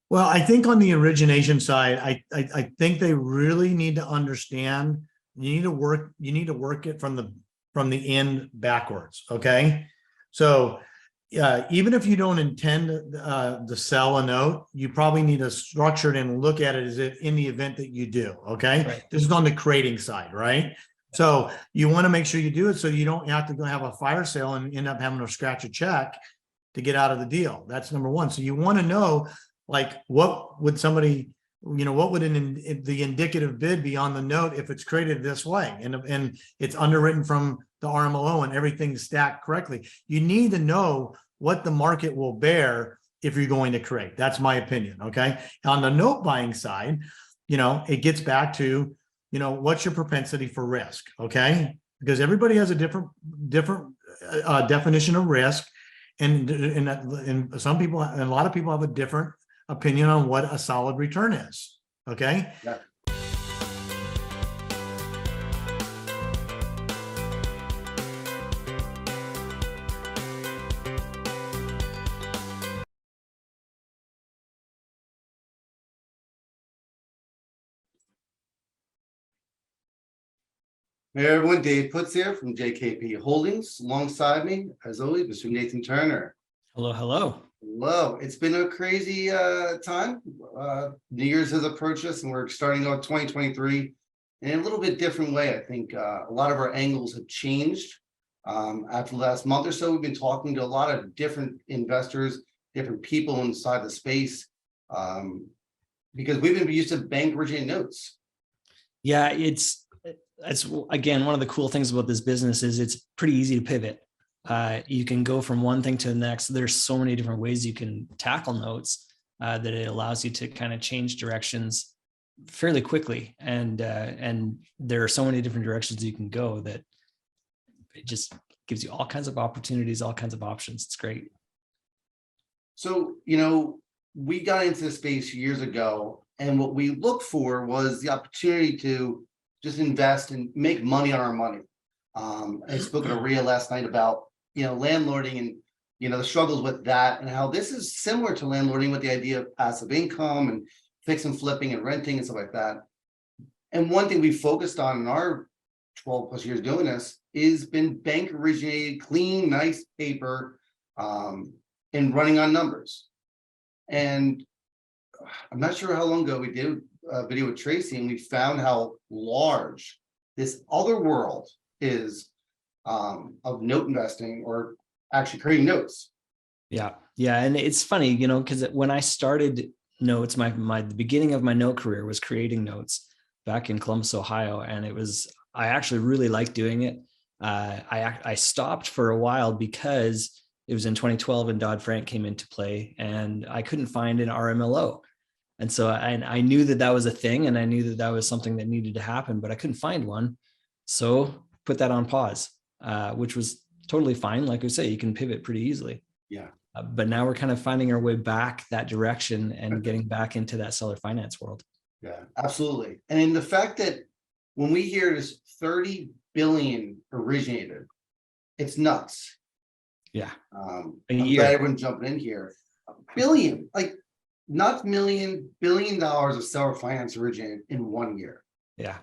Well, I think on the origination side, I think they really need to understand you need to work it from the end backwards. Okay. So even if you don't intend to sell a note, you probably need to structure it and look at it as if in the event that you do. Okay. Right. This is on the creating side, right? So you want to make sure you do it so you don't have to go have a fire sale and end up having to scratch a check to get out of the deal. That's number one. So you want to know, like, what would somebody, what would the indicative bid be on the note if it's created this way and it's underwritten from the RMLO and everything's stacked correctly. You need to know what the market will bear if you're going to create. That's my opinion. Okay. On the note buying side, it gets back to, what's your propensity for risk? Okay. Because everybody has a different definition of risk. And some people, and a lot of people have a different opinion on what a solid return is. Okay. Yeah. Hey everyone, Dave Putz here from JKP Holdings. Alongside me, as always, Mr. Nathan Turner. Hello, hello. Hello. It's been a crazy time. New Year's has approached us and we're starting out 2023 in a little bit different way. I think a lot of our angles have changed. After the last month or so, we've been talking to a lot of different investors, different people inside the space, because we've been used to bank originated notes. Yeah, it's again, one of the cool things about this business is it's pretty easy to pivot. You can go from one thing to the next. There's so many different ways you can tackle notes that it allows you to kind of change directions fairly quickly. And there are so many different directions you can go that it just gives you all kinds of opportunities, all kinds of options. It's great. So, we got into this space years ago, and what we looked for was the opportunity to just invest and make money on our money. I spoke to Rhea last night about, landlording and, the struggles with that and how this is similar to landlording with the idea of passive income and fix and flipping and renting and stuff like that. And one thing we focused on in our 12 plus years doing this is been bank originated, clean, nice paper, and running on numbers. And I'm not sure how long ago we did a video with Tracy, and we found how large this other world is of note investing or actually creating notes. Yeah. And it's funny, because when I started notes, the beginning of my note career was creating notes back in Columbus, Ohio. And I actually really liked doing it. I stopped for a while because it was in 2012 and Dodd-Frank came into play and I couldn't find an RMLO. And so I knew that was a thing and I knew that was something that needed to happen, but I couldn't find one. So put that on pause, which was totally fine. Like I say, you can pivot pretty easily. Yeah. But now we're kind of finding our way back that direction and getting back into that seller finance world. Yeah, absolutely. And in the fact that when we hear this 30 billion originated, it's nuts. Yeah. I'm glad everyone's jumping in here. A billion, like not $1 billion of seller finance originated in 1 year. Yeah.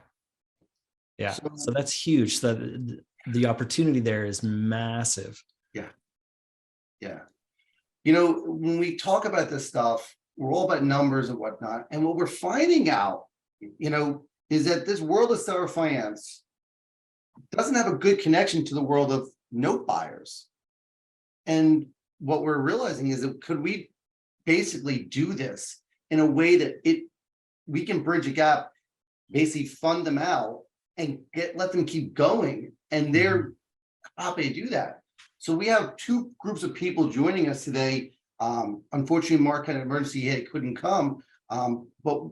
So that's huge. So the opportunity there is massive. Yeah. When we talk about this stuff, we're all about numbers and whatnot. And what we're finding out, is that this world of seller finance doesn't have a good connection to the world of note buyers. And what we're realizing is that could we basically do this in a way that we can bridge a gap, basically fund them out and let them keep going, and they're happy to do that. So we have two groups of people joining us today. Unfortunately, Mark had an emergency, he couldn't come. But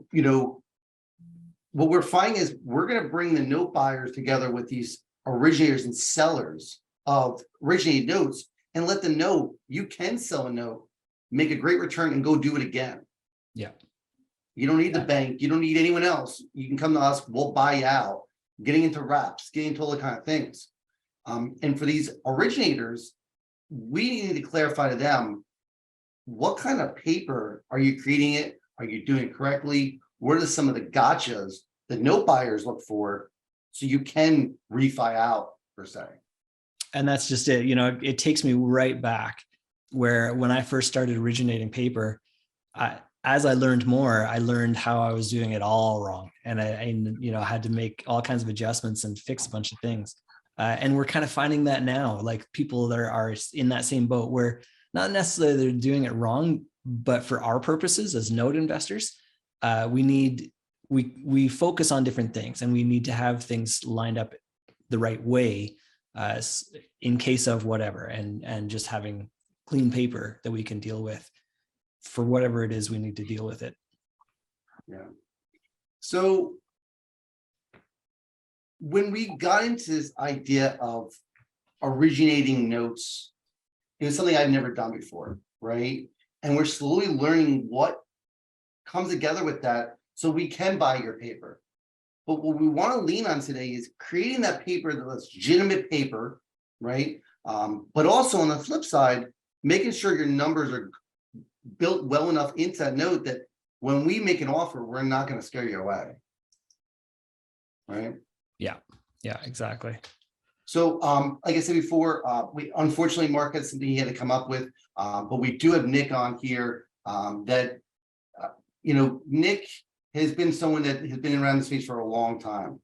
what we're finding is we're going to bring the note buyers together with these originators and sellers of originated notes and let them know you can sell a note, make a great return, and go do it again. Yeah. You don't need the bank. You don't need anyone else. You can come to us. We'll buy you out. Getting into wraps, getting into all the kind of things. And for these originators, we need to clarify to them, what kind of paper are you creating it? Are you doing it correctly? What are some of the gotchas that note buyers look for so you can refi out per se? And that's just it. You know, it takes me right back where when I first started originating paper, as I learned more, I learned how I was doing it all wrong. And I had to make all kinds of adjustments and fix a bunch of things. And we're kind of finding that now, like people that are in that same boat where not necessarily they're doing it wrong, but for our purposes as note investors, we focus on different things, and we need to have things lined up the right way in case of whatever, and just having clean paper that we can deal with for whatever it is we need to deal with it. Yeah. So when we got into this idea of originating notes, it was something I've never done before, right? And we're slowly learning what comes together with that so we can buy your paper. But what we want to lean on today is creating that paper, the legitimate paper, right? But also on the flip side, making sure your numbers are built well enough into that note that when we make an offer, we're not going to scare you away. Right? Yeah, exactly. So, like I said before, we unfortunately, Mark had something he had to come up with, but we do have Nick on here. Nick has been someone that has been around the space for a long time.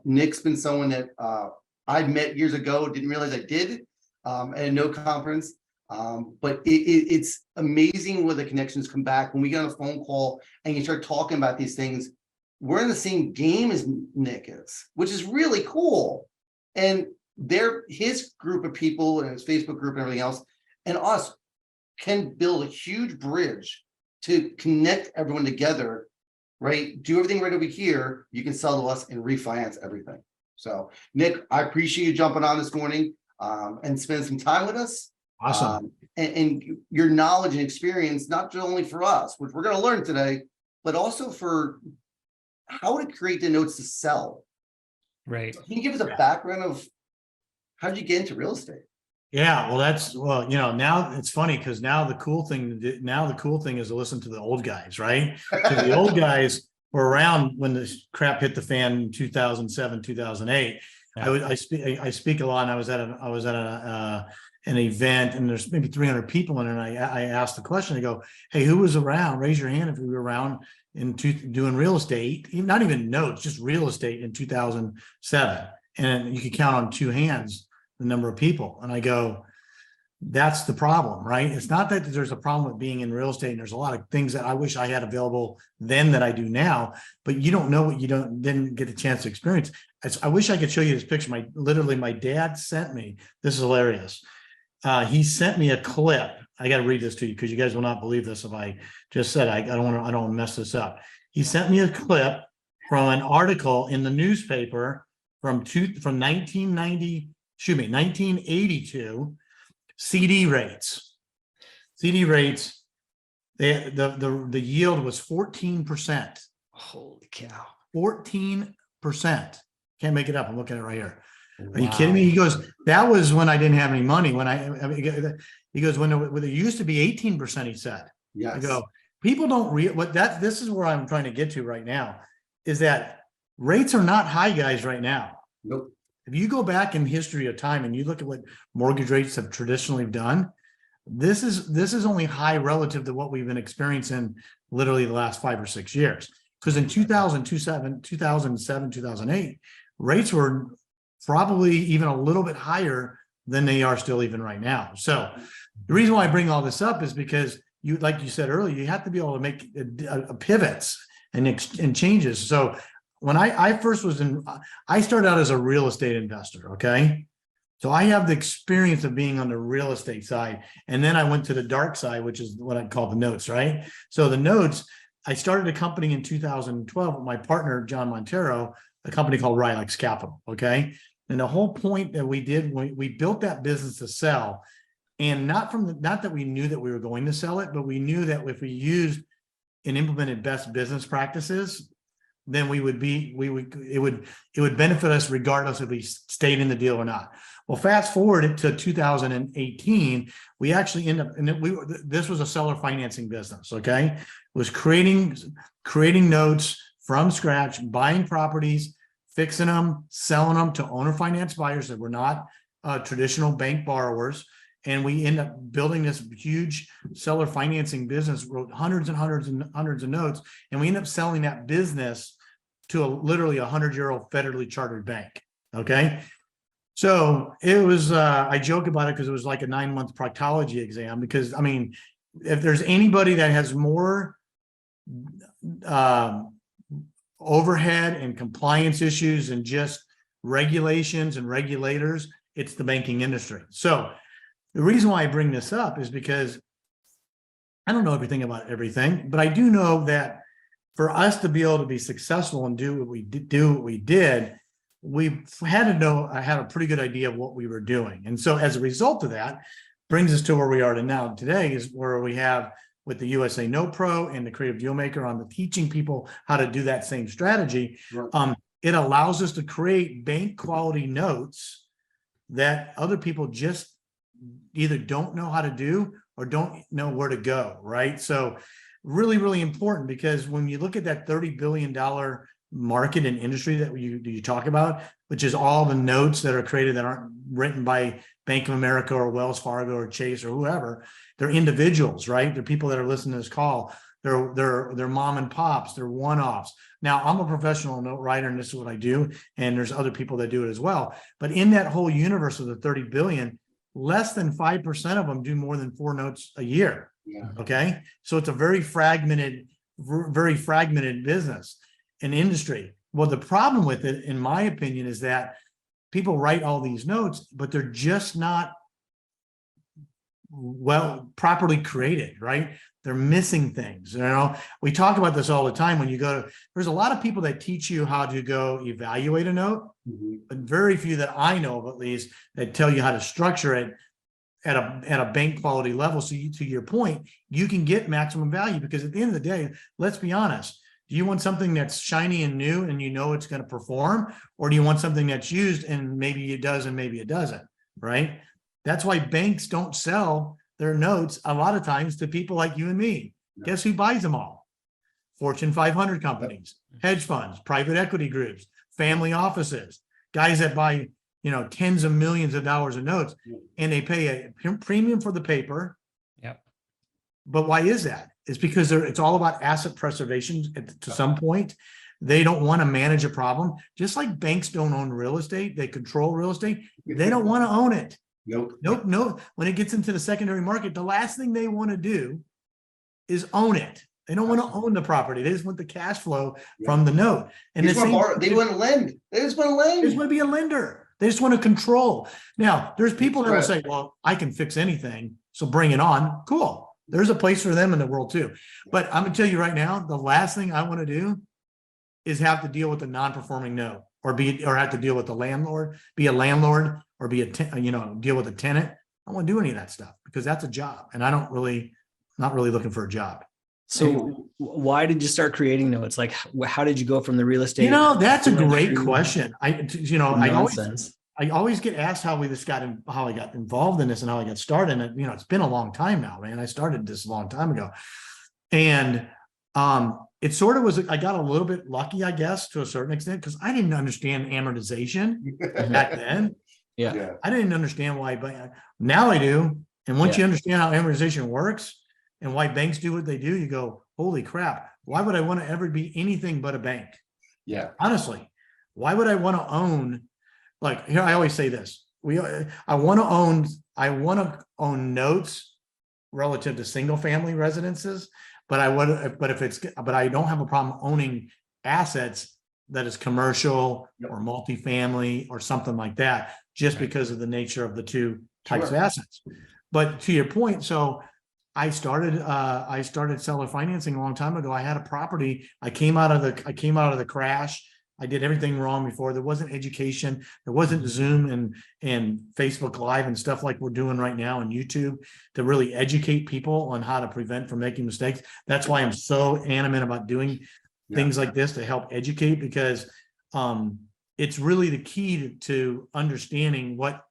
Nick's been someone that I met years ago, didn't realize I did at a no conference. But it's amazing where the connections come back when we get on a phone call and you start talking about these things. We're in the same game as Nick is, which is really cool. And his group of people and his Facebook group and everything else, and us can build a huge bridge to connect everyone together, right? Do everything right over here. You can sell to us and refinance everything. So, Nick, I appreciate you jumping on this morning and spending some time with us. Awesome. And your knowledge and experience, not only for us, which we're going to learn today, but also for how to create the notes to sell. Right. Can you give us a background of how did you get into real estate? Yeah, well, now it's funny because now the cool thing is to listen to the old guys, right? So the old guys were around when this crap hit the fan in 2007, 2008. Yeah. I speak a lot, and I was at an event, and there's maybe 300 people in it, and I asked the question. I go, hey, who was around? Raise your hand if you were around doing real estate, not even notes, just real estate in 2007. And you could count on two hands the number of people. And I go, that's the problem, right? It's not that there's a problem with being in real estate, and there's a lot of things that I wish I had available then that I do now, but you don't know what you didn't get a chance to experience. I wish I could show you this picture. My dad sent me, this is hilarious. He sent me a clip. I got to read this to you because you guys will not believe this if I just said I don't want to mess this up. He sent me a clip from an article in the newspaper from 1982. CD rates. The yield was 14%. Holy cow! 14%. Can't make it up. I'm looking at it right here. Wow. Are you kidding me? He goes, that was when I didn't have any money. He goes, when it used to be 18%, he said. Yes. I go, people don't this is where I'm trying to get to right now, is that rates are not high, guys, right now. Nope. If you go back in history of time and you look at what mortgage rates have traditionally done, this is only high relative to what we've been experiencing literally the last 5 or 6 years. Because in 2007, 2008, rates were probably even a little bit higher than they are still even right now. So the reason why I bring all this up is because like you said earlier, you have to be able to make pivots and changes. So when I first I started out as a real estate investor. Okay. So I have the experience of being on the real estate side. And then I went to the dark side, which is what I call the notes, right? So the notes, I started a company in 2012 with my partner, John Montero, a company called Rylex Capital. Okay. And the whole point that we did, we built that business to sell, and not that we knew that we were going to sell it, but we knew that if we used and implemented best business practices, then it would benefit us regardless if we stayed in the deal or not. Well, fast forward to 2018, we actually end up, and this was a seller financing business. Okay. It was creating notes from scratch, buying properties, fixing them, selling them to owner finance buyers that were not traditional bank borrowers. And we end up building this huge seller financing business, wrote hundreds and hundreds and hundreds of notes. And we end up selling that business to literally 100-year-old federally chartered bank. Okay. So it was, I joke about it because it was like a 9-month proctology exam, because I mean, if there's anybody that has more overhead and compliance issues and just regulations and regulators, it's the banking industry. So the reason why I bring this up is because I don't know everything about everything, but I do know that for us to be able to be successful and do what we did, we had to know, I had a pretty good idea of what we were doing. And so as a result of that, brings us to where we are now today, is where we have with the USA Note Pro and the Creative Deal Maker on the teaching people how to do that same strategy. Right. It allows us to create bank quality notes that other people just either don't know how to do or don't know where to go, right? So really, really important, because when you look at that $30 billion market and industry that you talk about, which is all the notes that are created that aren't written by Bank of America or Wells Fargo or Chase or whoever, they're individuals, right? They're people that are listening to this call. They're mom and pops, they're one-offs. Now, I'm a professional note writer and this is what I do, and there's other people that do it as well. But in that whole universe of the 30 billion, less than 5% of them do more than 4 notes a year. Yeah. Okay. So it's a very fragmented business and industry. Well, the problem with it, in my opinion, is that people write all these notes, but they're just not properly created, right? They're missing things. You know, we talk about this all the time when you go to, there's a lot of people that teach you how to go evaluate a note, but very few that I know of, at least, that tell you how to structure it at a bank quality level. So to your point, you can get maximum value, because at the end of the day, let's be honest. Do you want something that's shiny and new and you know it's going to perform? Or do you want something that's used and maybe it does and maybe it doesn't, right? That's why banks don't sell their notes a lot of times to people like you and me. Guess who buys them all? Fortune 500 companies, hedge funds, private equity groups, family offices, guys that buy, tens of millions of dollars of notes, and they pay a premium for the paper. Yep. But why is that? It's because it's all about asset preservation to some point. They don't want to manage a problem. Just like banks don't own real estate, they control real estate. They don't want to own it. Nope. When it gets into the secondary market, the last thing they want to do is own it. They don't want to own the property. They just want the cash flow from the note. And they want to lend. They just want to lend. They just want to be a lender. They just want to control. Now, there's people that will say, well, I can fix anything, so bring it on. Cool. There's a place for them in the world too. But I'm going to tell you right now, the last thing I want to do is have to deal with a non-performing note, or have to deal with the landlord, be a landlord, or deal with a tenant. I don't want to do any of that stuff, because that's a job, and not really looking for a job. So why did you start creating notes? Like, how did you go from the real estate? That's a great question. I always get asked how I got involved in this and how I got started. And it's been a long time now, man. I started this a long time ago. And it sort of was, I got a little bit lucky, I guess, to a certain extent, because I didn't understand amortization back then. Yeah. I didn't understand why, but now I do. And once you understand how amortization works and why banks do what they do, you go, holy crap, why would I want to ever be anything but a bank? Yeah. Honestly, why would I want to own, like, here, I always say this, I want to own notes relative to single family residences, but I don't have a problem owning assets that is commercial or multifamily or something like that, just because of the nature of the two types of assets. But to your point, so I started seller financing a long time ago. I had a property. I came out of the crash. I did everything wrong before. There wasn't education. There wasn't Zoom and Facebook Live and stuff like we're doing right now on YouTube to really educate people on how to prevent from making mistakes. That's why I'm so animate about doing things like this to help educate, because it's really the key to understanding what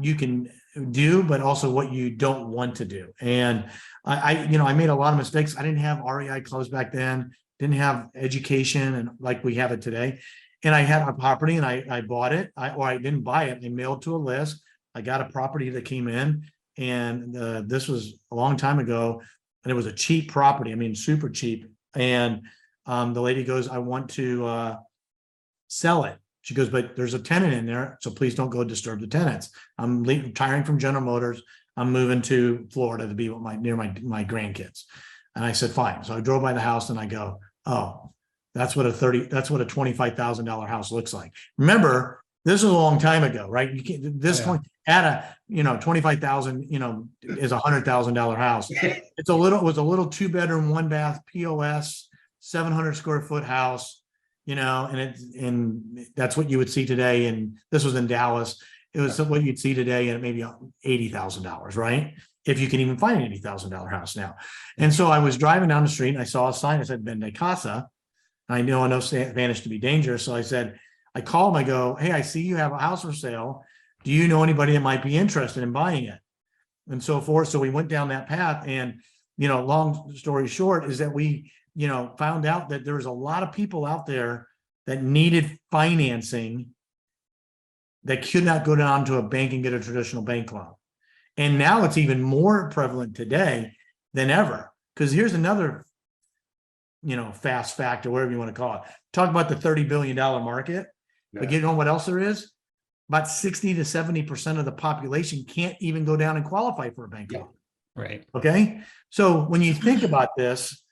you can do, but also what you don't want to do. And I made a lot of mistakes. I didn't have REI clothes back then, didn't have education and like we have it today. And I had a property and I bought it, or I didn't buy it. They mailed to a list. I got a property that came in, and this was a long time ago, and it was a cheap property. I mean, super cheap. And the lady goes, I want to sell it. She goes, but there's a tenant in there, so please don't go disturb the tenants. I'm retiring from General Motors. I'm moving to Florida to be with near my grandkids. And I said, fine. So I drove by the house and I go, oh, that's what a $25,000 house looks like. Remember, this is a long time ago, right? You can't at a 25,000, is $100,000 house. It was a little 2-bedroom, 1-bath POS, 700 square foot house, and that's what you would see today. And this was in Dallas. It was what you'd see today at maybe $80,000, right? If you can even find an $80,000 house now. And so I was driving down the street and I saw a sign that said Vende Casa. I know Spanish to be dangerous. So I called him, I go, hey, I see you have a house for sale. Do you know anybody that might be interested in buying it? And so forth. So we went down that path, and, long story short is that we, found out that there was a lot of people out there that needed financing that could not go down to a bank and get a traditional bank loan. And now it's even more prevalent today than ever. Because here's another, fast fact, or whatever you want to call it. Talk about the $30 billion market. Yeah. But you know what else there is? About 60 to 70% of the population can't even go down and qualify for a bank loan. Right. Okay. So when you think about this,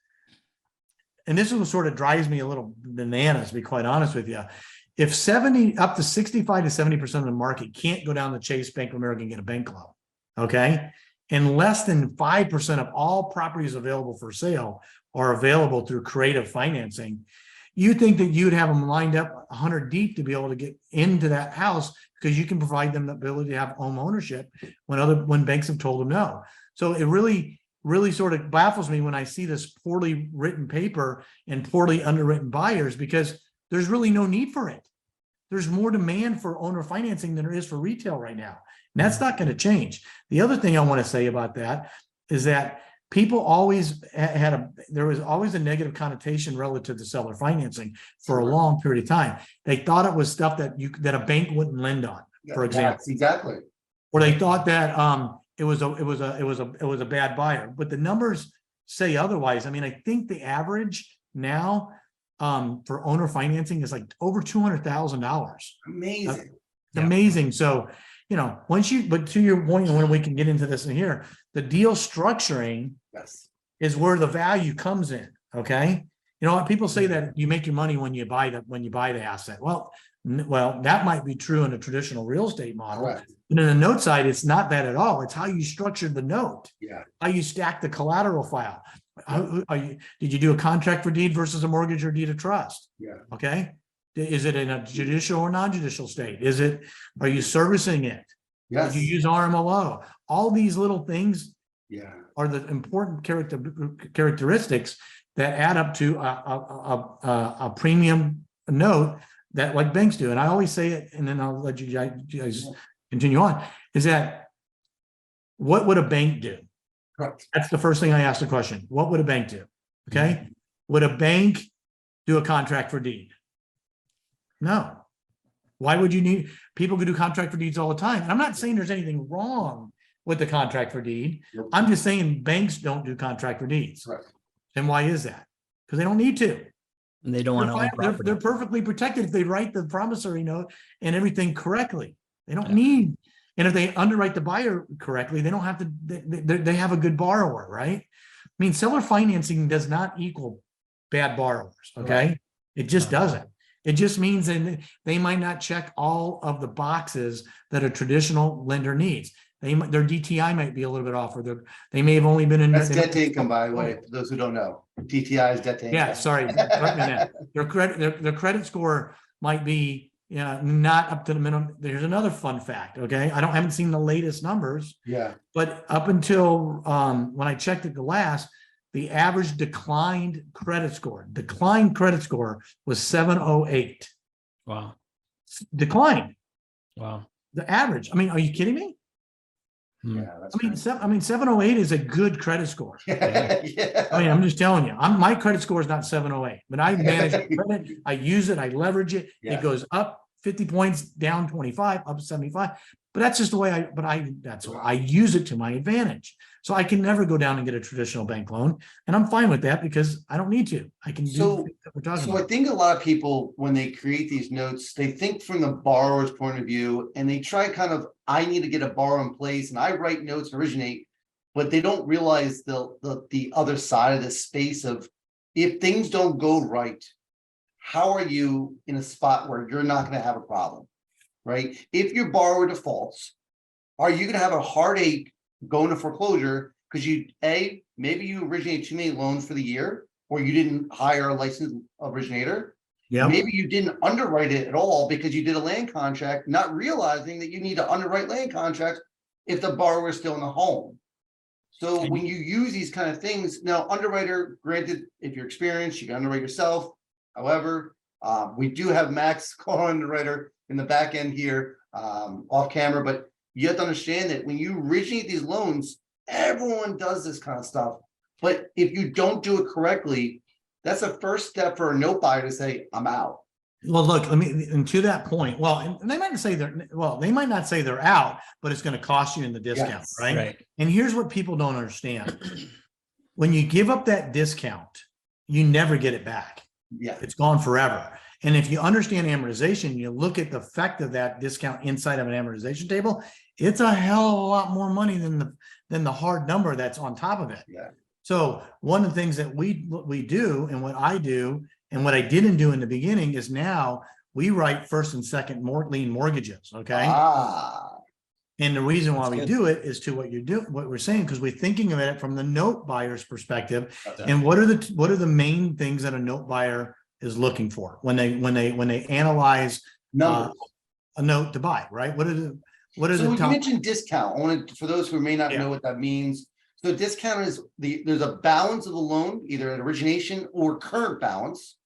and this is what sort of drives me a little bananas, to be quite honest with you. If up to 65 to 70% of the market can't go down to Chase, Bank of America and get a bank loan, okay? And less than 5% of all properties available for sale are available through creative financing, you think that you'd have them lined up 100 deep to be able to get into that house, because you can provide them the ability to have home ownership when banks have told them no. So it really sort of baffles me when I see this poorly written paper and poorly underwritten buyers, because there's really no need for it. There's more demand for owner financing than there is for retail right now. And that's not going to change. The other thing I want to say about that is that people always there was always a negative connotation relative to seller financing for a long period of time. They thought it was stuff that a bank wouldn't lend on, for example. Yes, exactly. Or they thought that it was a bad buyer, but the numbers say otherwise. I mean, I think the average now for owner financing is like over $200,000. Amazing. It's amazing. So, but to your point, when we can get into this in here, the deal structuring is where the value comes in. Okay. People say that you make your money when you buy the asset. Well, that might be true in a traditional real estate model. Right. But in the note side, it's not that at all. It's how you structured the note. Yeah. How you stack the collateral file. Did you do a contract for deed versus a mortgage or deed of trust? Yeah. Okay. Is it in a judicial or non-judicial state? Are you servicing it? Yes. Did you use RMLO? All these little things are the important characteristics that add up to a premium note that like banks do. And I always say it, and then I'll let you guys continue on, is that what would a bank do? Correct. That's the first thing I asked the question. What would a bank do? Okay. Mm-hmm. Would a bank do a contract for deed? No. Why would you need? People could do contract for deeds all the time. And I'm not saying there's anything wrong with the contract for deed. Nope. I'm just saying banks don't do contract for deeds. Right. And why is that? Because they don't need to. And they don't want to own property. They're perfectly protected if they write the promissory note and everything correctly. They don't need. And if they underwrite the buyer correctly, they don't have to. They have a good borrower, right? I mean, seller financing does not equal bad borrowers. Okay, right. It just doesn't. It just means that they might not check all of the boxes that a traditional lender needs. Their DTI might be a little bit off, or they may have only been in. That's debt to income, by the way, for those who don't know. DTI is debt to income. Yeah, sorry. Their credit score might be not up to the minimum. There's another fun fact. Okay, I haven't seen the latest numbers. Yeah. But up until when I checked it the last, the average declined credit score was 708. Wow. Declined. Wow. The average. I mean, are you kidding me? Yeah, that's I mean, 708 is a good credit score. yeah. I mean, I'm just telling you, my credit score is not 708, but I manage credit. I use it. I leverage it. Yeah. It goes up 50 points, down 25, up 75. But that's just the way I use it to my advantage. So I can never go down and get a traditional bank loan. And I'm fine with that because I don't need to. I can do the things that we're talking So I about. think a lot of people, when they create these notes, they think from the borrower's point of view, and they try kind of, I need to get a borrower in place, and I write notes, originate, but they don't realize the other side of this space of, if things don't go right, how are you in a spot where you're not going to have a problem, right? If your borrower defaults, are you going to have a heartache going to foreclosure because maybe you originate too many loans for the year, or you didn't hire a licensed originator? Yeah. Maybe you didn't underwrite it at all because you did a land contract, not realizing that you need to underwrite land contracts if the borrower is still in the home. So when you use these kind of things, now underwriter, granted, if you're experienced, you can underwrite yourself. However, we do have Max, car underwriter, in the back end here, off camera, but you have to understand that when you originate these loans, everyone does this kind of stuff. But if you don't do it correctly, that's the first step for a note buyer to say, I'm out. Well, look, and to that point, and they might not say they're out, but it's going to cost you in the discount, Yes. right? And here's what people don't understand. When you give up that discount, you never get it back. Yeah. It's gone forever. And if you understand amortization, you look at the effect of that discount inside of an amortization table, it's a hell of a lot more money than the hard number that's on top of it. Yeah. So one of the things that we do, and what I do, and what I didn't do in the beginning, is now we write first and second lien mortgages. Okay. And the reason why we do it is to what we're saying, because we're thinking of it from the note buyer's perspective. And what are the main things that a note buyer is looking for when they analyze a note to buy, right? What are the So you top? mentioned discount. I want to, for those who may not know what that means. So discount is there's a balance of the loan, either at origination or current balance,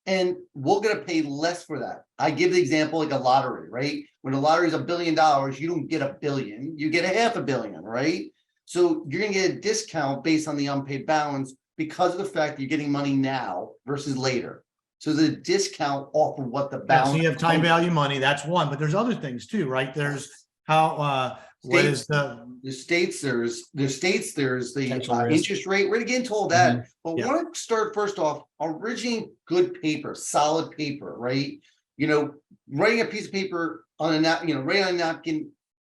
and we're going to pay less for that. I give the example like a lottery, right? When a lottery is $1 billion, you don't get $1 billion, you get $500 million, right? So you're going to get a discount based on the unpaid balance because of the fact that you're getting money now versus later. So the discount off of what the balance. So you have time value money. That's one, but there's other things too, right? There's how what is the states? There's the risk. interest rate. We're gonna get into all that, but we want to start first off originating good paper, solid paper, right? Writing a piece of paper on writing on a napkin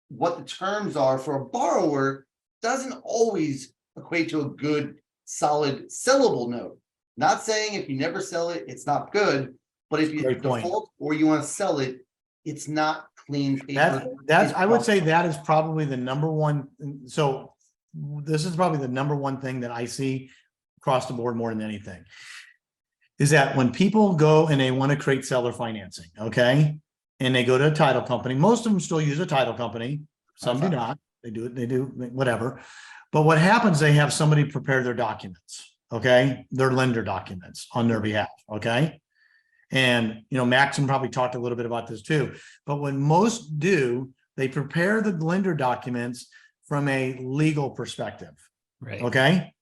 what the terms are for a borrower doesn't always equate to a good, solid, sellable note. Not saying if you never sell it, it's not good, but if you default or you want to sell it, it's not clean paper. I would say that is probably the number one. So this is probably the number one thing that I see across the board more than anything, is that when people go and they want to create seller financing, okay, and they go to a title company, most of them still use a title company. Some do not. They do whatever. But what happens, they have somebody prepare their documents. Okay, their lender documents on their behalf. Okay. And, Maxim probably talked a little bit about this too. But when most do, they prepare the lender documents from a legal perspective. Right. Okay.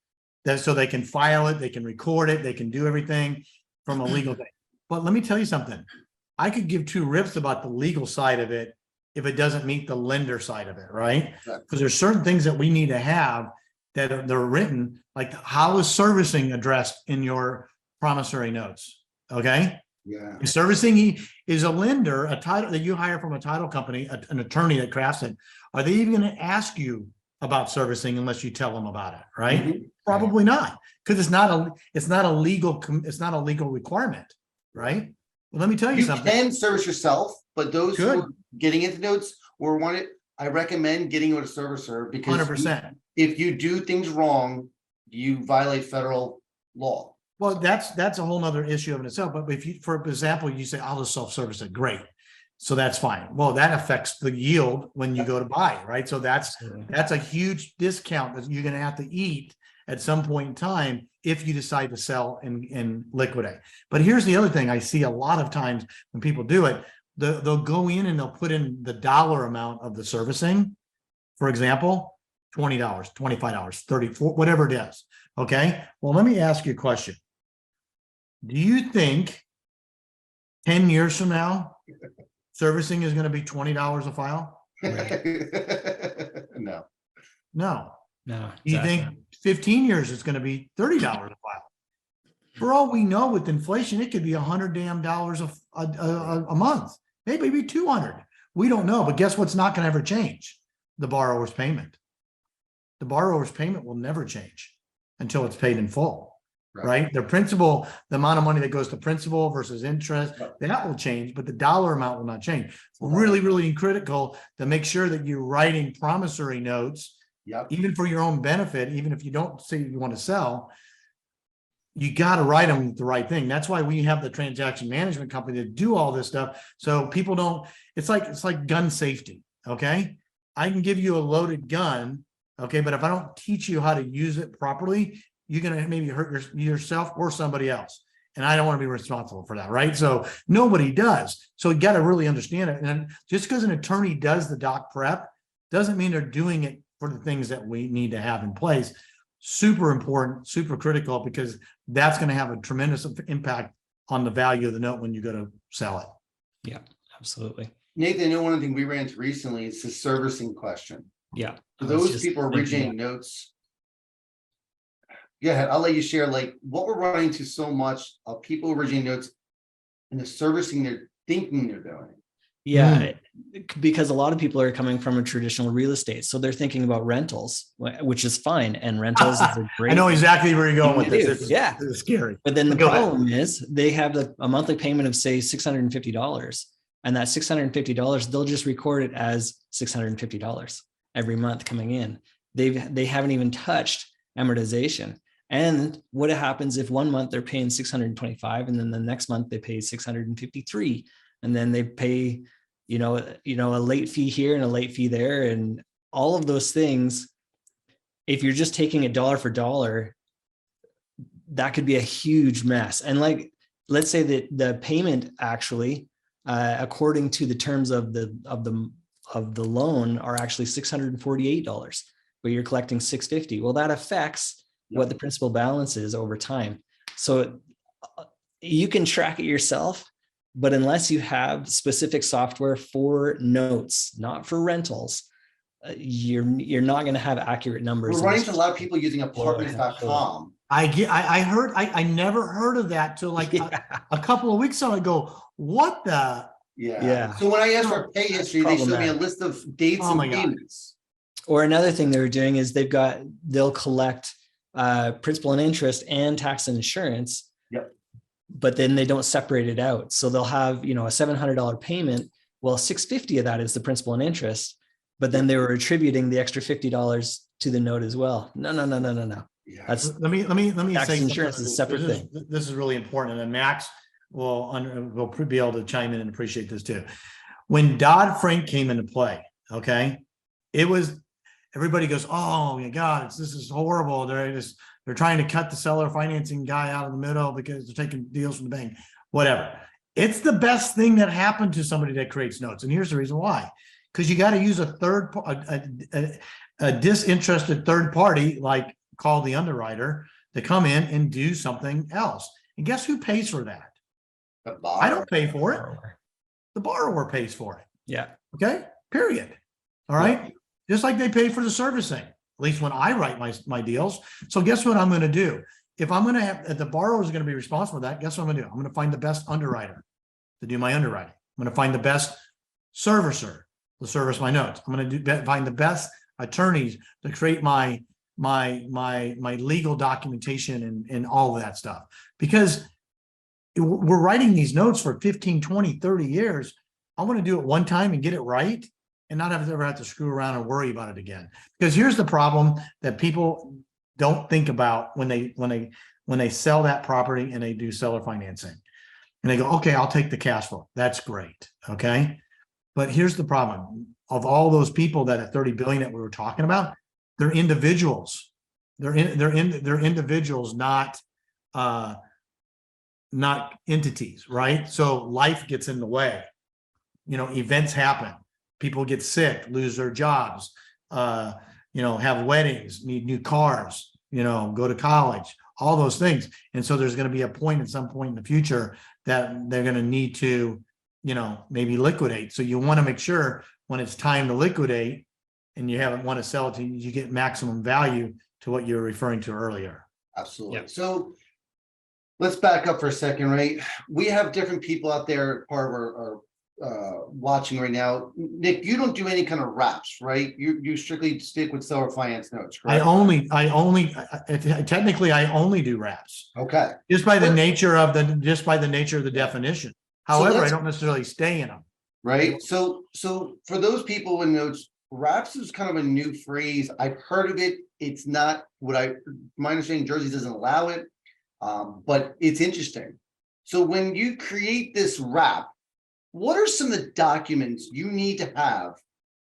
So they can file it, they can record it, they can do everything from a legal thing. But let me tell you something. I could give two rips about the legal side of it if it doesn't meet the lender side of it, right? Because there's certain things that we need to have that they're written, like how is servicing addressed in your promissory notes? Okay. Yeah. Servicing is a lender, a title that you hire from a title company, an attorney that crafts it. Are they even going to ask you about servicing unless you tell them about it? Right? Mm-hmm. Probably not, because it's not a legal requirement. Right. Well, let me tell you something. You can service yourself, but those who are getting into notes or want it, I recommend getting with a servicer, because 100%. If you do things wrong, you violate federal law. Well, that's a whole nother issue in itself. But if you, for example, you say, I'll just self-service it, great. So that's fine. Well, that affects the yield when you go to buy, right? So that's a huge discount that you're going to have to eat at some point in time if you decide to sell and liquidate. But here's the other thing I see a lot of times when people do it, they'll go in and they'll put in the dollar amount of the servicing. For example, $20, $25, $34, whatever it is. Okay. Well, let me ask you a question. Do you think 10 years from now, servicing is going to be $20 a file? No. No. No. You Exactly. think 15 years it's going to be $30 a file? For all we know, with inflation, it could be $100 damn a month, maybe 200. We don't know, but guess what's not going to ever change? The borrower's payment. The borrower's payment will never change until it's paid in full, right? The principal, the amount of money that goes to principal versus interest, that will change, but the dollar amount will not change. Really, really critical to make sure that you're writing promissory notes, even for your own benefit, even if you don't say you want to sell, you got to write them the right thing. That's why we have the transaction management company to do all this stuff. So people don't, it's like gun safety. Okay. I can give you a loaded gun. Okay. But if I don't teach you how to use it properly, you're going to maybe hurt yourself or somebody else. And I don't want to be responsible for that. Right. So nobody does. So you got to really understand it. And just because an attorney does the doc prep doesn't mean they're doing it for the things that we need to have in place. Super important, super critical, because that's going to have a tremendous impact on the value of the note when you go to sell it. Yeah, absolutely. Nathan, I know one thing we ran into recently is the servicing question. Yeah. For those people originating notes. Yeah, I'll let you share like what we're running into so much of people originating notes and the servicing they're thinking they're doing. Yeah, because a lot of people are coming from a traditional real estate. So they're thinking about rentals, which is fine. And rentals is a great. I know exactly where you're going with this. This is scary. But then the problem is they have a monthly payment of say $650. And that $650, they'll just record it as $650 every month coming in. They haven't even touched amortization. And what happens if 1 month they're paying 625 and then the next month they pay 653? And then they pay, a late fee here and a late fee there. And all of those things, if you're just taking it dollar for dollar, that could be a huge mess. And like, let's say that the payment actually, according to the terms of the loan are actually $648, but you're collecting $650. Well, that affects what the principal balance is over time. So you can track it yourself. But unless you have specific software for notes, not for rentals, you're not going to have accurate numbers. We're running into a lot of people using apartments.com. I never heard of that till like a couple of weeks ago. I go, what the? Yeah. So when I asked for pay history, they showed me a list of dates and payments. Or another thing they're doing is they'll collect principal and interest and tax and insurance. But then they don't separate it out. So they'll have, a $700 payment. Well, $650 of that is the principal and interest, but then they were attributing the extra $50 to the note as well. No. Yeah. That's let me tax say insurance is a separate thing. This is really important. And Max will be able to chime in and appreciate this too. When Dodd-Frank came into play, okay, everybody goes, oh my God, this is horrible. They're trying to cut the seller financing guy out of the middle because they're taking deals from the bank, whatever. It's the best thing that happened to somebody that creates notes. And here's the reason why. Because you got to use a disinterested third party, like called the underwriter, to come in and do something else. And guess who pays for that? I don't pay for it. The borrower pays for it. Yeah. Okay. Period. All right. Just like they pay for the servicing. At least when I write my deals. So guess what I'm going to do? If I'm going to if the borrower is going to be responsible for that, guess what I'm going to do? I'm going to find the best underwriter to do my underwriting. I'm going to find the best servicer to service my notes. I'm going to find the best attorneys to create my legal documentation and all of that stuff. Because we're writing these notes for 15, 20, 30 years. I want to do it one time and get it right, and not ever have to screw around and worry about it again. Because here's the problem that people don't think about when they sell that property and they do seller financing. And they go, okay, I'll take the cash flow. That's great. Okay. But here's the problem. Of all those people that at 30 billion that we were talking about, they're individuals. they're individuals, not entities, right? So life gets in the way. Events happen. People get sick, lose their jobs, have weddings, need new cars, go to college, all those things. And so there's going to be a point at some point in the future that they're going to need to, maybe liquidate. So you want to make sure when it's time to liquidate and you haven't want to sell it, you get maximum value to what you were referring to earlier. Absolutely. Yeah. So let's back up for a second, right? We have different people out there, part of our watching right now. Nick, you don't do any kind of wraps, right? You strictly stick with seller finance notes, I correct? technically I only do wraps Okay. just by the nature of the definition. However, I don't necessarily stay in them. Right. So for those people in notes, wraps is kind of a new phrase. I've heard of it. It's not my understanding, Jersey doesn't allow it, but it's interesting. So when you create this wrap, what are some of the documents you need to have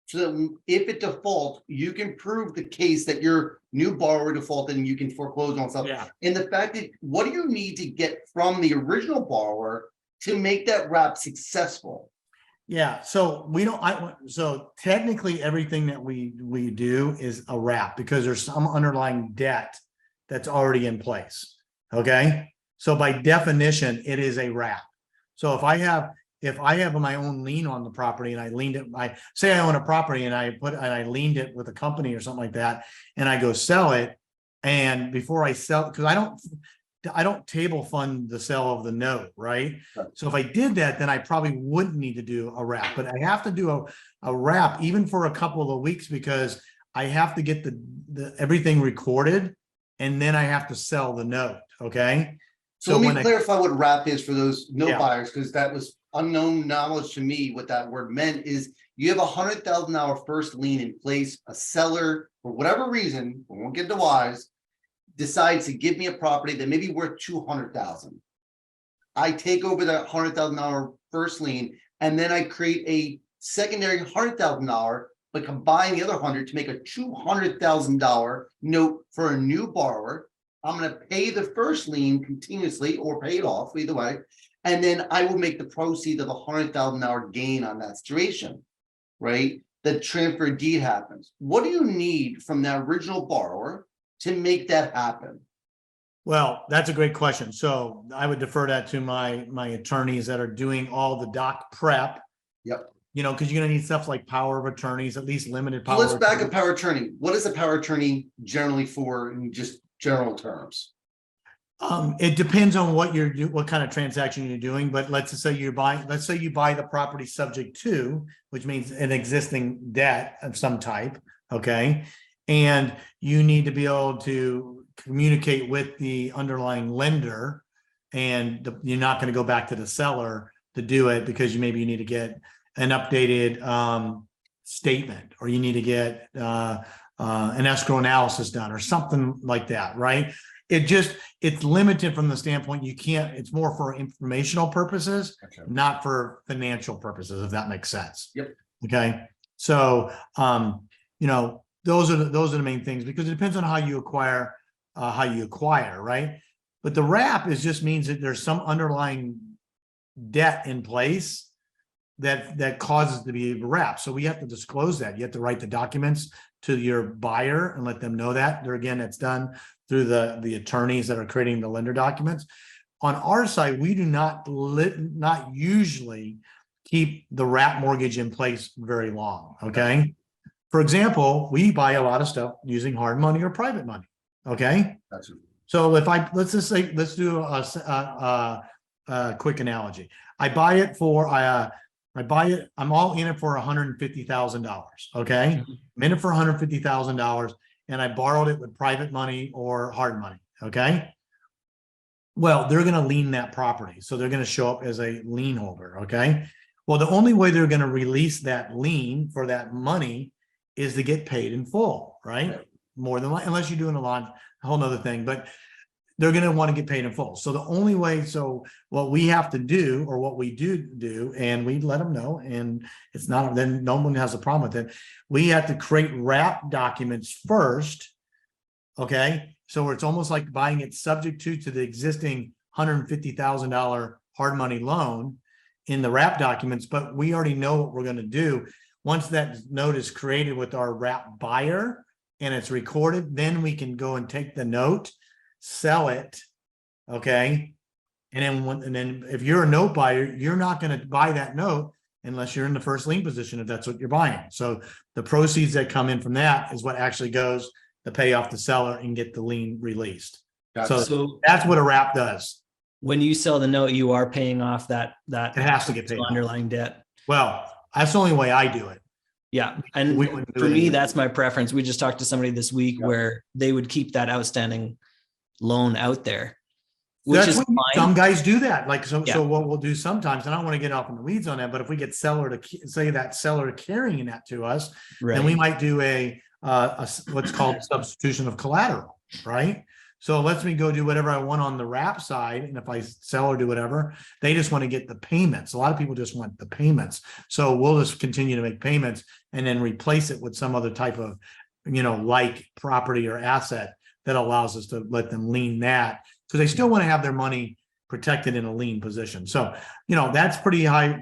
so that if it defaults, you can prove the case that your new borrower defaulted and you can foreclose on stuff? Yeah. And the fact that what do you need to get from the original borrower to make that wrap successful? Yeah, so so technically everything that we do is a wrap because there's some underlying debt that's already in place. Okay. So by definition, it is a wrap. So if I have my own lien on the property and I leaned it, say I own a property and I leaned it with a company or something like that, and I go sell it, and before I sell, because I don't table fund the sale of the note, right? Right. So if I did that, then I probably wouldn't need to do a wrap, but I have to do a wrap even for a couple of weeks because I have to get the everything recorded and then I have to sell the note. Okay. So let me clarify what wrap is for those note buyers, because that was unknown knowledge to me. What that word meant is you have $100,000 first lien in place. A seller, for whatever reason, we won't get into whys, decides to give me a property that may be worth $200,000. I take over that $100,000 first lien, and then I create a secondary $100,000, but combine the other 100 to make a $200,000 note for a new borrower. I'm going to pay the first lien continuously or pay it off, either way. And then I will make the proceeds of a $100,000 gain on that situation, right? The transfer deed happens. What do you need from that original borrower to make that happen? Well, that's a great question. So I would defer that to my attorneys that are doing all the doc prep. Yep. Because you're going to need stuff like power of attorneys, at least limited power. So let's back up power attorney. What is a power attorney generally for in just general terms? It depends on what what kind of transaction you're doing, but let's say you buy the property subject to, which means an existing debt of some type. Okay. And you need to be able to communicate with the underlying lender, and you're not going to go back to the seller to do it because maybe you need to get an updated statement, or you need to get an escrow analysis done or something like that, right? It's limited from the standpoint it's more for informational purposes, Okay. not for financial purposes, if that makes sense. Yep. Okay. So, those are the main things, because it depends on how you acquire, right? But the wrap just means that there's some underlying debt in place that causes to be a wrap. So we have to disclose that. You have to write the documents to your buyer and let them know that. It's done through the attorneys that are creating the lender documents. On our side, we do not usually keep the wrap mortgage in place very long. Okay. For example, we buy a lot of stuff using hard money or private money. Okay. Gotcha. So let's do a quick analogy. I'm all in it for $150,000. Okay. I'm in it for $150,000, and I borrowed it with private money or hard money. Okay. Well, they're going to lien that property. So they're going to show up as a lien holder. Okay. Well, the only way they're going to release that lien for that money is to get paid in full, right? More than unless you're doing a whole nother thing, but they're going to want to get paid in full. So the only way, what we have to do, or what we do, and we let them know, and it's not, then no one has a problem with it. We have to create wrap documents first Okay, so it's almost like buying it subject to the existing $150,000 hard money loan in the wrap documents, but we already know what we're going to do. Once that note is created with our wrap buyer and it's recorded, then we can go and take the note, sell it. Okay. And then if you're a note buyer, you're not going to buy that note unless you're in the first lien position, if that's what you're buying. So the proceeds that come in from that is what actually goes to pay off the seller and get the lien released. So that's what a wrap does. When you sell the note, you are paying off that It has to get paid off. underlying debt. Well, that's the only way I do it. Yeah. And We wouldn't do for it me, anyway. that's my preference. We just talked to somebody this week where they would keep that outstanding loan out there, which That's is what fine. some guys do that. Like, so Yeah. what we'll do sometimes, and I don't want to get off in the weeds on that, but if we get seller to say that seller carrying that to us, then we might do a what's called substitution of collateral, right? So it lets me go do whatever I want on the wrap side. And if I sell or do whatever, they just want to get the payments. A lot of people just want the payments. So we'll just continue to make payments and then replace it with some other type of, like property or asset that allows us to let them lien that, because they still want to have their money protected in a lien position. So, that's pretty high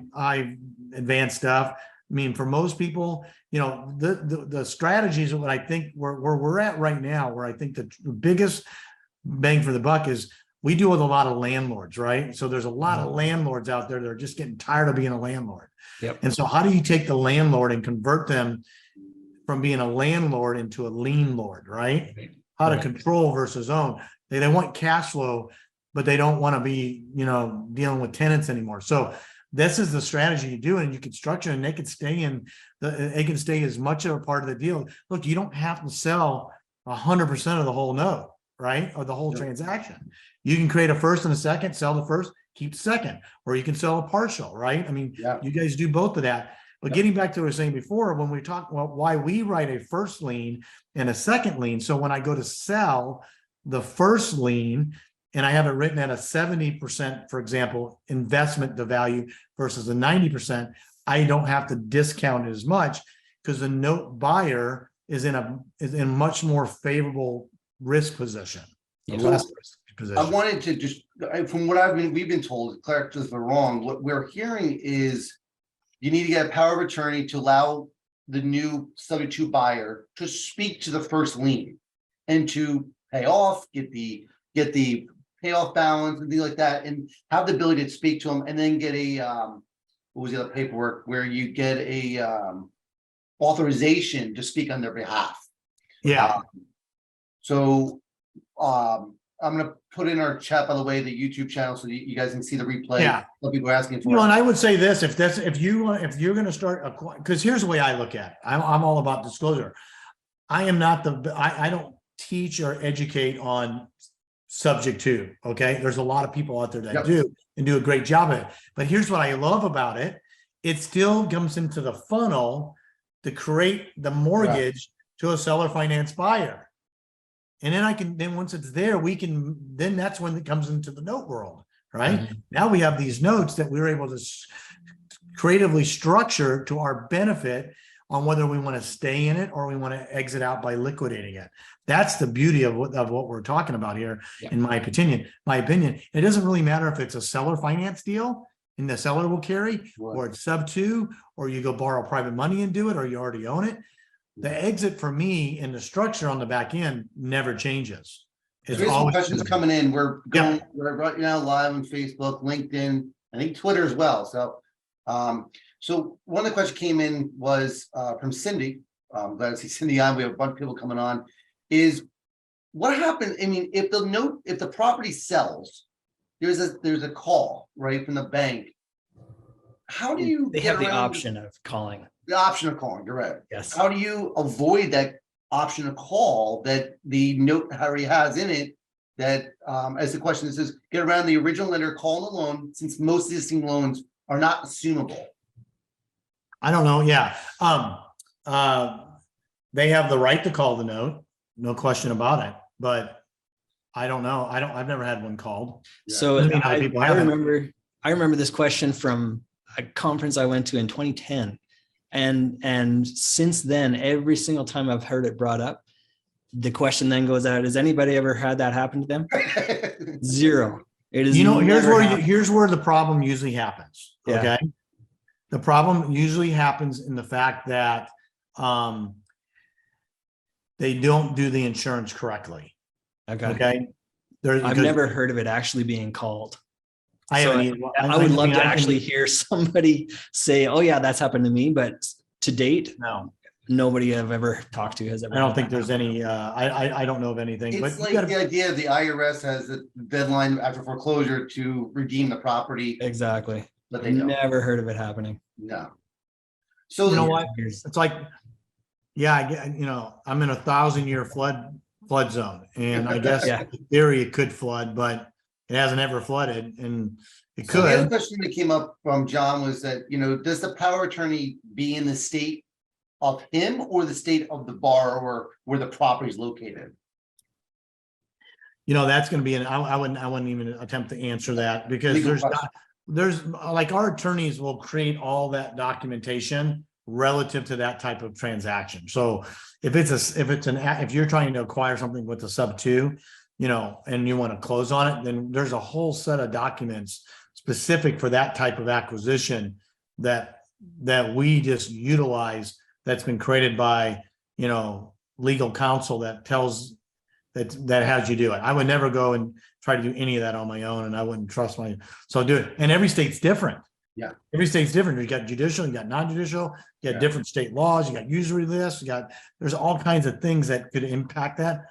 advanced stuff. I mean, for most people, the strategies of what I think where we're at right now, where I think the biggest bang for the buck is we deal with a lot of landlords, right? So there's a lot of landlords out there that are just getting tired of being a landlord. Yep. And so how do you take the landlord and convert them from being a landlord into a lien lord, right? How to control versus own. They want cash flow, but they don't want to be, dealing with tenants anymore. So this is the strategy you do, and you can structure, and they can stay as much of a part of the deal. Look, you don't have to sell 100% of the whole note, right? Or the whole transaction. You can create a first and a second, sell the first, keep the second, or you can sell a partial, right? I mean, you guys do both of that. But getting back to what I was saying before, when we talk about why we write a first lien and a second lien. So when I go to sell the first lien, and I have it written at a 70%, for example, investment to value versus a 90%, I don't have to discount it as much because the note buyer is in much more favorable risk position. Less risk position. I wanted to just, from what we've been told, correct us if we're wrong, what we're hearing is you need to get a power of attorney to allow the new subject to buyer to speak to the first lien and to pay off, get the payoff balance and things like that, and have the ability to speak to them, and then get a what was the other paperwork where you get a authorization to speak on their behalf. So I'm gonna put in our chat, by the way, the YouTube channel, so you guys can see the replay. What people are asking for. And I would say this: if you're going to start, because here's the way I look at it. I'm all about disclosure. I am not I don't teach or educate on subject to. Okay, there's a lot of people out there that do and do a great job of it. But here's what I love about it: it still comes into the funnel to create the mortgage to a seller finance buyer. And then once it's there, then that's when it comes into the note world, right? Mm-hmm. Now we have these notes that we're able to creatively structure to our benefit on whether we want to stay in it or we want to exit out by liquidating it. That's the beauty of what we're talking about here, in my opinion. It doesn't really matter if it's a seller finance deal and the seller will carry, or it's sub 2, or you go borrow private money and do it, or you already own it. The exit for me and the structure on the back end never changes. There's some questions coming in. We're right now live on Facebook, LinkedIn, I think Twitter as well. So, so one of the questions came in was from Cindy. I'm glad to see Cindy on. We have a bunch of people coming on. Is what happens? I mean, if the property sells, there's a call right from the bank. How do you? They have the option of calling. The option of calling, you're right. Yes. How do you avoid that option of call that the note Harry has in it? That, as the question says, get around the original lender, call the loan, since most existing loans are not assumable. I don't know. Yeah. They have the right to call the note, no question about it. But I don't know. I've never had one called. So I remember this question from a conference I went to in 2010. And since then, every single time I've heard it brought up, the question then goes out, has anybody ever had that happen to them? Zero. It is. Here's where the problem usually happens. Yeah. Okay. The problem usually happens in the fact that they don't do the insurance correctly. Okay. I've never heard of it actually being called. I would love to actually hear somebody say, "Oh yeah, that's happened to me," but to date, no. Nobody I've ever talked to has ever. I don't think there's any. I don't know of anything. It's but like the idea of the IRS has a deadline after foreclosure to redeem the property. Exactly. But they don't. Never heard of it happening. No. So you know what? It's like, yeah, I'm in a 1,000-year flood zone, and I guess in theory it could flood, but it hasn't ever flooded, and it could. The other question that came up from John was that, does the power of attorney be in the state of him or the state of the borrower where the property is located? That's going to be I wouldn't even attempt to answer that, because there's like, our attorneys will create all that documentation relative to that type of transaction. So if you're trying to acquire something with a sub 2, and you want to close on it, then there's a whole set of documents specific for that type of acquisition that we just utilize, that's been created by, legal counsel that tells that has you do it. I would never go and try to do any of that on my own, and I wouldn't trust so do it. And every state's different. Yeah. Every state's different. You got judicial, you got non-judicial, you got different state laws, you got usury lists, there's all kinds of things that could impact that.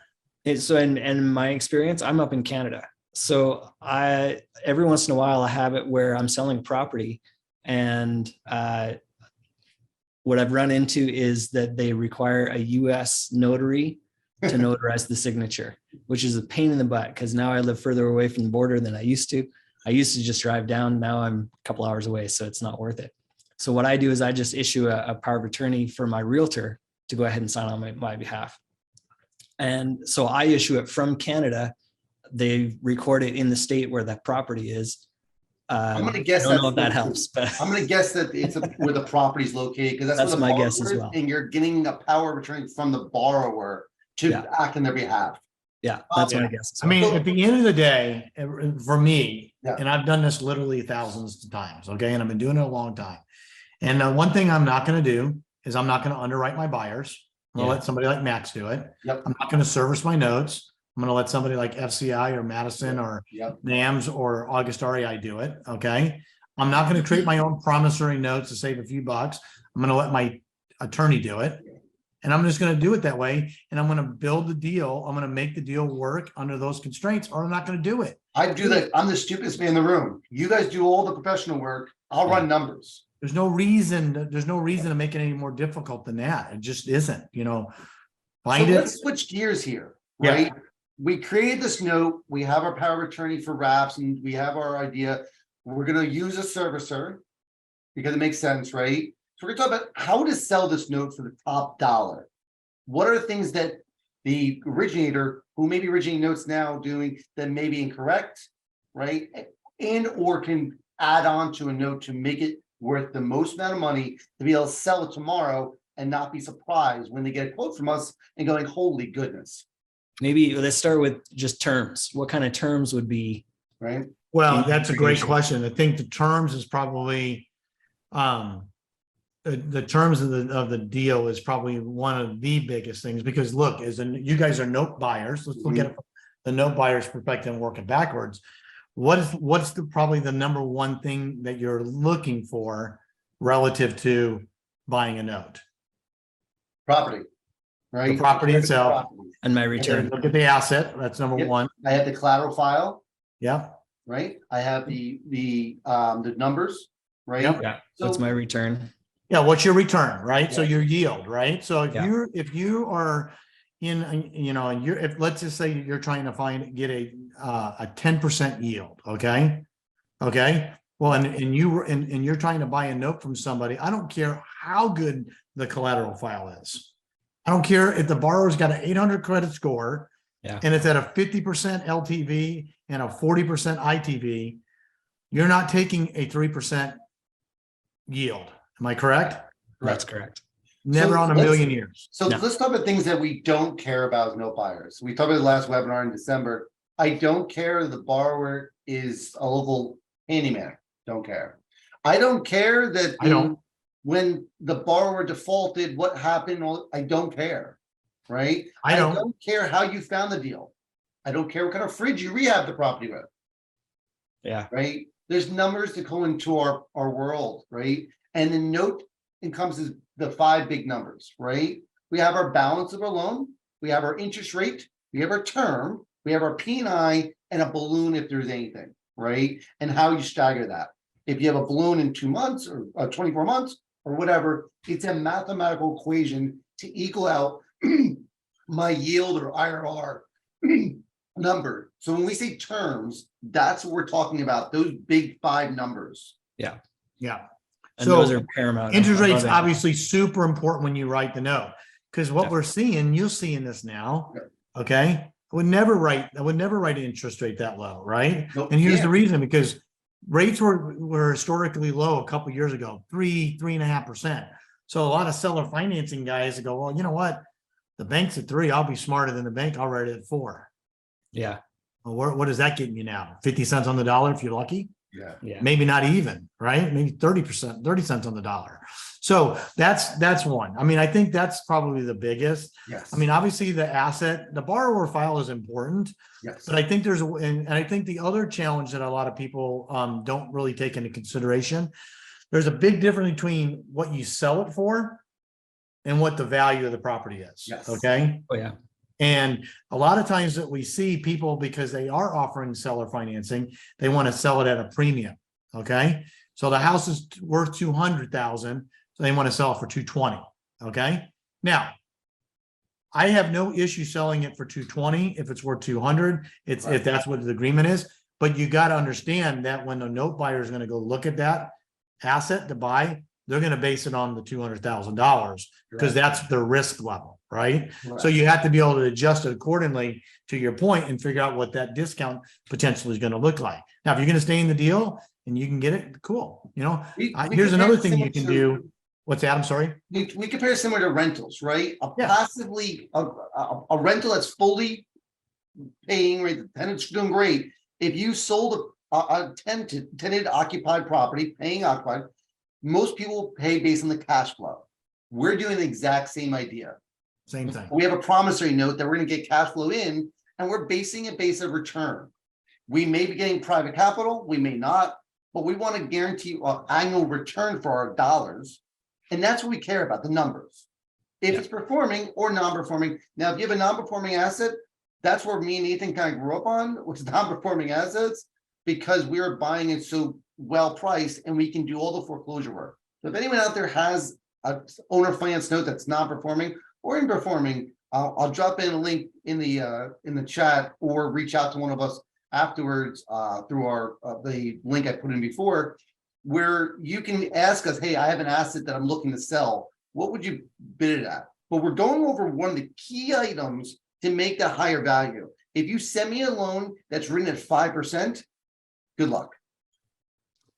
So in my experience, I'm up in Canada. So every once in a while I have it where I'm selling property, and what I've run into is that they require a US notary to notarize the signature, which is a pain in the butt, because now I live further away from the border than I used to. I used to just drive down. Now I'm a couple hours away, so it's not worth it. So what I do is I just issue a power of attorney for my realtor to go ahead and sign on my behalf. And so I issue it from Canada. They record it in the state where that property is. I'm going to guess I don't know if that helps, but I'm going to guess that it's where the property is located, because that's my guess as well. And you're getting a power of attorney from the borrower to act on their behalf. Yeah, that's my guess. I mean, at the end of the day, for me, and I've done this literally thousands of times, okay, and I've been doing it a long time. And one thing I'm not going to do is I'm not going to underwrite my buyers. I'm going to let somebody like Max do it. Yep. I'm not going to service my notes. I'm going to let somebody like FCI or Madison or NAMS or August REI do it. Okay. I'm not going to create my own promissory notes to save a few bucks. I'm going to let my attorney do it. And I'm just going to do it that way. And I'm going to build the deal. I'm going to make the deal work under those constraints, or I'm not going to do it. I do that. I'm the stupidest man in the room. You guys do all the professional work. I'll run numbers. There's no reason to make it any more difficult than that. It just isn't, Let's switch gears here, right? Yeah. We created this note. We have our power of attorney for wraps, and we have our idea. We're going to use a servicer because it makes sense, right? So we're going to talk about how to sell this note for the top dollar. What are the things that the originator, who may be originating notes now, doing that may be incorrect, right? And or can add on to a note to make it worth the most amount of money to be able to sell it tomorrow and not be surprised when they get a quote from us and going, holy goodness. Maybe let's start with just terms. What kind of terms would be? Right. Well, that's a great question. I think the terms is probably, the terms of the deal is probably one of the biggest things, because look, you guys are note buyers. Let's look at it from the note buyer's perspective and work it backwards. What's probably the number one thing that you're looking for relative to buying a note? Property, right? The property itself. And my return. Look at the asset. That's number one. I have the collateral file. Yeah. Right. I have the numbers. Right. Yep. Yeah. So that's my return. Yeah. What's your return? Right. Yeah. So your yield. Right. So if you are in, let's just say you're trying to get a 10% yield. Okay. Well, and you're trying to buy a note from somebody. I don't care how good the collateral file is. I don't care if the borrower's got an 800 credit score and it's at a 50% LTV and a 40% ITV. You're not taking a 3% yield. Am I correct? That's correct. Never So on a let's- million years. So No. let's talk about things that we don't care about as note buyers. We talked about the last webinar in December. I don't care the borrower is a local handyman. Don't care. I don't care that I don't. when the borrower defaulted, what happened. I don't care. Right? I don't. care how you found the deal. I don't care what kind of fridge you rehab the property with. Yeah. Right? There's numbers that go into our world, right? And the note encompasses the 5 big numbers, right? We have our balance of our loan, we have our interest rate, we have our term, we have our P&I, and a balloon if there's anything, right? And how you stagger that. If you have a balloon in 2 months or 24 months or whatever, it's a mathematical equation to equal out my yield or IRR number. So when we say terms, that's what we're talking about, those big 5 numbers. Yeah. And So those are paramount. interest rates above it. obviously super important when you write the note, because what Yeah. we're seeing, you'll see in this now, okay? I would never write an interest rate that low, right? Nope, And here's can't. the reason, because rates were historically low a couple years ago, 3.5%. So a lot of seller financing guys go, well, you know what? The bank's at 3, I'll be smarter than the bank, I'll write it at 4. Yeah. Well, what is that getting you now? 50 cents on the dollar if you're lucky? Yeah. Yeah. Maybe not even, right? Maybe 30%, 30 cents on the dollar. So that's one. I mean, I think that's probably the biggest. Yes. I mean, obviously the borrower file is important, yes. but I think and I think the other challenge that a lot of people don't really take into consideration, there's a big difference between what you sell it for and what the value of the property is. Yes. Okay. Oh yeah. And a lot of times that we see people, because they are offering seller financing, they want to sell it at a premium. Okay. So the house is worth 200,000. So they want to sell it for 220. Okay. Now, I have no issue selling it for 220 if it's worth 200. If that's what the agreement is. But you got to understand that when the note buyer is going to go look at that asset to buy, they're going to base it on the $200,000 because that's their risk level, right? So you have to be able to adjust it accordingly to your point and figure out what that discount potentially is going to look like. Now, if you're going to stay in the deal and you can get it, cool. You know, here's another thing you can do. What's that? I'm sorry. We compare similar to rentals, right? Yeah. Passively, a rental that's fully paying, right? The tenant's doing great. If you sold a tenant occupied property, paying occupied, most people pay based on the cash flow. We're doing the exact same idea. Same thing. We have a promissory note that we're going to get cash flow in, and we're basing it based on return. We may be getting private capital, we may not, but we want to guarantee an annual return for our dollars. And that's what we care about, the numbers. If it's performing or non-performing. Now, if you have a non-performing asset, that's where me and Ethan kind of grew up on, which is non-performing assets, because we were buying it so well priced and we can do all the foreclosure work. So if anyone out there has a owner finance note that's non-performing or in performing, I'll drop in a link in the chat or reach out to one of us afterwards through our the link I put in before, where you can ask us, hey, I have an asset that I'm looking to sell. What would you bid it at? But we're going over one of the key items to make that higher value. If you send me a loan that's written at 5%, good luck.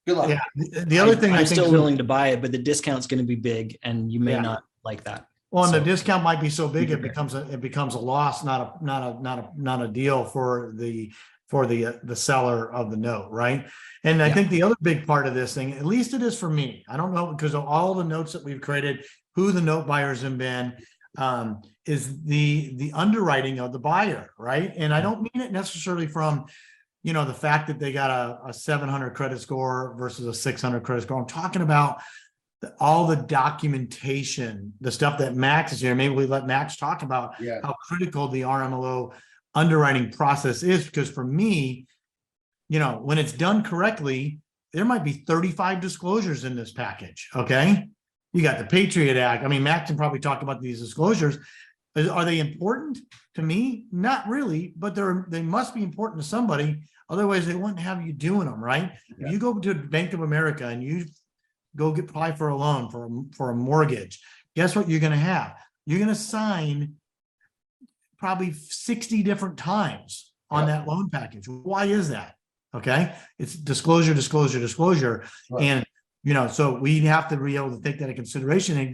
Good luck. Yeah. The other thing I'm I think still willing to buy it, but the discount's going to be big, and you may Yeah. not like that. well, and the So- discount might be so big it Okay. becomes a loss, not a deal for the seller of the note, right? And I Yeah. think the other big part of this thing, at least it is for me, I don't know, because of all the notes that we've created, who the note buyers have been, is the underwriting of the buyer, right? And I don't mean it necessarily from, you know, the fact that they got a 700 credit score versus a 600 credit score. I'm talking about all the documentation, the stuff that Max is here. Maybe we let Max talk about how critical the RMLO underwriting process is, because for me, you know, when it's done correctly, there might be 35 disclosures in this package. Okay. You got the Patriot Act. I mean, Max can probably talk about these disclosures. Are they important to me? Not really, but they must be important to somebody. Otherwise, they wouldn't have you doing them, right? Yeah. If you go to Bank of America and you go apply for a loan for a mortgage, guess what you're going to have? You're going to sign probably 60 different times on that loan package. Why is that? Okay. It's disclosure. Right. And, you know, so we have to be able to take that into consideration. It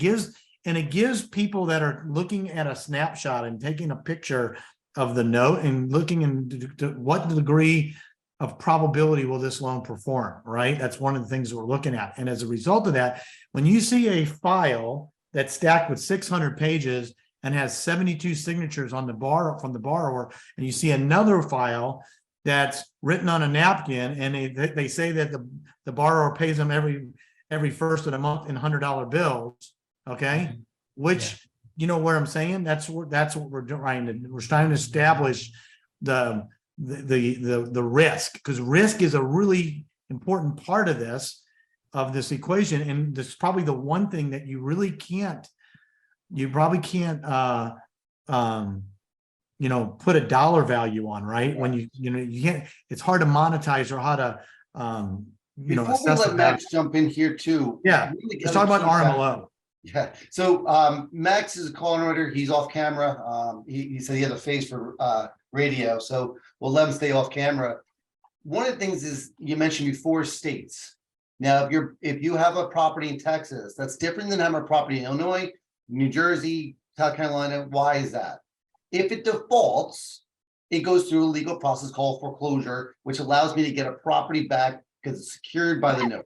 and it gives people that are looking at a snapshot and taking a picture of the note and looking into what degree of probability will this loan perform, right? That's one of the things that we're looking at. And as a result of that, when you see a file that's stacked with 600 pages and has 72 signatures on the from the borrower, and you see another file that's written on a napkin, and they say that the borrower pays them every first of the month in $100 bills, okay? Which, you know what I'm saying? That's what we're trying to establish the risk, because risk is a really important part of this equation, and this is probably the one thing that you probably can't put a dollar value on, right? When you can't, it's hard to monetize or how to Before we let Max jump in here too. Yeah, let's talk about RMLO. Yeah, so Max is a call underwriter. He's off camera. He said he had a face for radio, so we'll let him stay off camera. One of the things is, you mentioned before, states. Now, if you have a property in Texas, that's different than having a property in Illinois, New Jersey, South Carolina. Why is that? If it defaults, it goes through a legal process called foreclosure, which allows me to get a property back because it's secured by the note.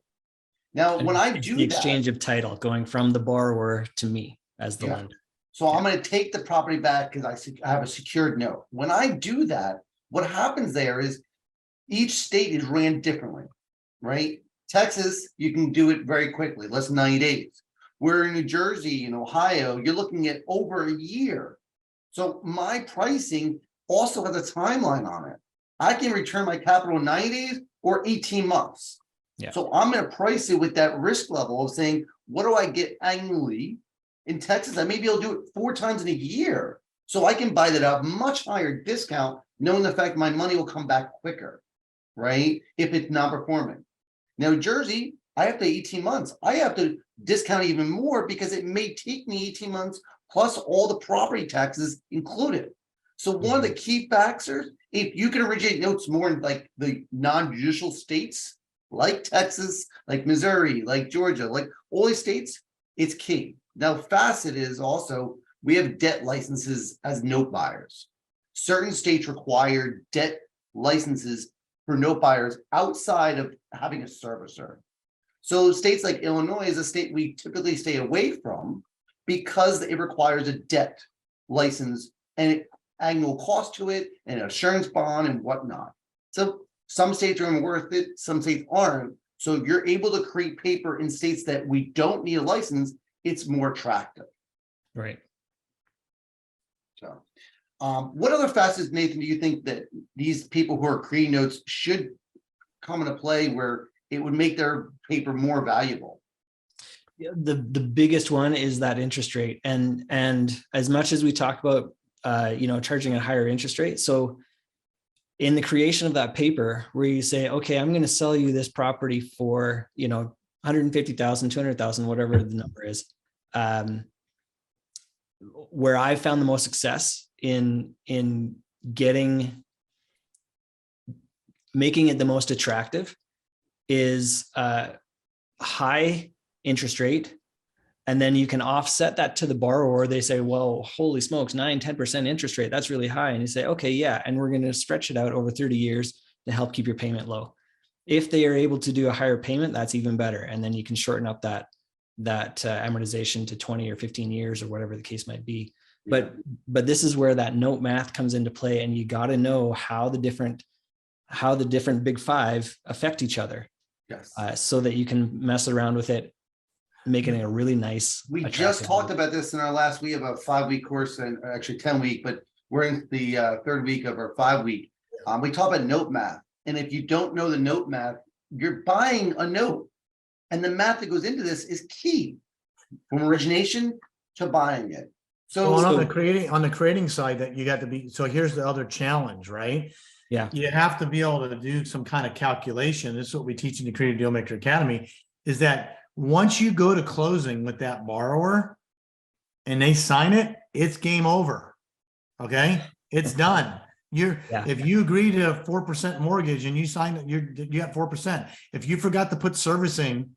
Now, when I do the exchange of title going from the borrower to me as the lender. So I'm going to take the property back because I have a secured note. When I do that, what happens there is each state is ran differently, right? Texas, you can do it very quickly, less than 90 days. Where in New Jersey and Ohio, you're looking at over a year. So my pricing also has a timeline on it. I can return my capital in 90 days or 18 months. Yeah. So I'm going to price it with that risk level of saying, what do I get annually? In Texas, I may be able to do it 4 times in a year. So I can buy that at a much higher discount, knowing the fact my money will come back quicker, right? If it's not performing. Now, Jersey, I have to 18 months. I have to discount even more because it may take me 18 months plus all the property taxes included. So one of the key factors, if you can originate notes more in like the non-judicial states, like Texas, like Missouri, like Georgia, like all these states, it's key. Now, facet is also, we have debt licenses as note buyers. Certain states require debt licenses for note buyers outside of having a servicer. So states like Illinois is a state we typically stay away from because it requires a debt license and annual cost to it and an assurance bond and whatnot. So some states are worth it, some states aren't. So if you're able to create paper in states that we don't need a license, it's more attractive. Right. So what other facets, Nathan, do you think that these people who are creating notes should come into play where it would make their paper more valuable? The biggest one is that interest rate. And as much as we talk about, charging a higher interest rate. So in the creation of that paper where you say, okay, I'm going to sell you this property for, 150,000, 200,000, whatever the number is, where I found the most success in making it the most attractive is high interest rate. And then you can offset that to the borrower. They say, well, holy smokes, 9-10% interest rate. That's really high. And you say, okay, yeah. And we're going to stretch it out over 30 years to help keep your payment low. If they are able to do a higher payment, that's even better. And then you can shorten up that amortization to 20 or 15 years or whatever the case might be. But this is where that note math comes into play. And you got to know how the different big five affect each other. Yes. So that you can mess around with it, making it a really nice. We just talked about this in our last week of a 5-week course, and actually 10-week, but we're in the 3rd week of our 5-week. We talk about note math. And if you don't know the note math, you're buying a note. And the math that goes into this is key from origination to buying it. So on the creating side, that you got to be, so here's the other challenge, right? Yeah. You have to be able to do some kind of calculation. This is what we teach in the Creative Dealmaker Academy, is that once you go to closing with that borrower and they sign it, it's game over. Okay. It's done. If you agree to a 4% mortgage and you sign it, you got 4%. If you forgot to put servicing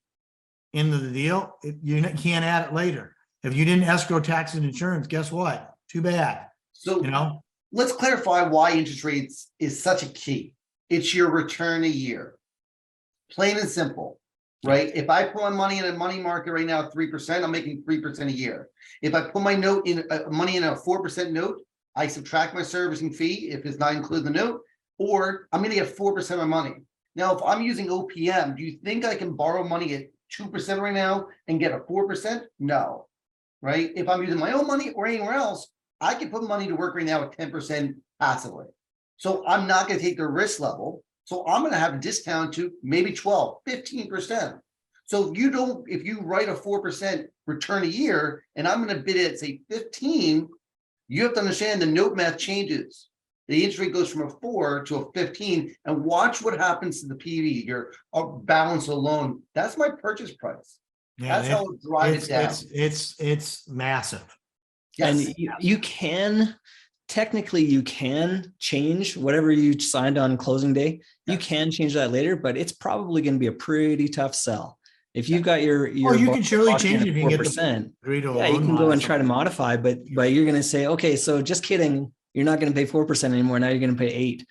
into the deal, you can't add it later. If you didn't escrow taxes and insurance, guess what? Too bad, So you know? let's clarify why interest rates is such a key. It's your return a year. Plain and simple, right? If I put my money in a money market right now at 3%, I'm making 3% a year. If I put my note in money in a 4% note, I subtract my servicing fee if it's not included in the note, or I'm going to get 4% of my money. Now, if I'm using OPM, do you think I can borrow money at 2% right now and get a 4%? No, right? If I'm using my own money or anywhere else, I can put money to work right now at 10% passively. So I'm not going to take the risk level. So I'm going to have a discount to maybe 12, 15%. So if you write a 4% return a year, and I'm going to bid it at say 15, you have to understand the note math changes. The interest rate goes from a 4 to a 15, and watch what happens to the PV, your balance of loan. That's my purchase price. Yeah, That's how it drives it down. It's massive. Yes. And you can, technically you can change whatever you signed on closing day. You can change that later, but it's probably going to be a pretty tough sell. If you've got your You can surely locked in change it if you at can get 4%, agree to a yeah, you loan can go and mod. try to modify, but you're going to say, okay, so just kidding, you're not going to pay 4% anymore. Now you're going to pay 8%.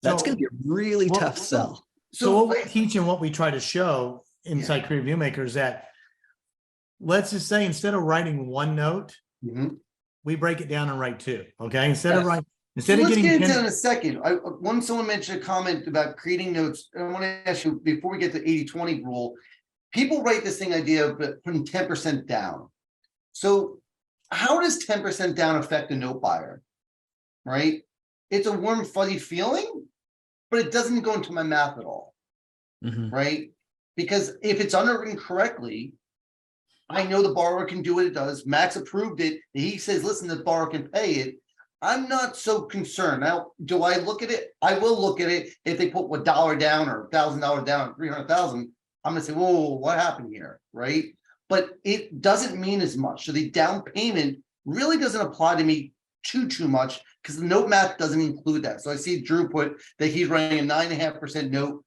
That's So- going to be a really tough sell. So what we teach and what we try to show inside Career View Maker is that, let's just say, instead of writing one note, Mhm. we break it down and write two. Okay, instead of Yes. writing, So instead of let's getting get into 10 that in a second. Someone mentioned a comment about creating notes. I want to ask you before we get to 80-20 rule. People write this thing idea of putting 10% down. So how does 10% down affect a note buyer? Right? It's a warm, fuzzy feeling, but it doesn't go into my math at all. Mhm. Right? Because if it's underwritten correctly, I know the borrower can do what it does. Max approved it. He says, listen, the borrower can pay it. I'm not so concerned. Now, do I look at it? I will look at it if they put $1 down or $1,000 down, 300,000. I'm gonna say, whoa, what happened here, right? But it doesn't mean as much. So the down payment really doesn't apply to me too much because the note math doesn't include that. So I see Drew put that he's writing a 9.5% note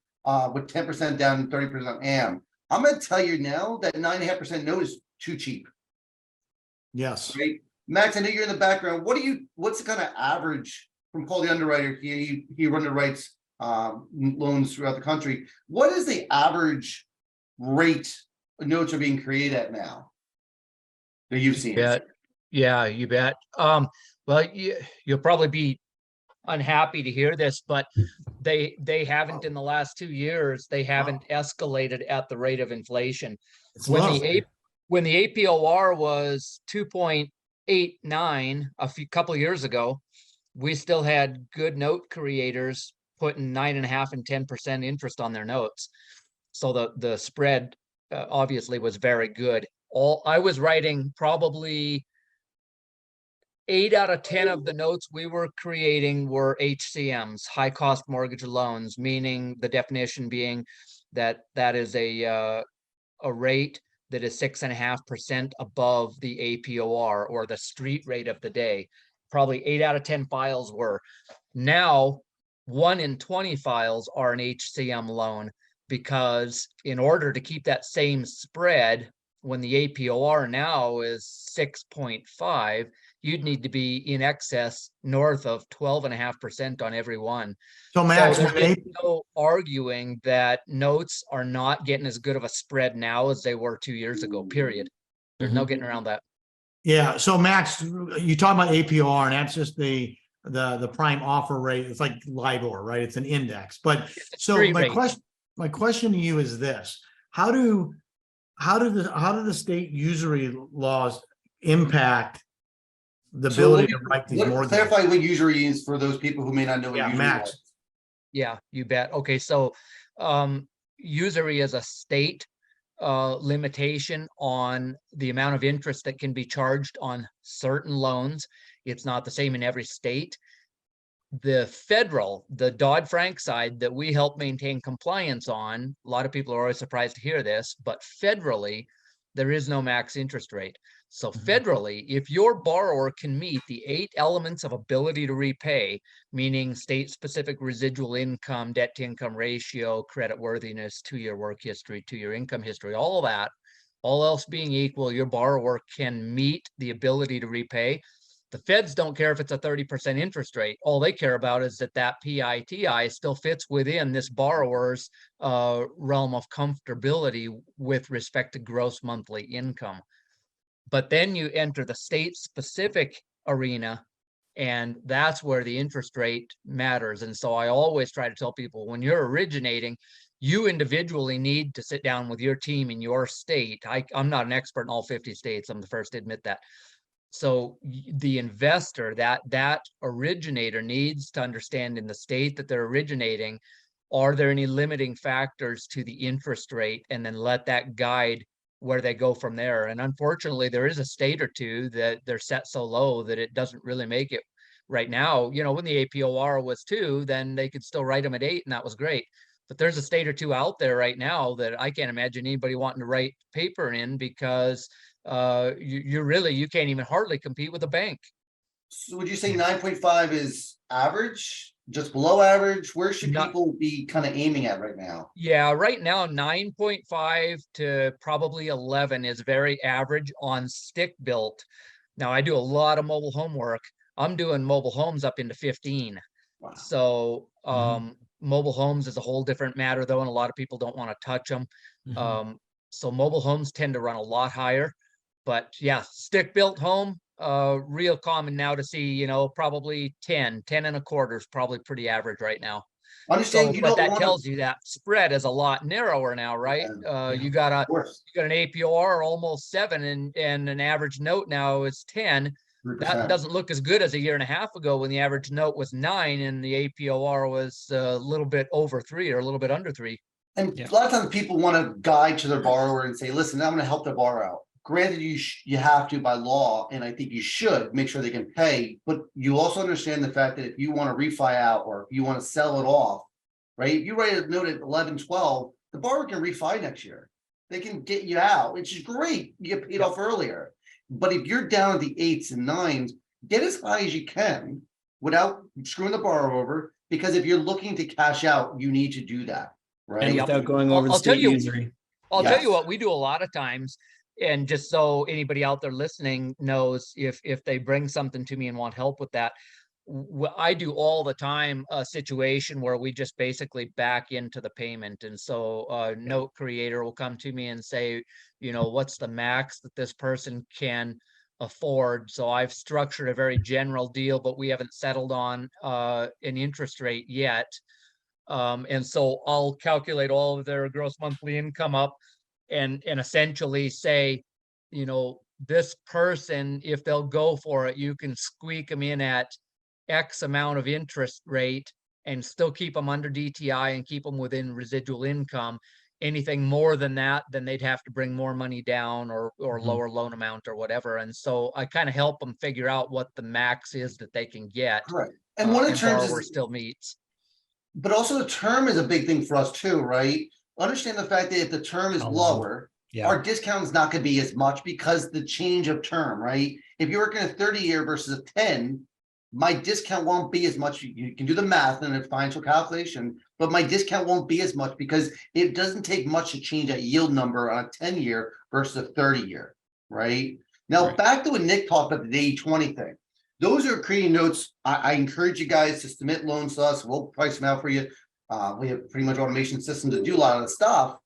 with 10% down and 30% AM. I'm going to tell you now that 9.5% note is too cheap. Yes. Right, Max. I know you're in the background. What's the kind of average from Paul the underwriter? He underwrites loans throughout the country. What is the average rate notes are being created at now that you've seen? Yeah, you bet. Well, you'll probably be unhappy to hear this, but they haven't in the last 2 years, they haven't escalated at the rate of inflation. It's When low. when the APOR was 2.89 couple of years ago, we still had good note creators putting 9.5% and 10% interest on their notes. So the spread obviously was very good. I was writing probably 8 out of 10 of the notes we were creating were HCMs, high cost mortgage loans, meaning the definition being that is a rate that is 6.5% above the APOR or the street rate of the day. Probably 8 out of 10 files were. Now, 1 in 20 files are an HCM loan, because in order to keep that same spread, when the APOR now is 6.5, you'd need to be in excess north of 12.5% on every one. So Max, So there's no arguing that notes are not getting as good of a spread now as they were 2 years ago, period. There's no getting around that. yeah. So Max, you talk about APR, and that's just the prime offer rate. It's like LIBOR, right? It's an index. But so street my rate. question to you is this: how do the state usury laws impact the ability to write these mortgages? Clarify what usury is for those people who may not know what Yeah, usury Max. is. Yeah, you bet. Okay, so usury is a state limitation on the amount of interest that can be charged on certain loans. It's not the same in every state. The Dodd-Frank side that we help maintain compliance on, a lot of people are always surprised to hear this, but federally, there is no max interest rate. So federally, if your borrower can meet the 8 elements of ability to repay, meaning state-specific residual income, debt-to-income ratio, credit worthiness, 2-year work history, 2-year income history, all all else being equal, your borrower can meet the ability to repay. The feds don't care if it's a 30% interest rate. All they care about is that PITI still fits within this borrower's realm of comfortability with respect to gross monthly income. But then you enter the state-specific arena, and that's where the interest rate matters. And so I always try to tell people, when you're originating, you individually need to sit down with your team in your state. I'm not an expert in all 50 states. I'm the first to admit that. So the investor, that originator, needs to understand in the state that they're originating, are there any limiting factors to the interest rate, and then let that guide where they go from there. And unfortunately, there is a state or two that they're set so low that it doesn't really make it. Right now, you know, when the APOR was 2, then they could still write them at 8, and that was great. But there's a state or two out there right now that I can't imagine anybody wanting to write paper in, because you can't even hardly compete with a bank. So would you say 9.5 is average, just below average? Where should Not- people be kind of aiming at right now? Yeah, right now 9.5 to probably 11 is very average on stick built. Now I do a lot of mobile home work. I'm doing mobile homes up into 15. Wow. So mobile homes is a whole different matter though, and a lot of people don't want to touch them. So mobile homes tend to run a lot higher. But yeah, stick built home, real common now to see, you know, probably 10 and a quarter is probably pretty average right now. Understand So, you but don't that want tells you that spread is a lot narrower now, right? You got of course, an APR almost 7, and an average note now is 10. 3%. That doesn't look as good as a year and a half ago when the average note was 9 and the APOR was a little bit over 3 or a little bit under 3. And a lot of times people want to guide to their borrower and say, listen, I'm going to help the borrower out. Granted, you have to by law, and I think you should make sure they can pay, but you also understand the fact that if you want to refi out or if you want to sell it off, right? If you write a note at 11, 12, the borrower can refi next year. They can get you out, which is great. You get paid off earlier. But if you're down at the 8s and 9s, get as high as you can without screwing the borrower over, because if you're looking to cash out, you need to do that, right? And without going over the I'll tell state you- usury. I'll tell you Yes. what we do a lot of times, and just so anybody out there listening knows, if they bring something to me and want help with that, I do all the time a situation where we just basically back into the payment. And so a note creator will come to me and say, you know, what's the max that this person can afford? So I've structured a very general deal, but we haven't settled on an interest rate yet. And so I'll calculate all of their gross monthly income up and essentially say, you know, this person, if they'll go for it, you can squeak them in at X amount of interest rate and still keep them under DTI and keep them within residual income. Anything more than that, then they'd have to bring more money down or lower loan amount or whatever. And so I kind of help them figure out what the max is that they can get. Correct. And one of the terms borrower is, still meets. but also the term is a big thing for us too, right? Understand the fact that if the term is How long? lower, Yeah. our discount is not going to be as much because the change of term, right? If you're working a 30-year versus a 10, my discount won't be as much. You can do the math and the financial calculation, but my discount won't be as much because it doesn't take much to change that yield number on a 10-year versus a 30-year, right? Now, Right. back to what Nick talked about the 80-20 thing. Those are creating notes. I encourage you guys to submit loans to us. We'll price them out for you. We have pretty much automation systems to do a lot of the stuff.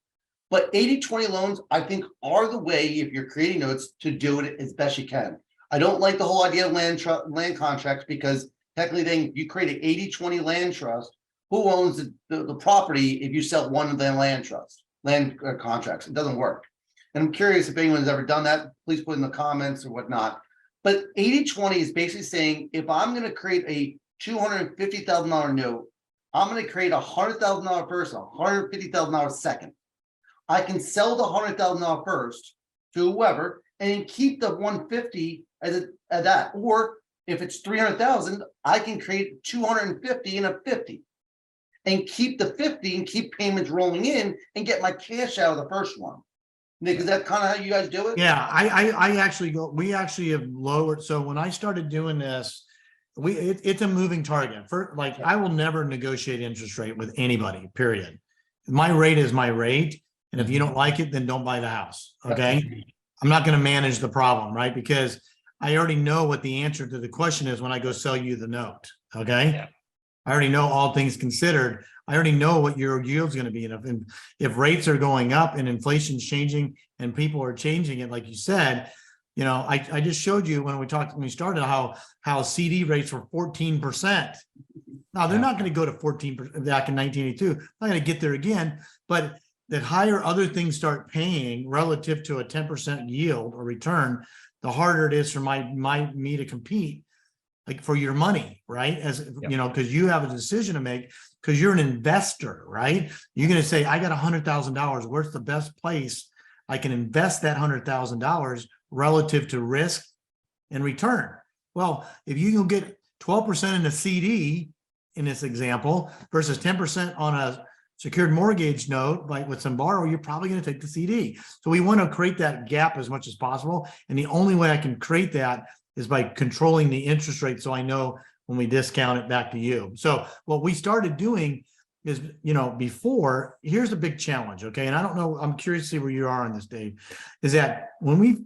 But 80-20 loans, I think, are the way, if you're creating notes, to do it as best you can. I don't like the whole idea of land contracts, because technically then you create an 80-20 land trust. Who owns the property if you sell one of the land contracts? It doesn't work. And I'm curious if anyone's ever done that. Please put in the comments or whatnot. But 80-20 is basically saying, if I'm going to create a $250,000 note, I'm going to create a $100,000 first, $150,000 second. I can sell the $100,000 first to whoever and keep the 150 as that. Or if it's 300,000, I can create 250 and a 50 and keep the 50 and keep payments rolling in and get my cash out of the first one. Nick, is that kind of how you guys do it? Yeah, we actually have lowered. So when I started doing this, it's a moving target. I will never negotiate interest rate with anybody, period. My rate is my rate. And if you don't like it, then don't buy the house. Okay. I'm not going to manage the problem, right? Because I already know what the answer to the question is when I go sell you the note. Okay. Yeah. I already know all things considered. I already know what your yield's going to be. And if rates are going up and inflation's changing and people are changing it, like you said, you know, I just showed you when we started how CD rates were 14%. Now they're not going to go to 14% back in 1982. Not going to get there again, but the higher other things start paying relative to a 10% yield or return, the harder it is for me to compete, like for your money, right? As you know, because you have a decision to make, because you're an investor, right? You're going to say, I got $100,000. Where's the best place I can invest that $100,000 relative to risk and return? Well, if you can get 12% in a CD in this example versus 10% on a secured mortgage note with some borrow, you're probably going to take the CD. So we want to create that gap as much as possible. And the only way I can create that is by controlling the interest rate. So I know when we discount it back to you. So what we started doing is, you know, before, here's a big challenge. Okay. And I don't know, I'm curious to see where you are on this, Dave, is that when we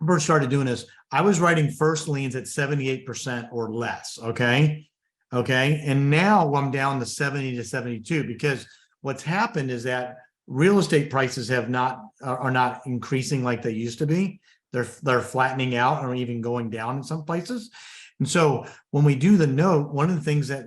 first started doing this, I was writing first liens at 78% or less. Okay. Okay. And now I'm down to 70 to 72 because what's happened is that real estate prices are not increasing like they used to be. They're flattening out or even going down in some places. And so when we do the note, one of the things that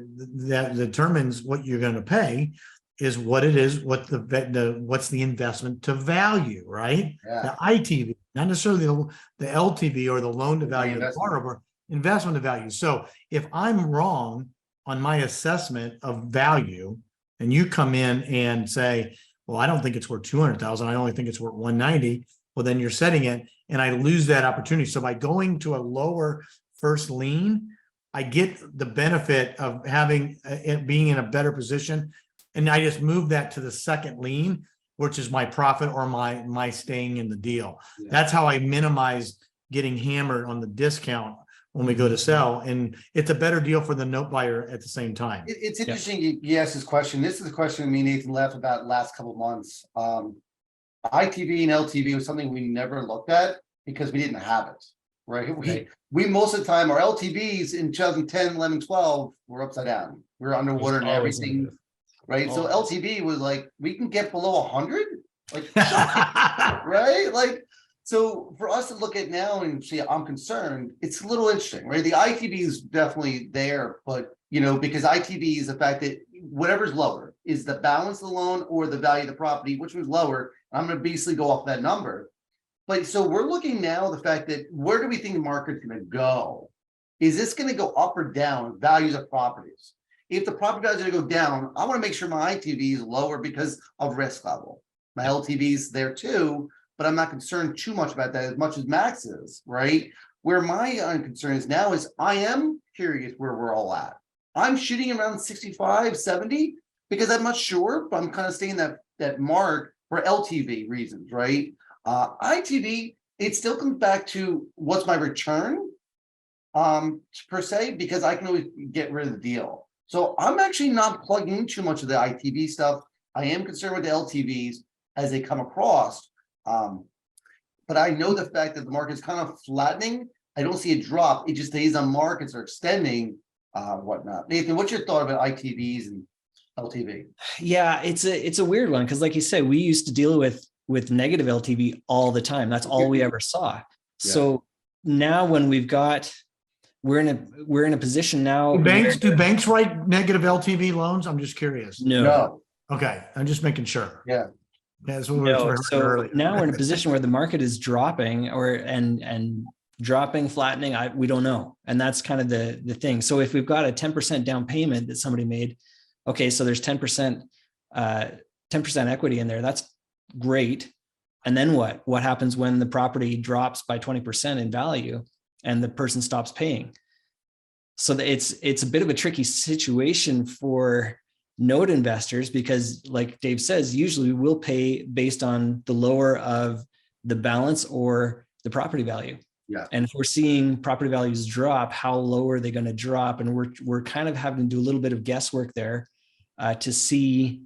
determines what you're going to pay is what it is, what's the investment to value, right? Yeah. The ITV, not necessarily the LTV or the loan to value of the borrower, investment to value. So if I'm wrong on my assessment of value, and you come in and say, well, I don't think it's worth 200,000. I only think it's worth 190. Well, then you're setting it and I lose that opportunity. So by going to a lower first lien, I get the benefit of having it being in a better position. And I just move that to the second lien, which is my profit or my staying in the deal. Yeah. That's how I minimize getting hammered on the discount when we go to sell, and it's a better deal for the note buyer at the same time. It's interesting you asked this question. This is a question me and Nathan left about last couple of months. ITV and LTV was something we never looked at because we didn't have it, right? We most of the time, our LTVs in 2010, 11, 12 were upside down. We were underwater and everything, right? So LTV was like, we can get below 100, like, right? Like, so for us to look at now and say, I'm concerned, it's a little interesting, right? The ITV is definitely there, but, you know, because ITV is the fact that whatever's lower is the balance of the loan or the value of the property, which was lower. I'm going to basically go off that number. But so we're looking now the fact that where do we think the market's going to go? Is this going to go up or down values of properties? If the property values are going to go down, I want to make sure my ITV is lower because of risk level. My LTV is there too, but I'm not concerned too much about that as much as Max is, right? Where my concern is now is I am curious where we're all at. I'm shooting around 65, 70 because I'm not sure, but I'm kind of staying that mark for LTV reasons, right? ITV, it still comes back to what's my return per se, because I can always get rid of the deal. So I'm actually not plugging in too much of the ITV stuff. I am concerned with the LTVs as they come across. But I know the fact that the market's kind of flattening. I don't see a drop. It just stays on markets are extending, whatnot. Nathan, what's your thought about ITVs and LTV? Yeah, it's a weird one because, like you said, we used to deal with negative LTV all the time. That's all we ever saw. Yeah. So now when we're in a position now. Do banks write negative LTV loans? I'm just curious. No. Okay, I'm just making sure. Yeah. That's what we were so earlier. Now we're in a position where the market is dropping and dropping, flattening. We don't know. And that's kind of the thing. So if we've got a 10% down payment that somebody made, okay, so there's 10% equity in there. That's great. And then what? What happens when the property drops by 20% in value and the person stops paying? So it's a bit of a tricky situation for note investors because, like Dave says, usually we'll pay based on the lower of the balance or the property value. Yeah. And if we're seeing property values drop, how low are they going to drop? And we're kind of having to do a little bit of guesswork there to see,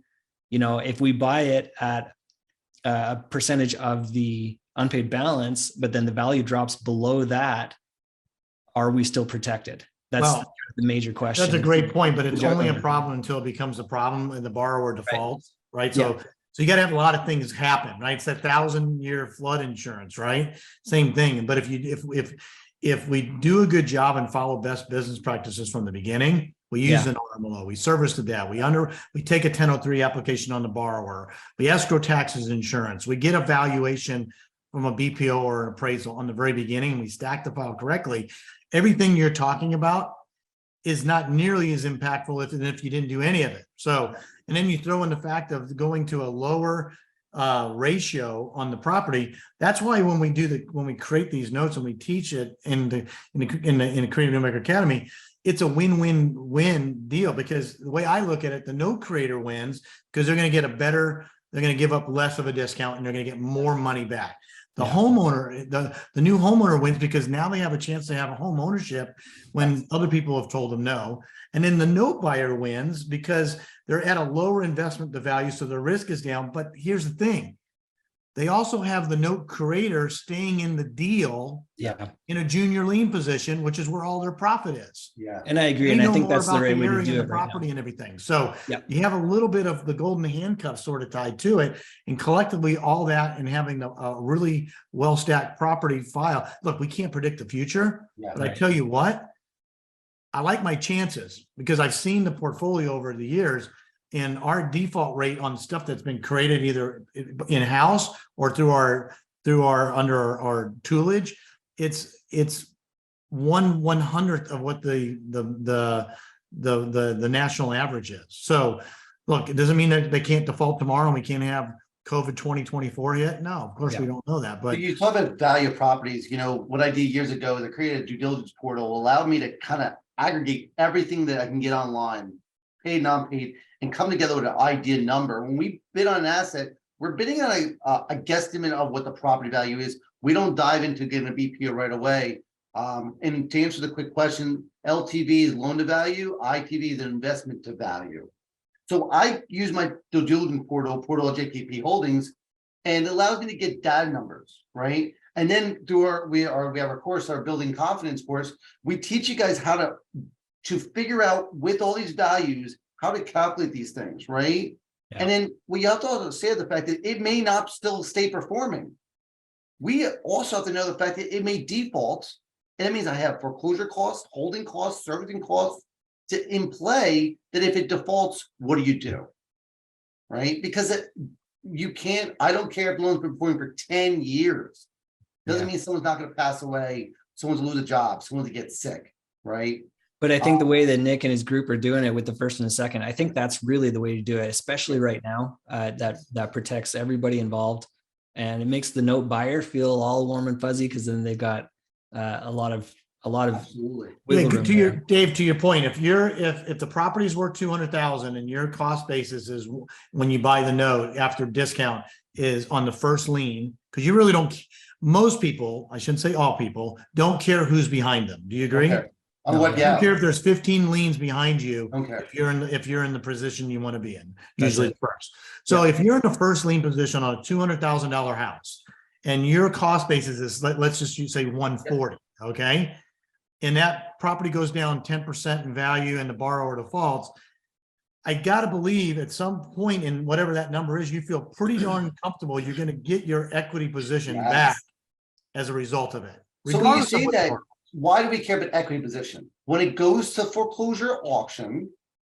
if we buy it at a percentage of the unpaid balance, but then the value drops below that, are we still protected? That's Well, the major question. That's a great point, but it's Yeah. only a problem until it becomes a problem and the borrower defaults, right? Yeah. So you got to have a lot of things happen, right? It's that 1,000-year flood insurance, right? Same thing. But if we do a good job and follow best business practices from the beginning, we use an RMLO, we service the debt, we take a 1003 application on the borrower, we escrow taxes, insurance, we get a valuation from a BPO or an appraisal on the very beginning, and we stack the file correctly. Everything you're talking about is not nearly as impactful if you didn't do any of it. So, and then you throw in the fact of going to a lower ratio on the property. That's why when we create these notes and we teach it in the Creative New Maker Academy, it's a win-win-win deal, because the way I look at it, the note creator wins because they're going to get they're going to give up less of a discount and they're going to get more money back. The homeowner, the new homeowner wins because now they have a chance to have a home ownership when other people have told them no. And then the note buyer wins because they're at a lower investment to value, so the risk is down. But here's the thing. They also have the note creator staying in the deal in a junior lien position, which is where all their profit is. Yeah. And I agree. And I think that's the right way to do it. Property and everything. So Yeah. you have a little bit of the golden handcuff sort of tied to it, and collectively all that and having a really well stacked property file. Look, we can't predict the future, but I tell you what, I like my chances because I've seen the portfolio over the years, and our default rate on stuff that's been created either in-house or through our under our toolage, it's 1/100th of what the national average is. So look, it doesn't mean that they can't default tomorrow and we can't have COVID 2024 yet. No, of course we don't know that. But you talk about value of properties. You know, what I did years ago is I created a due diligence portal, allowed me to kind of aggregate everything that I can get online, paid, non-paid, and come together with an idea number. When we bid on an asset, we're bidding on a guesstimate of what the property value is. We don't dive into getting a BPO right away. And to answer the quick question, LTV is loan to value, ITV is an investment to value. So I use my due diligence portal at JKP Holdings, and it allows me to get data numbers, right? And then through we have our course, our Building Confidence course, we teach you guys how to figure out with all these values how to calculate these things, right? Yeah. And then we have to also say the fact that it may not still stay performing. We also have to know the fact that it may default, and that means I have foreclosure costs, holding costs, servicing costs in play, that if it defaults, what do you do? Right? Because you can't, I don't care if the loan's been performing for 10 years. Doesn't mean someone's not going to pass away, someone's lose a job, someone's to get sick, right? But I think the way that Nick and his group are doing it with the first and the second, I think that's really the way to do it, especially right now. That protects everybody involved, and it makes the note buyer feel all warm and fuzzy because then they've got a lot of Absolutely. Dave, to your point, if the property's worth 200,000 and your cost basis is when you buy the note after discount is on the first lien, because you really don't. Most people, I shouldn't say all people, don't care who's behind them. Do you agree? Okay. I don't care if there's 15 liens behind you. Okay. If you're in the position you want to be in, usually first. So if you're in the first lien position on a $200,000 house, and your cost basis is let's just say 140, okay, and that property goes down 10% in value, and the borrower defaults, I gotta believe at some point in whatever that number is, you feel pretty darn comfortable you're going to get your equity position back as a result of it. So when you say that, why do we care about equity position? When it goes to foreclosure auction,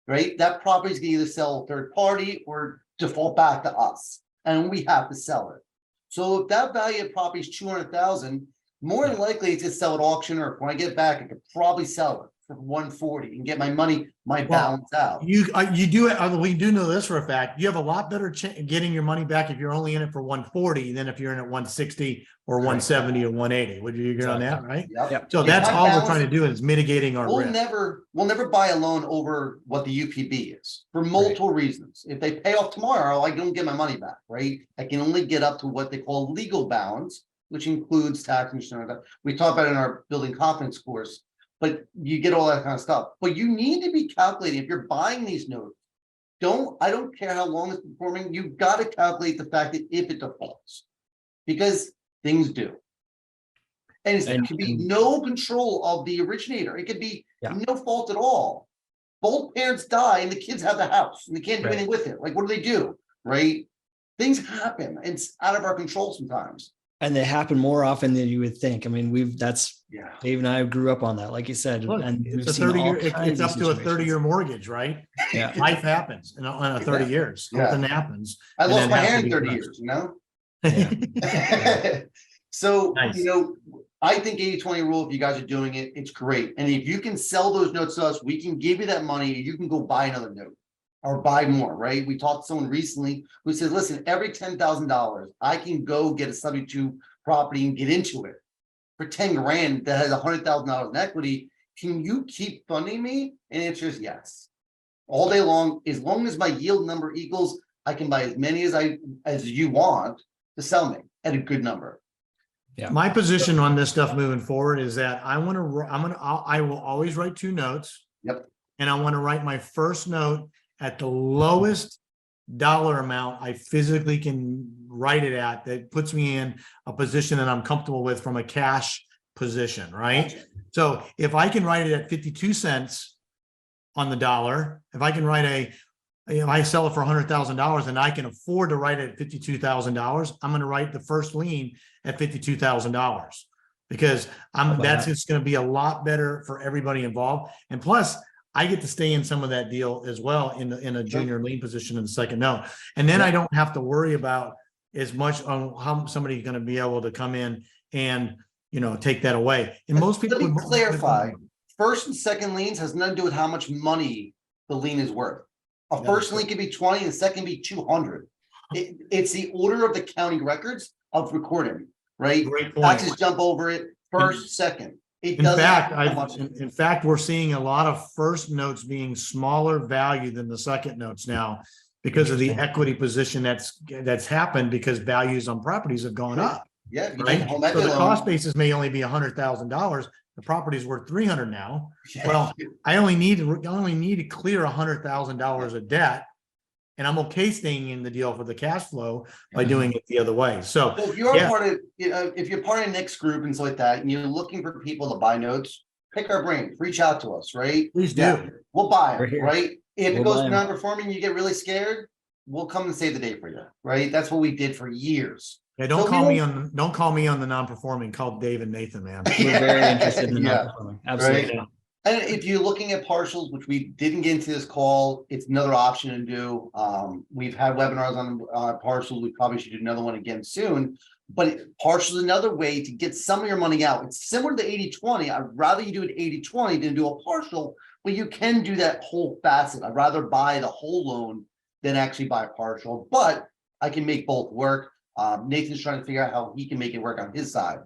right, that property is going to either sell third party or default back to us, and we have to sell it. So if that value of property is 200,000, more than likely it's to sell at auction, or when I get back, I could probably sell it for 140 and get my money, balance out. You do it. We do know this for a fact. You have a lot better getting your money back if you're only in it for 140 than if you're in at 160 or 170 or 180. Would you agree on that? Right. Yep. So that's all we're trying to do is mitigating our risk. We'll never buy a loan over what the UPB is for multiple reasons. If they pay off tomorrow, I don't get my money back. Right. I can only get up to what they call legal balance, which includes tax insurance. We talk about it in our Building Confidence course. But you get all that kind of stuff. But you need to be calculating if you're buying these notes. I don't care how long it's performing, you've got to calculate the fact that if it defaults, because things do. And it could be no control of the originator. It could be no fault at all. Both parents die and the kids have the house and they can't do anything with it. Like, what do they do? Right? Things happen. It's out of our control sometimes. And they happen more often than you would think. I mean, Yeah. Dave and I grew up on that, like you said. Look, and it's we've a seen 30-year, all kinds it's of up to a situations. 30-year mortgage, right? Yeah. Life happens in a 30 years. Yeah. Something happens. I and lost then my has to hand be 30 addressed. years, you know? Yeah. So, Nice. you know, I think 80-20 rule, if you guys are doing it, it's great. And if you can sell those notes to us, we can give you that money and you can go buy another note or buy more, right? We talked to someone recently who said, listen, every $10,000, I can go get a subject to property and get into it for 10 grand that has $100,000 in equity. Can you keep funding me? And the answer is yes. All day long as my yield number equals, I can buy as many as you want to sell me at a good number. Yeah. My position on this stuff moving forward is that I will always write 2 notes. Yep. And I want to write my first note at the lowest dollar amount I physically can write it at, that puts me in a position that I'm comfortable with from a cash position, right? Gotcha. So if I can write it at 52 cents on the dollar, if I can write if I sell it for $100,000 and I can afford to write it at $52,000, I'm going to write the first lien at $52,000 because that's just going to be a lot better for everybody involved. And plus, I get to stay in some of that deal as well in a junior lien position in the second note. And then I don't have to worry about as much on how somebody's going to be able to come in and, take that away. And most people Let me clarify. First and second liens has nothing to do with how much money the lien is worth. A first lien can be 20 and the second be 200. It's the order of the county records of recording, right? Great point. Taxes jump over it first, second. In fact, we're seeing a lot of first notes being smaller value than the second notes now because of the equity position that's happened because values on properties have gone up. Yeah, right. So the cost basis may only be $100,000. The property's worth 300 now. Well, I only need to clear $100,000 of debt, and I'm okay staying in the deal for the cash flow by doing it the other way. So if you're part of Nick's group and stuff like that, and you're looking for people to buy notes, pick our brains, reach out to us, right? Please do. We'll buy them, right? If it goes buy 'em. non-performing, you get really scared, we'll come and save the day for you, right? That's what we did for years. Yeah, don't call me on the non-performing. Call Dave and Nathan, man. We're very interested in the Yeah. non-performing. Absolutely. Right. And if you're looking at partials, which we didn't get into this call, it's another option to do. We've had webinars on partials. We probably should do another one again soon. But partial is another way to get some of your money out. It's similar to 80-20. I'd rather you do an 80-20 than do a partial, but you can do that whole facet. I'd rather buy the whole loan than actually buy a partial, but I can make both work. Nathan's trying to figure out how he can make it work on his side.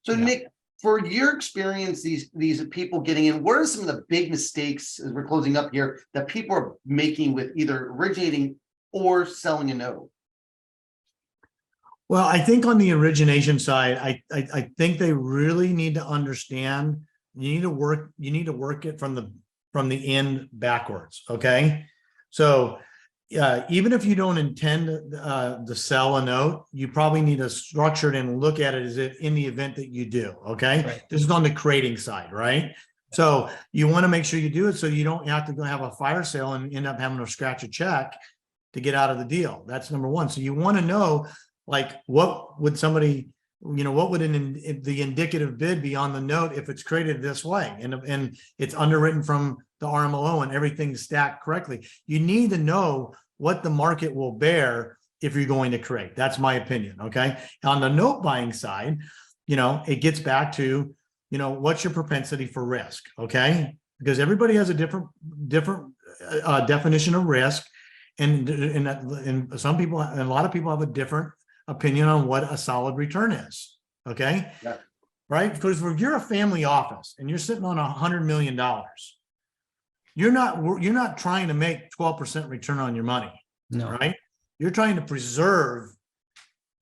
So Nick, for your experience, these people getting in, what are some of the big mistakes as we're closing up here that people are making with either originating or selling a note? Well, I think on the origination side, I think they really need to understand you need to work it from the end backwards. Okay. So even if you don't intend to sell a note, you probably need to structure it and look at it as if in the event that you do. Okay. Right. This is on the creating side, right? So you want to make sure you do it so you don't have to go have a fire sale and end up having to scratch a check to get out of the deal. That's number one. So you want to know, like, what would somebody, what would the indicative bid be on the note if it's created this way and it's underwritten from the RMLO and everything's stacked correctly. You need to know what the market will bear if you're going to create. That's my opinion. Okay. On the note buying side, it gets back to, what's your propensity for risk? Okay. Because everybody has a different definition of risk. And some people, and a lot of people have a different opinion on what a solid return is. Okay. Yeah. Right. Because if you're a family office and you're sitting on $100 million, you're not trying to make 12% return on your money. No. Right. You're trying to preserve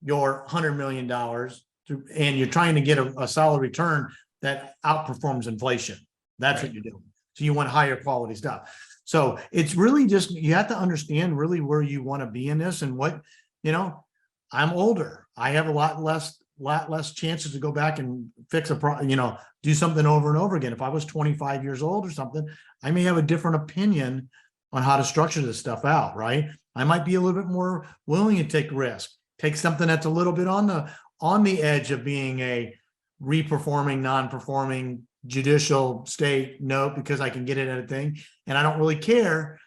your $100 million and you're trying to get a solid return that outperforms inflation. That's what you're doing. So you want higher quality stuff. So it's really just, you have to understand really where you want to be in this and what, I'm older. I have a lot less chances to go back and fix do something over and over again. If I was 25 years old or something, I may have a different opinion on how to structure this stuff out, right? I might be a little bit more willing to take risk, take something that's a little bit on the edge of being a reperforming, non-performing judicial state note because I can get it at a thing. And I don't really care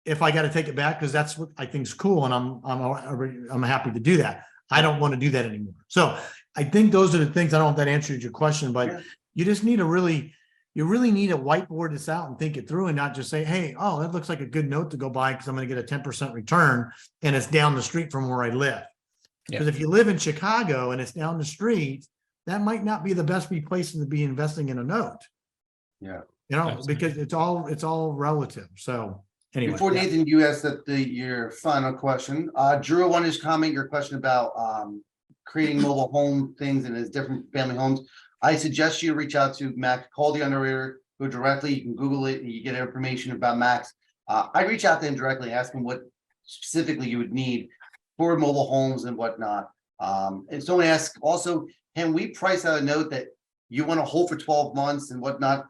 if I got to take it back because that's what I think is cool. And I'm happy to do that. I don't want to do that anymore. So I think those are the things. I don't know if that answered your question, but you just need you really need to whiteboard this out and think it through and not just say, hey, oh, that looks like a good note to go buy because I'm going to get a 10% return and it's down the street from where I live. Because if you live in Chicago and it's down the street, that might not be the best place to be investing in a note. Yeah. Because it's all relative. So anyway. Before Nathan, you asked your final question. Drew wanted to comment your question about creating mobile home things and his different family homes. I suggest you reach out to Max, call the underwriter, go directly. You can Google it and you get information about Max. I reach out to him directly, ask him what specifically you would need for mobile homes and whatnot. And someone asked also, can we price out a note that you want to hold for 12 months and whatnot?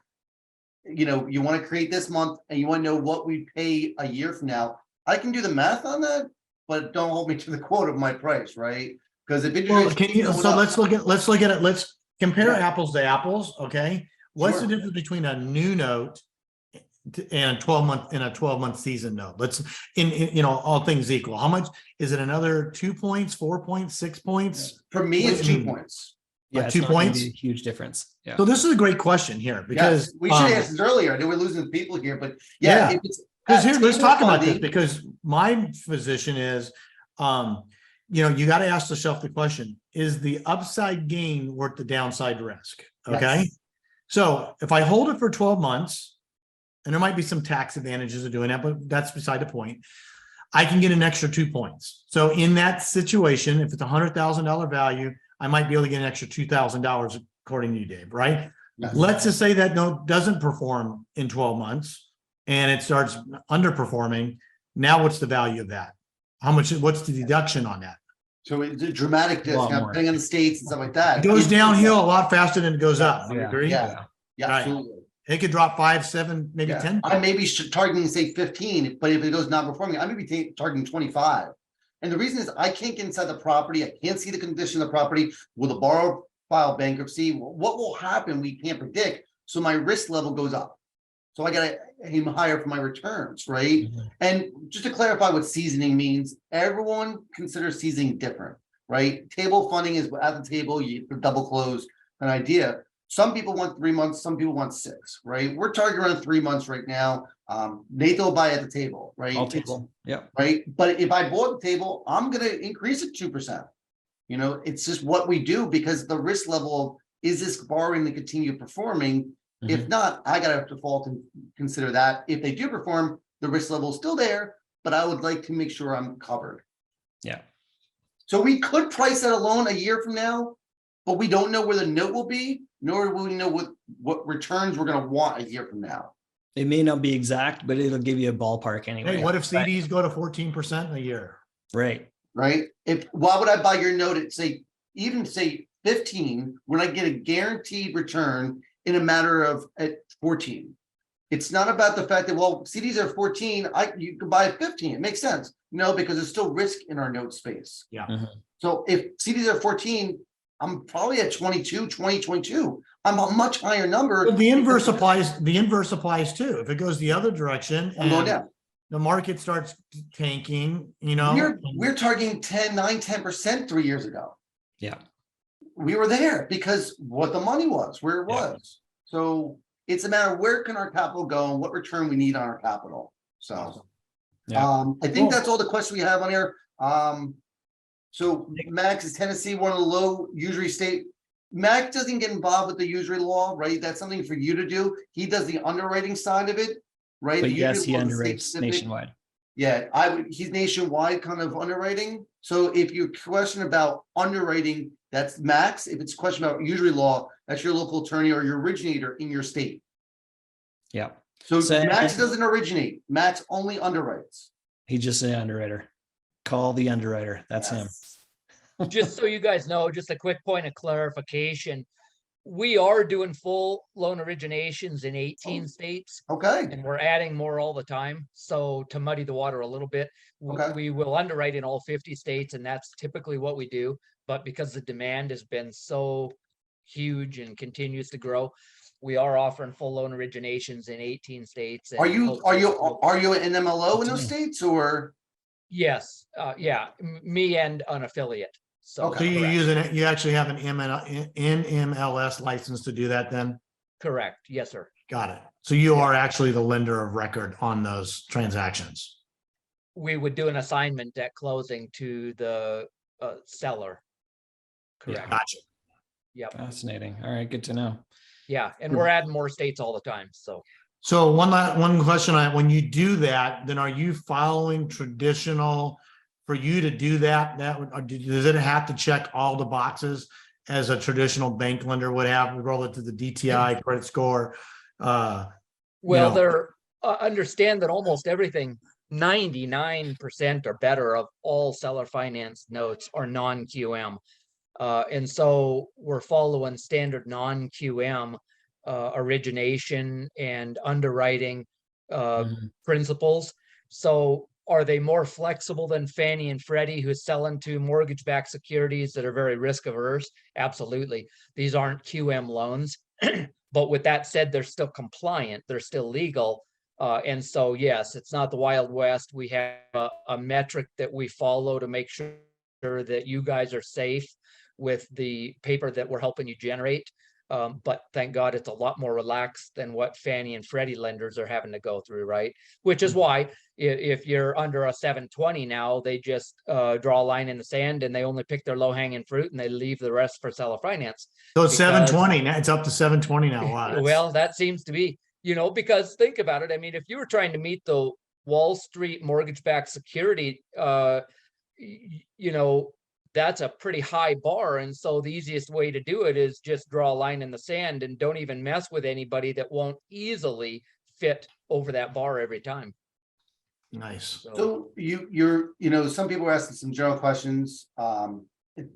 You want to create this month and you want to know what we pay a year from now. I can do the math on that, but don't hold me to the quote of my price, right? Because if it let's look at it. Let's compare apples to apples. Okay. What's the difference between a new note and a 12-month season note? Let's all things equal. How much is it? Another 2 points, 4 points, 6 points? For me, it's 2 points. Yeah, 2 points. A huge difference. Yeah. So this is a great question here because we should ask this earlier. I know we're losing people here, but if it's because let's talk about this because my position is, you got to ask yourself the question: is the upside gain worth the downside risk? Okay, so if I hold it for 12 months, and there might be some tax advantages of doing that, but that's beside the point. I can get an extra 2 points. So in that situation, if it's $100,000 value, I might be able to get an extra $2,000 according to you, Dave, right? Yes. Let's just say that note doesn't perform in 12 months and it starts underperforming. Now, what's the value of that? What's the deduction on that? So it's a dramatic discount depending on the states and stuff like that. It goes downhill a lot faster than it goes up. Do you agree? Yeah, absolutely. It could drop 5, 7, maybe 10. I may be targeting, say, 15, but if it goes non-performing, I may be targeting 25. And the reason is I can't get inside the property. I can't see the condition of the property. Will the borrower file bankruptcy? What will happen? We can't predict. So my risk level goes up. So I got to aim higher for my returns, right? Mm-hmm. And just to clarify what seasoning means, everyone considers seasoning different, right? Table funding is at the table, you double close an idea. Some people want 3 months, some people want 6, right? We're targeting around 3 months right now. Nathan will buy at the table, right? All table, right. But if I bought the table, I'm going to increase it 2%. It's just what we do because the risk level is this borrowing to continue performing. Mm-hmm. If not, I got to default and consider that. If they do perform, the risk level is still there, but I would like to make sure I'm covered. Yeah. So we could price that a loan a year from now, but we don't know where the note will be, nor will we know what returns we're going to want a year from now. It may not be exact, but it'll give you a ballpark anyway. Hey, what if CDs go to 14% a year? Right. Why would I buy your note at say 15 when I get a guaranteed return in a matter of at 14? It's not about the fact that, CDs are 14, you could buy at 15. It makes sense. No, because there's still risk in our note space. Yeah. Mm-hmm. So if CDs are 14, I'm probably at 22. I'm a much higher number. But the inverse applies. The inverse applies too. If it goes the other direction and going down, the market starts tanking, we're targeting 10% 3 years ago. Yeah. We were there because what the money was, where it was. So it's a matter of where can our capital go and what return we need on our capital. So I think that's all the questions we have on here. So Max, is Tennessee one of the low usury state? Max doesn't get involved with the usury law, right? That's something for you to do. He does the underwriting side of it, right? But yes, he underwrites nationwide. Yeah, he's nationwide kind of underwriting. So if you question about underwriting, that's Max. If it's a question about usury law, that's your local attorney or your originator in your state. Yeah. So So- Max doesn't originate. Max only underwrites. He's just an underwriter. Call the underwriter. That's him. Yes. Just so you guys know, just a quick point of clarification. We are doing full loan originations in 18 states, Okay, and we're adding more all the time. So to muddy the water a little bit, Okay. we will underwrite in all 50 states, and that's typically what we do. But because the demand has been so huge and continues to grow, we are offering full loan originations in 18 states. are and you hopefully- an MLO in those Continue. states or? Yes, yeah, me and an affiliate. So, Okay. So you correct. use it, you actually have an NMLS license to do that then? Correct. Yes, sir. Got it. So you are actually the lender of record on those transactions. We would do an assignment at closing to the seller. Correct. Gotcha. Yep. Fascinating. All right, good to know. Yeah, and we're adding more states all the time. So So one question, when you do that, then are you following traditional, for you to do that, does it have to check all the boxes as a traditional bank lender would have relative to the DTI credit score? well, know. they're understand that almost everything, 99% or better of all seller finance notes are non-QM. And so we're following standard non-QM origination and underwriting Mhm. principles. So are they more flexible than Fannie and Freddie, who's selling to mortgage-backed securities that are very risk averse? Absolutely. These aren't QM loans. But with that said, they're still compliant, they're still legal. And so, yes, it's not the Wild West. We have a metric that we follow to make sure that you guys are safe with the paper that we're helping you generate. But thank God it's a lot more relaxed than what Fannie and Freddie lenders are having to go through, right? Which is why if you're under a 720 now, they just draw a line in the sand and they only pick their low hanging fruit and they leave the rest for seller finance. So it's Because- 720 now, it's up to 720 now. Wow, that's- Well, that seems to be, because think about it. I mean, if you were trying to meet the Wall Street mortgage-backed security, that's a pretty high bar. And so the easiest way to do it is just draw a line in the sand and don't even mess with anybody that won't easily fit over that bar every time. Nice. So some people are asking some general questions.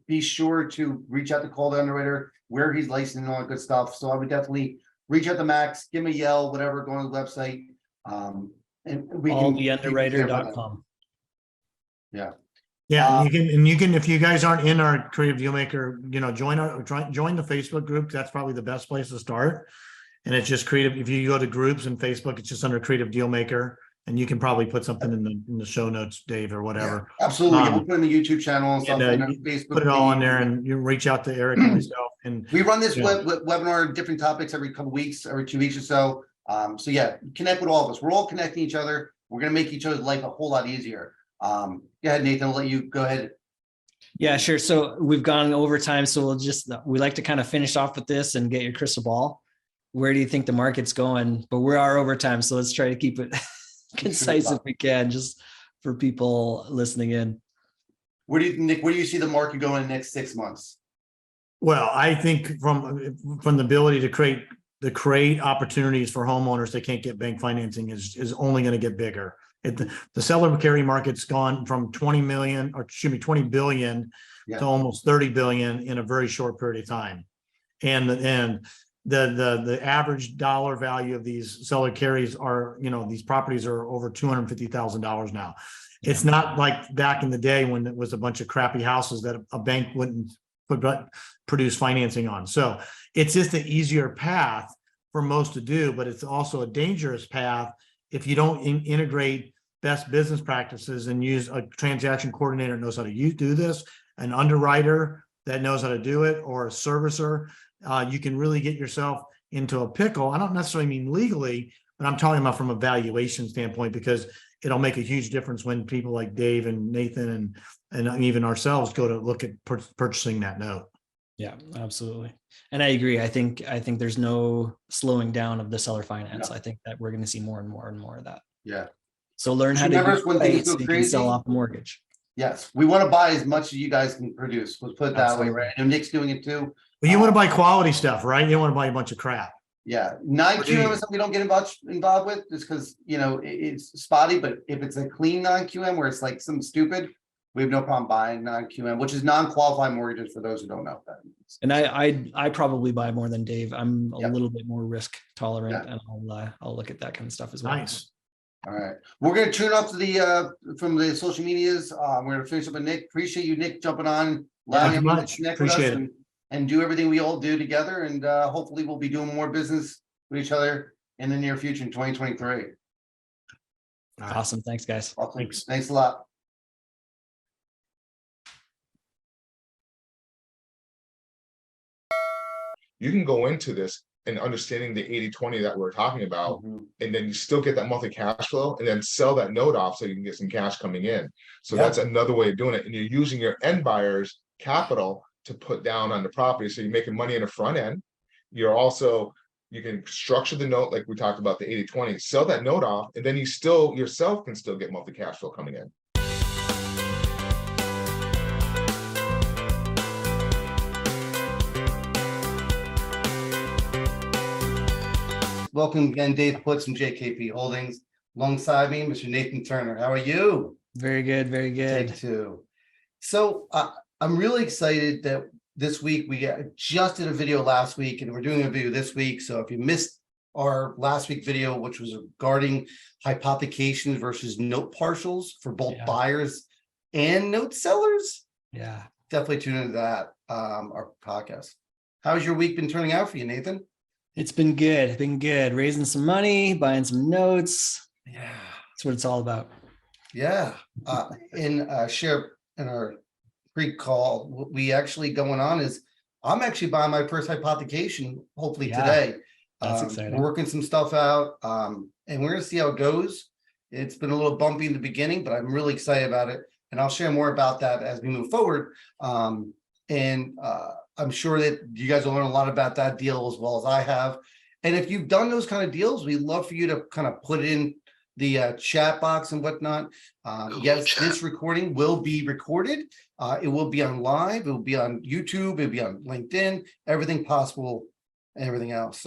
Be sure to reach out to call the underwriter, where he's licensed and all that good stuff. So I would definitely reach out to Max, give him a yell, whatever, go on the website. And we can. Alltheunderwriter.com. Yeah. Yeah, and you can, if you guys aren't in our Creative Dealmaker, join the Facebook group. That's probably the best place to start. And it's just creative. If you go to groups in Facebook, it's just under Creative Dealmaker, and you can probably put something in the show notes, Dave, or whatever. Absolutely. Um, We'll put in the YouTube channel and stuff. And our you Facebook Put it all in page. there, and you reach out to Eric and myself. And We run this Yeah. webinar, different topics every couple weeks, every 2 weeks or so. So yeah, connect with all of us. We're all connecting each other. We're gonna make each other's life a whole lot easier. Go ahead, Nathan. I'll let you go ahead. Yeah, sure. So we've gone over time. So we like to kind of finish off with this and get your crystal ball. Where do you think the market's going? But we are over time. So let's try to keep it concise if we can, just for people listening in. Nick, where do you see the market going in the next 6 months? well, I think from the ability to create opportunities for homeowners that can't get bank financing is only going to get bigger. The seller carry market's gone from 20 billion to almost 30 billion in a very short period of time. And the average dollar value of these seller carries are, these properties are over $250,000 now. It's not like back in the day when it was a bunch of crappy houses that a bank wouldn't produce financing on. So it's just an easier path for most to do, but it's also a dangerous path if you don't integrate best business practices and use a transaction coordinator that knows how to do this, an underwriter that knows how to do it, or a servicer. You can really get yourself into a pickle. I don't necessarily mean legally, but I'm talking about from a valuation standpoint, because it'll make a huge difference when people like Dave and Nathan and even ourselves go to look at purchasing that note. Yeah, absolutely. And I agree. I think there's no slowing down of the seller finance. No. I think that we're going to see more and more and more of that. Yeah. So learn how Remember to do when it things right so go you can sell crazy? off a mortgage. Yes. We want to buy as much as you guys can produce. Let's put it that way, Absolutely. right? And Nick's doing it too. But you want to buy quality stuff, right? You don't want to buy a bunch of crap. Yeah, non-QM is something we don't get involved with, just because, it's spotty, but if it's a clean non-QM where it's like some stupid, we have no problem buying non-QM, which is non-qualified mortgages for those who don't know what that means. And I probably buy more than Dave. I'm a little bit more risk tolerant, and I'll look at that kind of stuff as well. Nice. All right, we're gonna tune off to the from the social medias. We're gonna finish up with Nick. Appreciate you, Nick, jumping on, allowing Thank you everyone much. to connect with us Appreciate it. and do everything we all do together. And hopefully we'll be doing more business with each other in the near future in 2023. All right. Awesome. Thanks, guys. Awesome. Thanks a lot. You can go into this and understanding the 80-20 that we're talking about, and then you still get that monthly cash flow and then sell that note off so you can get some cash coming in. So that's another way of doing it. And you're using your end buyer's capital to put down on the property. So you're making money in the front end. You're also, you can structure the note like we talked about, the 80-20, sell that note off, and then you still yourself can still get monthly cash flow coming in. Welcome again, Dave Putz from JKP Holdings. Alongside me, Mr. Nathan Turner. How are you? Very good. Very good. Take two. So I'm really excited that this week we just did a video last week, and we're doing a video this week. So if you missed our last week video, which was regarding hypothecations versus note partials for both buyers and note sellers, definitely tune into that our podcast. How's your week been turning out for you, Nathan? It's been good. Raising some money, buying some notes. Yeah, that's what it's all about. Yeah. Share in our pre-call, what we actually going on is I'm actually buying my first hypothecation, hopefully today. That's exciting. We're working some stuff out, and we're gonna see how it goes. It's been a little bumpy in the beginning, but I'm really excited about it, and I'll share more about that as we move forward. I'm sure that you guys will learn a lot about that deal as well as I have. And if you've done those kind of deals, we'd love for you to kind of put in the chat box and whatnot. Yes, this recording will be recorded. It will be on live. It will be on YouTube. It'll be on LinkedIn. Everything possible and everything else.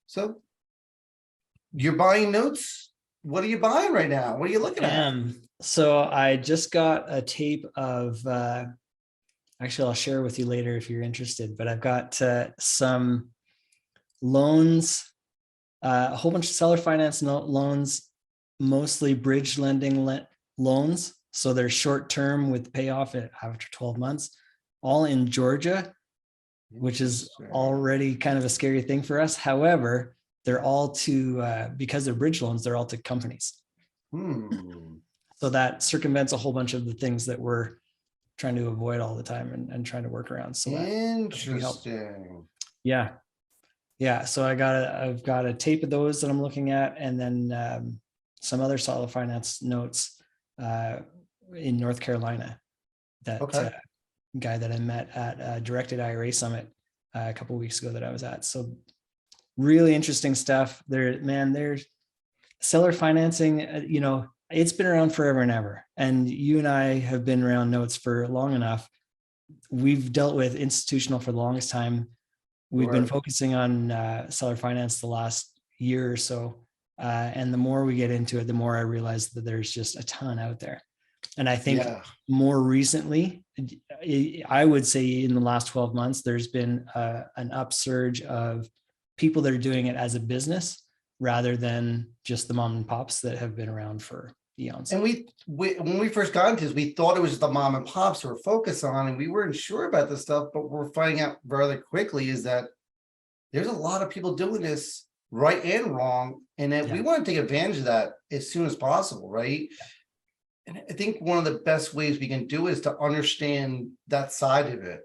So you're buying notes. What are you buying right now? What are you looking at? So I just got a tape of. Actually, I'll share with you later if you're interested, but I've got some loans, a whole bunch of seller finance loans, mostly bridge lending loans. So they're short term with payoff after 12 months, all in Georgia, which is already kind of a scary thing for us. However, they're all to, because they're bridge loans, they're all to companies. So that circumvents a whole bunch of the things that we're trying to avoid all the time and trying to work around. So interesting. Yeah. So I've got a tape of those that I'm looking at, and then some other seller finance notes in North Carolina. That guy that I met at Directed IRA Summit a couple of weeks ago that I was at. So really interesting stuff. There's seller financing. It's been around forever and ever. And you and I have been around notes for long enough. We've dealt with institutional for the longest time. We've been focusing on seller finance the last year or so. And the more we get into it, the more I realize that there's just a ton out there. And I think more recently, I would say in the last 12 months, there's been an upsurge of people that are doing it as a business, rather than just the mom and pops that have been around for eons. And we when we first got into this, we thought it was the mom and pops we were focused on, and we weren't sure about this stuff, but we're finding out rather quickly is that there's a lot of people doing this right and wrong, and that we want to take advantage of that as soon as possible, right? And I think one of the best ways we can do it is to understand that side of it.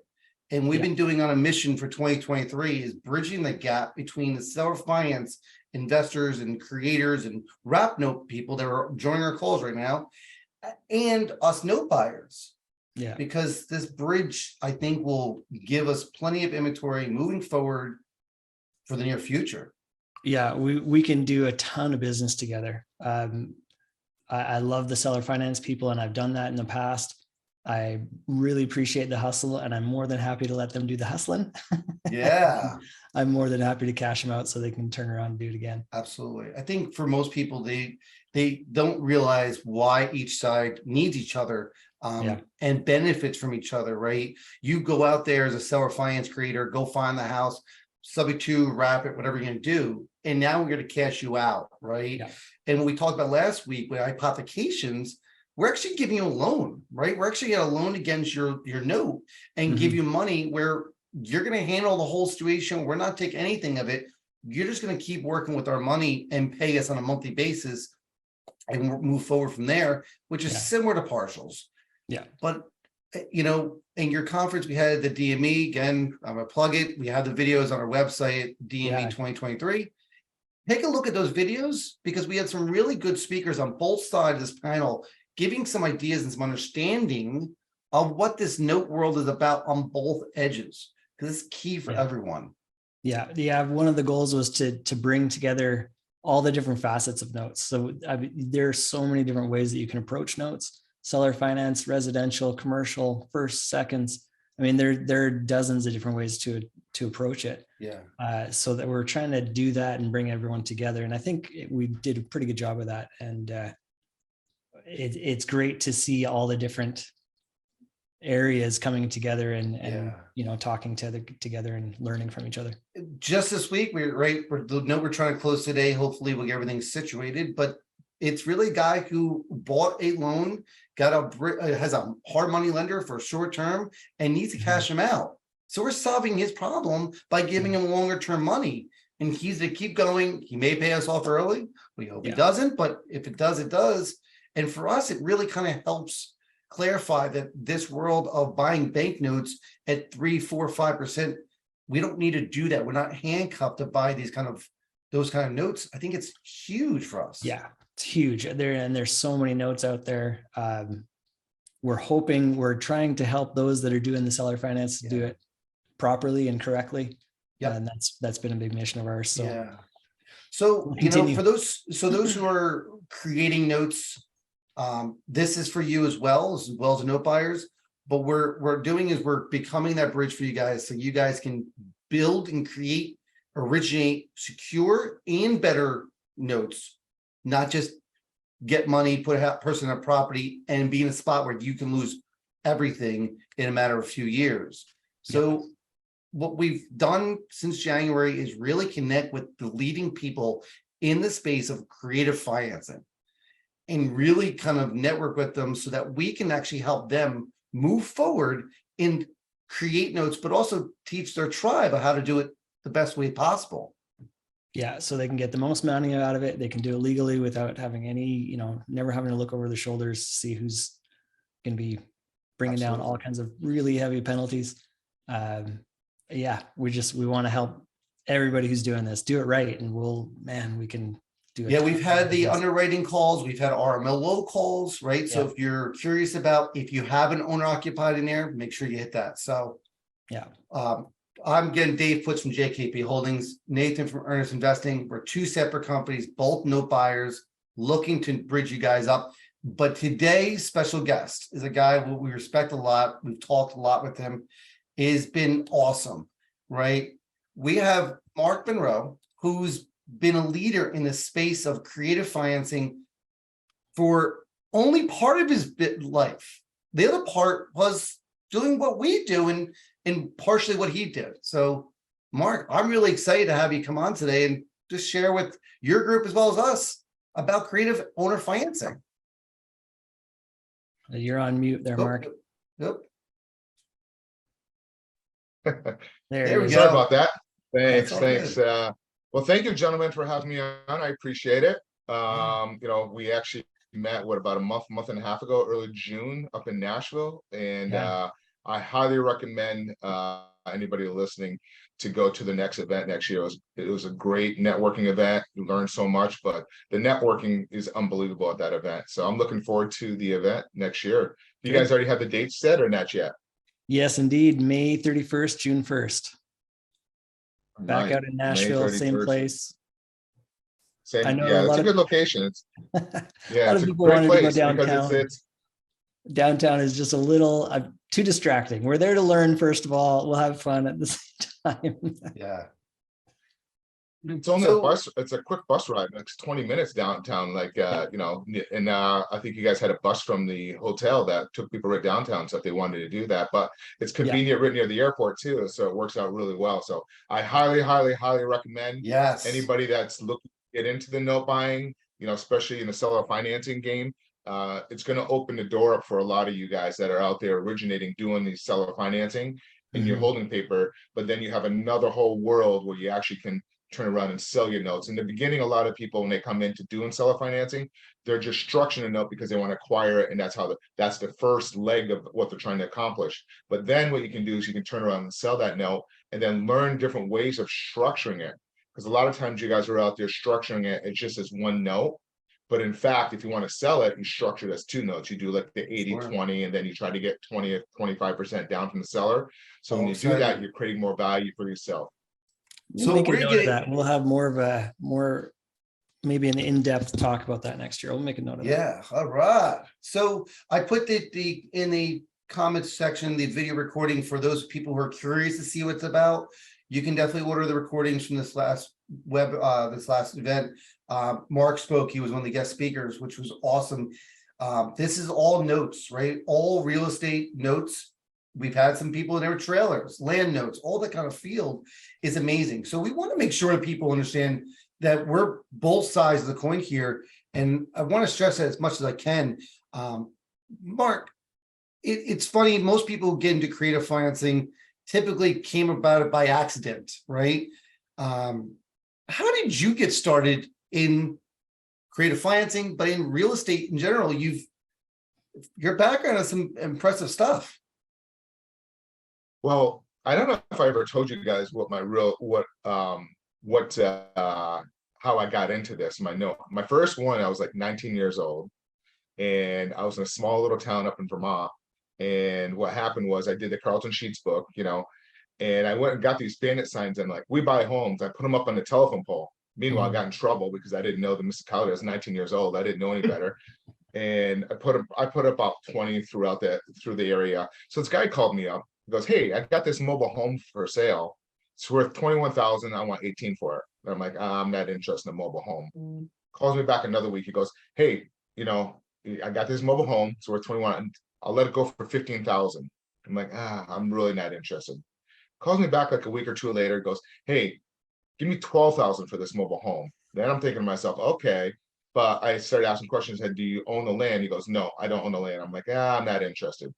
And we've been doing on a mission for 2023 is bridging the gap between the seller finance investors and creators and wrap note people that are joining our calls right now, and us note buyers. Because this bridge, I think, will give us plenty of inventory moving forward for the near future. We can do a ton of business together. I love the seller finance people, and I've done that in the past. I really appreciate the hustle, and I'm more than happy to let them do the hustling. Yeah, I'm more than happy to cash them out so they can turn around and do it again. absolutely. I think for most people, they don't realize why each side needs each other Yeah. and benefits from each other, right? You go out there as a seller finance creator, go find the house, subject to, wrap it, whatever you're gonna do, and now we're gonna cash you out, right? Yeah. And when we talked about last week with hypothecations, we're actually giving you a loan, right? We're actually gonna loan against your note and give you money where you're gonna handle the whole situation. We're not taking anything of it. You're just gonna keep working with our money and pay us on a monthly basis, and we'll move forward from there, which is similar to partials. Yeah. But you know, in your conference, we had the DME again. I'm gonna plug it. We have the videos on our website, DME 2023. Take a look at those videos because we had some really good speakers on both sides of this panel, giving some ideas and some understanding of what this note world is about on both edges, because it's key for everyone. Yeah. One of the goals was to bring together all the different facets of notes. So there are so many different ways that you can approach notes: seller finance, residential, commercial, first, seconds. I mean, there are dozens of different ways to approach it. Yeah. So that we're trying to do that and bring everyone together. And I think we did a pretty good job of that. And it's great to see all the different areas coming together and you know, talking together and learning from each other. Just this week, we're trying to close today. Hopefully we'll get everything situated, but it's really a guy who bought a loan, has a hard money lender for a short term and needs to cash him out. So we're solving his problem by giving him longer term money, and he's to keep going. He may pay us off early. We hope he doesn't, but if it does, it does. And for us, it really kind of helps clarify that this world of buying banknotes at 3%, 4%, 5%, we don't need to do that. We're not handcuffed to buy those kind of notes. I think it's huge for us. Yeah, it's huge. There's so many notes out there. We're trying to help those that are doing the seller finance do it properly and correctly. Yeah, and that's been a big mission of ours. So So you know, for those who are creating notes, this is for you as well as the note buyers. But we're doing is we're becoming that bridge for you guys, so you guys can build and create, originate, secure, and better notes, not just get money, put a person on a property, and be in a spot where you can lose everything in a matter of a few years. So what we've done since January is really connect with the leading people in the space of creative financing and really kind of network with them so that we can actually help them move forward and create notes, but also teach their tribe how to do it the best way possible. Yeah, so they can get the most money out of it. They can do it legally without having any, never having to look over their shoulders to see who's going to be bringing down all kinds of really heavy penalties. We want to help everybody who's doing this do it right, and we can do it. Yeah, we've had the underwriting calls, we've had RMLO calls, right? So if you're curious about if you have an owner occupied in there, make sure you hit that. So I'm getting Dave Putz from JKP Holdings, Nathan from Earnest Investing. We're two separate companies, both note buyers, looking to bridge you guys up. But today's special guest is a guy who we respect a lot. We've talked a lot with him. It's been awesome, right? We have Mark Monroe, who's been a leader in the space of creative financing for only part of his life. The other part was doing what we do and partially what he did. So, Mark, I'm really excited to have you come on today and just share with your group as well as us about creative owner financing. You're on mute there, Mark. Yep. There we go. Sorry about that. Thanks. Good. Well, thank you, gentlemen, for having me on. I appreciate it. We actually met about a month and a half ago, early June, up in Nashville, and I highly recommend anybody listening to go to the next event next year. It was a great networking event. You learned so much, but the networking is unbelievable at that event. So I'm looking forward to the event next year. You guys already have the date set or not yet? Yes, indeed. May 31st, June 1st. Back out in Nashville, same place. I know it's a good location. It's a lot of people wanted to go downtown. Downtown is just a little. too distracting. We're there to learn, first of all. We'll have fun at the same time. Yeah. It's only So- a bus, it's a quick bus ride, it's 20 minutes downtown, like, you know, and I think you guys had a bus from the hotel that took people right downtown, so if they wanted to do that, but it's convenient right near the airport too, so it works out really well. So I highly, highly, highly recommend Yes. anybody that's looking to get into the note buying, you know, especially in the seller financing game. It's going to open the door up for a lot of you guys that are out there originating, doing these seller financing and you're Mhm. holding paper, but then you have another whole world where you actually can turn around and sell your notes. In the beginning, a lot of people, when they come into doing seller financing, they're just structuring a note because they want to acquire it, and that's the first leg of what they're trying to accomplish. But then what you can do is you can turn around and sell that note and then learn different ways of structuring it. Because a lot of times you guys are out there structuring it, it's just as one note. But in fact, if you want to sell it, you structure it as two notes. You do like the 80-20, and then you try to get 20 or 25% down from the seller. So when you do that, Exciting. you're creating more value for yourself. We'll So make a we're note of getting- that. We'll have maybe an in-depth talk about that next year. We'll make a note of that. Yeah, all right. So I put the in the comments section, the video recording for those people who are curious to see what it's about. You can definitely order the recordings from this last event. Mark spoke, he was one of the guest speakers, which was awesome. This is all notes, right? All real estate notes. We've had some people in their trailers, land notes, all that kind of field is amazing. So we want to make sure that people understand that we're both sides of the coin here. And I want to stress that as much as I can. Mark, it's funny, most people get into creative financing typically came about it by accident, right? How did you get started in creative financing, but in real estate in general? Your background has some impressive stuff. Well, I don't know if I ever told you guys what how I got into this. My first one, I was like 19 years old, and I was in a small little town up in Vermont. And what happened was I did the Carlton Sheets book, you know, and I went and got these bandit signs and like, we buy homes. I put them up on the telephone pole. Meanwhile, I got in trouble because I didn't know the municipality. I was 19 years old. I didn't know any better. And I put about 20 through the area. So this guy called me up. He goes, "Hey, I got this mobile home for sale. It's worth 21,000. I want 18 for it." And I'm like, "I'm not interested in a mobile home." Calls me back another week. He goes, "Hey, you know, I got this mobile home. It's worth 21. I'll let it go for 15,000. I'm like, I'm really not interested. Calls me back like a week or two later, goes, "Hey, give me 12,000 for this mobile home." Then I'm thinking to myself, okay. But I started asking questions, said, "Do you own the land?" He goes, "No, I don't own the land." I'm like, I'm not interested.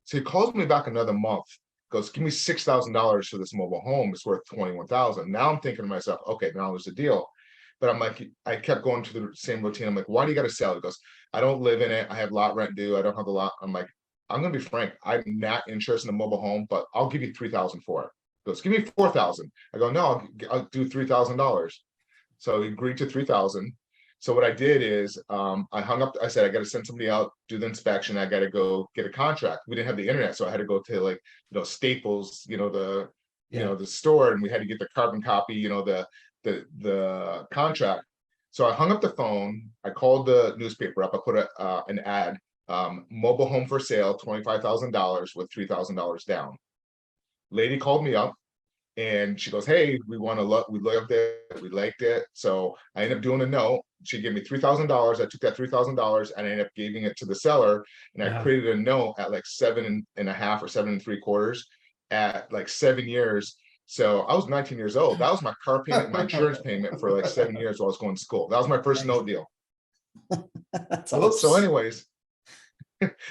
So he calls me back another month, goes, "Give me $6,000 for this mobile home. It's worth 21,000. Now I'm thinking to myself, okay, now there's a deal. But I'm like, I kept going to the same routine. I'm like, "Why do you got to sell?" He goes, "I don't live in it. I have lot rent due. I don't have the lot." I'm like, "I'm gonna be frank. I'm not interested in a mobile home, but I'll give you 3,000 for it." He goes, "Give me 4,000. I go, "No, I'll do $3,000. So he agreed to 3,000. So what I did is I hung up. I said, "I got to send somebody out, do the inspection. I got to go get a contract." We didn't have the internet, so I had to go to like, you know, Staples, you know, the store, and we had to get the carbon copy, you know, the contract. So I hung up the phone. I called the newspaper up. I put an ad, mobile home for sale, $25,000 with $3,000 down. Lady called me up. And she goes, "Hey, we loved it, we liked it." So I ended up doing a note. She gave me $3,000. I took that $3,000 and I ended up giving it to the seller. And I created a note at like 7.5 or 7 3/4 at like 7 years. So I was 19 years old. That was my car payment, my insurance payment for like 7 years while I was going to school. That was my first note deal. So anyways,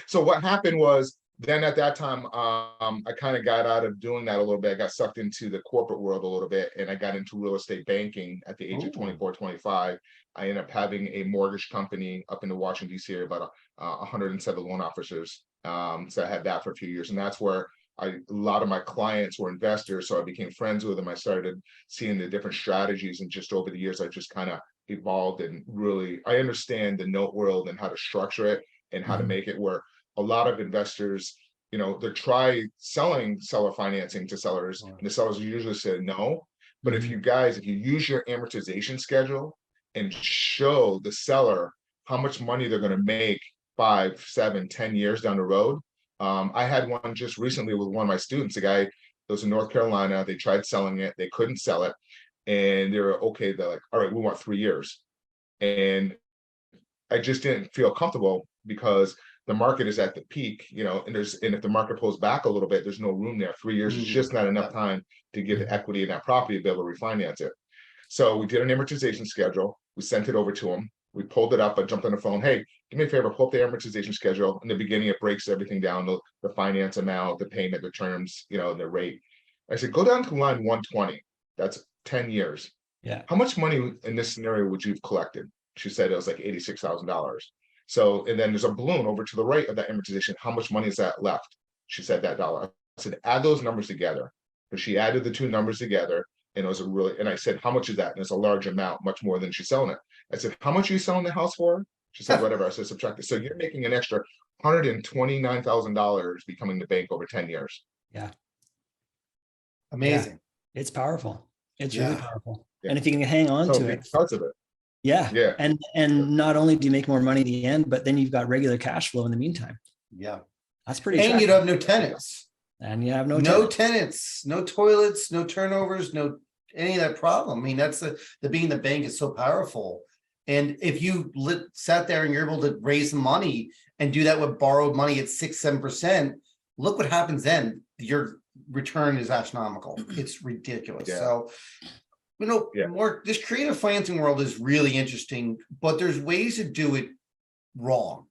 so what happened was, then at that time, I kind of got out of doing that a little bit. I got sucked into the corporate world a little bit, and I got into real estate banking at the age of 24, 25. I ended up having a mortgage company up in the Washington, D.C. area, about 107 loan officers. So I had that for a few years, and that's where a lot of my clients were investors. So I became friends with them. I started seeing the different strategies, and just over the years, I just kind of evolved and really, I understand the note world and how to structure it and how to make it work. A lot of investors, you know, they try selling seller financing to sellers, and the sellers usually say no. But if you use your amortization schedule and show the seller how much money they're going to make 5, 7, 10 years down the road, I had one just recently with one of my students. The guy was in North Carolina. They tried selling it. They couldn't sell it. And they were okay. They're like, all right, we want 3 years. And I just didn't feel comfortable because the market is at the peak, and if the market pulls back a little bit, there's no room there. 3 years is just not enough time to give equity in that property to be able to refinance it. So we did an amortization schedule. We sent it over to him. We pulled it up. I jumped on the phone. Hey, do me a favor, pull up the amortization schedule. In the beginning, it breaks everything down, the finance amount, the payment, the terms, the rate. I said, go down to line 120. That's 10 years. Yeah. How much money in this scenario would you have collected? She said it was like $86,000. So, and then there's a balloon over to the right of that amortization. How much money is that left? She said that dollar. I said, add those numbers together. And she added the two numbers together. And it was and I said, how much is that? And it's a large amount, much more than she's selling it. I said, how much are you selling the house for? She said, whatever. I said, subtract it. So you're making an extra $129,000 becoming the bank over 10 years. Yeah. Amazing. Yeah. It's powerful. It's really powerful. Yeah. And if you can hang on to it. Parts of it. Yeah. And not only do you make more money at the end, but then you've got regular cash flow in the meantime. Yeah. That's pretty And you attractive. have no tenants. And you have no tenants, no toilets, no turnovers, no any of that problem. I mean, that's the being the bank is so powerful. And if you sat there and you're able to raise some money and do that with borrowed money at 6-7%, look what happens then. Your return is astronomical. It's ridiculous. Yeah. So, this creative financing world is really interesting, but there's ways to do it wrong.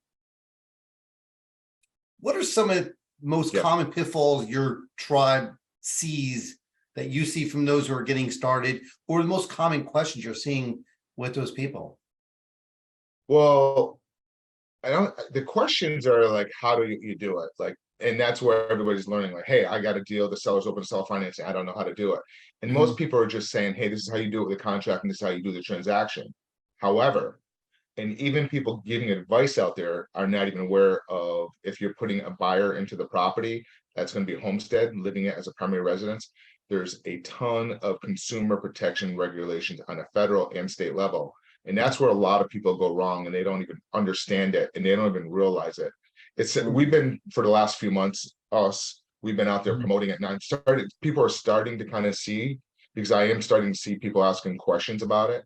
What are some of the most common pitfalls your tribe sees that you see from those who are getting started, or the most common questions you're seeing with those people? Well, the questions are like, how do you do it? Like, and that's where everybody's learning, like, hey, I got a deal, the seller's open to sell financing, I don't know how to do it. And most people are just saying, hey, this is how you do it with the contract, and this is how you do the transaction. However, and even people giving advice out there are not even aware of, if you're putting a buyer into the property, that's going to be a homestead, living it as a primary residence, there's a ton of consumer protection regulations on a federal and state level. And that's where a lot of people go wrong, and they don't even understand it, and they don't even realize it. We've been, for the last few months, we've been out there promoting it, and people are starting to kind of see, because I am starting to see people asking questions about it.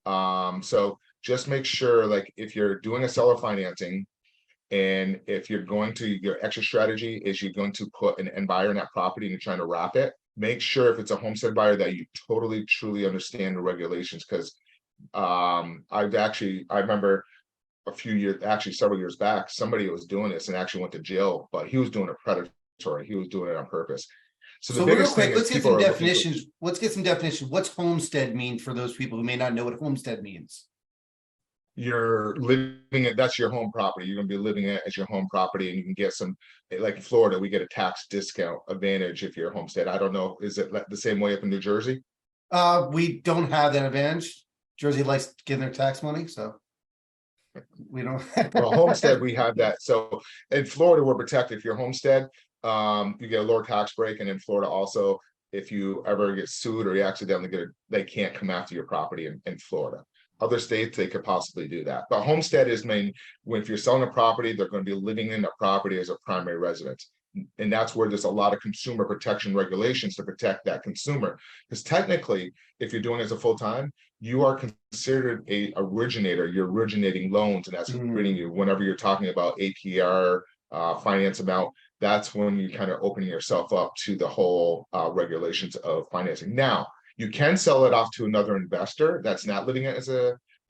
So just make sure, like, if you're doing a seller financing, and if you're going to, your exit strategy is you're going to put an end buyer in that property and you're trying to wrap it, make sure if it's a homestead buyer that you totally, truly understand the regulations. Because I remember several years back, somebody was doing this and actually went to jail, but he was doing it predatory. He was doing it on purpose. So real quick, let's get some definitions. Let's get some definitions. What's homestead mean for those people who may not know what homestead means? You're living it, that's your home property. You're going to be living it as your home property, and you can get some, like in Florida, we get a tax discount advantage if you're a homestead. I don't know, is it the same way up in New Jersey? We don't have that advantage. Jersey likes giving their tax money, so we don't. Well, homestead, we have that. So in Florida, we're protected. If you're homestead, you get a lower tax break, and in Florida also, if you ever get sued or you accidentally they can't come after your property in Florida. Other states, they could possibly do that. But homestead is if you're selling a property, they're going to be living in the property as a primary residence. And that's where there's a lot of consumer protection regulations to protect that consumer. Because technically, if you're doing it as a full-time, you are considered a originator. You're originating loans, and that's bringing you, whenever you're talking about APR, finance amount, that's when you kind of open yourself up to the whole regulations of financing. Now, you can sell it off to another investor that's not living it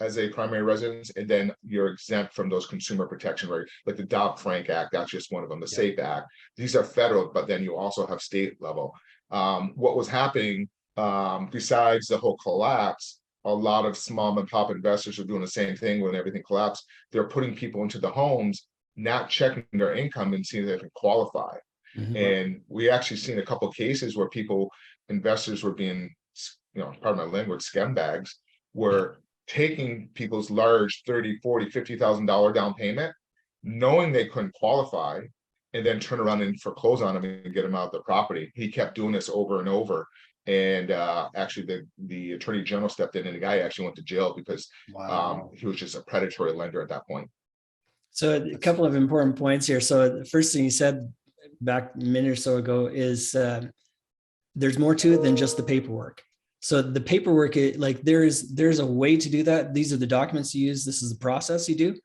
as a primary residence, and then you're exempt from those consumer protection, like the Dodd-Frank Act. That's just one of them. The SAFE Act. These are federal, but then you also have state level. What was happening besides the whole collapse? A lot of small and pop investors are doing the same thing when everything collapsed. They're putting people into the homes, not checking their income and seeing if they can qualify. And we actually seen a couple of cases where investors were being, pardon my language, scumbags, were taking people's large $30,000, $40,000, $50,000 down payment, knowing they couldn't qualify, and then turn around and foreclose on them and get them out of the property. He kept doing this over and over. And actually the attorney general stepped in, and the guy actually went to jail because he was just a predatory lender at that point. So a couple of important points here. So the first thing you said back a minute or so ago is there's more to it than just the paperwork. So the paperwork, like there's a way to do that. These are the documents you use. This is the process you do.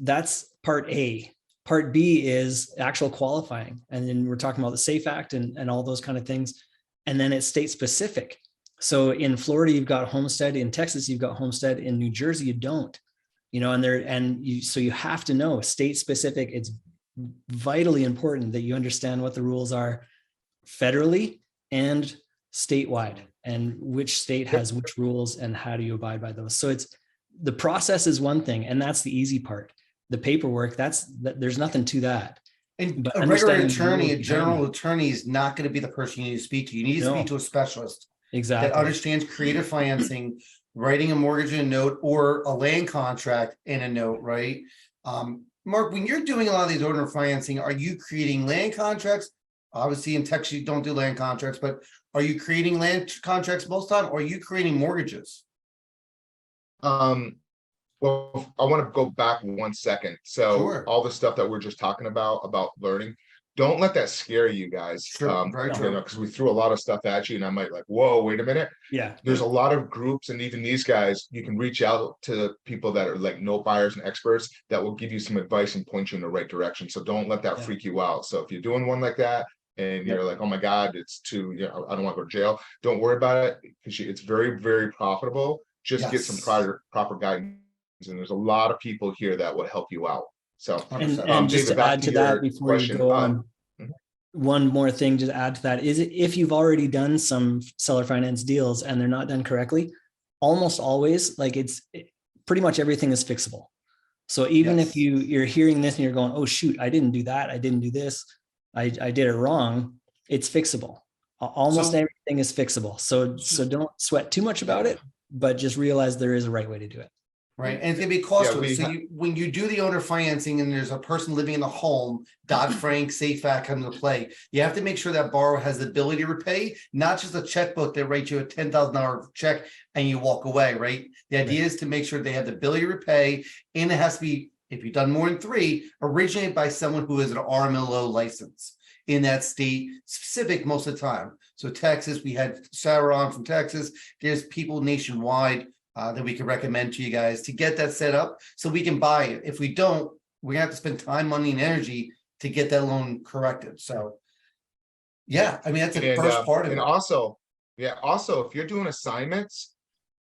That's part A. Part B is actual qualifying. And then we're talking about the SAFE Act and all those kind of things. And then it's state specific. So in Florida, you've got homestead. In Texas, you've got homestead. In New Jersey, you don't. You know, so you have to know state specific. It's vitally important that you understand what the rules are federally and statewide, and which state has which rules and how do you abide by those. So it's the process is one thing, and that's the easy part. The paperwork, there's nothing to that. And But a regular understanding the attorney, a rules general behind attorney is not going to be the person you need to speak to. You need to No. speak to a specialist that Exactly. understands creative financing, writing a mortgage and a note, or a land contract and a note, right? Mark, when you're doing a lot of these owner financing, are you creating land contracts? Obviously in Texas, you don't do land contracts, but are you creating land contracts most of the time, or are you creating mortgages? Well, I want to go back 1 second. So Sure. all the stuff that we're just talking about learning, don't let that scare you guys. Sure, very true. Because we threw a lot of stuff at you and I might like, whoa, wait a minute. Yeah. There's a lot of groups, and even these guys, you can reach out to people that are like note buyers and experts that will give you some advice and point you in the right direction. So don't let that Yeah. freak you out. So if you're doing one like that and you're like, oh my God, it's too, I don't want to go to jail. Don't worry about it, because it's very, very profitable. Just get some Yes. proper guidance. And there's a lot of people here that will help you out. So 100%. And just David, to back add to to that your before question. you go on, Mhm. one more thing to add to that is if you've already done some seller finance deals and they're not done correctly, almost always, like pretty much everything is fixable. So even Yes. if you're hearing this and you're going, oh shoot, I didn't do that, I didn't do this, I did it wrong, it's fixable. Almost So- everything is fixable. So don't sweat too much about it, but just realize there is a right way to do it. Right, and it's gonna be costly. we So ha- when you do the owner financing and there's a person living in the home, Dodd-Frank, SAFE Act comes into play. You have to make sure that borrower has the ability to repay, not just a checkbook that writes you a $10,000 check and you walk away, right? The idea is to make sure they have the ability to repay, and it has to be, if you've done more than 3, originated by someone who has an RMLO license in that state specific most of the time. So Texas, we had Sarah on from Texas. There's people nationwide that we can recommend to you guys to get that set up so we can buy it. If we don't, we're gonna have to spend time, money, and energy to get that loan corrected. So yeah, I mean, that's the first part of and it. also if you're doing assignments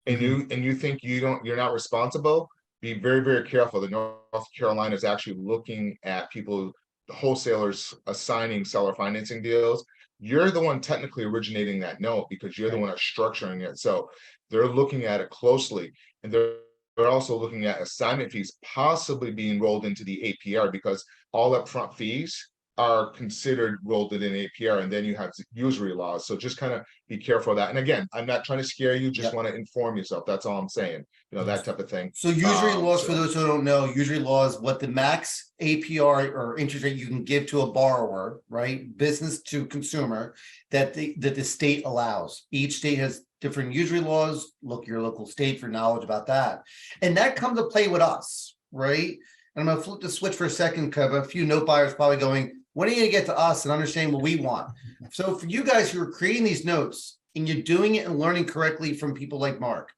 and you think you're not responsible, be very, very careful. The North Carolina is actually looking at people, the wholesalers assigning seller financing deals. You're the one technically originating that note because you're the one that's structuring it. So they're looking at it closely, and they're also looking at assignment fees possibly being rolled into the APR, because all upfront fees are considered rolled in APR, and then you have usury laws. So just kind of be careful of that. And again, I'm not trying to scare you, just want to inform yourself. That's all I'm saying, that type of thing. So usury laws, for so- those who don't know, usury laws, what the max APR or interest rate you can give to a borrower, right? Business to consumer, that the state allows. Each state has different usury laws. Look your local state for knowledge about that. And that comes to play with us, right? And I'm gonna flip the switch for a second, because a few note buyers probably going, when are you gonna get to us and understand what we want? So for you guys who are creating these notes and you're doing it and learning correctly from people like Mark,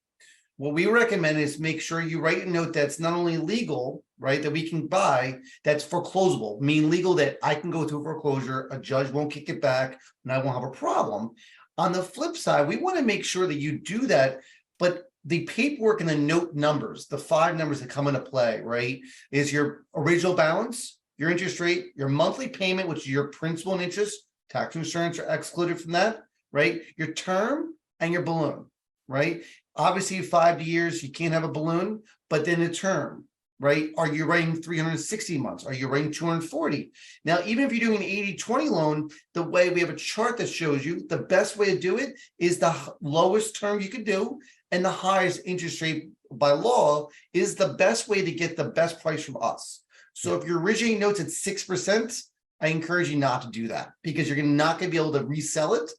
what we recommend is make sure you write a note that's not only legal, right, that we can buy, that's foreclosable, mean legal, that I can go through foreclosure, a judge won't kick it back, and I won't have a problem. On the flip side, we want to make sure that you do that, but the paperwork and the note numbers, the 5 numbers that come into play, right, is your original balance, your interest rate, your monthly payment, which is your principal and interest, tax and insurance are excluded from that, right, your term and your balloon, right? Obviously, 5 years, you can't have a balloon, but then a term, right? Are you writing 360 months? Are you writing 240? Now, even if you're doing an 80-20 loan, the way we have a chart that shows you the best way to do it is the lowest term you can do, and the highest interest rate by law is the best way to get the best price from us. So if you're originating notes at 6%, I encourage you not to do that, because you're not going to be able to resell it.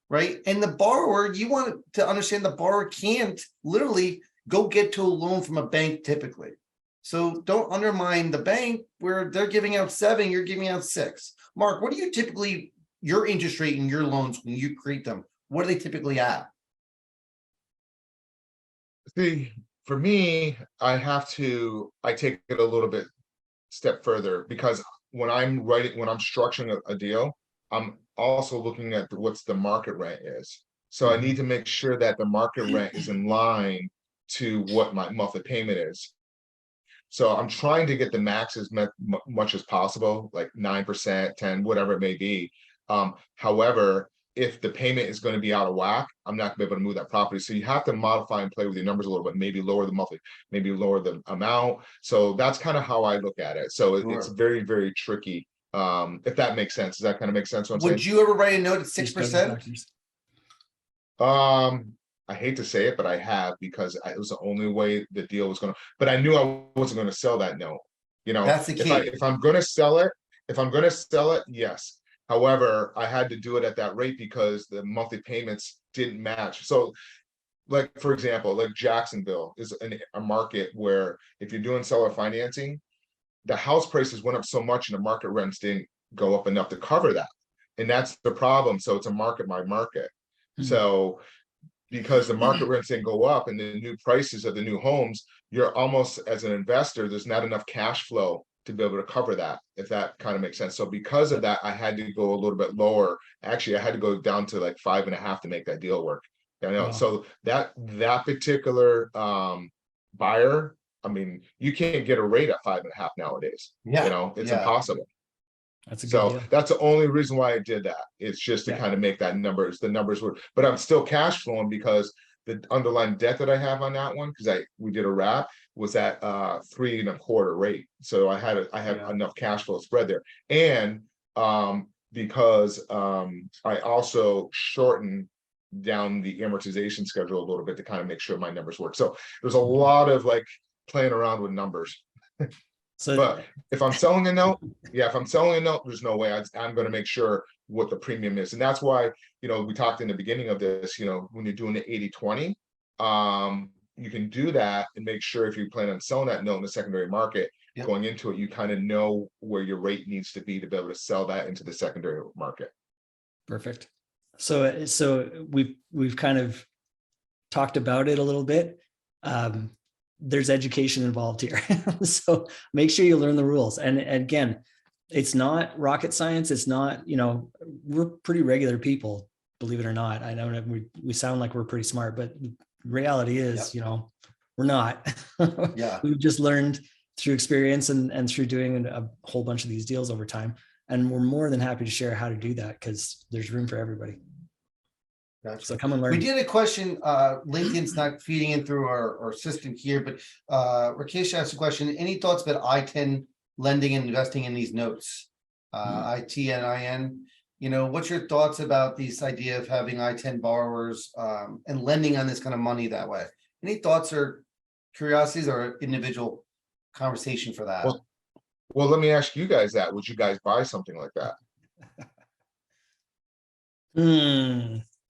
Right. And the borrower, you want to understand the borrower can't literally go get to a loan from a bank typically. So don't undermine the bank where they're giving out 7, you're giving out 6. Mark, what do you typically, your interest rate in your loans when you create them, what are they typically at? See, for me, I take it a little bit step further, because when I'm structuring a deal, I'm also looking at what's the market rent is. So I need to make sure that the market rent is in line to what my monthly payment is. So I'm trying to get the max as much as possible, like 9%, 10, whatever it may be. However, if the payment is going to be out of whack, I'm not going to be able to move that property. So you have to modify and play with your numbers a little bit, maybe lower the monthly, maybe lower the amount. So that's kind of how I look at it. So it's Sure. very, very tricky. If that makes sense. Does that kind of make sense? What I'm Would saying? you ever write a note at There's 6%? factors. I hate to say it, but I have, because it was the only way the deal was gonna, but I knew I wasn't gonna sell that note. You know, That's the key. if I'm gonna sell it, yes. However, I had to do it at that rate because the monthly payments didn't match. So, like, for example, like Jacksonville is a market where if you're doing seller financing, the house prices went up so much and the market rents didn't go up enough to cover that. And that's the problem. So it's a market by market. So because the market rents didn't go up and the new prices of the new homes, you're almost, as an investor, there's not enough cash flow to be able to cover that, if that kind of makes sense. So because of that, I had to go a little bit lower. Actually, I had to go down to like 5.5 to make that deal work. You know, Wow. so that particular buyer, I mean, you can't get a rate at 5.5 nowadays. Yeah, You know, it's yeah. impossible. That's a good So deal. that's the only reason why I did that. It's just to Yeah. kind of make that the numbers were, but I'm still cash flowing because the underlying debt that I have on that one, because we did a wrap, was at 3.25 rate. So I had Yeah. enough cash flow spread there. And because I also shortened down the amortization schedule a little bit to kind of make sure my numbers work. So there's a lot of like playing around with numbers. So But if I'm selling a note, there's no way I'm going to make sure what the premium is. And that's why, you know, we talked in the beginning of this, you know, when you're doing the 80-20, you can do that and make sure if you plan on selling that note in the secondary market, Yep. going into it, you kind of know where your rate needs to be able to sell that into the secondary market. perfect. So we've kind of talked about it a little bit. There's education involved here. So make sure you learn the rules. And again, it's not rocket science. It's not, you know, we're pretty regular people, believe it or not. I know we sound like we're pretty smart, but reality is, you know, we're not. Yeah. We've just learned through experience and through doing a whole bunch of these deals over time. And we're more than happy to share how to do that because there's room for everybody. Gotcha. So come and learn. We did a question, LinkedIn's not feeding in through our system here, but Rakesh asked a question. Any thoughts about I-10 lending and investing in these notes? IT and IN, you know, what's your thoughts about this idea of having I-10 borrowers and lending on this kind of money that way? Any thoughts or curiosities or individual conversation for that? Well, let me ask you guys that. Would you guys buy something like that?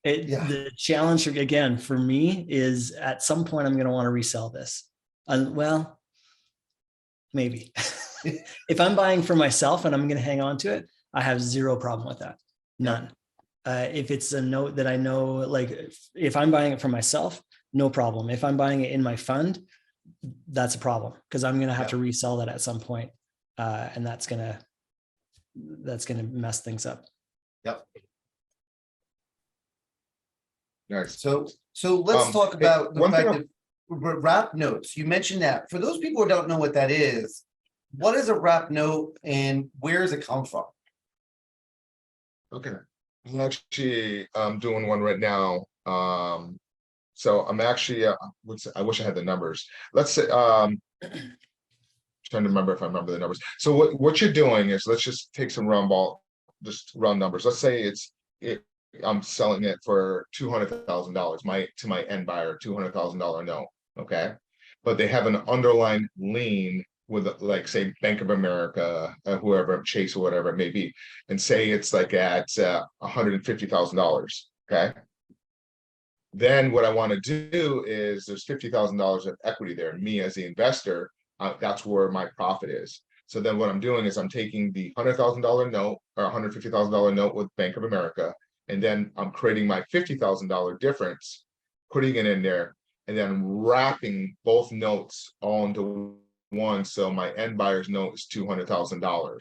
Yeah. The challenge again for me is at some point I'm going to want to resell this. Well, maybe if I'm buying for myself and I'm going to hang on to it, I have zero problem with that. None. If it's a note that I know, like if I'm buying it for myself, no problem. If I'm buying it in my fund, that's a problem because I'm going to have to resell that at some point. And that's going to mess things up. Yep. Nice. So let's talk about the one fact thing that wrap notes. You mentioned that. For those people who don't know what that is, what is a wrap note and where does it come from? Okay. I'm actually doing one right now. So I'm actually I wish I had the numbers. Let's say trying to remember if I remember the numbers. So what you're doing is, let's just take some just round numbers. Let's say I'm selling it for $200,000 to my end buyer, $200,000 note. Okay. But they have an underlying lien with, like, say Bank of America, whoever, Chase or whatever it may be, and say it's like at $150,000. Okay. Then what I want to do is there's $50,000 of equity there. Me as the investor, that's where my profit is. So then what I'm doing is I'm taking the $100,000 note or $150,000 note with Bank of America, and then I'm creating my $50,000 difference, putting it in there, and then wrapping both notes all into one. So my end buyer's note is $200,000.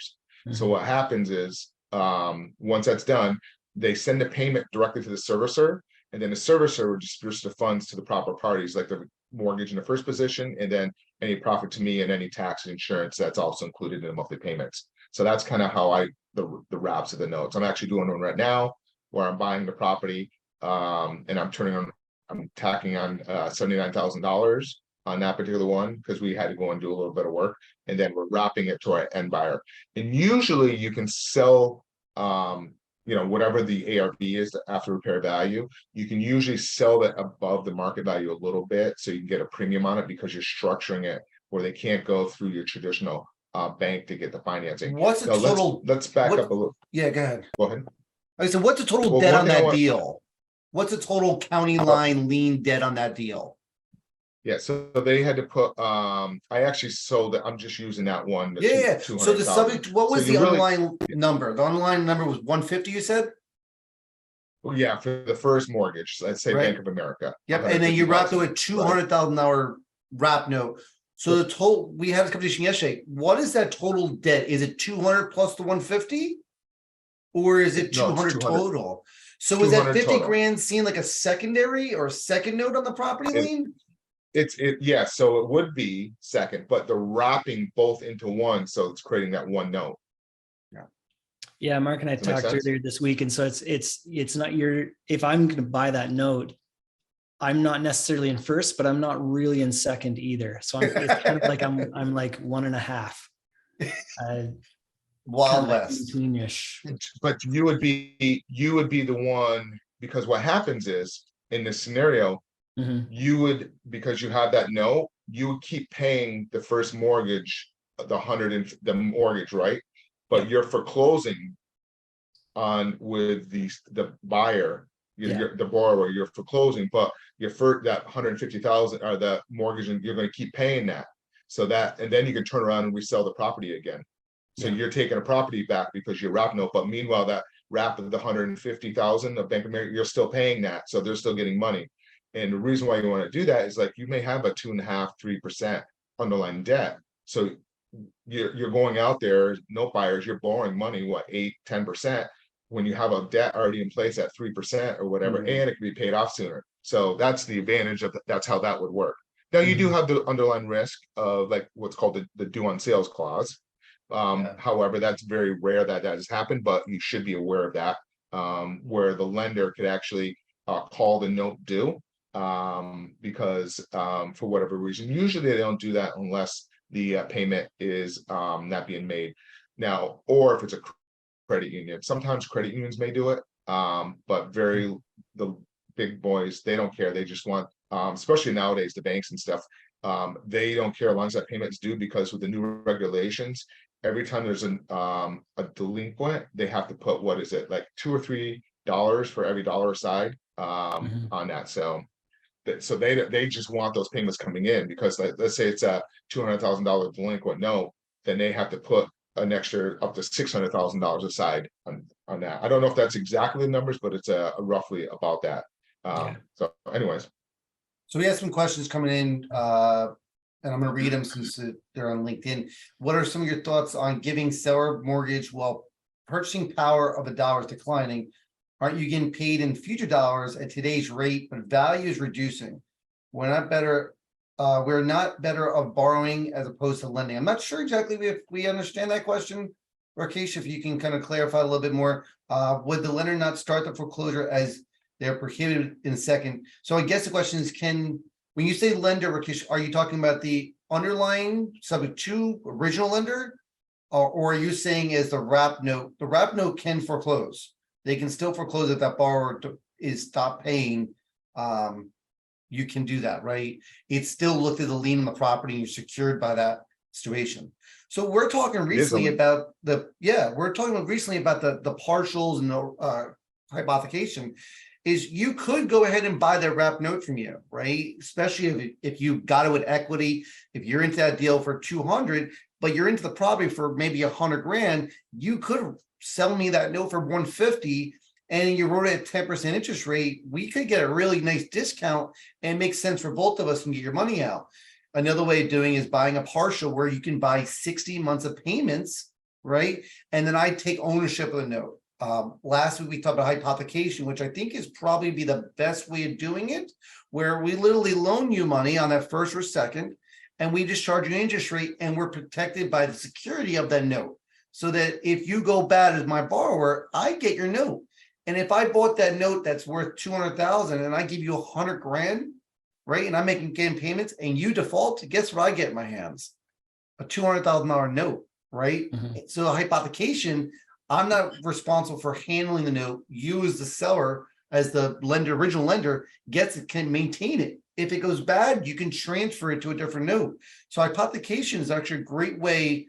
So what happens is, once that's done, they send a payment directly to the servicer, and then the servicer distributes the funds to the proper parties, like the mortgage in the first position, and then any profit to me and any tax and insurance that's also included in the monthly payments. So that's kind of how the wraps of the notes. I'm actually doing one right now where I'm buying the property, and I'm tacking on $79,000 on that particular one because we had to go and do a little bit of work, and then we're wrapping it to our end buyer. And usually you can sell, whatever the ARV is, the after repair value, you can usually sell that above the market value a little bit, so you can get a premium on it because you're structuring it where they can't go through your traditional bank to get the financing. What's the Now, total? Let's back up a little. Yeah, go ahead. Go ahead. I said, what's the total Well, debt one on thing I that want- deal? What's the total county line lien debt on that deal? Yeah, so they had to put, I actually sold it. I'm just using that one. the Yeah. two- So the 200,000. subject, what was So the you really- underlying number? The underlying number was 150, you said? Well, yeah, for the first mortgage, let's say Right. Bank of America. Yep, and then you wrapped it with $150,000. $200,000 wrap note. So the total, we had this conversation yesterday. What is that total debt? Is it 200 plus the 150? Or is it No, it's 200 200. total? So is that 200 50 total. grand seen like a secondary or a second note on the property It- lien? Yeah, so it would be second, but they're wrapping both into one, so it's creating that one note. Yeah, Mark and I Does that make talked sense? earlier this week, and so it's not if I'm going to buy that note, I'm not necessarily in first, but I'm not really in second either. So it's kind of like I'm like 1.5. Wild West. Betweenish. But you would be the one, because what happens is in this scenario, Mhm. you would, because you have that note, you would keep paying the first mortgage, the mortgage, right? But you're foreclosing on with the buyer, you're the borrower, you're foreclosing, but that 150,000 or the mortgage, and you're going to keep paying that. So that, and then you can turn around and resell the property again. So Yeah. you're taking a property back because you're wrapping note, but meanwhile, that wrap of the 150,000 of Bank of America, you're still paying that. So they're still getting money. And the reason why you want to do that is, like, you may have a 2.5%, 3% underlying debt. So you're going out there, note buyers, you're borrowing money, what, 8%, 10%, when you have a debt already in place at 3% or whatever, Mhm. and it can be paid off sooner. So that's the advantage of that's how that would work. Now, you do have the underlying risk of, like, what's called the due on sales clause. However, that's very rare that has happened, but you should be aware of that, where the lender could actually call the note due, because for whatever reason, usually they don't do that unless the payment is not being made now, or if it's a credit union. Sometimes credit unions may do it, but the big boys, they don't care. They just want, especially nowadays, the banks and stuff, they don't care as long as that payment is due, because with the new regulations, every time there's a delinquent, they have to put, what is it, like $2 or $3 for every dollar aside on that. So they just want those payments coming in, because, like, let's say it's a $200,000 delinquent note, then they have to put an extra up to $600,000 aside on that. I don't know if that's exactly the numbers, but it's roughly about that. So anyways. So we have some questions coming in, and I'm gonna read them since they're on LinkedIn. What are some of your thoughts on giving seller mortgage while purchasing power of a dollar is declining? Aren't you getting paid in future dollars at today's rate, but value is reducing? We're not better of borrowing as opposed to lending. I'm not sure exactly if we understand that question. Rakesh, if you can kind of clarify a little bit more, would the lender not start the foreclosure as they're prohibited in second? So I guess the question is, when you say lender, Rakesh, are you talking about the underlying subject to original lender? Or are you saying is the wrap note can foreclose? They can still foreclose if that borrower is stopped paying. You can do that, right? It's still looked at the lien on the property and you're secured by that situation. So we're talking recently about the partials and the hypothecation. is you could go ahead and buy that wrap note from you, right? Especially if you got it with equity, if you're into that deal for 200, but you're into the property for maybe 100 grand, you could sell me that note for 150 and you wrote it at 10% interest rate. We could get a really nice discount and make sense for both of us and get your money out. Another way of doing is buying a partial where you can buy 60 months of payments, right? And then I take ownership of the note. Last week we talked about hypothecation, which I think is probably be the best way of doing it, where we literally loan you money on that first or second, and we just charge an interest rate, and we're protected by the security of that note. So that if you go bad as my borrower, I get your note. And if I bought that note that's worth 200,000 and I give you 100 grand, right? And I'm making payments and you default, guess what I get in my hands? A $200,000 note, right? So a hypothecation, I'm not responsible for handling the note. You as the seller, as the lender, original lender, can maintain it. If it goes bad, you can transfer it to a different note. So hypothecation is actually a great way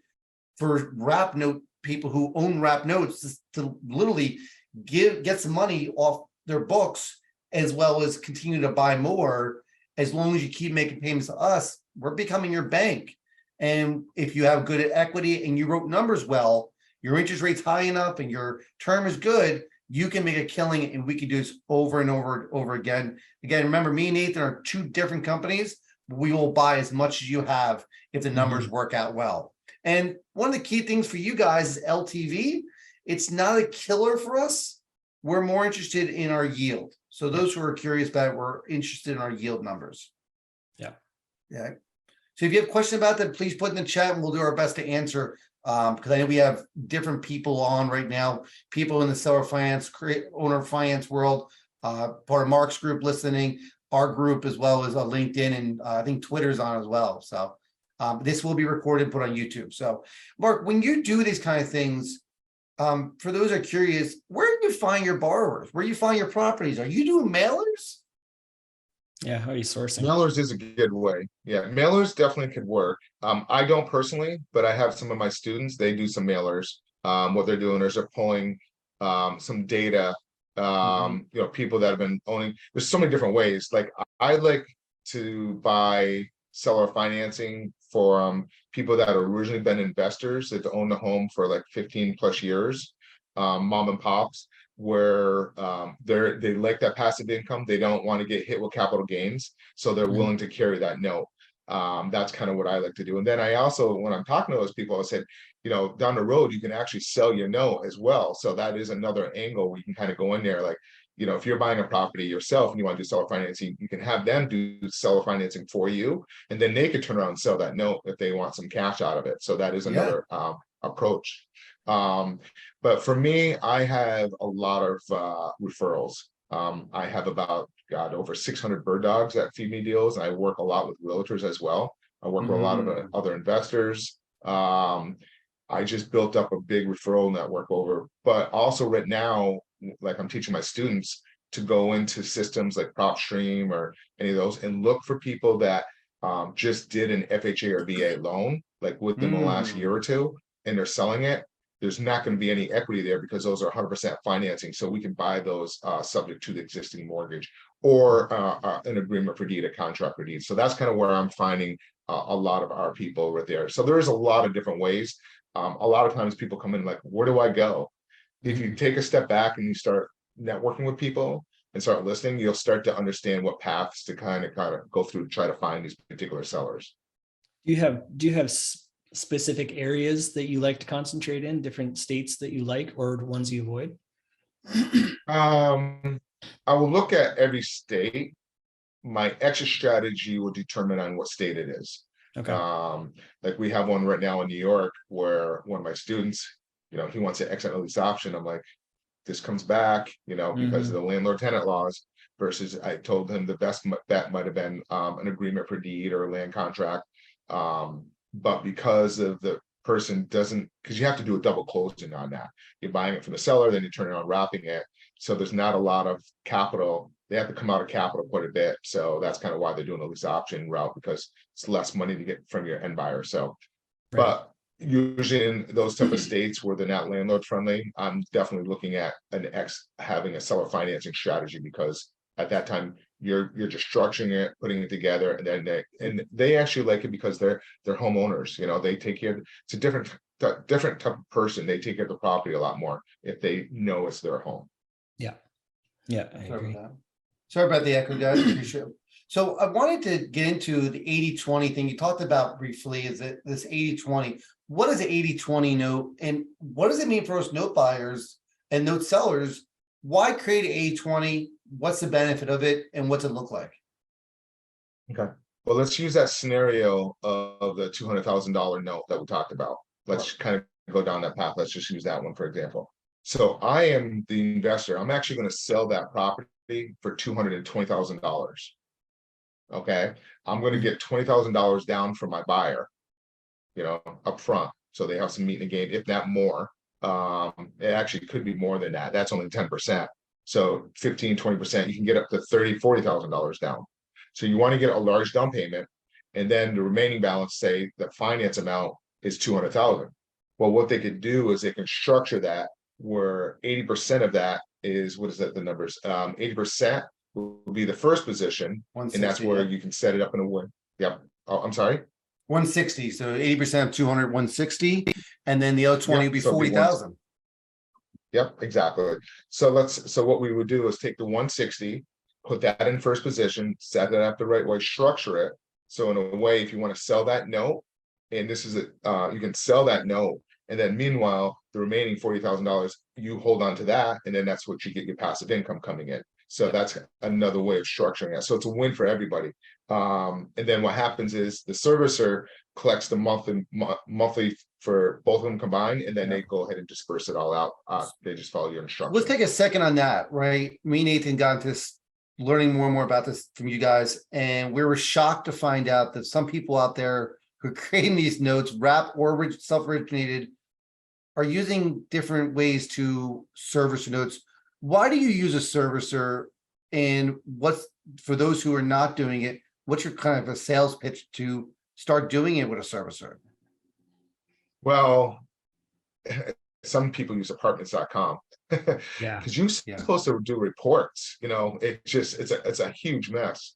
for wrap note people who own wrap notes to literally get some money off their books, as well as continue to buy more. As long as you keep making payments to us, we're becoming your bank. And if you have good equity and you wrote numbers well, your interest rate's high enough and your term is good, you can make a killing, and we can do this over and over and over again. Again, remember, me and Nathan are two different companies. We will buy as much as you have if the numbers work out well. And one of the key things for you guys is LTV. It's not a killer for us. We're more interested in our yield. So those who are curious about it, we're interested in our yield numbers. Yeah. Yeah. So if you have a question about that, please put in the chat and we'll do our best to answer. Because I know we have different people on right now, people in the seller finance, owner finance world, part of Mark's group listening, our group, as well as LinkedIn, and I think Twitter's on as well. So this will be recorded and put on YouTube. So Mark, when you do these kind of things, for those who are curious, where do you find your borrowers? Where do you find your properties? Are you doing mailers? Yeah, how are you sourcing? Mailers is a good way. Yeah, mailers definitely could work. I don't personally, but I have some of my students, they do some mailers. What they're doing is they're pulling some data, people that have been owning. There's so many different ways. Like I like to buy seller financing for people that have originally been investors that owned a home for like 15 plus years, mom and pops, where they like that passive income. They don't want to get hit with capital gains, so they're willing to carry that note. That's kind of what I like to do. And then I also, when I'm talking to those people, I said, down the road, you can actually sell your note as well. So that is another angle where you can kind of go in there, like, if you're buying a property yourself and you want to do seller financing, you can have them do seller financing for you, and then they could turn around and sell that note if they want some cash out of it. So that is another approach. But for me, I have a lot of referrals. I have about, over 600 bird dogs that feed me deals. I work a lot with realtors as well. I work with a lot of other investors. I just built up a big referral network but also right now, like I'm teaching my students to go into systems like PropStream or any of those and look for people that just did an FHA or VA loan, like within the last year or two, and they're selling it. There's not going to be any equity there because those are 100% financing. So we can buy those subject to the existing mortgage or an agreement for deed, a contract for deed. So that's kind of where I'm finding a lot of our people over there. So there's a lot of different ways. A lot of times people come in like, where do I go? If you take a step back and you start networking with people and start listening, you'll start to understand what paths to kind of go through to try to find these particular sellers. Do you have specific areas that you like to concentrate in, different states that you like, or ones you avoid? I will look at every state. My exit strategy will determine on what state it is. Okay. Like we have one right now in New York where one of my students, he wants to exit a lease option. I'm like, this comes back, because of the landlord tenant laws, versus I told him the best bet might have been an agreement for deed or a land contract. But because of the person doesn't, because you have to do a double closing on that. You're buying it from the seller, then you turn it on wrapping it. So there's not a lot of capital. They have to come out of capital quite a bit. So that's kind of why they're doing a lease option route, because it's less money to get from your end buyer. So, right. But usually in those type of states where they're not landlord friendly, I'm definitely looking at having a seller financing strategy, because at that time you're just structuring it, putting it together, and then they actually like it because they're homeowners. You know, they take care. It's a different type of person. They take care of the property a lot more if they know it's their home. Yeah, I agree. Sorry about the echo, guys. Appreciate it. So I wanted to get into the 80-20 thing you talked about briefly. Is that this 80-20? What is an 80-20 note, and what does it mean for us note buyers and note sellers? Why create an 80-20? What's the benefit of it, and what's it look like? Okay. Well, let's use that scenario of the $200,000 note that we talked about. Let's kind of go down that path. Let's just use that one for example. So I am the investor. I'm actually going to sell that property for $220,000. Okay. I'm going to get $20,000 down from my buyer, you know, up front. So they have some meat in the game, if not more. It actually could be more than that. That's only 10%. So 15-20%, you can get up to $30,000-$40,000 down. So you want to get a large down payment, and then the remaining balance, say the finance amount is $200,000. Well, what they could do is they can structure that where 80% of that is, what is that, the numbers? 80% will be the first position, and that's where you can set it up in a way. Yep. Oh, I'm sorry. 160. So 80% of 200, 160, and then the other 20 would be so 40,000. Yep, exactly. So what we would do is take the 160, put that in first position, set it up the right way, structure it. So in a way, if you want to sell that note, and this is it, you can sell that note, and then meanwhile, the remaining $40,000, you hold on to that, and then that's what you get your passive income coming in. So that's another way of structuring it. So it's a win for everybody. And then what happens is the servicer collects the monthly for both of them combined, and then they go ahead and disperse it all out. They just follow your instructions. Let's take a second on that, right? Me and Nathan got into this, learning more and more about this from you guys, and we were shocked to find out that some people out there who are creating these notes, wrap or self-originated, are using different ways to service your notes. Why do you use a servicer? And what's, for those who are not doing it, what's your kind of a sales pitch to start doing it with a servicer? Well, some people use apartments.com. Yeah. Because you're supposed to do reports, you know, it's a huge mess.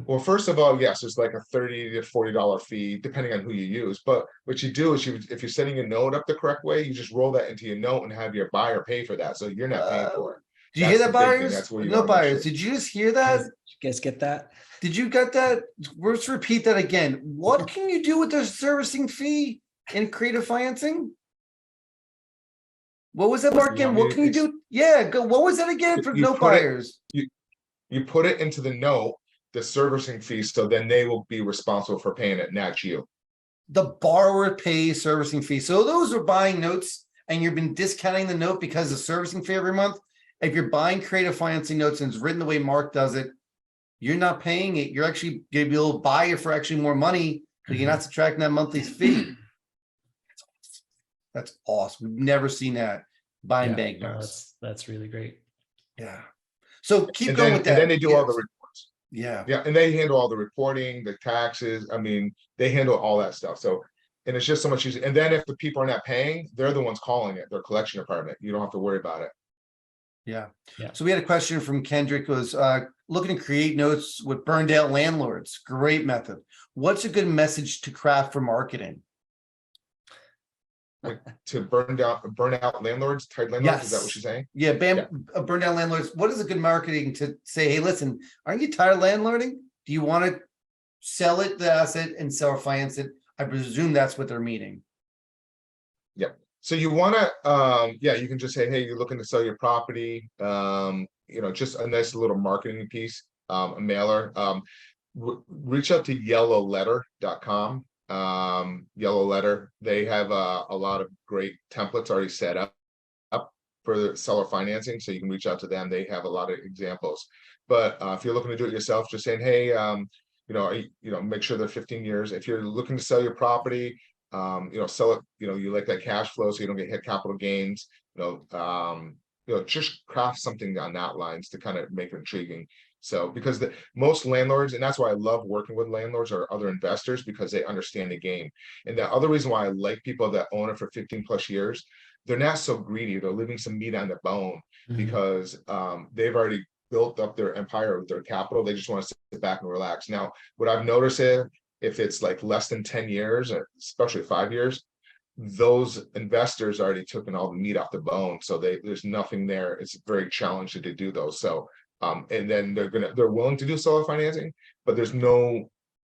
Well, first of all, yes, it's like a $30 to $40 fee, depending on who you use. But what you do is if you're setting a note up the correct way, you just roll that into your note and have your buyer pay for that. So you're not paying for it. Do you hear that, buyers? No buyers. Did you just hear that? Did you guys get that? Did you get that? Let's repeat that again. What can you do with the servicing fee in creative financing? What was that, Mark? Again, what can you do? Yeah, go. What was that again for no buyers? You put it into the note, the servicing fee, so then they will be responsible for paying it, not you. The borrower pays servicing fee. So those are buying notes and you've been discounting the note because of servicing fee every month. If you're buying creative financing notes and it's written the way Mark does it, you're not paying it. You're actually going to be able to buy it for actually more money because you're not subtracting that monthly fee. That's awesome. We've never seen that buying bank notes. That's really great. Yeah. So keep going with that. And then they do all the reports. Yeah. Yeah. And they handle all the reporting, the taxes. I mean, they handle all that stuff. So, and it's just so much easier. And then if the people are not paying, they're the ones calling it, their collection department. You don't have to worry about it. Yeah. So we had a question from Kendrick, was looking to create notes with burned out landlords. Great method. What's a good message to craft for marketing? Like to burn out landlords, tired landlords. Is that what you're saying? Yeah, burn down landlords. What is a good marketing to say, hey, listen, aren't you tired of landlording? Do you want to sell it, the asset, and sell or finance it? I presume that's what they're meaning. Yep. So you want to, you can just say, hey, you're looking to sell your property. You know, just a nice little marketing piece, a mailer. Reach out to yellowletter.com. Yellow Letter, they have a lot of great templates already set up for the seller financing, so you can reach out to them. They have a lot of examples. But if you're looking to do it yourself, just saying, hey, make sure they're 15 years. If you're looking to sell your property, sell it, you like that cash flow so you don't get hit capital gains, just craft something on that lines to kind of make it intriguing. So because most landlords, and that's why I love working with landlords or other investors, because they understand the game. And the other reason why I like people that own it for 15 plus years, they're not so greedy. They're leaving some meat on the bone because they've already built up their empire with their capital. They just want to sit back and relax. Now, what I've noticed is if it's like less than 10 years, especially 5 years, those investors already taken all the meat off the bone. So there's nothing there. It's very challenging to do those. So and then they're willing to do seller financing, but there's no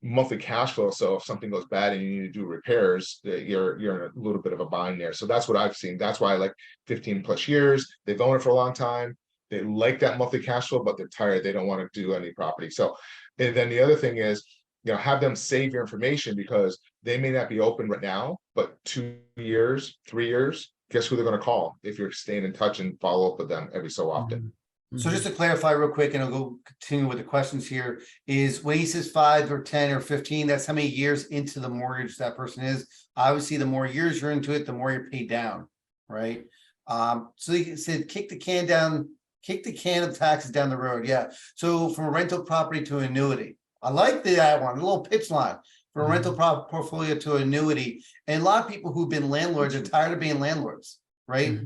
monthly cash flow. So if something goes bad and you need to do repairs, you're in a little bit of a bind there. So that's what I've seen. That's why I like 15 plus years. They've owned it for a long time. They like that monthly cash flow, but they're tired. They don't want to do any property. So, and then the other thing is, have them save your information, because they may not be open right now, but 2 years, 3 years, guess who they're going to call if you're staying in touch and follow up with them every so often. So just to clarify real quick, and I'll go continue with the questions here, is when he says 5 or 10 or 15, that's how many years into the mortgage that person is. Obviously, the more years you're into it, the more you're paid down, right? So he said, kick the can of taxes down the road. Yeah. So from a rental property to annuity. I like that one, a little pitch line. From a rental portfolio to annuity. And a lot of people who've been landlords are tired of being landlords, right?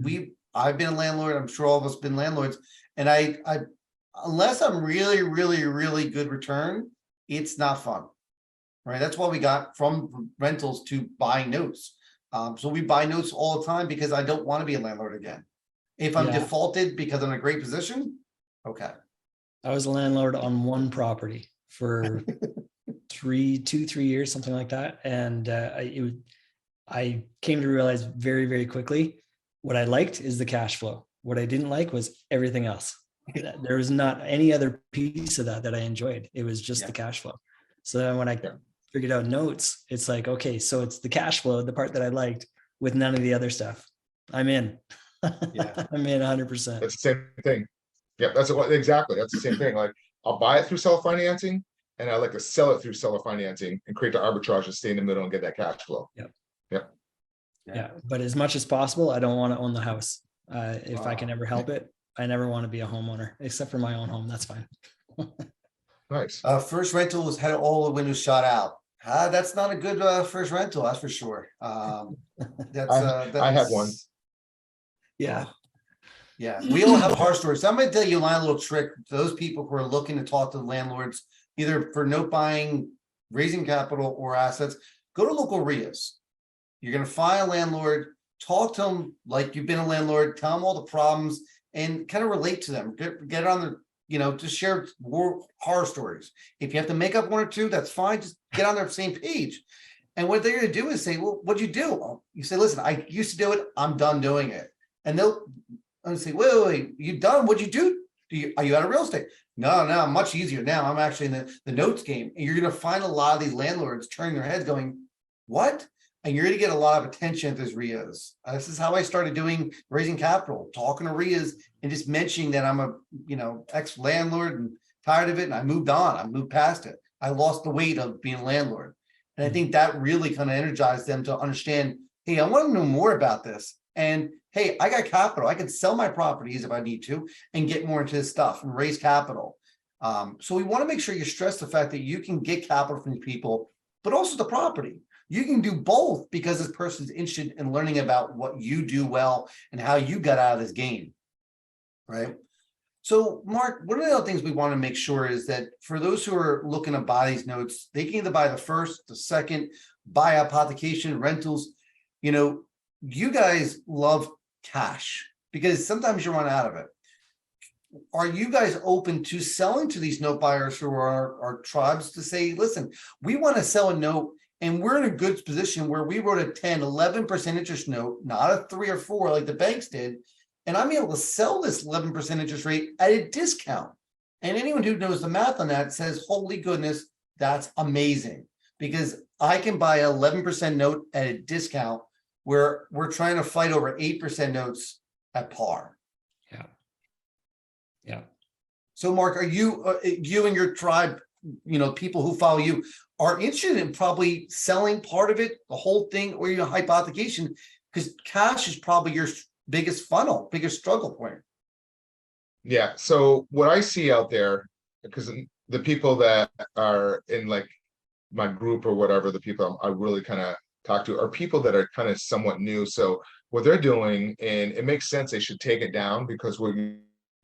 I've been a landlord. I'm sure all of us have been landlords. And I unless I'm really good return, it's not fun, right? That's why we got from rentals to buying notes. So we buy notes all the time because I don't want to be a landlord again. If I'm defaulted because I'm in a great position, okay. I was a landlord on one property for 3 years, something like that. And I came to realize very, very quickly, what I liked is the cash flow. What I didn't like was everything else. There was not any other piece of that I enjoyed. It was just the cash flow. So then when I figured out notes, it's like, okay, so it's the cash flow, the part that I liked, with none of the other stuff. I'm in. I'm in 100%. That's the same thing. Yeah, exactly. That's the same thing. Like, I'll buy it through seller financing, and I like to sell it through seller financing and create the arbitrage and stay in the middle and get that cash flow. Yeah. But as much as possible, I don't want to own the house. If I can ever help it, I never want to be a homeowner, except for my own home. That's fine. Nice. First rental was had all the windows shot out. That's not a good first rental, that's for sure. I had one. Yeah. Yeah, we all have horror stories. So I'm going to tell you a little trick to those people who are looking to talk to landlords, either for note buying, raising capital, or assets. Go to local RIAs. You're going to find a landlord, talk to them like you've been a landlord, tell them all the problems, and kind of relate to them. Get on their, just share horror stories. If you have to make up one or two, that's fine. Just get on their same page. And what they're going to do is say, well, what'd you do? You say, listen, I used to do it. I'm done doing it. And they'll say, wait, you done? What'd you do? Are you out of real estate? No, I'm much easier now. I'm actually in the notes game. And you're going to find a lot of these landlords turning their heads going, what? And you're going to get a lot of attention at those RIAs. This is how I started raising capital, talking to RIAs and just mentioning that I'm a, ex-landlord and tired of it. And I moved on. I moved past it. I lost the weight of being a landlord. And I think that really kind of energized them to understand, hey, I want to know more about this. And hey, I got capital. I can sell my properties if I need to and get more into this stuff and raise capital. So we want to make sure you stress the fact that you can get capital from people, but also the property. You can do both because this person's interested in learning about what you do well and how you got out of this game, right? So, Mark, one of the other things we want to make sure is that for those who are looking to buy these notes, they can either buy the first, the second, buy hypothecation, rentals. You guys love cash because sometimes you run out of it. Are you guys open to selling to these note buyers who are our tribes to say, listen, we want to sell a note and we're in a good position where we wrote a 10, 11% interest note, not a 3 or 4 like the banks did. And I'm able to sell this 11% interest rate at a discount. And anyone who knows the math on that says, holy goodness, that's amazing. Because I can buy an 11% note at a discount where we're trying to fight over 8% notes at par. Yeah. So Mark, are you and your tribe, people who follow you are interested in probably selling part of it, the whole thing, or your hypothecation, because cash is probably your biggest funnel, biggest struggle point. Yeah. So what I see out there because the people that are in like my group or whatever, the people I really kind of talk to are people that are kind of somewhat new. So what they're doing, and it makes sense, they should take it down, because what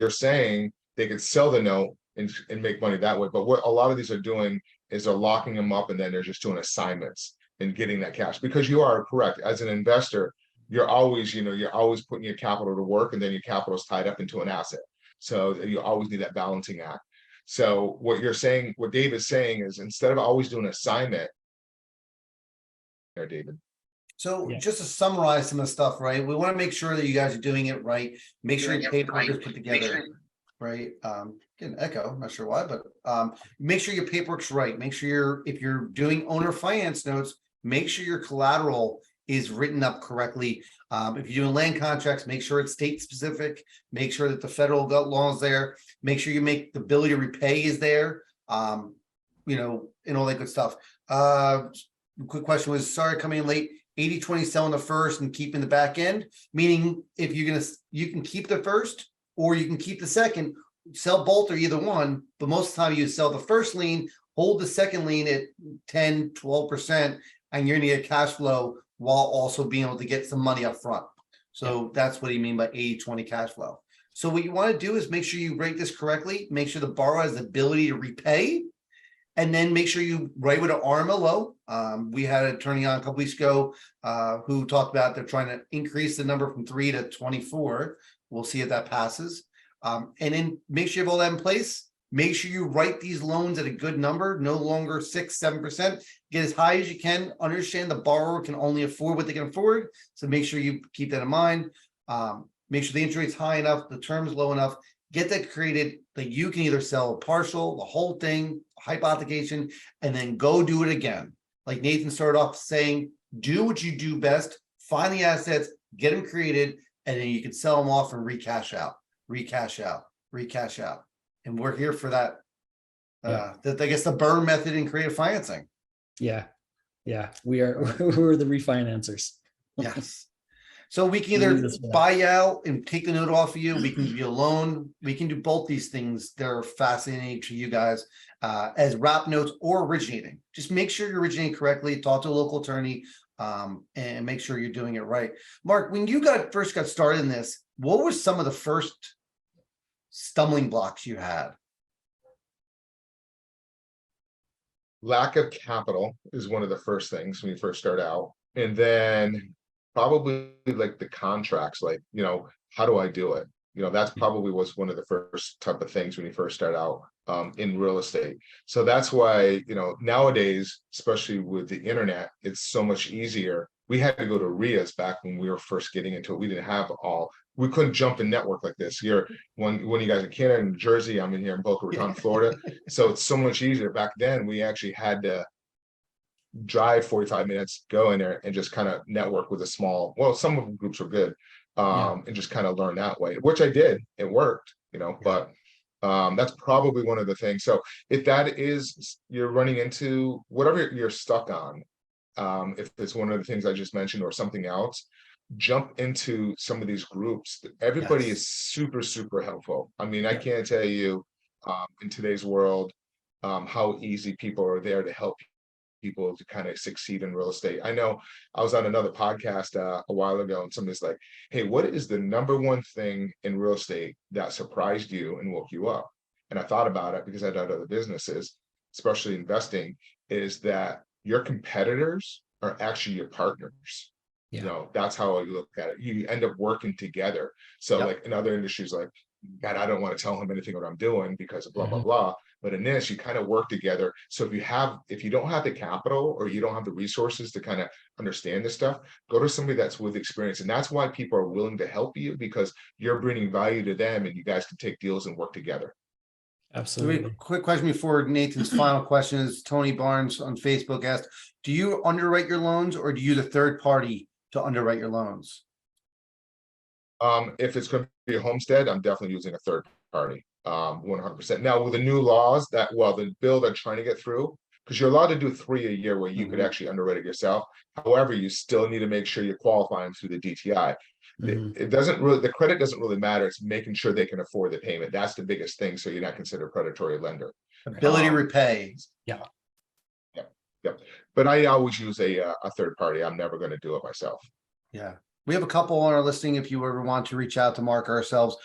you're saying, they could sell the note and make money that way. But what a lot of these are doing is they're locking them up, and then they're just doing assignments and getting that cash. Because you are correct, as an investor, you're always, you're always putting your capital to work, and then your capital is tied up into an asset. So you always need that balancing act. So what you're saying, what Dave is saying is, instead of always doing an assignment, there, David. So Yeah. just to summarize some of the stuff, right? We want to make sure that you guys are doing it right. Make sure your paperwork is put together, right? Get an echo, I'm not sure why, but make sure your paperwork's right. Make sure if you're doing owner finance notes, make sure your collateral is written up correctly. If you're doing land contracts, make sure it's state specific. Make sure that the federal law is there. Make sure you make the ability to repay is there. And all that good stuff. Quick question was, sorry coming in late. 80-20 selling the first and keeping the back end, meaning if you can keep the first or you can keep the second, sell both or either one, but most of the time you sell the first lien, hold the second lien at 10-12%, and you're gonna get cash flow while also being able to get some money up front. So that's what you mean by 80-20 cash flow. So what you want to do is make sure you rate this correctly, make sure the borrower has the ability to repay, and then make sure you write with an RMLO. We had an attorney on a couple weeks ago who talked about they're trying to increase the number from 3 to 24. We'll see if that passes. And then make sure you have all that in place. Make sure you write these loans at a good number, no longer 6-7%. Get as high as you can. Understand the borrower can only afford what they can afford. So make sure you keep that in mind. Make sure the interest rate's high enough, the term's low enough. Get that created that you can either sell a partial, the whole thing, hypothecation, and then go do it again. Like Nathan started off saying, do what you do best, find the assets, get them created, and then you can sell them off and recash out, recash out, recash out. And we're here for that. I guess the burn method in creative financing. Yeah. We're the refinancers. Yes. So we can either buy out and take the note off of you. We can give you a loan. We can do both these things. They're fascinating to you guys as wrap notes or originating. Just make sure you're originating correctly. Talk to a local attorney and make sure you're doing it right. Mark, when you first got started in this, what were some of the first stumbling blocks you had? Lack of capital is one of the first things when you first start out. And then probably like the contracts, like, how do I do it? That's probably was one of the first type of things when you first start out in real estate. So that's why, nowadays, especially with the internet, it's so much easier. We had to go to RIAs back when we were first getting into it. We didn't have we couldn't jump and network like this. When you guys in Canada and Jersey, I'm in here in Boca Raton, Florida. So it's so much easier. Back then, we actually had to drive 45 minutes, go in there and just kind of network with some of the groups were good, and just kind of learn that way, which I did. It worked, but that's probably one of the things. So if that is, you're running into whatever you're stuck on, if it's one of the things I just mentioned or something else, jump into some of these groups. Everybody is super, super helpful. I mean, I can't tell you in today's world how easy people are there to help people to kind of succeed in real estate. I know I was on another podcast a while ago and somebody's like, hey, what is the number one thing in real estate that surprised you and woke you up? And I thought about it because I've done other businesses, especially investing, is that your competitors are actually your partners. That's how I look at it. You end up working together. So like in other industries, like, God, I don't want to tell him anything what I'm doing because of blah, blah, blah. But in this, you kind of work together. So if you don't have the capital or you don't have the resources to kind of understand this stuff, go to somebody that's with experience. And that's why people are willing to help you, because you're bringing value to them and you guys can take deals and work together. Absolutely. Quick question before Nathan's final question is Tony Barnes on Facebook asked, do you underwrite your loans or do you use a third party to underwrite your loans? If it's going to be a homestead, I'm definitely using a third party, 100%. Now with the new laws the bill they're trying to get through, because you're allowed to do 3 a year where you could actually underwrite it yourself. However, you still need to make sure you're qualifying through the DTI. Mhm. It doesn't really, the credit doesn't really matter. It's making sure they can afford the payment. That's the biggest thing. So you're not considered a predatory lender. Ability to repay. Yep. But I always use a third party. I'm never going to do it myself. Yeah. We have a couple on our listing. If you ever want to reach out to Mark ourselves,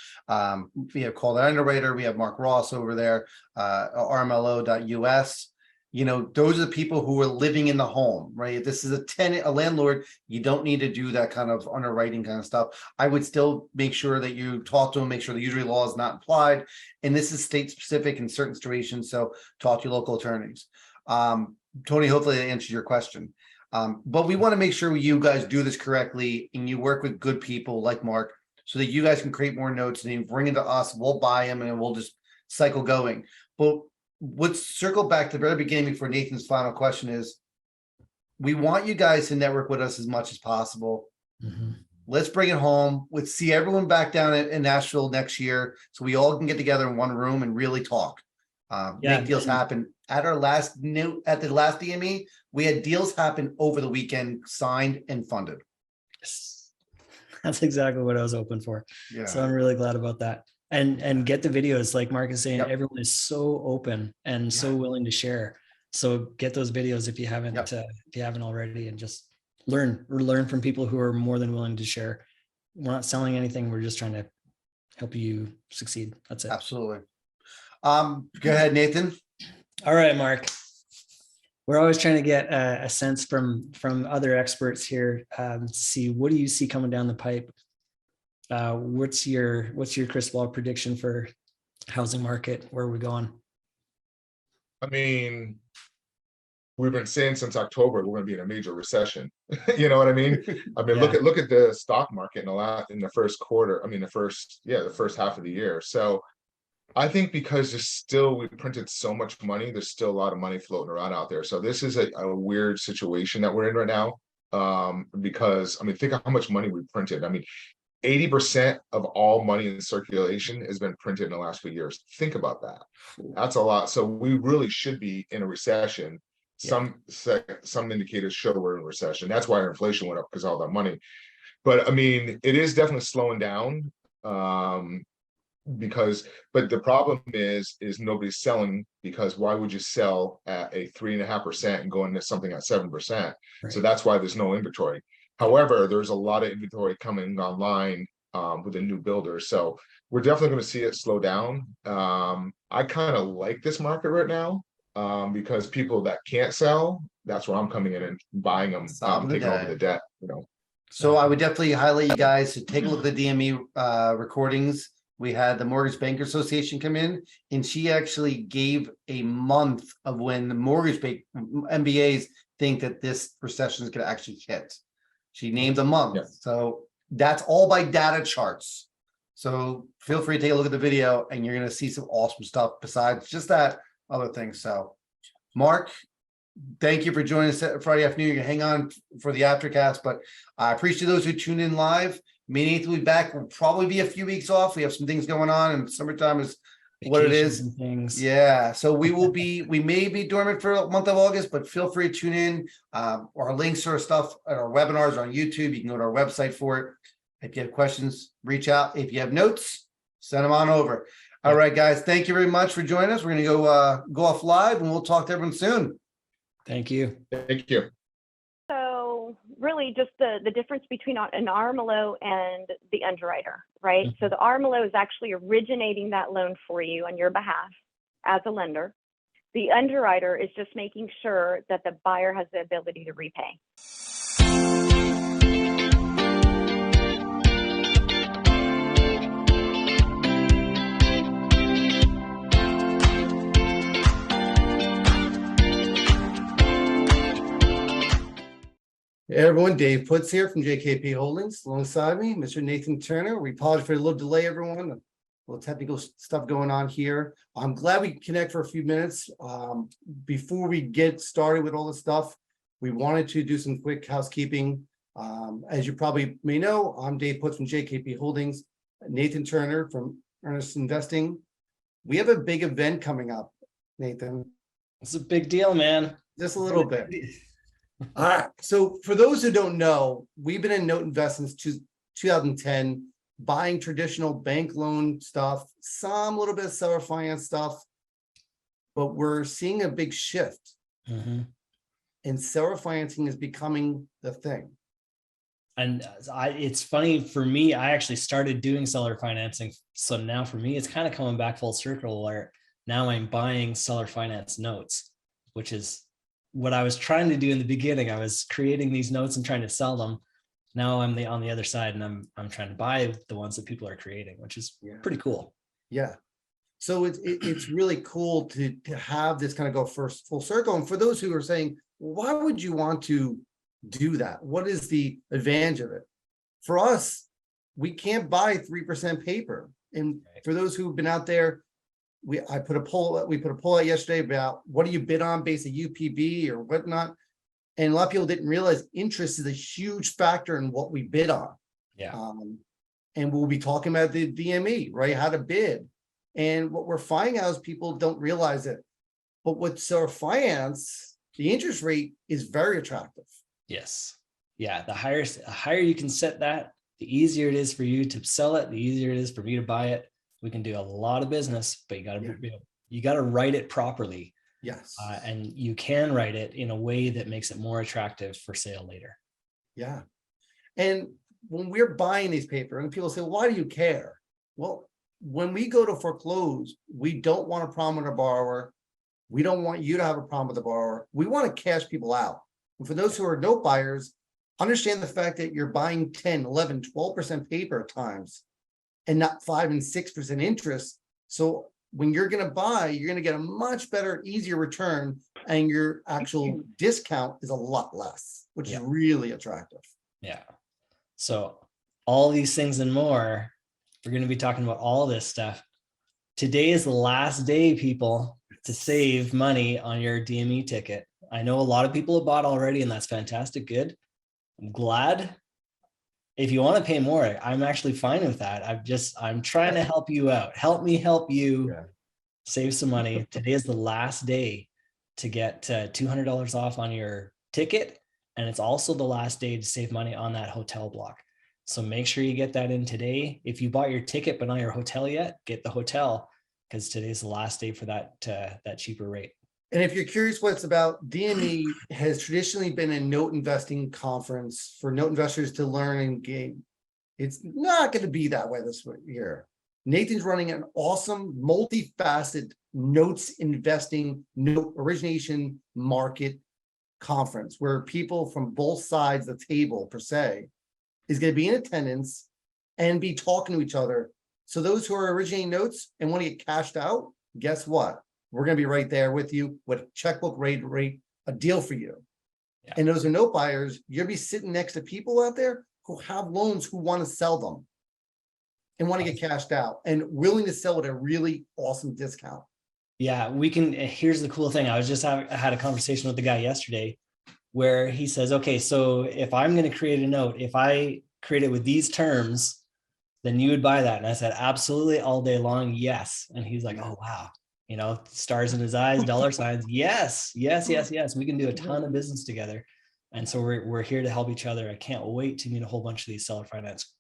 we have called an underwriter. We have Mark Ross over there, rmlo.us. You know, those are the people who are living in the home, right? If this is a tenant, a landlord, you don't need to do that kind of underwriting kind of stuff. I would still make sure that you talk to them, make sure the usury law is not applied. And this is state specific in certain situations. So talk to your local attorneys. Tony, hopefully that answers your question. But we want to make sure you guys do this correctly and you work with good people like Mark so that you guys can create more notes and then bring it to us. We'll buy them and we'll just cycle going. But let's circle back to the very beginning before Nathan's final question is, we want you guys to network with us as much as possible. Mhm. Let's bring it home. Let's see everyone back down in Nashville next year so we all can get together in one room and really talk. Make deals happen. At the last DME, we had deals happen over the weekend, signed and funded. Yes. That's exactly what I was hoping for. Yeah. So I'm really glad about that. And get the videos, like Mark is saying, Yep. everyone is so open and so willing to share. So get those videos if you haven't, already, and just learn from people who are more than willing to share. We're not selling anything. We're just trying to help you succeed. That's it. Absolutely. Go ahead, Nathan. All right, Mark. We're always trying to get a sense from other experts here to see, what do you see coming down the pipe? What's your crystal ball prediction for housing market? Where are we going? I mean, we've been saying since October we're going to be in a major recession. You know what I mean? I mean, look at the stock market in the first quarter. I mean, the first half of the year. So I think because we printed so much money, there's still a lot of money floating around out there. So this is a weird situation that we're in right now. Because I mean, think of how much money we printed. I mean, 80% of all money in circulation has been printed in the last few years. Think about that. That's a lot. So we really should be in a recession. Some indicators show we're in a recession. That's why our inflation went up, because all that money. But I mean, it is definitely slowing down. But the problem is nobody's selling, because why would you sell at a 3.5% and go into something at 7%? So that's why there's no inventory. However, there's a lot of inventory coming online with the new builders. So we're definitely going to see it slow down. I kind of like this market right now because people that can't sell, that's where I'm coming in and buying them, taking over the debt, you know. So I would definitely highlight you guys to take a look at the DME recordings. We had the Mortgage Banker Association come in, and she actually gave a month of when the mortgage MBAs think that this recession is going to actually hit. She named a month. Yeah. So that's all by data charts. So feel free to take a look at the video and you're going to see some awesome stuff besides just that other thing. So Mark, thank you for joining us Friday afternoon. You can hang on for the aftercast, but I appreciate those who tuned in live. Me and Nathan will be back. We'll probably be a few weeks off. We have some things going on, and summertime is what it is. Yeah. So we may be dormant for a month of August, but feel free to tune in. Our links to our stuff at our webinars on YouTube. You can go to our website for it. If you have questions, reach out. If you have notes, send them on over. All right, guys. Thank you very much for joining us. We're going to go off live, and we'll talk to everyone soon. Thank you. Thank you. So really just the difference between an RMLO and the underwriter, right? So the RMLO is actually originating that loan for you on your behalf as a lender. The underwriter is just making sure that the buyer has the ability to repay. Hey everyone, Dave Putz here from JKP Holdings. Alongside me, Mr. Nathan Turner. We apologize for a little delay, everyone. A little technical stuff going on here. I'm glad we could connect for a few minutes. Before we get started with all this stuff, we wanted to do some quick housekeeping. As you probably may know, I'm Dave Putz from JKP Holdings. Nathan Turner from Earnest Investing. We have a big event coming up, Nathan. It's a big deal, man. Just a little bit. All right. So for those who don't know, we've been in note investments 2010, buying traditional bank loan stuff, some little bit of seller finance stuff. But we're seeing a big shift, Mhm. and seller financing is becoming the thing. And it's funny for me, I actually started doing seller financing. So now for me, it's kind of coming back full circle where now I'm buying seller finance notes, which is what I was trying to do in the beginning. I was creating these notes and trying to sell them. Now I'm on the other side, and I'm trying to buy the ones that people are creating, which is pretty cool. Yeah. So it's really cool to have this kind of go first full circle. And for those who are saying, why would you want to do that? What is the advantage of it? For us, we can't buy 3% paper. And for those who've been out there, we put a poll out yesterday about what do you bid on based on UPB or whatnot. And a lot of people didn't realize interest is a huge factor in what we bid on. Yeah. And we'll be talking about the DME, right? How to bid. And what we're finding out is people don't realize it. But with seller finance, the interest rate is very attractive. Yes. Yeah. The higher you can set that, the easier it is for you to sell it, the easier it is for me to buy it. We can do a lot of business, but you got to write it properly. Yes. And you can write it in a way that makes it more attractive for sale later. Yeah. And when we're buying these paper and people say, why do you care? Well, when we go to foreclose, we don't want a problem with our borrower. We don't want you to have a problem with the borrower. We want to cash people out. And for those who are note buyers, understand the fact that you're buying 10, 11, 12% paper at times and not 5 and 6% interest. So when you're going to buy, you're going to get a much better, easier return, and your actual discount is a lot less, which is really attractive. Yeah. So all these things and more, we're going to be talking about all this stuff. Today is the last day, people, to save money on your DME ticket. I know a lot of people have bought already, and that's fantastic. Good. I'm glad. If you want to pay more, I'm actually fine with that. I'm trying to help you out. Help me help you save some money. Today is the last day to get $200 off on your ticket. And it's also the last day to save money on that hotel block. So make sure you get that in today. If you bought your ticket but not your hotel yet, get the hotel, because today's the last day for that cheaper rate. And if you're curious what it's about, DME has traditionally been a note investing conference for note investors to learn and gain. It's not going to be that way this year. Nathan's running an awesome, multifaceted notes investing, note origination market conference where people from both sides of the table, per se, is going to be in attendance and be talking to each other. So those who are originating notes and want to get cashed out, guess what? We're going to be right there with you with checkbook rate, a deal for you. Yeah. And those are note buyers. You'll be sitting next to people out there who have loans who want to sell them and want to get cashed out and willing to sell at a really awesome discount. Yeah, we can. Here's the cool thing. I had a conversation with the guy yesterday where he says, okay, so if I'm going to create a note, if I create it with these terms, then you would buy that. And I said, absolutely, all day long. Yes. And he's like, oh, wow. You know, stars in his eyes, dollar signs. Yes. We can do a ton of business together. And so we're here to help each other. I can't wait to meet a whole bunch of these seller finance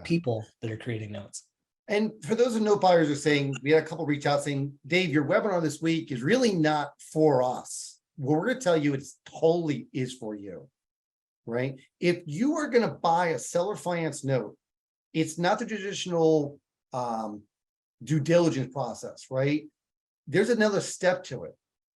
people that are creating notes. And for those of note buyers who are saying, we had a couple reach out saying, Dave, your webinar this week is really not for us. Well, we're going to tell you it totally is for you, right? If you are going to buy a seller finance note, it's not the traditional due diligence process, right? There's another step to it,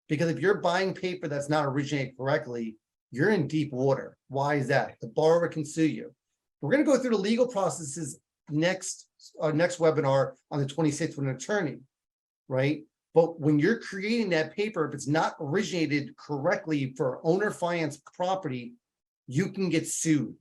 because if you're buying paper that's not originated correctly, you're in deep water. Why is that? The borrower can sue you. We're going to go through the legal processes next webinar on the 26th with an attorney, right? But when you're creating that paper, if it's not originated correctly for owner finance property, you can get sued.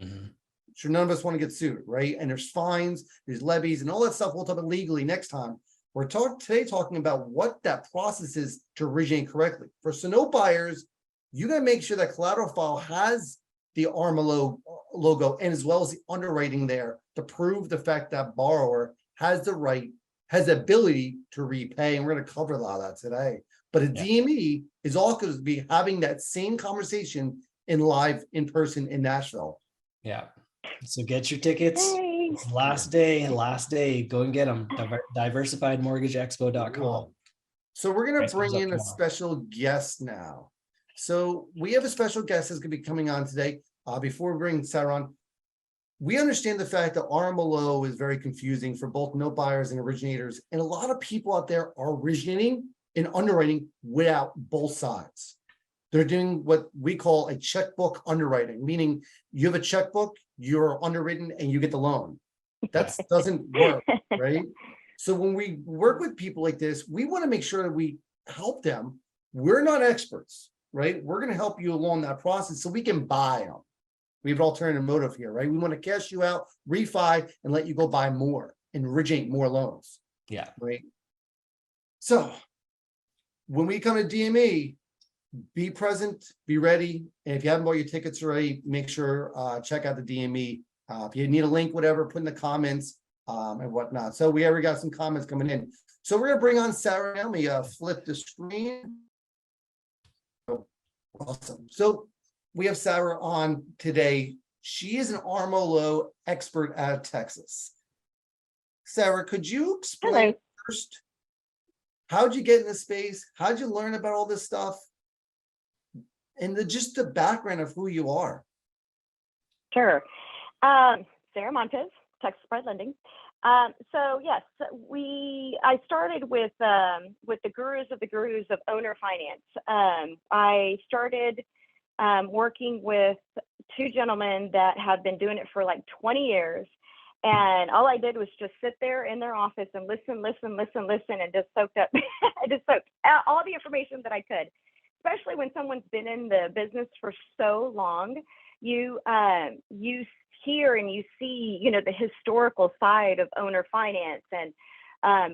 Mm-hmm. Sure, none of us want to get sued, right? And there's fines, there's levies, and all that stuff we'll talk about legally next time. We're today talking about what that process is to originate correctly. For note buyers, you got to make sure that collateral file has the Armalo logo and as well as the underwriting there to prove the fact that borrower has the ability to repay. And we're going to cover a lot of that today. But a DME is also going to be having that same conversation in person in Nashville. Yeah. So get your tickets. Yay. It's last day. Go and get them. Diversifiedmortgageexpo.com. So we're gonna Price goes bring up in a tomorrow. special guest now. So we have a special guest that's gonna be coming on today. Before we bring Sarah on, we understand the fact that RMLO is very confusing for both note buyers and originators, and a lot of people out there are originating and underwriting without both sides. They're doing what we call a checkbook underwriting, meaning you have a checkbook, you're underwritten, and you get the loan. That doesn't work, right? So when we work with people like this, we want to make sure that we help them. We're not experts, right? We're going to help you along that process so we can buy them. We have an alternative motive here, right? We want to cash you out, refi, and let you go buy more and originate more loans, Yeah. right? So when we come to DME, be present, be ready. And if you haven't bought your tickets already, make sure, check out the DME. If you need a link, whatever, put in the comments and whatnot. So we already got some comments coming in. So we're going to bring on Sarah now. Let me flip the screen. Oh, awesome. So we have Sarah on today. She is an RMLO expert out of Texas. Sarah, could you explain Hello. first, how'd you get in this space? How'd you learn about all this stuff? And just the background of who you are. Sure. Sarah Montez, Texas Pride Lending. So yes, I started with the gurus of owner finance. I started working with two gentlemen that have been doing it for like 20 years. And all I did was just sit there in their office and listen, and just soaked up, I just soaked all the information that I could. Especially when someone's been in the business for so long, you hear and you see, the historical side of owner finance. And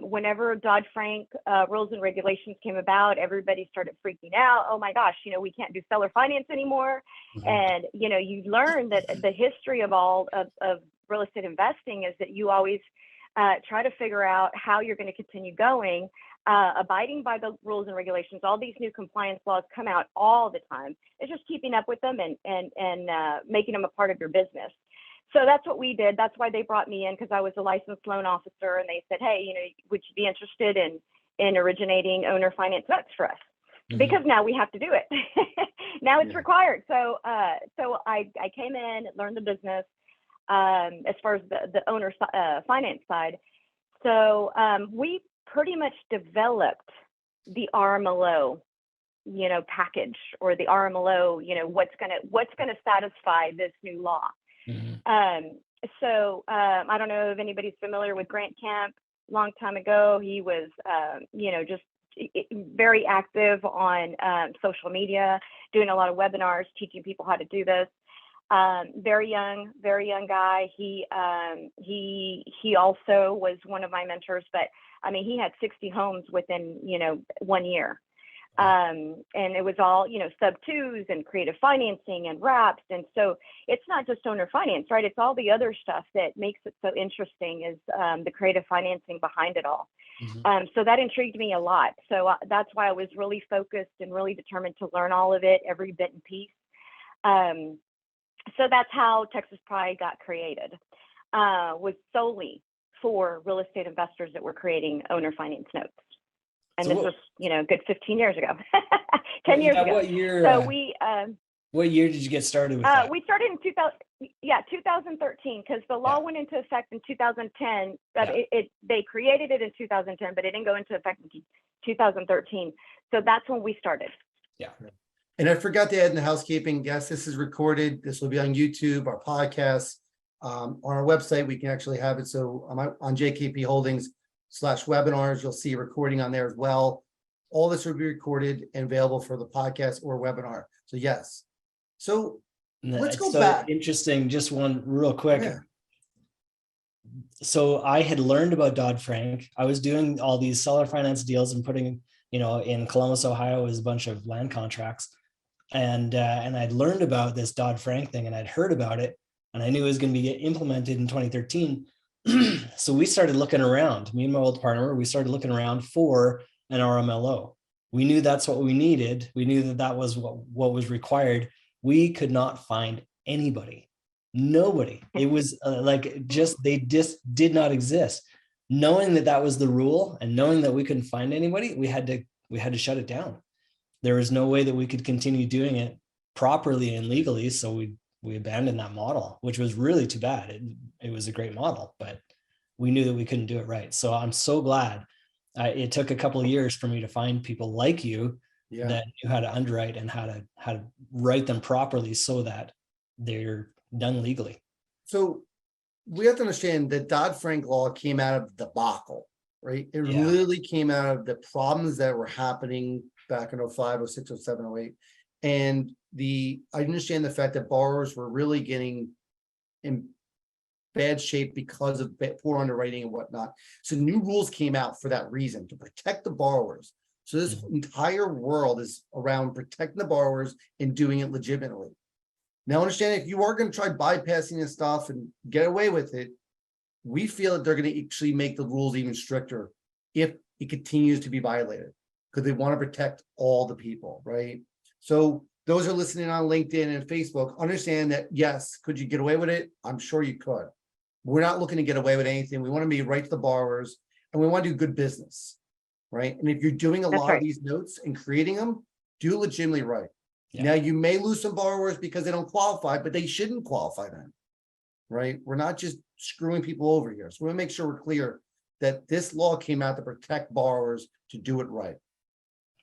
whenever Dodd-Frank rules and regulations came about, everybody started freaking out. Oh my gosh, we can't do seller finance anymore. Mhm. And you learn that the history of all of real estate investing is that you always try to figure out how you're going to continue going. Abiding by the rules and regulations. All these new compliance laws come out all the time. It's just keeping up with them and making them a part of your business. So that's what we did. That's why they brought me in, because I was a licensed loan officer, and they said, hey, would you be interested in originating owner finance notes for us? Mhm. Because now we have to do it. Now it's Yeah. required. So I came in, learned the business as far as the owner finance side. So we pretty much developed the RMLO, package, or the RMLO, what's gonna satisfy this new law. Mhm. So I don't know if anybody's familiar with Grant Camp. Long time ago, he was, just very active on social media, doing a lot of webinars, teaching people how to do this. Very young guy. He also was one of my mentors, but I mean, he had 60 homes within, 1 year. And it was all, sub twos and creative financing and wraps. And so it's not just owner finance, right? It's all the other stuff that makes it so interesting, is the creative financing behind it all. Mhm. So that intrigued me a lot. So that's why I was really focused and really determined to learn all of it, every bit and piece. So that's how Texas Pride got created, was solely for real estate investors that were creating owner finance notes. And So this what- was, good 15 years ago, 10 years ago. What year? So What year did you get started with that? we started in 2013, because the law went into effect in 2010. They created it in 2010, but it didn't go into effect in 2013. So that's when we started. Yeah. And I forgot to add in the housekeeping, yes, this is recorded. This will be on YouTube, our podcast, on our website. We can actually have it. So on JKP Holdings/webinars, you'll see a recording on there as well. All this will be recorded and available for the podcast or webinar. So yes. So let's go So back. interesting. Just one real quick. Yeah. So I had learned about Dodd-Frank. I was doing all these seller finance deals and putting, in Columbus, Ohio, was a bunch of land contracts. And I'd learned about this Dodd-Frank thing, and I'd heard about it, and I knew it was going to be implemented in 2013. So we started looking around, me and my old partner, we started looking around for an RMLO. We knew that's what we needed. We knew that was what was required. We could not find anybody. Nobody. It was like they just did not exist. Knowing that that was the rule and knowing that we couldn't find anybody, we had to shut it down. There was no way that we could continue doing it properly and legally. So we abandoned that model, which was really too bad. It was a great model, but we knew that we couldn't do it right. So I'm so glad. It took a couple of years for me to find people like you that knew how to underwrite and how to write them properly so that they're done legally. So we have to understand that Dodd-Frank law came out of the debacle, right? It Yeah. literally came out of the problems that were happening back in 05, 06, 07, 08. And I understand the fact that borrowers were really getting in bad shape because of poor underwriting and whatnot. So new rules came out for that reason, to protect the borrowers. So this entire world is around protecting the borrowers and doing it legitimately. Now understand, if you are going to try bypassing this stuff and get away with it, we feel that they're going to actually make the rules even stricter if it continues to be violated, because they want to protect all the people, right? So those are listening on LinkedIn and Facebook, understand that, yes, could you get away with it? I'm sure you could. We're not looking to get away with anything. We want to be right to the borrowers, and we want to do good business, right? And if you're doing a That's lot right. of these notes and creating them, do legitimately right. Yeah. Now, you may lose some borrowers because they don't qualify, but they shouldn't qualify then, right? We're not just screwing people over here. So we want to make sure we're clear that this law came out to protect borrowers, to do it right.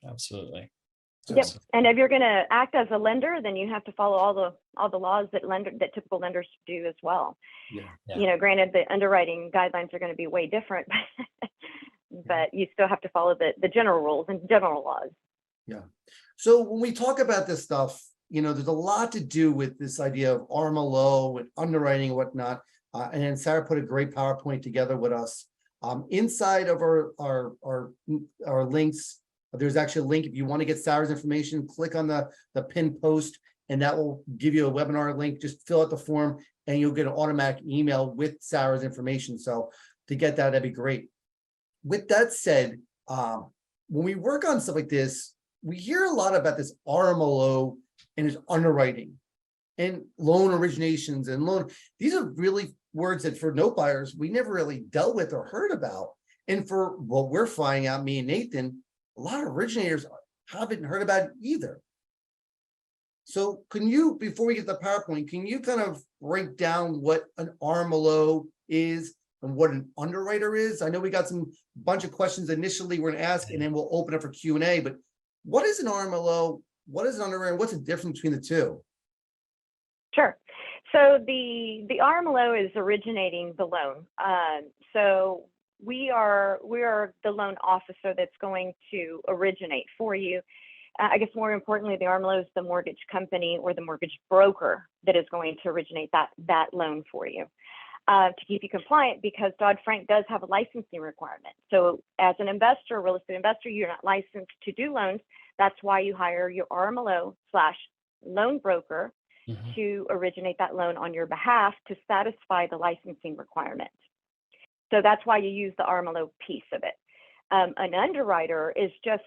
Absolutely. Yep. And if you're going to act as a lender, then you have to follow all the laws that typical lenders do as well. Yeah. You know, granted, the underwriting guidelines are going to be way different, but you still have to follow the general rules and general laws. Yeah. So when we talk about this stuff, you know, there's a lot to do with this idea of RMLO, with underwriting and whatnot. And then Sarah put a great PowerPoint together with us. Inside of our links, there's actually a link. If you want to get Sarah's information, click on the pinned post, and that will give you a webinar link. Just fill out the form and you'll get an automatic email with Sarah's information. So to get that, that'd be great. With that said, when we work on stuff like this, we hear a lot about this RMLO and its underwriting and loan originations and loan. These are really words that for note buyers, we never really dealt with or heard about. And for what we're finding out, me and Nathan, a lot of originators haven't heard about it either. So can you, before we get to the PowerPoint, can you kind of break down what an RMLO is and what an underwriter is? I know we got some bunch of questions initially we're going to ask, and then we'll open up for Q&A, but what is an RMLO? What is an underwriter? What's the difference between the two? Sure. So the RMLO is originating the loan. So we are the loan officer that's going to originate for you. I guess more importantly, the RMLO is the mortgage company or the mortgage broker that is going to originate that loan for you. To keep you compliant, because Dodd-Frank does have a licensing requirement. So as an investor, real estate investor, you're not licensed to do loans. That's why you hire your RMLO/loan broker to originate that loan on your behalf to satisfy the licensing requirement. So that's why you use the RMLO piece of it. An underwriter is just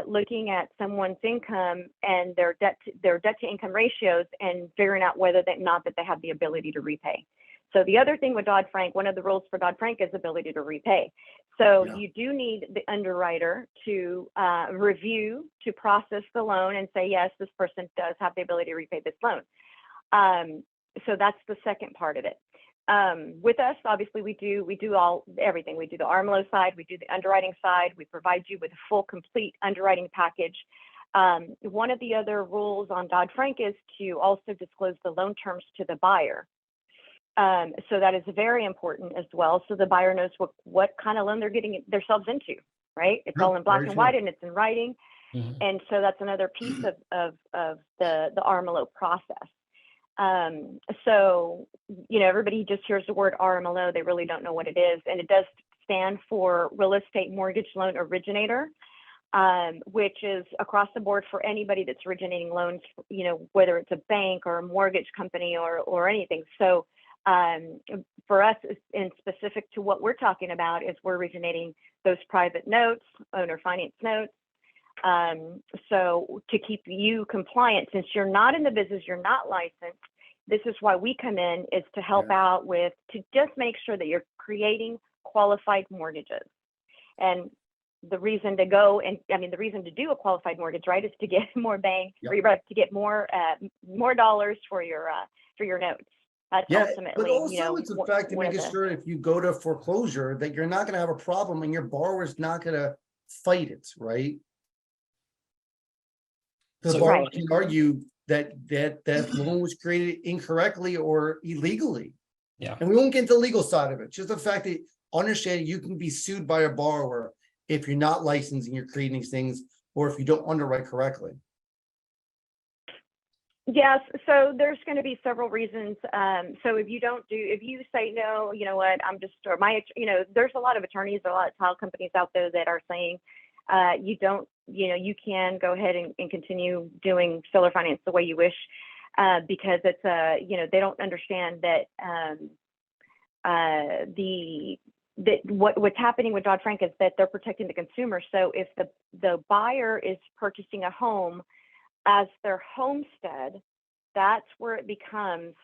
looking at someone's income and their debt to income ratios and figuring out whether they have the ability to repay. So the other thing with Dodd-Frank, one of the rules for Dodd-Frank is ability to repay. So you do need the underwriter to review, to process the loan and say, yes, this person does have the ability to repay this loan. So that's the second part of it. With us, obviously, we do everything. We do the RMLO side, we do the underwriting side, we provide you with a full, complete underwriting package. One of the other rules on Dodd-Frank is to also disclose the loan terms to the buyer. So that is very important as well. So the buyer knows what kind of loan they're getting themselves into, right? It's all in black and white and it's in writing. And so that's another piece of the RMLO process. So, you know, everybody just hears the word RMLO, they really don't know what it is. And it does stand for Real Estate Mortgage Loan Originator, which is across the board for anybody that's originating loans, you know, whether it's a bank or a mortgage company or anything. So for us, in specific to what we're talking about, is we're originating those private notes, owner finance notes. So to keep you compliant, since you're not in the business, you're not licensed, this is why we come in, is to help out with, to just make sure that you're creating qualified mortgages. And the reason to go, and I mean, the reason to do a qualified mortgage, right, is to get more bang, or to get more dollars for your notes. That's ultimately, but also you know, it's the fact of making sure if you go to foreclosure that you're not going to have a problem and your borrower's not going to fight it, right? The So- borrower Right. can argue that loan was created incorrectly or illegally. Yeah. And we won't get into the legal side of it. Just the fact that understanding you can be sued by a borrower if you're not licensed and you're creating these things, or if you don't underwrite correctly. Yes, so there's going to be several reasons. So if you say, no, you know what, I'm just, or my, you know, there's a lot of attorneys, a lot of title companies out there that are saying, you don't, you know, you can go ahead and continue doing seller finance the way you wish, because it's you know, they don't understand that what's happening with Dodd-Frank is that they're protecting the consumer. So if the buyer is purchasing a home as their homestead, that's where it becomes,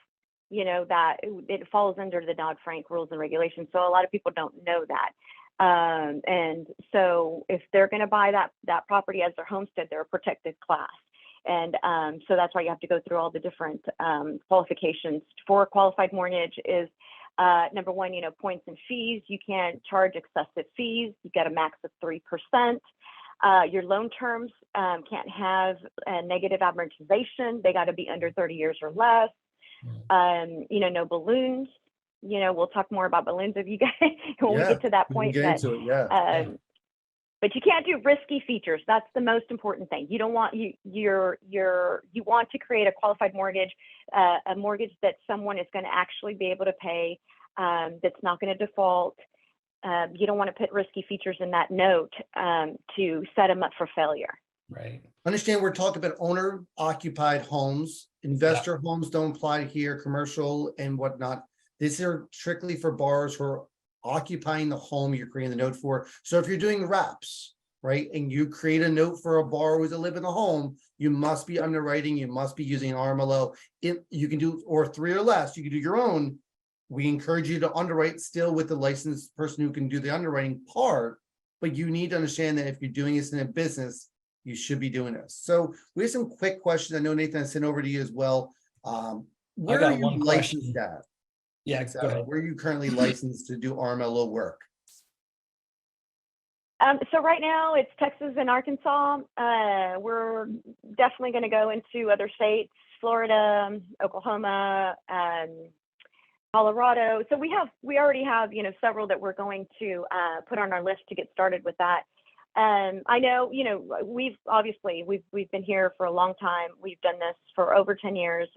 you know, that it falls under the Dodd-Frank rules and regulations. So a lot of people don't know that. And so if they're going to buy that property as their homestead, they're a protected class. And so that's why you have to go through all the different qualifications for a qualified mortgage. Is number one, you know, points and fees. You can't charge excessive fees. You get a max of 3%. Your loan terms can't have a negative amortization. They got to be under 30 years or less. You know, no balloons. You know, we'll talk more about balloons if you guys when we get to that point. Get into it, But you can't do risky features. That's the most important thing. You don't want you want to create a qualified mortgage, a mortgage that someone is going to actually be able to pay, that's not going to default. You don't want to put risky features in that note to set them up for failure. Right. Understand we're talking about owner occupied homes. Investor homes don't apply here, commercial and whatnot. These are strictly for borrowers who are occupying the home you're creating the note for. So if you're doing wraps, right, and you create a note for a borrower who's to live in the home, you must be underwriting, you must be using RMLO. You can do, or 3 or less, you can do your own. We encourage you to underwrite still with the licensed person who can do the underwriting part, but you need to understand that if you're doing this in a business, you should be doing this. So we have some quick questions. I know Nathan, I sent over to you as well. Where got are you one licensed question. at? Yeah, go ahead. Where are you currently licensed to do RMLO work? So right now it's Texas and Arkansas. We're definitely going to go into other states, Florida, Oklahoma, Colorado. So we already have, you know, several that we're going to put on our list to get started with that. I know, you know, we've been here for a long time. We've done this for over 10 years.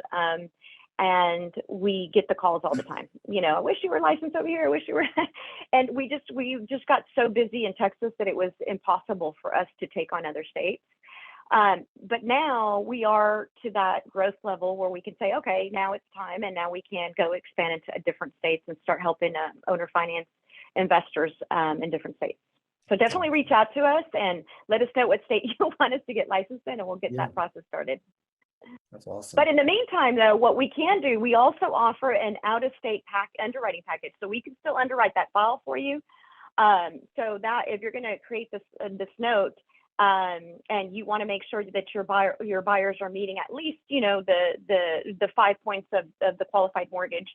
And we get the calls all the time. You know, I wish you were licensed over here. I wish you were. And we just got so busy in Texas that it was impossible for us to take on other states. But now we are to that growth level where we can say, okay, now it's time. And now we can go expand into different states and start helping owner finance investors in different states. So definitely reach out to us and let us know what state you want us to get licensed in, and we'll get that process started. That's awesome. But in the meantime, though, what we can do, we also offer an out-of-state underwriting package, so we can still underwrite that file for you. So that if you're going to create this note, and you want to make sure that your buyers are meeting at least, you know, the 5 points of the qualified mortgage,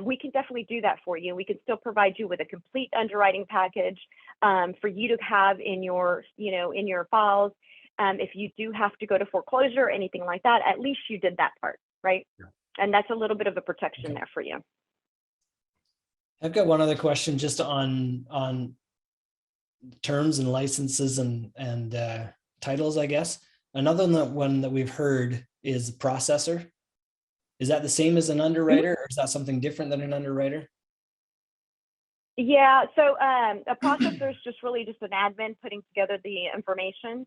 we can definitely do that for you. We can still provide you with a complete underwriting package for you to have in your, you know, in your files. If you do have to go to foreclosure or anything like that, at least you did that part, right? Yeah. And that's a little bit of a protection there for you. I've got one other question just on terms and licenses and titles, I guess. Another one that we've heard is processor. Is that the same as an underwriter, or is that something different than an underwriter? Yeah, so a processor is just really just an admin putting together the information.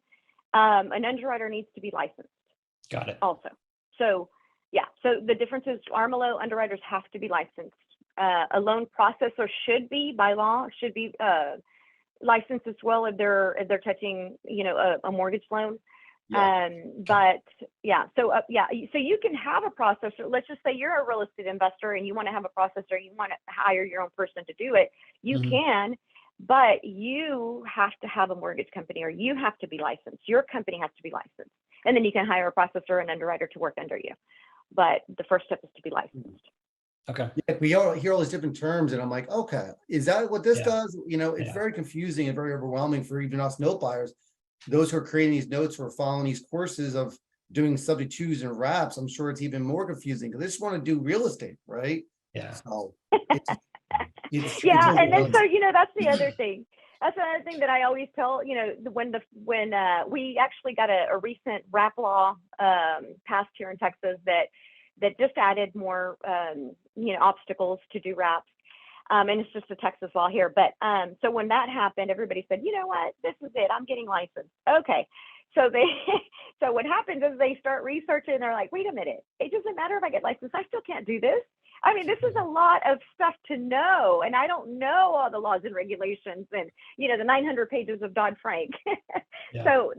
An underwriter needs to be licensed. Got it. Also. So yeah, so the difference is RMLO underwriters have to be licensed. A loan processor should be, by law, licensed as well if they're touching, you know, a mortgage loan. But yeah, so you can have a processor. Let's just say you're a real estate investor and you want to have a processor, you want to hire your own person to do it. You can, but you have to have a mortgage company, or you have to be licensed. Your company has to be licensed. And then you can hire a processor and underwriter to work under you. But the first step is to be licensed. Okay. Yeah, we all hear all these different terms, and I'm like, okay, is that what this does? You know, it's very confusing and very overwhelming for even us note buyers. Those who are creating these notes or following these courses of doing subject twos and wraps, I'm sure it's even more confusing because they just want to do real estate, right? Yeah. So Yeah, and then so that's the other thing. That's another thing that I always tell, when we actually got a recent wrap law passed here in Texas that just added more obstacles to do wraps. And it's just a Texas law here. But so when that happened, everybody said, you know what, this is it, I'm getting licensed. Okay. So so what happens is they start researching and they're like, wait a minute, it doesn't matter if I get licensed, I still can't do this. I mean, this is a lot of stuff to know, and I don't know all the laws and regulations and, the 900 pages of Dodd-Frank. So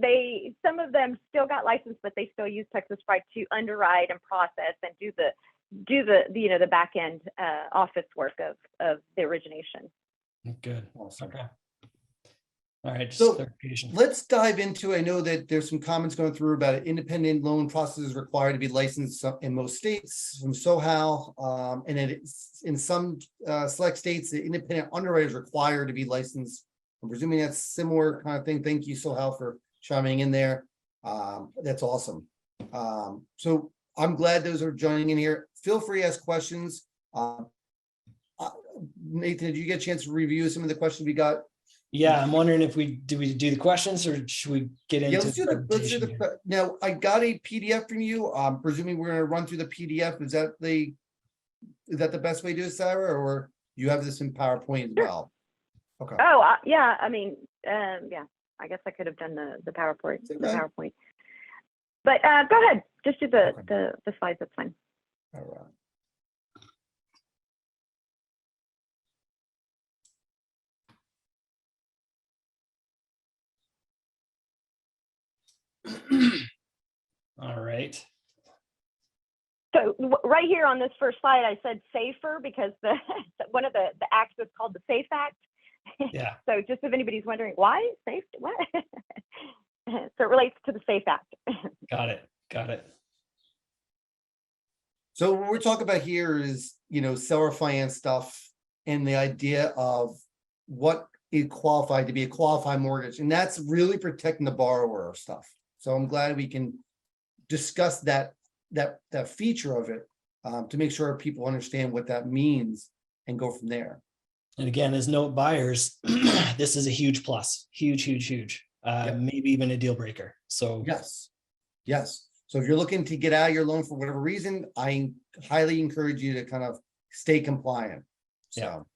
some of them still got licensed, but they still use Texas Pride to underwrite and process and do the back end office work of the origination. Good. Awesome. Okay. All right. Just So clarification. let's dive into, I know that there's some comments going through about it. Independent loan processors required to be licensed in most states from SoHal. And it's in some select states, the independent underwriter is required to be licensed. I'm presuming that's similar kind of thing. Thank you, SoHal, for chiming in there. That's awesome. So I'm glad those are joining in here. Feel free to ask questions. Nathan, did you get a chance to review some of the questions we got? Yeah, I'm wondering if we do the questions, or should we get into let's do the now. I got a PDF from you. Presuming we're going to run through the PDF. Is that the best way to do it, Sarah, or you have this in PowerPoint as well? Okay. Oh, yeah. I mean, yeah. I guess I could have done the PowerPoint. Okay. The PowerPoint. But go ahead. Just do the slides. That's fine. All right. All right. So right here on this first slide, I said safer because one of the acts is called the SAFE Act. Yeah. So just if anybody's wondering why safe, what? So it relates to the SAFE Act. Got it. So what we're talking about here is, seller finance stuff and the idea of what is qualified to be a qualified mortgage. And that's really protecting the borrower stuff. So I'm glad we can discuss that feature of it to make sure people understand what that means and go from there. And again, as note buyers, this is a huge plus, huge. Maybe even a deal breaker. So yes. So if you're looking to get out of your loan for whatever reason, I highly encourage you to kind of stay compliant. So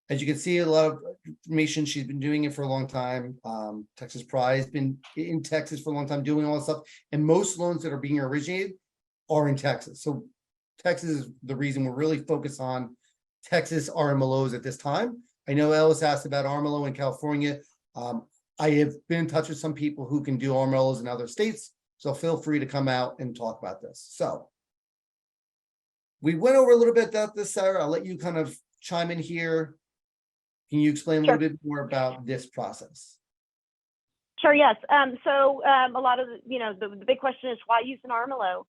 as you can see, a lot of information. She's been doing it for a long time. Texas Pride has been in Texas for a long time doing all this stuff. And most loans that are being originated are in Texas. So Texas is the reason we're really focused on Texas RMLOs at this time. I know Ellis asked about RMLO in California. I have been in touch with some people who can do RMLOs in other states. So feel free to come out and talk about this. So we went over a little bit about this, Sarah. I'll let you kind of chime in here. Can you explain a little bit more about this process? Sure, yes. So a lot of the big question is why use an RMLO?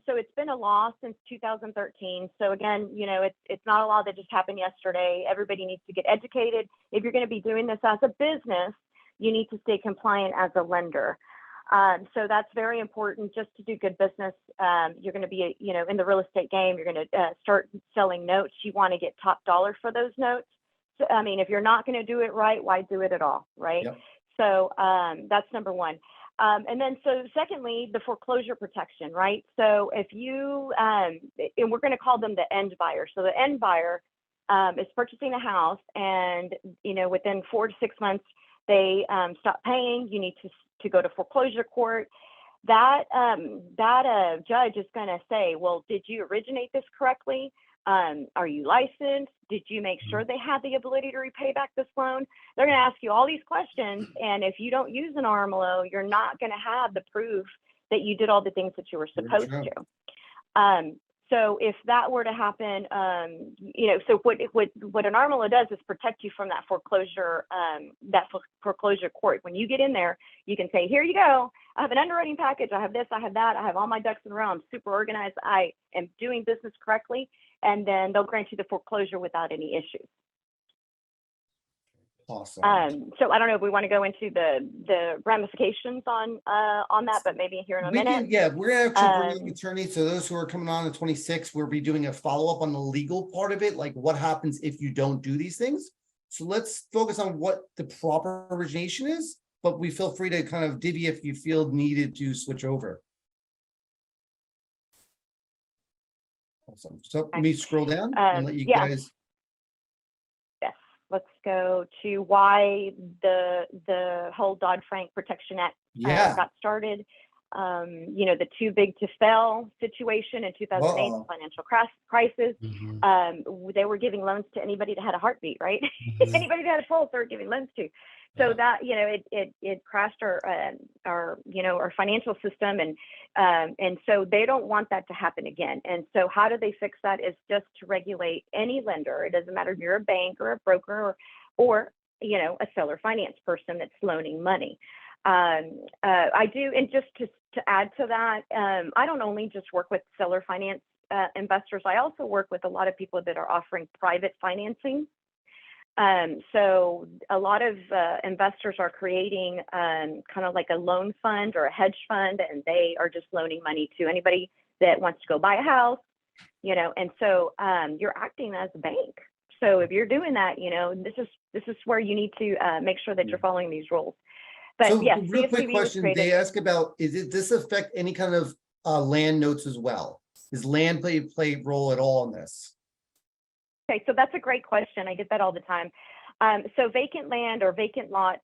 So it's been a law since 2013. So again, it's not a law that just happened yesterday. Everybody needs to get educated. If you're going to be doing this as a business, you need to stay compliant as a lender. So that's very important just to do good business. You're going to be, in the real estate game, you're going to start selling notes. You want to get top dollar for those notes. So, I mean, if you're not going to do it right, why do it at all, right? Yep. So that's number one. And then, so secondly, the foreclosure protection, right? So if you, and we're going to call them the end buyer. So the end buyer is purchasing a house and, within 4 to 6 months, they stop paying. You need to go to foreclosure court. That judge is going to say, well, did you originate this correctly? Are you licensed? Did you make sure they had the ability to repay back this loan? They're going to ask you all these questions. And if you don't use an RMLO, you're not going to have the proof that you did all the things that you were supposed to. So if that were to happen, so what an RMLO does is protect you from that foreclosure court. When you get in there, you can say, here you go. I have an underwriting package. I have this, I have that. I have all my ducks in a row. I'm super organized. I am doing business correctly. And then they'll grant you the foreclosure without any issues. Awesome. So I don't know if we want to go into the ramifications on that, but maybe here in a minute. We're actually bringing attorneys. So those who are coming on the 26th, we'll be doing a follow-up on the legal part of it, like what happens if you don't do these things. So let's focus on what the proper origination is, but we feel free to kind of divvy if you feel needed to switch over. Awesome. So let me scroll down and let you guys. Let's go to why the whole Dodd-Frank Protection Act got started. The too big to fail situation in 2008, the financial crisis. They were giving loans to anybody that had a heartbeat, right? Anybody that had a pulse, they were giving loans to. So that it crashed our financial system, and so they don't want that to happen again. And so how do they fix that? Is just to regulate any lender. It doesn't matter if you're a bank or a broker or a seller finance person that's loaning money. I do, and just to add to that, I don't only just work with seller finance investors. I also work with a lot of people that are offering private financing. So a lot of investors are creating kind of like a loan fund or a hedge fund, and they are just loaning money to anybody that wants to go buy a house, and so you're acting as a bank. So if you're doing that, this is where you need to make sure that you're following these rules. But so yes, real quick CFPB question, they ask about, does this affect any kind of land notes as well? Does land play a role at all in this? Okay, so that's a great question. I get that all the time. So vacant land or vacant lots,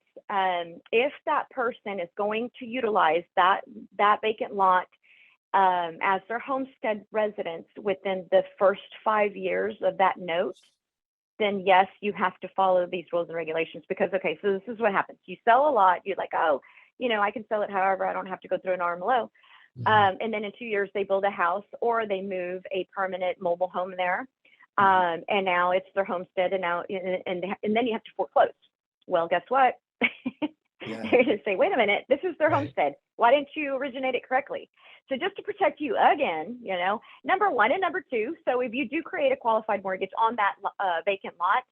if that person is going to utilize that vacant lot as their homestead residence within the first 5 years of that note, then yes, you have to follow these rules and regulations, because, okay, so this is what happens. You sell a lot, you're like, oh, I can sell it however, I don't have to go through an RMLO. And then in 2 years, they build a house or they move a permanent mobile home there. And now it's their homestead, and now and then you have to foreclose. Well, guess what? They're going to say, wait a minute, this is their homestead. Why didn't you originate it correctly? So just to protect you again, number one and number two. So if you do create a qualified mortgage on that vacant lot,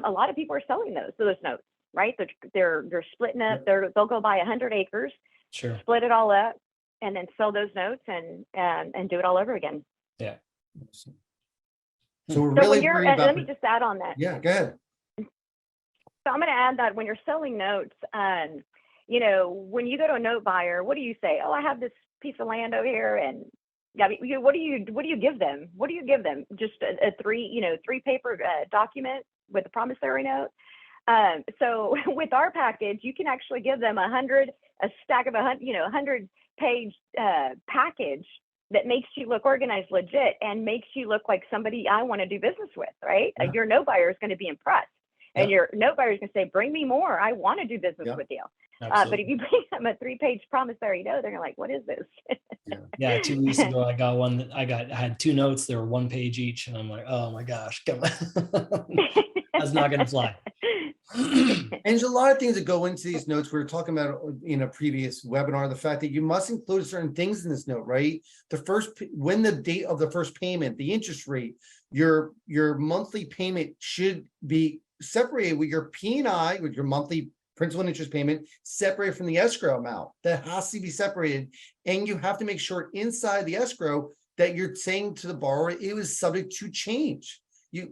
a lot of people are selling those notes, right? They're splitting up. They'll go buy 100 acres, split it all up, and then sell those notes and do it all over again. Yeah. So we're really worried about. Let me just add on that. Yeah, go ahead. So I'm going to add that when you're selling notes, when you go to a note buyer, what do you say? Oh, I have this piece of land over here, and what do you give them? What do you give them? Just a three paper document with a promissory note. So with our package, you can actually give them a stack of 100 page package that makes you look organized, legit, and makes you look like somebody I want to do business with, right? Yeah. Your note buyer is going to be impressed. And your note buyer is going to say, bring me more. I want to do business with you. But if you bring them a 3-page promissory note, they're like, what is this? Yeah. 2 weeks ago, I got one that I had 2 notes. They were 1 page each. And I'm like, oh my gosh, come on. That's not going to fly. And there's a lot of things that go into these notes. We were talking about in a previous webinar, the fact that you must include certain things in this note, right? When the date of the first payment, the interest rate, your monthly payment should be separated with your P&I, with your monthly principal and interest payment, separated from the escrow amount. That has to be separated. And you have to make sure inside the escrow that you're saying to the borrower, it was subject to change.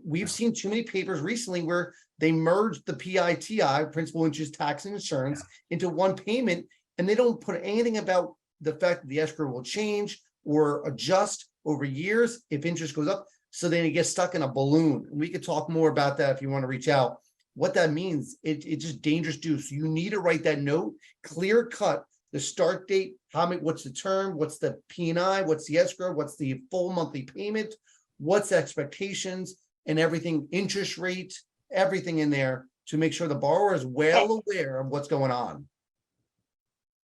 We've seen too many papers recently where they merged the PITI, principal, interest, tax, and insurance, into one payment, and they don't put anything about the fact that the escrow will change or adjust over years if interest goes up. So then it gets stuck in a balloon. We could talk more about that if you want to reach out. What that means, it's just dangerous to do. So you need to write that note, clear cut, the start date, what's the term, what's the P&I, what's the escrow, what's the full monthly payment, what's the expectations and everything, interest rate, everything in there to make sure the borrower is well aware of what's going on.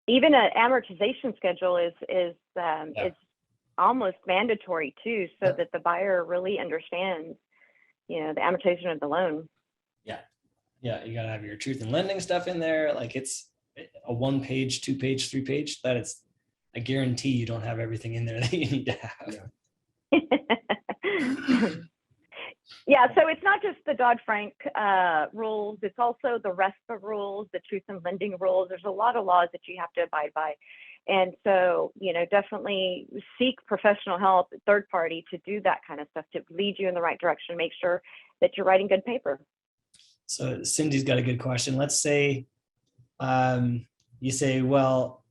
Even an amortization schedule is almost mandatory too, so that the buyer really understands, you know, the amortization of the loan. Yeah, you gotta have your truth in lending stuff in there. Like it's a 1 page, 2 page, 3 page. That is, I guarantee you don't have everything in there that you need to have. Yeah, so it's not just the Dodd-Frank rules, it's also the RESPA rules, the truth in lending rules. There's a lot of laws that you have to abide by. And so, you know, definitely seek professional help, third party, to do that kind of stuff, to lead you in the right direction, make sure that you're writing good paper. So Cindy's got a good question. Let's say you say, well,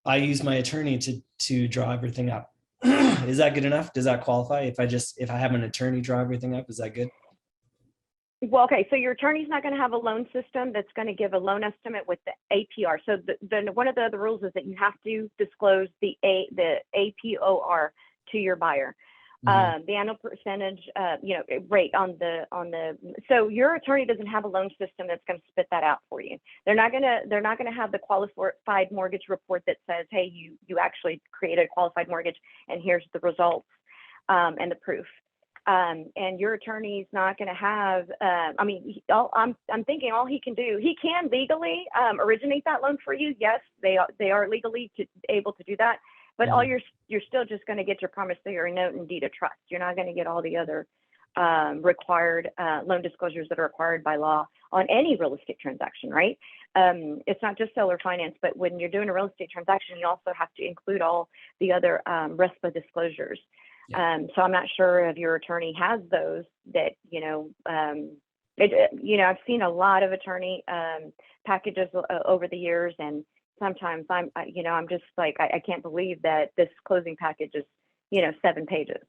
I use my attorney to draw everything up. Is that good enough? Does that qualify? If I have an attorney draw everything up, is that good? Well, okay, so your attorney's not going to have a loan system that's going to give a loan estimate with the APR. So one of the other rules is that you have to disclose the APOR to your buyer. The annual percentage, you know, rate on the. So your attorney doesn't have a loan system that's going to spit that out for you. They're not gonna have the qualified mortgage report that says, hey, you actually created a qualified mortgage and here's the results and the proof. And your attorney's not going to have. I mean, I'm thinking all he can do. He can legally originate that loan for you. Yes, they are legally able to do that. But all you're still just going to get your promissory note and deed of trust. You're not going to get all the other required loan disclosures that are required by law on any real estate transaction, right? It's not just seller finance, but when you're doing a real estate transaction, you also have to include all the other RESPA disclosures. Yeah. So I'm not sure if your attorney has those that, you know, I've seen a lot of attorney packages over the years, and sometimes I'm just like, I can't believe that this closing package is, 7 pages.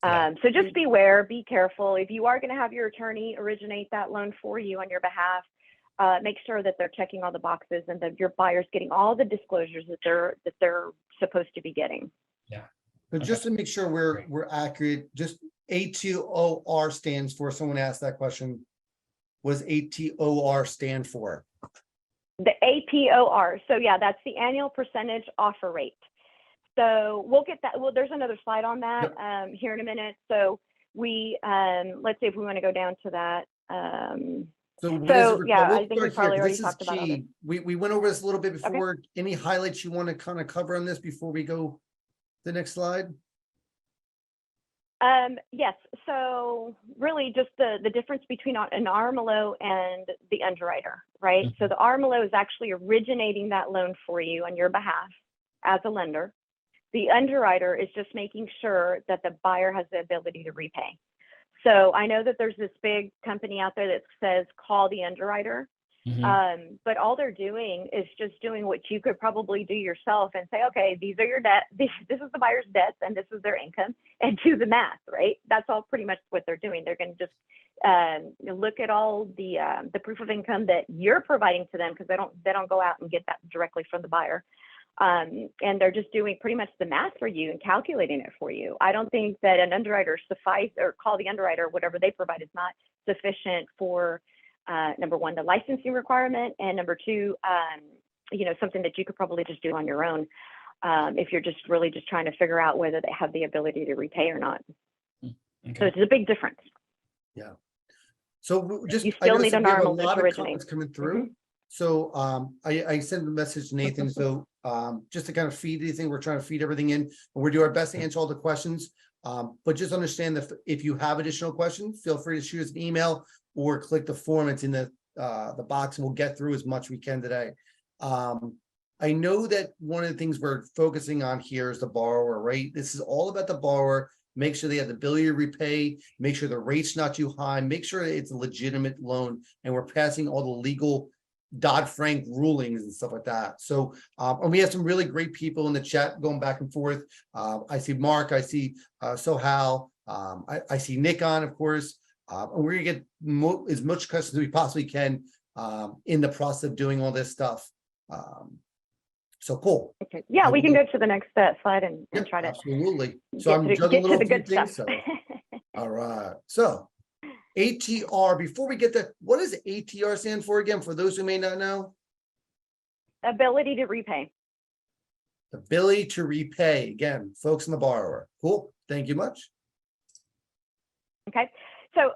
So just beware, be careful. If you are going to have your attorney originate that loan for you on your behalf, make sure that they're checking all the boxes and that your buyer's getting all the disclosures that they're supposed to be getting. Yeah. But just to make sure we're accurate, just ATOR stands for, someone asked that question, what does ATOR stand for? The APOR. So yeah, that's the annual percentage offer rate. So we'll get that. Well, there's another slide on that here in a minute. So we, let's see if we want to go down to that. Yeah, I think we probably already talked about it. We went over this a little bit before. Okay. Any highlights you want to kind of cover on this before we go to the next slide? Yes. So really just the difference between an RMLO and the underwriter, right? Mm-hmm. So the RMLO is actually originating that loan for you on your behalf as a lender. The underwriter is just making sure that the buyer has the ability to repay. So I know that there's this big company out there that says call the underwriter, mm-hmm. But all they're doing is just doing what you could probably do yourself and say, okay, these are your debt. This is the buyer's debts and this is their income, and do the math, right? That's all pretty much what they're doing. They're going to just look at all the proof of income that you're providing to them, because they don't go out and get that directly from the buyer. And they're just doing pretty much the math for you and calculating it for you. I don't think that an underwriter call the underwriter, whatever they provide is not sufficient for, number one, the licensing requirement, and number two, something that you could probably just do on your own if you're just really just trying to figure out whether they have the ability to repay or not. Okay. So it's a big difference. Yeah. So just, you still need an RMLO to originate. Coming through. Mm-hmm. So I sent a message to Nathan. So just to kind of feed anything, we're trying to feed everything in, and we're doing our best to answer all the questions. But just understand that if you have additional questions, feel free to shoot us an email or click the form. It's in the box, and we'll get through as much we can today. I know that one of the things we're focusing on here is the borrower, right? This is all about the borrower. Make sure they have the ability to repay, make sure the rate's not too high, make sure it's a legitimate loan, and we're passing all the legal Dodd-Frank rulings and stuff like that. So, and we have some really great people in the chat going back and forth. I see Mark, I see Sohal, I see Nick on, of course. And we're gonna get as much questions as we possibly can in the process of doing all this stuff. So cool. Okay. Yeah, we can go to the next slide and Yep, try to absolutely. So get I'm to, juggling get a to the little few good things. stuff. So, all right. So ATR, before we get there, what does ATR stand for again? For those who may not know, Ability to repay. ability to repay. Again, folks and the borrower. Cool. Thank you much. Okay. So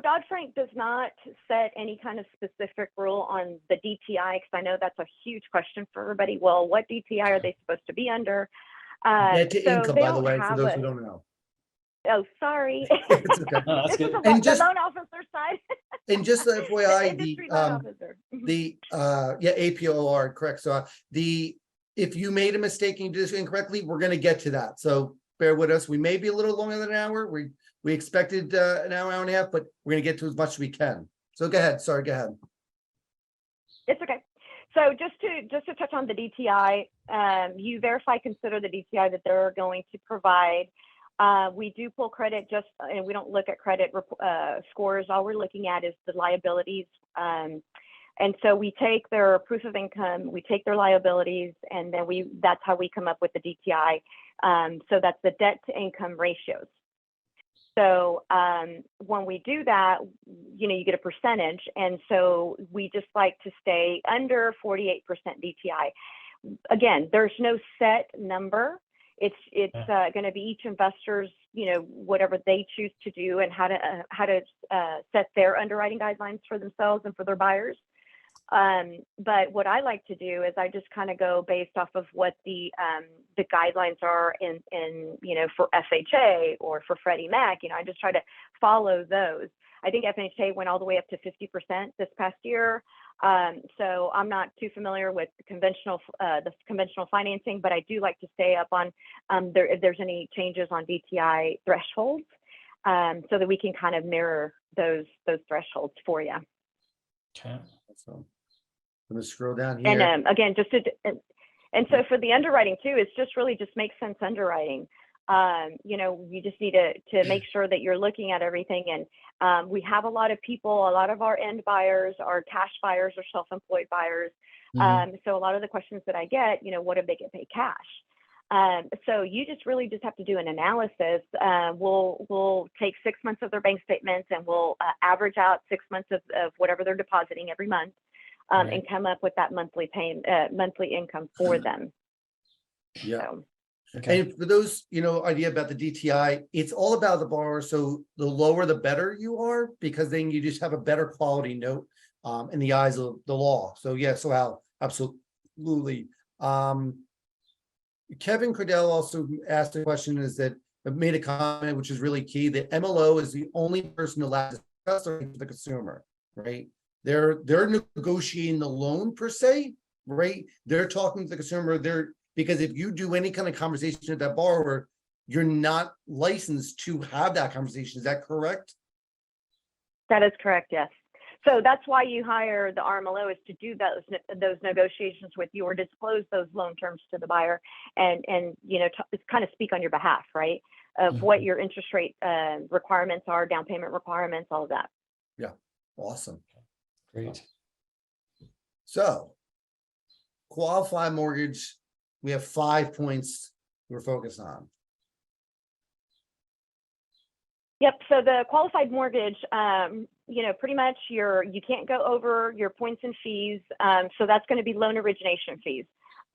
Dodd-Frank does not set any kind of specific rule on the DTI, because I know that's a huge question for everybody. Well, what DTI are they supposed to be under? Debt to so income, they by the don't way, for have those a- who don't know. Oh, sorry. It's okay. No, that's This is good. the, And the just- loan officer side. And just the The FYI, industry loan officer. yeah, APOR, correct. So if you made a mistake and you did this incorrectly, we're gonna get to that. So bear with us. We may be a little longer than an hour. We expected an hour and a half, but we're gonna get to as much as we can. So go ahead. Sorry, go ahead. It's okay. So just to touch on the DTI, you verify, consider the DTI that they're going to provide. We do pull credit and we don't look at credit scores. All we're looking at is the liabilities. And so we take their proof of income, we take their liabilities, and then that's how we come up with the DTI. So that's the debt to income ratios. So when we do that, you get a percentage. And so we just like to stay under 48% DTI. Again, there's no set number. It's going to be each investor's, whatever they choose to do and how to set their underwriting guidelines for themselves and for their buyers. But what I like to do is I just kind of go based off of what the guidelines are in for FHA or for Freddie Mac. I just try to follow those. I think FHA went all the way up to 50% this past year. So I'm not too familiar with the conventional financing, but I do like to stay up on if there's any changes on DTI thresholds, so that we can kind of mirror those thresholds for you. Okay. So I'm gonna scroll down here. And again, so for the underwriting too, it's just really just makes sense underwriting. You just need to make sure that you're looking at everything. And we have a lot of people, a lot of our end buyers are cash buyers or self-employed buyers. So a lot of the questions that I get, what if they get paid cash? So you really just have to do an analysis. We'll take 6 months of their bank statements and we'll average out 6 months of whatever they're depositing every month, and come up with that monthly income for them. Yeah. So. Okay. And for those, idea about the DTI, it's all about the borrower. So the lower, the better you are, because then you just have a better quality note in the eyes of the law. So yeah, so Al, absolutely. Kevin Cordell also asked a question, is that made a comment, which is really key, that MLO is the only person allowed to discuss the consumer, right? They're negotiating the loan per se, right? They're talking to the consumer. Because if you do any kind of conversation with that borrower, you're not licensed to have that conversation. Is that correct? That is correct, yes. So that's why you hire the RMLO, is to do those negotiations with you or disclose those loan terms to the buyer and kind of speak on your behalf, right? Of what your interest rate requirements are, down payment requirements, all of that. Yeah, awesome. Great. So qualified mortgage, we have 5 points we're focused on. Yep. So the qualified mortgage, pretty much you can't go over your points and fees. So that's going to be loan origination fees.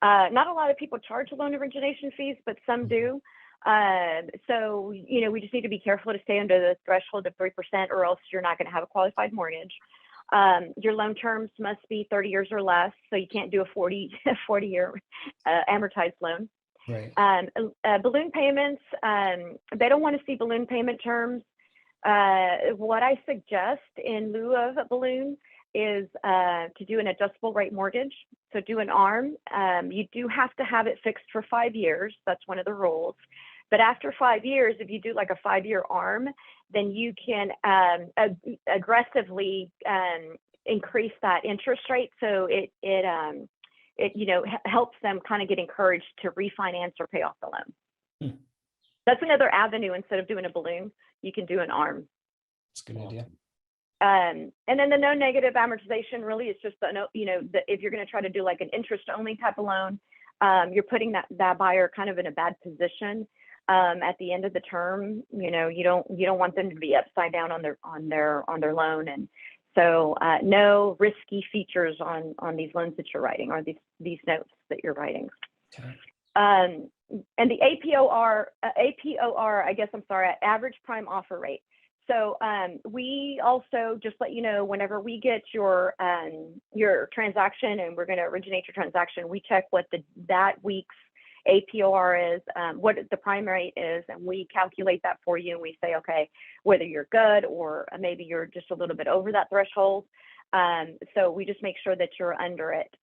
Not a lot of people charge loan origination fees, but some do. So, we just need to be careful to stay under the threshold of 3%, or else you're not going to have a qualified mortgage. Your loan terms must be 30 years or less. So you can't do a 40-year amortized loan. Right. Balloon payments, they don't want to see balloon payment terms. What I suggest in lieu of a balloon is to do an adjustable rate mortgage. So do an ARM. You do have to have it fixed for 5 years. That's one of the rules. But after 5 years, if you do like a 5-year ARM, then you can aggressively increase that interest rate. So it helps them kind of get encouraged to refinance or pay off the loan. That's another avenue. Instead of doing a balloon, you can do an ARM. That's a good idea. And then the no negative amortization really is just if you're going to try to do like an interest only type of loan, you're putting that buyer kind of in a bad position. At the end of the term, you know, you don't want them to be upside down on their loan. And so no risky features on these loans that you're writing, or these notes that you're writing. Okay. And the APOR, I guess, I'm sorry, average prime offer rate. So we also just let you know, whenever we get your transaction and we're going to originate your transaction, we check what that week's APOR is, what the prime rate is, and we calculate that for you. And we say, okay, whether you're good or maybe you're just a little bit over that threshold. So we just make sure that you're under it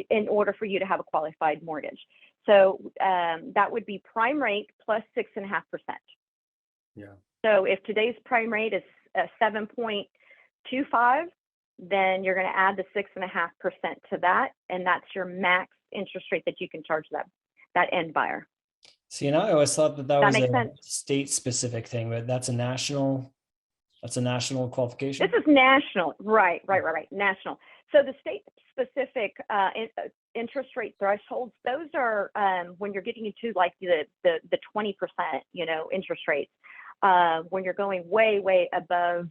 in order for you to have a qualified mortgage. So that would be prime rate plus 6.5%. Yeah. So if today's prime rate is 7.25, then you're going to add the 6.5% to that, and that's your max interest rate that you can charge that end buyer. See, and I always thought that was makes a sense. state-specific thing, but that's a national qualification. This is national, right, national. So the state-specific interest rate thresholds, those are when you're getting into like the 20%, you know, interest rates. When you're going way above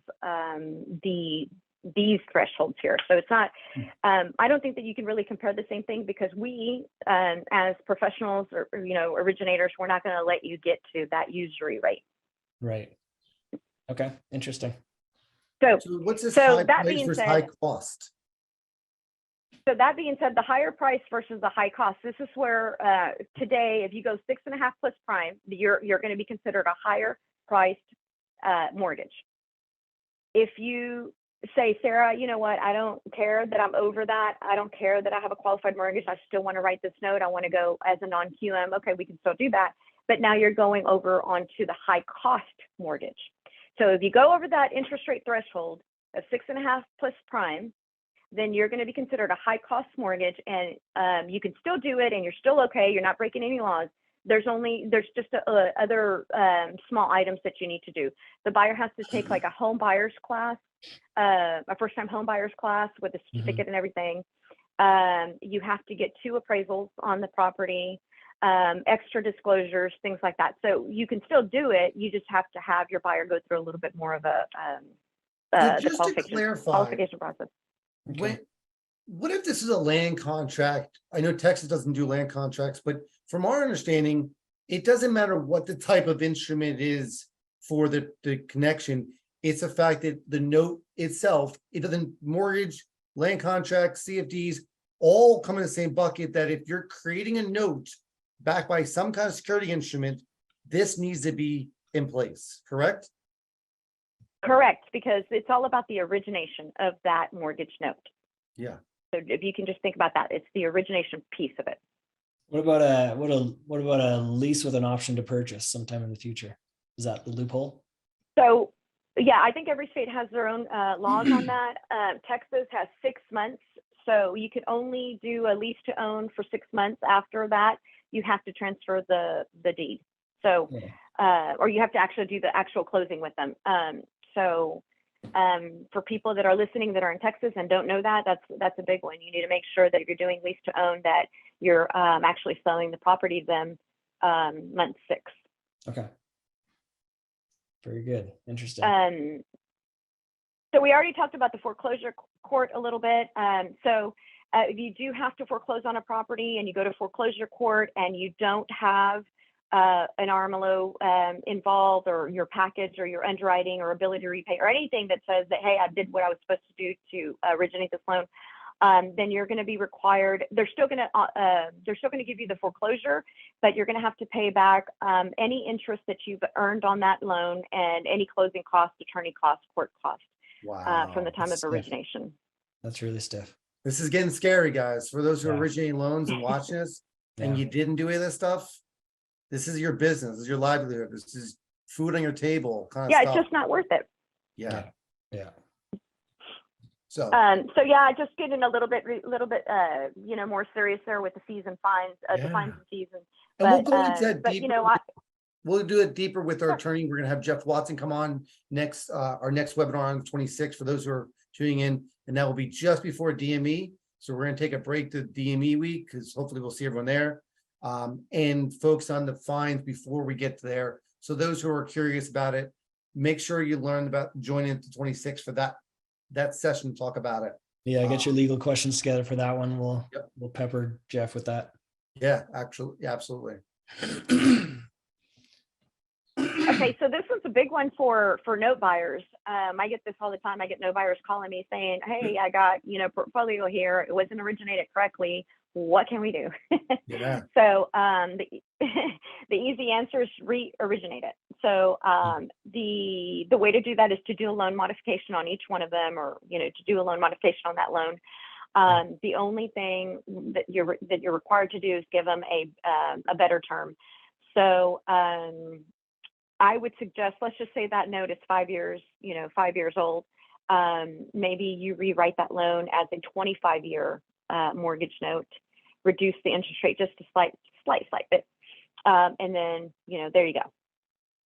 these thresholds here. So it's not, I don't think that you can really compare the same thing, because we, as professionals or, you know, originators, we're not going to let you get to that usury rate. Right. Okay. Interesting. So what's this So high that price being versus said- high cost? So that being said, the higher price versus the high cost, this is where today, if you go 6.5 plus prime, you're going to be considered a higher priced mortgage. If you say, Sarah, you know what, I don't care that I'm over that. I don't care that I have a qualified mortgage. I still want to write this note. I want to go as a non-QM. Okay, we can still do that. But now you're going over onto the high cost mortgage. So if you go over that interest rate threshold of 6.5 plus prime, then you're going to be considered a high cost mortgage, and you can still do it and you're still okay. You're not breaking any laws. There's just other small items that you need to do. The buyer has to take like a home buyer's class, a first time home buyer's class with a certificate and everything. You have to get 2 appraisals on the property, extra disclosures, things like that. So you can still do it. You just have to have your buyer go through a little bit more of a Just to clarify, qualification process. What if this is a land contract? I know Texas doesn't do land contracts, but from our understanding, it doesn't matter what the type of instrument is for the connection. It's the fact that the note itself, it doesn't mortgage, land contracts, CFDs, all come in the same bucket, that if you're creating a note backed by some kind of security instrument, this needs to be in place, correct? Correct, because it's all about the origination of that mortgage note. Yeah. So if you can just think about that, it's the origination piece of it. What about a lease with an option to purchase sometime in the future? Is that the loophole? So yeah, I think every state has their own laws on that. Texas has 6 months, so you can only do a lease to own for 6 months. After that, you have to transfer the deed. So, or you have to actually do the actual closing with them. So for people that are listening that are in Texas and don't know that, that's a big one. You need to make sure that if you're doing lease to own, that you're actually selling the property to them month 6. Okay. Very good. Interesting. So we already talked about the foreclosure court a little bit. So if you do have to foreclose on a property and you go to foreclosure court and you don't have an RMLO involved, or your package or your underwriting or ability to repay or anything that says that, hey, I did what I was supposed to do to originate this loan, then you're going to be required. They're still going to give you the foreclosure, but you're going to have to pay back any interest that you've earned on that loan and any closing costs, attorney costs, court costs from the time of origination. That's really stiff. This is getting scary, guys. For those who are Yeah. originating loans and watching this, and Yeah. you didn't do any of this stuff, this is your business, this is your livelihood, this is food on your table kind of Yeah, stuff. it's just not worth it. Yeah. Yeah. So So yeah, just getting a little bit, more serious there with the fees and fines, the fines and fees. and we'll go into that But deeper. We'll do it deeper with our attorney. We're gonna have Jeff Watson come on next, our next webinar on the 26th for those who are tuning in, and that will be just before DME. So we're gonna take a break to DME week, because hopefully we'll see everyone there. And focus on the fines before we get there. So those who are curious about it, make sure you learn about joining the 26th for that session to talk about it. Yeah, get your legal questions together for that one. Yep. We'll pepper Jeff with that. Yeah, actually, yeah, absolutely. Okay, so this is a big one for note buyers. I get this all the time. I get note buyers calling me saying, "Hey, I got portfolio here. It wasn't originated correctly. What can we do?" Yeah. So the easy answer is re-originate it. So the way to do that is to do a loan modification on each one of them, or to do a loan modification on that loan. The only thing that you're required to do is give them a better term. So I would suggest, let's just say that note is 5 years, 5 years old. Maybe you rewrite that loan as a 25-year mortgage note, reduce the interest rate just a slight bit, and then there you go.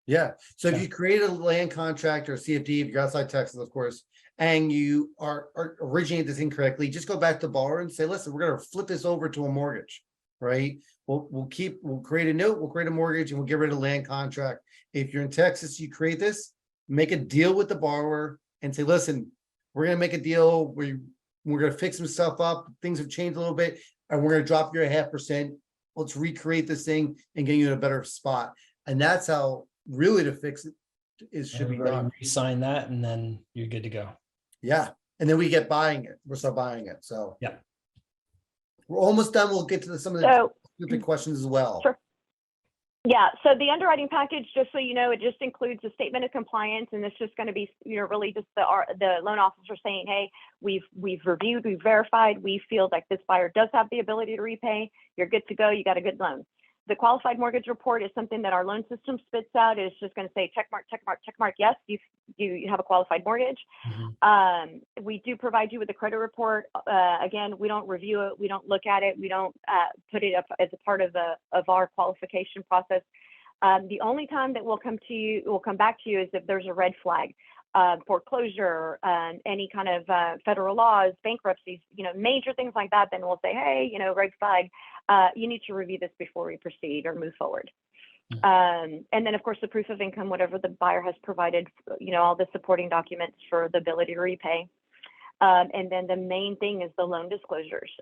Yeah. So if you create a land contract or CFD, if you're outside Texas, of course, and you are originating this incorrectly, just go back to the borrower and say, "Listen, we're going to flip this over to a mortgage, right? We'll create a note, we'll create a mortgage, and we'll get rid of the land contract." If you're in Texas, you create this, make a deal with the borrower and say, "Listen, we're going to make a deal where we're going to fix some stuff up. Things have changed a little bit, and we're going to drop your 0.5%. Let's recreate this thing and get you in a better spot." And that's how really to fix it should be done. Sign that, and then you're good to go. Yeah. And then we get buying it. We'll start buying it. So yeah, we're almost done. We'll get to some of the stupid questions as well. Sure. Yeah, so the underwriting package, just so you know, it just includes a statement of compliance, and it's just going to be, really just the loan officer saying, "Hey, we've reviewed, we've verified, we feel like this buyer does have the ability to repay. You're good to go. You got a good loan." The qualified mortgage report is something that our loan system spits out. It's just going to say check mark, check mark, check mark. Yes, you have a qualified mortgage. Mm-hmm. We do provide you with a credit report. Again, we don't review it. We don't look at it. We don't put it up as a part of our qualification process. The only time that we'll come back to you is if there's a red flag, foreclosure, any kind of federal laws, bankruptcies, major things like that. Then we'll say, "Hey, red flag. You need to review this before we proceed or move forward." And then, of course, the proof of income, whatever the buyer has provided, all the supporting documents for the ability to repay. And then the main thing is the loan disclosures.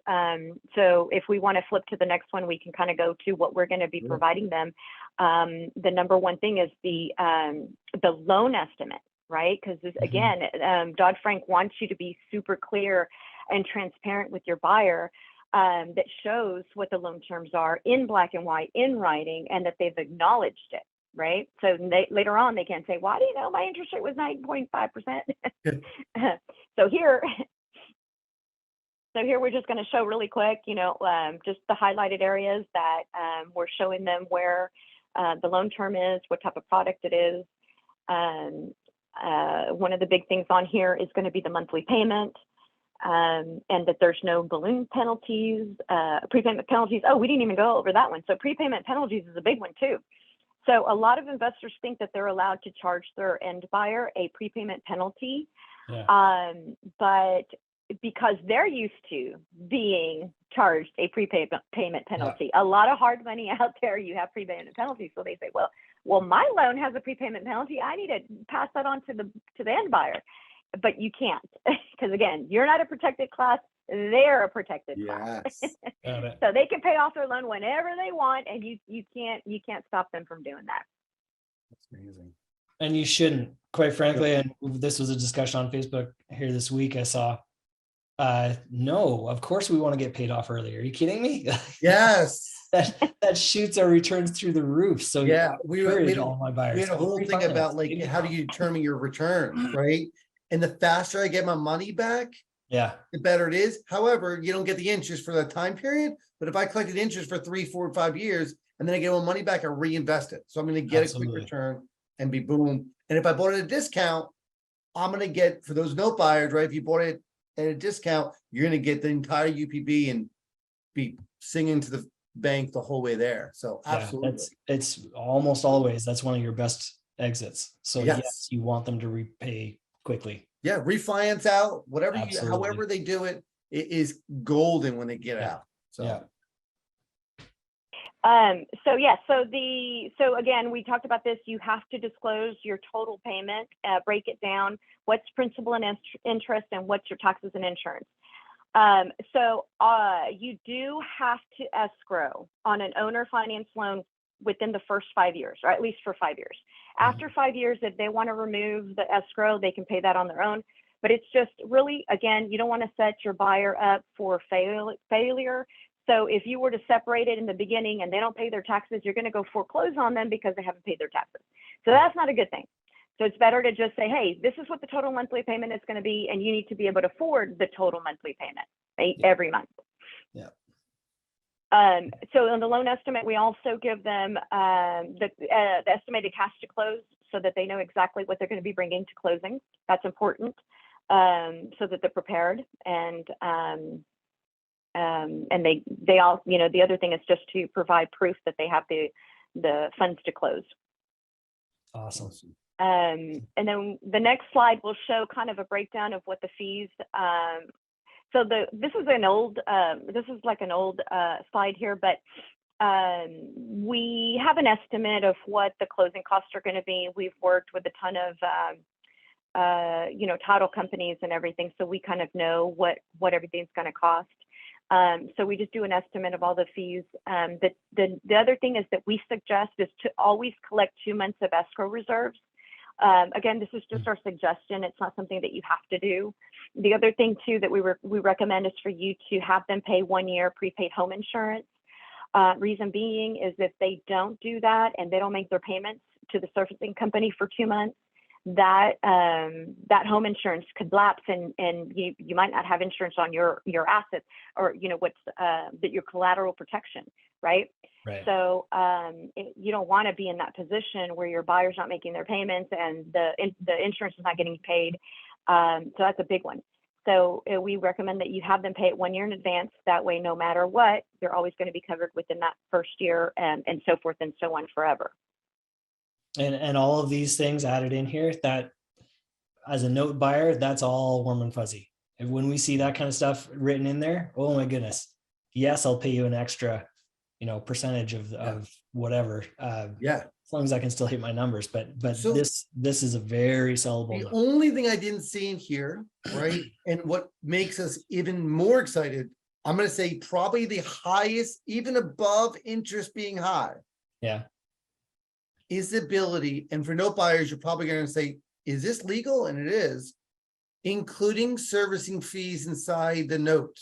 So if we want to flip to the next one, we can kind of go to what we're going to be providing them. The number one thing is the loan estimate, right? Because again, Dodd-Frank wants you to be super clear and transparent with your buyer. That shows what the loan terms are in black and white, in writing, and that they've acknowledged it, right? So later on, they can say, "Why do you know my interest rate was 9.5%? So here we're just going to show really quick, just the highlighted areas that we're showing them where the loan term is, what type of product it is. One of the big things on here is going to be the monthly payment. And that there's no balloon penalties, prepayment penalties. Oh, we didn't even go over that one. So prepayment penalties is a big one too. So a lot of investors think that they're allowed to charge their end buyer a prepayment penalty, but because they're used to being charged a prepayment penalty, a lot of hard money out there, you have prepayment penalties. So they say, well, my loan has a prepayment penalty. I need to pass that on to the end buyer. But you can't, because again, you're not a protected class. They're a protected class. So they can pay off their loan whenever they want, and you can't stop them from doing that. That's amazing. And you shouldn't, quite frankly. And this was a discussion on Facebook here this week. I saw. No, of course we want to get paid off early. Are you kidding me? Yes. that shoots our returns through the roof. So yeah, we had all my buyers. We had a whole thing about how do you determine your return, right? And the faster I get my money back, the better it is. However, you don't get the interest for that time period. But if I collected interest for 3, 4, 5 years, and then I get my money back, I reinvest it. So I'm going to get a quick return and be boom. And if I bought it at a discount, I'm going to get, for those note buyers, right? If you bought it at a discount, you're going to get the entire UPB and be singing to the bank the whole way there. So absolutely. It's almost always, that's one of your best exits. So yes, you want them to repay quickly. Yeah, refinance out, whatever however they do it, is golden when they get Yeah. out. So. Yeah. So again, we talked about this. You have to disclose your total payment, break it down, what's principal and interest, and what's your taxes and insurance. You do have to escrow on an owner finance loan within the first 5 years, or at least for 5 years. After 5 years, if they want to remove the escrow, they can pay that on their own. But it's just really, again, you don't want to set your buyer up for failure. So if you were to separate it in the beginning and they don't pay their taxes, you're going to go foreclose on them because they haven't paid their taxes. So that's not a good thing. So it's better to just say, hey, this is what the total monthly payment is going to be, and you need to be able to afford the total monthly payment every month. Yeah. So on the loan estimate, we also give them the estimated cash to close so that they know exactly what they're going to be bringing to closing. That's important, so that they're prepared. And they all, the other thing is just to provide proof that they have the funds to close. Awesome. And then the next slide will show kind of a breakdown of what the fees. So this is like an old slide here, but we have an estimate of what the closing costs are going to be. We've worked with a ton of title companies and everything, so we kind of know what everything's going to cost. So we just do an estimate of all the fees. The other thing is that we suggest is to always collect 2 months of escrow reserves. Again, this is just our suggestion. It's not something that you have to do. The other thing too that we recommend is for you to have them pay 1 year prepaid home insurance. Reason being is if they don't do that and they don't make their payments to the servicing company for 2 months, that home insurance could lapse, and you might not have insurance on your assets, or what's your collateral protection, right? Right. So you don't want to be in that position where your buyer's not making their payments and the insurance is not getting paid. So that's a big one. So we recommend that you have them pay it 1 year in advance. That way, no matter what, they're always going to be covered within that first year, and so forth and so on forever. And all of these things added in here, that as a note buyer, that's all warm and fuzzy. And when we see that kind of stuff written in there, oh my goodness, yes, I'll pay you an extra, percentage of whatever. Yeah. As long as I can still hit my numbers, but So- this is a very sellable The note. only thing I didn't see in here, right, and what makes us even more excited, I'm going to say probably the highest, even above interest being high, Yeah. is the ability, and for note buyers, you're probably going to say, is this legal? And it is, including servicing fees inside the note,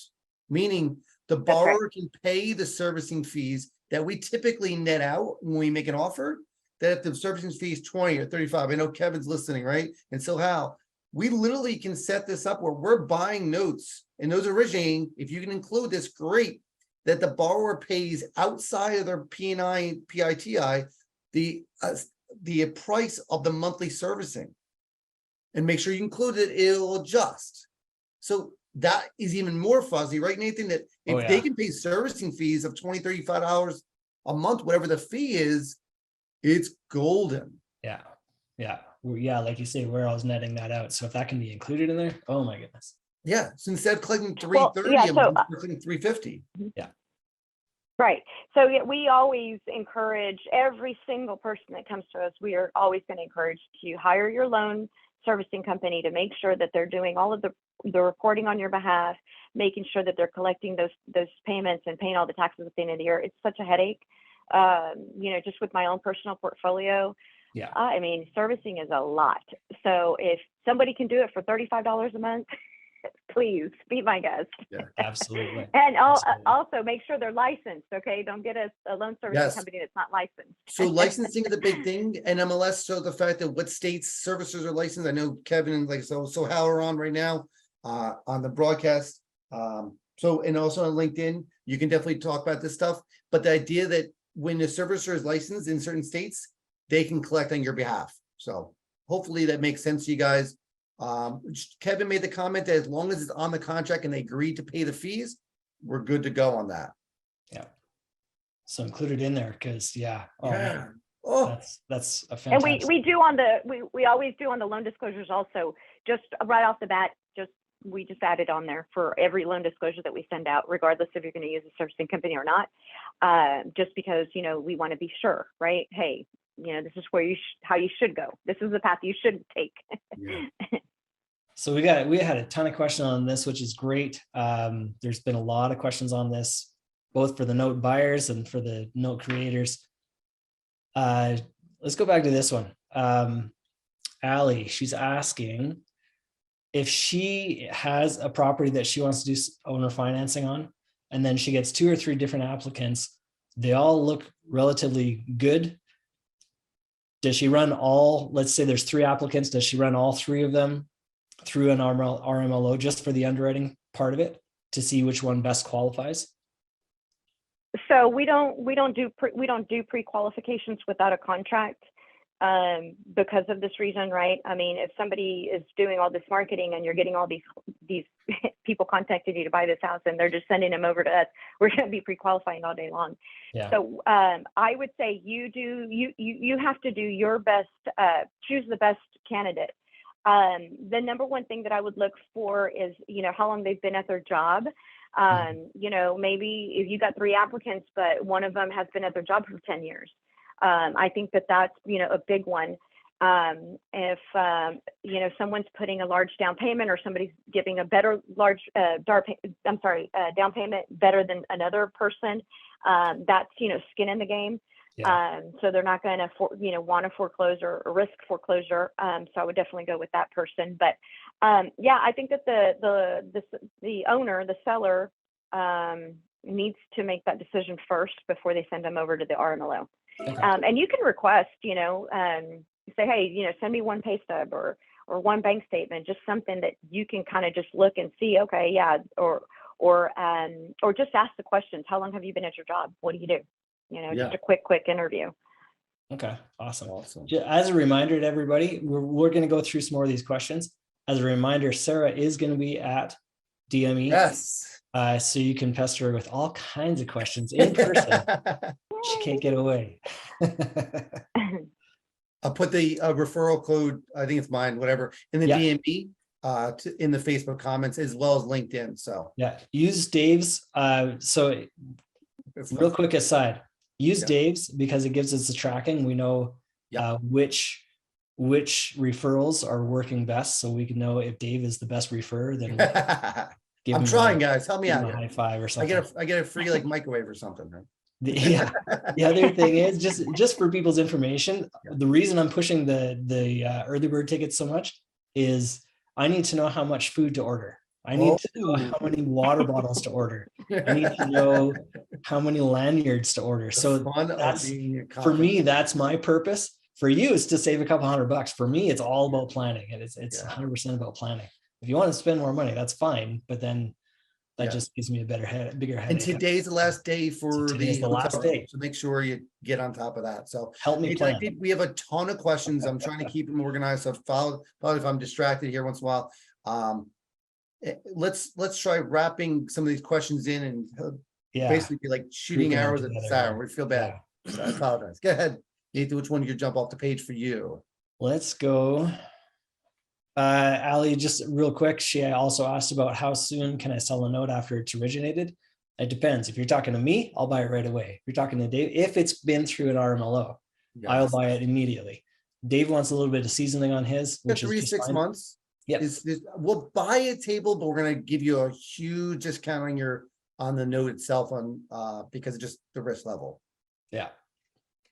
meaning the right. borrower can pay the servicing fees that we typically net out when we make an offer, that if the servicing fee is 20 or 35, I know Kevin's listening, right? And so Hal, we literally can set this up where we're buying notes, and those originating, if you can include this, great, that the borrower pays outside of their P&I, PITI, the price of the monthly servicing, and make sure you include it, it'll adjust. So that is even more fuzzy, right, Nathan? That if they can pay servicing fees of $20, $35 a month, whatever the fee is, it's golden. Yeah. Like you say, we're always netting that out. So if that can be included in there, oh my goodness. Yeah. So instead of collecting Well, $330 a month, we're collecting $350. Yeah. Right. So we always encourage every single person that comes to us. We are always going to encourage to hire your loan servicing company to make sure that they're doing all of the reporting on your behalf, making sure that they're collecting those payments and paying all the taxes at the end of the year. It's such a headache. Just with my own personal portfolio. Yeah. I mean, servicing is a lot. So if somebody can do it for $35 a month, please be my guest. Yeah, absolutely. And Absolutely. also make sure they're licensed. Okay, don't get a loan servicing Yes. company that's not licensed. So licensing is a big thing, and MLS. So the fact that what states servicers are licensed. I know Kevin and so Hal are on right now on the broadcast. And also on LinkedIn, you can definitely talk about this stuff. But the idea that when the servicer is licensed in certain states, they can collect on your behalf. So hopefully that makes sense to you guys. Kevin made the comment that as long as it's on the contract and they agree to pay the fees, we're good to go on that. Yeah. So include it in there because man, Oh, that's a And fantastic. we do we always do on the loan disclosures also, just right off the bat, just we just add it on there for every loan disclosure that we send out, regardless if you're going to use a servicing company or not. Just because, you know, we want to be sure, right? Hey, you know, this is where how you should go. This is the path you should take. Yeah. So we had a ton of questions on this, which is great. There's been a lot of questions on this, both for the note buyers and for the note creators. Let's go back to this one. Allie, she's asking if she has a property that she wants to do owner financing on, and then she gets 2 or 3 different applicants. They all look relatively good. Does she run all, let's say there's 3 applicants, does she run all 3 of them through an RMLO just for the underwriting part of it to see which one best qualifies? So we don't do pre-qualifications without a contract, because of this reason, right? I mean, if somebody is doing all this marketing and you're getting all these people contacting you to buy this house and they're just sending them over to us, we're going to be pre-qualifying all day long. Yeah. So I would say you have to do your best, choose the best candidate. The number one thing that I would look for is, you know, how long they've been at their job. You know, maybe if you got 3 applicants, but one of them has been at their job for 10 years. I think that's, you know, a big one. If, you know, someone's putting a large down payment or somebody's giving a better down payment better than another person, that's, you know, skin in the game. Yeah. So they're not going to, you know, want to foreclose or risk foreclosure. So I would definitely go with that person. But yeah, I think that the owner, the seller, needs to make that decision first before they send them over to the RMLO. Okay. And you can request, you know, say, hey, you know, send me one pay stub or one bank statement, just something that you can kind of just look and see, okay, yeah, or just ask the questions. How long have you been at your job? What do you do? You know, Yeah. just a quick interview. Okay, awesome. Awesome. As a reminder to everybody, we're going to go through some more of these questions. As a reminder, Sarah is going to be at DME. Yes. So you can pester her with all kinds of questions in person. She can't get away. I'll put the referral code, I think it's mine, whatever, in the Yeah. DME, in the Facebook comments as well as LinkedIn. So Yeah, use Dave's. So it's real quick aside, use Yeah. Dave's because it gives us the tracking. We know Yeah. which referrals are working best, so we can know if Dave is the best referrer. Then we'll give I'm him trying, guys. Help me give him out a here. high five or I something. get a free like microwave or something, right? Yeah. The other thing is just for people's information, Yeah. the reason I'm pushing the early bird tickets so much is I need to know how much food to order. I need to know how many water bottles to order. I need to know how many lanyards to order. So that's, for me, that's my purpose. For you, it's to save a couple $100. For me, it's all about planning, and it's 100% about planning. If you want to spend more money, that's fine, but then that just gives me a bigger And headache. today's the last day for today's the last day. So make sure you get on top of that. So Help me plan. we have a ton of questions. I'm trying to keep them organized. So follow if I'm distracted here once in a while. Let's try wrapping some of these questions in and basically be like shooting Grouping them arrows at the together, sound. We feel bad. So I apologize. Go ahead, Nathan. Which one you could jump off the page for you? Let's go. Allie, just real quick, she also asked about how soon can I sell a note after it's originated? It depends. If you're talking to me, I'll buy it right away. If you're talking to Dave, if it's been through an RMLO, I'll buy it immediately. Dave wants a little bit of seasoning on his, which is 3-6 months. Yeah, We'll buy a table, but we're going to give you a huge discount on the note itself because of just the risk level. Yeah.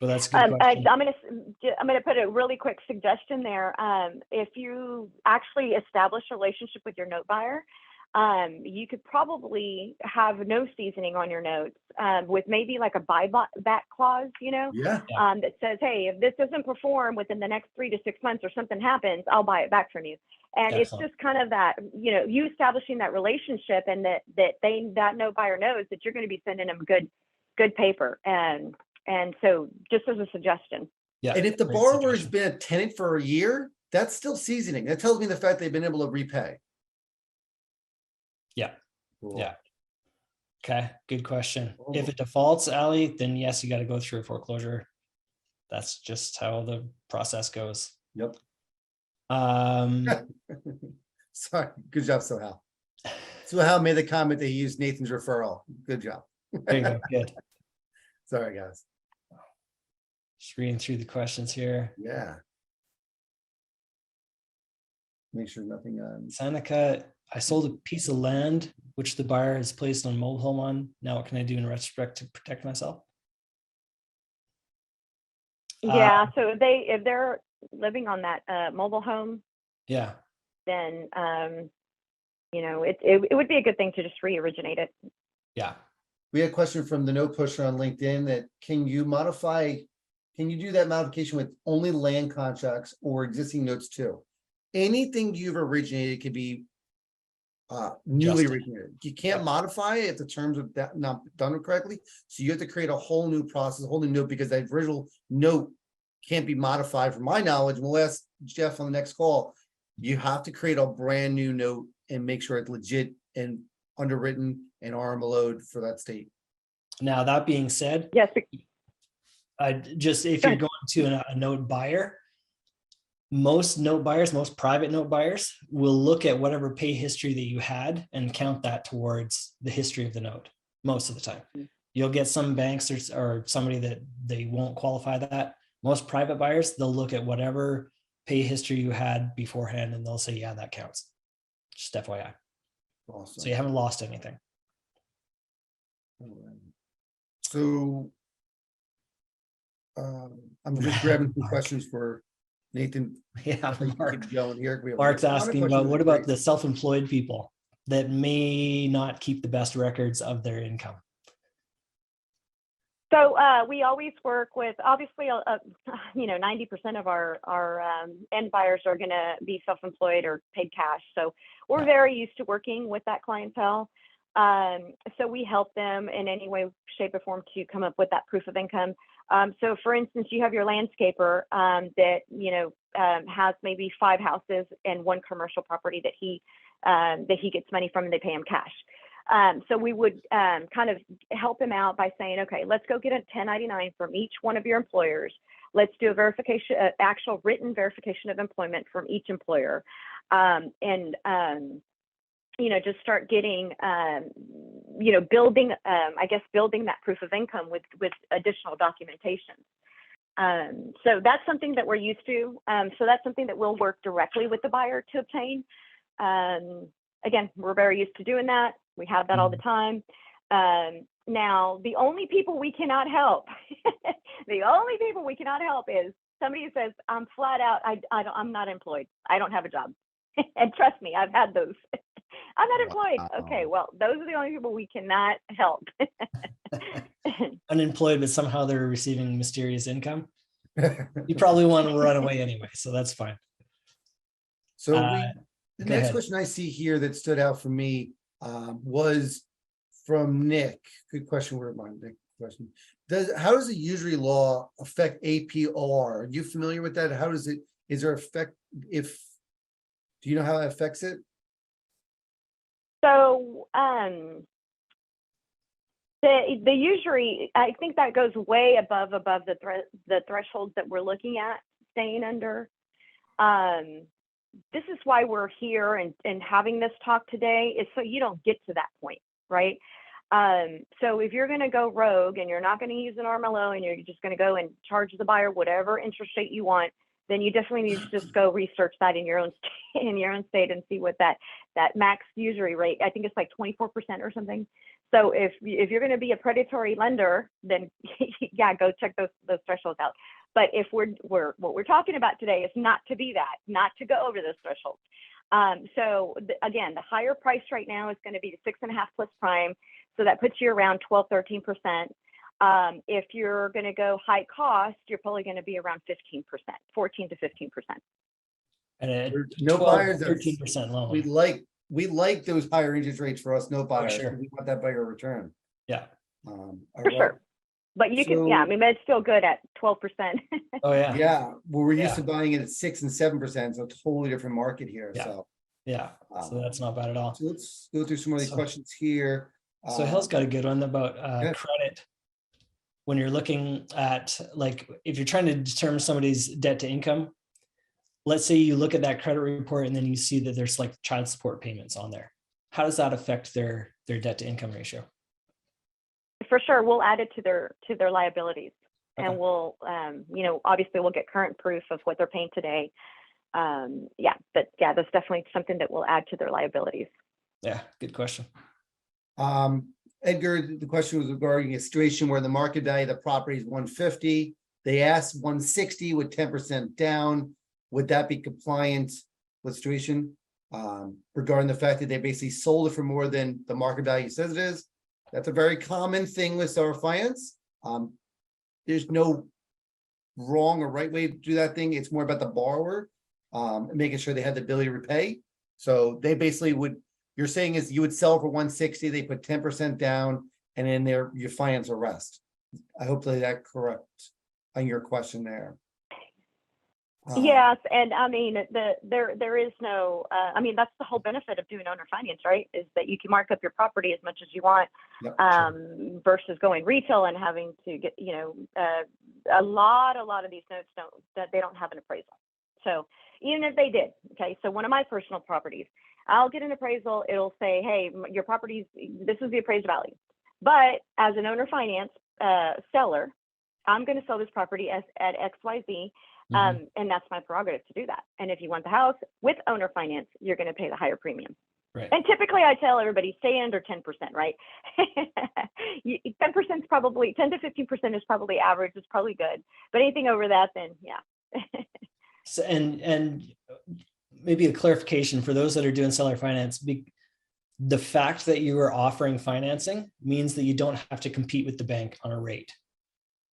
But that's a good I'm question. gonna put a really quick suggestion there. If you actually establish a relationship with your note buyer, you could probably have no seasoning on your notes with maybe like a buyback clause, you know, that says, hey, if this doesn't perform within the next 3 to 6 months or something happens, I'll buy it back from you. And it's just kind of that, you know, you establishing that relationship and that note buyer knows that you're going to be sending them good paper. And so just as a suggestion. Yeah. And if the borrower has been a tenant for a year, that's still seasoning. That tells me the fact they've been able to repay. Yeah. Cool. Yeah. Okay. Good question. Cool. If it defaults, Allie, then yes, you got to go through a foreclosure. That's just how the process goes. Yep. Um, Sorry. Good job, Sohal. Hal made the comment that he used Nathan's referral. Good job. There you go. Good. Sorry, guys. Just reading through the questions here. Yeah. Make sure nothing Seneca, I sold a piece of land which the buyer has placed on mobile home on. Now what can I do in retrospect to protect myself? Yeah, so if they're living on that mobile home, Yeah. then it would be a good thing to just re-originate it. Yeah. We had a question from the note pusher on LinkedIn that can you do that modification with only land contracts or existing notes too? Anything you've originated can be newly Adjusted. originated. You can't modify it if the terms of that not done correctly. So you have to create a whole new process, a whole new note, because that original note can't be modified from my knowledge. We'll ask Jeff on the next call. You have to create a brand new note and make sure it's legit and underwritten and RMLO'd for that state. Now, that being said, Yes. if you're going to a note buyer, most private note buyers will look at whatever pay history that you had and count that towards the history of the note most of the time. You'll get some banks or somebody that they won't qualify that. Most private buyers, they'll look at whatever pay history you had beforehand and they'll say, yeah, that counts. Just FYI. Awesome. So you haven't lost anything. So I'm just grabbing some questions for Nathan. Yeah, Keep going here. We have Mark's a lot of asking about questions. what about the self-employed people that may not keep the best records of their income? So we always work with, obviously, 90% of our end buyers are going to be self-employed or paid cash. So we're very used to working with that clientele. So we help them in any way, shape, or form to come up with that proof of income. So for instance, you have your landscaper that has maybe 5 houses and 1 commercial property that he gets money from, and they pay him cash. So we would kind of help him out by saying, okay, let's go get a 1099 from each one of your employers. Let's do a verification, actual written verification of employment from each employer, just start getting, building that proof of income with additional documentation. So that's something that we're used to. So that's something that we'll work directly with the buyer to obtain. Again, we're very used to doing that. We have that all the time. Now, the only people we cannot help, is somebody who says, I'm flat out, I'm not employed. I don't have a job. And trust me, I've had those. I'm not employed. Wow. Okay, well, those are the only people we cannot help. Unemployed, but somehow they're receiving mysterious income. You probably want to run away anyway, so that's fine. So the go next ahead. question I see here that stood out for me was from Nick. Good question. Where my Nick question? How does the usury law affect APOR? Are you familiar with that? How does it? Is there effect? Do you know how it affects it? So the usury, I think that goes way above the thresholds that we're looking at staying under. This is why we're here and having this talk today, is so you don't get to that point, right? So if you're going to go rogue and you're not going to use an RMLO and you're just going to go and charge the buyer whatever interest rate you want, then you definitely need to just go research that in your own state and see what that max usury rate. I think it's like 24% or something. So if you're going to be a predatory lender, then yeah, go check those thresholds out. But if what we're talking about today is not to be that, not to go over those thresholds. Again, the higher price right now is going to be the 6.5 plus prime. So that puts you around 12, 13%. If you're going to go high cost, you're probably going to be around 15%, 14 to 15%. And No 12, buyers. 13% loan. We like those higher interest rates for us. No buyers. sure. We want that buyer return. Yeah. For sure. But you can, but it's still good at 12%. Oh yeah. Yeah. Well, we're used Yeah. to buying it at 6 and 7%, so totally different market here. Yeah. So Yeah. So that's not bad at all. So let's go through some of the questions here. So Hill's got a good one about yeah. credit. When you're looking at, like, if you're trying to determine somebody's debt to income, let's say you look at that credit report and then you see that there's like child support payments on there. how does that affect their debt to income ratio? For sure, we'll add it to their liabilities, Okay. and we'll, obviously we'll get current proof of what they're paying today. That's definitely something that we'll add to their liabilities. Yeah, good question. Edgar, the question was regarding a situation where the market value of the property is 150. They asked 160 with 10% down. Would that be compliant with situation? Regarding the fact that they basically sold it for more than the market value says it is. That's a very common thing with seller finance. There's no wrong or right way to do that thing. It's more about the borrower, making sure they have the ability to repay. So they basically would, you're saying is you would sell for 160, they put 10% down, and then your finance a rest. I hope that correct on your question there. Yes, and I mean, there is no, that's the whole benefit of doing owner finance, right? Is that you can mark up your property as much as you want, Yep, versus going retail and having to get, a lot of these notes they don't have an appraisal. So even if they did, okay, so one of my personal properties, I'll get an appraisal. It'll say, hey, your property's, this is the appraised value. But as an owner finance seller, I'm going to sell this property at XYZ. And that's my prerogative to do that. And if you want the house with owner finance, you're going to pay the higher premium. Right. And typically I tell everybody stay under 10%, right? 10% is probably 10 to 15% is probably average. It's probably good. But anything over that, then yeah. So, and maybe a clarification for those that are doing seller finance, the fact that you are offering financing means that you don't have to compete with the bank on a rate.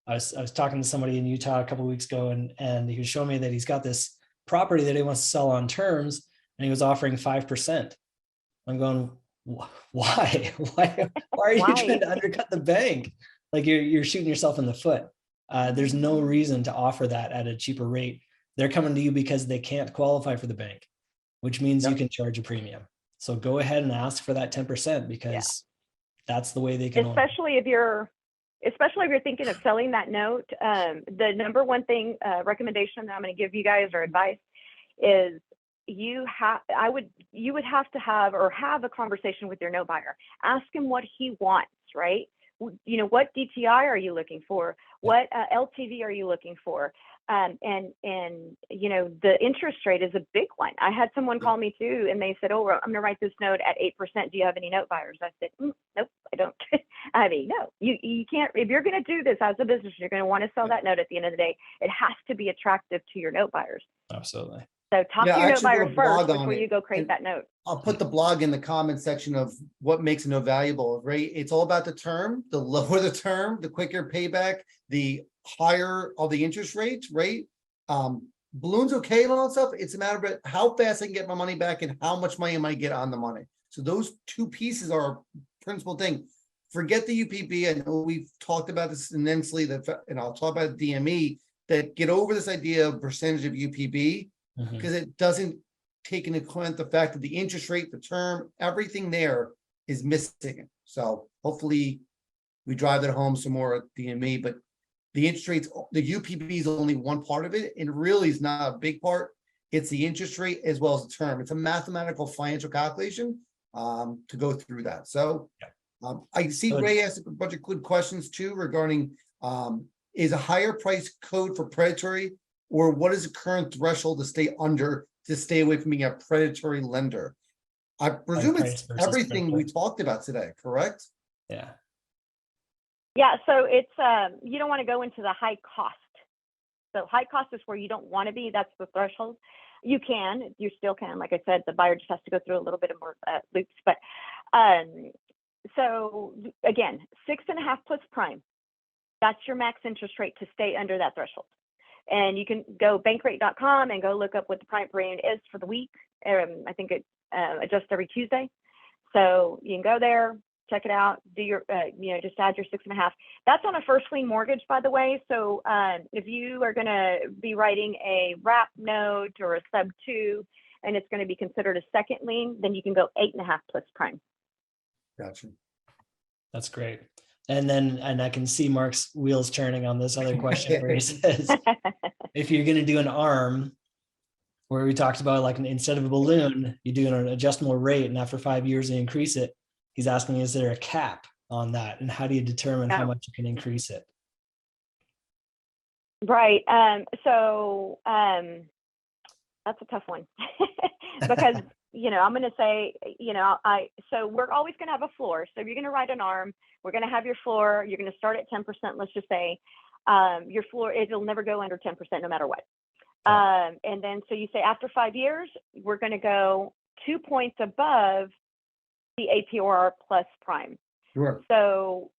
I was talking to somebody in Utah a couple of weeks ago, and he was showing me that he's got this property that he wants to sell on terms, and he was offering 5%. I'm going, why? Why are you trying to undercut the bank? Like you're shooting yourself in the foot. There's no reason to offer that at a cheaper rate. They're coming to you because they can't qualify for the bank, which means you can charge a premium. So go ahead and ask for that 10% because that's the way they can. Especially if you're thinking of selling that note, the number one thing, recommendation that I'm going to give you guys or advice is you would have to have a conversation with your note buyer. Ask him what he wants, right? What DTI are you looking for? What LTV are you looking for? And the interest rate is a big one. I had someone call me too, and they said, "Oh, I'm going to write this note at 8%. Do you have any note buyers?" I said, "Nope, I don't." I mean, no, you can't. If you're going to do this as a business, you're going to want to sell that note at the end of the day. It has to be attractive to your note buyers. Absolutely. So talk to your note buyers first before you go create and that note. I'll put the blog in the comment section of what makes a note valuable, right? It's all about the term. The lower the term, the quicker payback, the higher all the interest rates, right? Balloon's okay and all that stuff. It's a matter of how fast I can get my money back and how much money I might get on the money. So those two pieces are a principal thing. Forget the UPB. I know we've talked about this immensely, and I'll talk about DME, that get over this idea of percentage of UPB because it doesn't take into account the fact that the interest rate, the term, everything there is missing. So hopefully we drive that home some more at DME, but the interest rates, the UPB is only one part of it, and really is not a big part. It's the interest rate as well as the term. It's a mathematical financial calculation to go through that. So I see Ray asked a bunch of good questions too regarding is a higher price code for predatory, or what is the current threshold to stay under to stay away from being a predatory lender? I presume it's everything we talked about today, correct? Yeah. Yeah, so it's you don't want to go into the high cost. So high cost is where you don't want to be. That's the threshold. You still can. Like I said, the buyer just has to go through a little bit of more loops. But so again, 6.5 plus prime. That's your max interest rate to stay under that threshold. And you can go bankrate.com and go look up what the prime rate is for the week. I think it adjusts every Tuesday. So you can go there, check it out, do your, just add your 6.5. That's on a first lien mortgage, by the way. So if you are going to be writing a wrap note or a sub 2, and it's going to be considered a second lien, then you can go 8.5 plus prime. Gotcha. That's great. And I can see Mark's wheels turning on this other question where he says, if you're going to do an ARM, where we talked about like instead of a balloon, you do an adjustable rate, and after 5 years, you increase it. He's asking, is there a cap on that? And how do you determine how much you can increase it? Right. That's a tough one because, I'm going to say, so we're always going to have a floor. So if you're going to write an ARM, we're going to have your floor. You're going to start at 10%. Let's just say your floor, it'll never go under 10% no matter what. And then, so you say after 5 years, we're going to go 2 points above the APR plus prime. Sure. So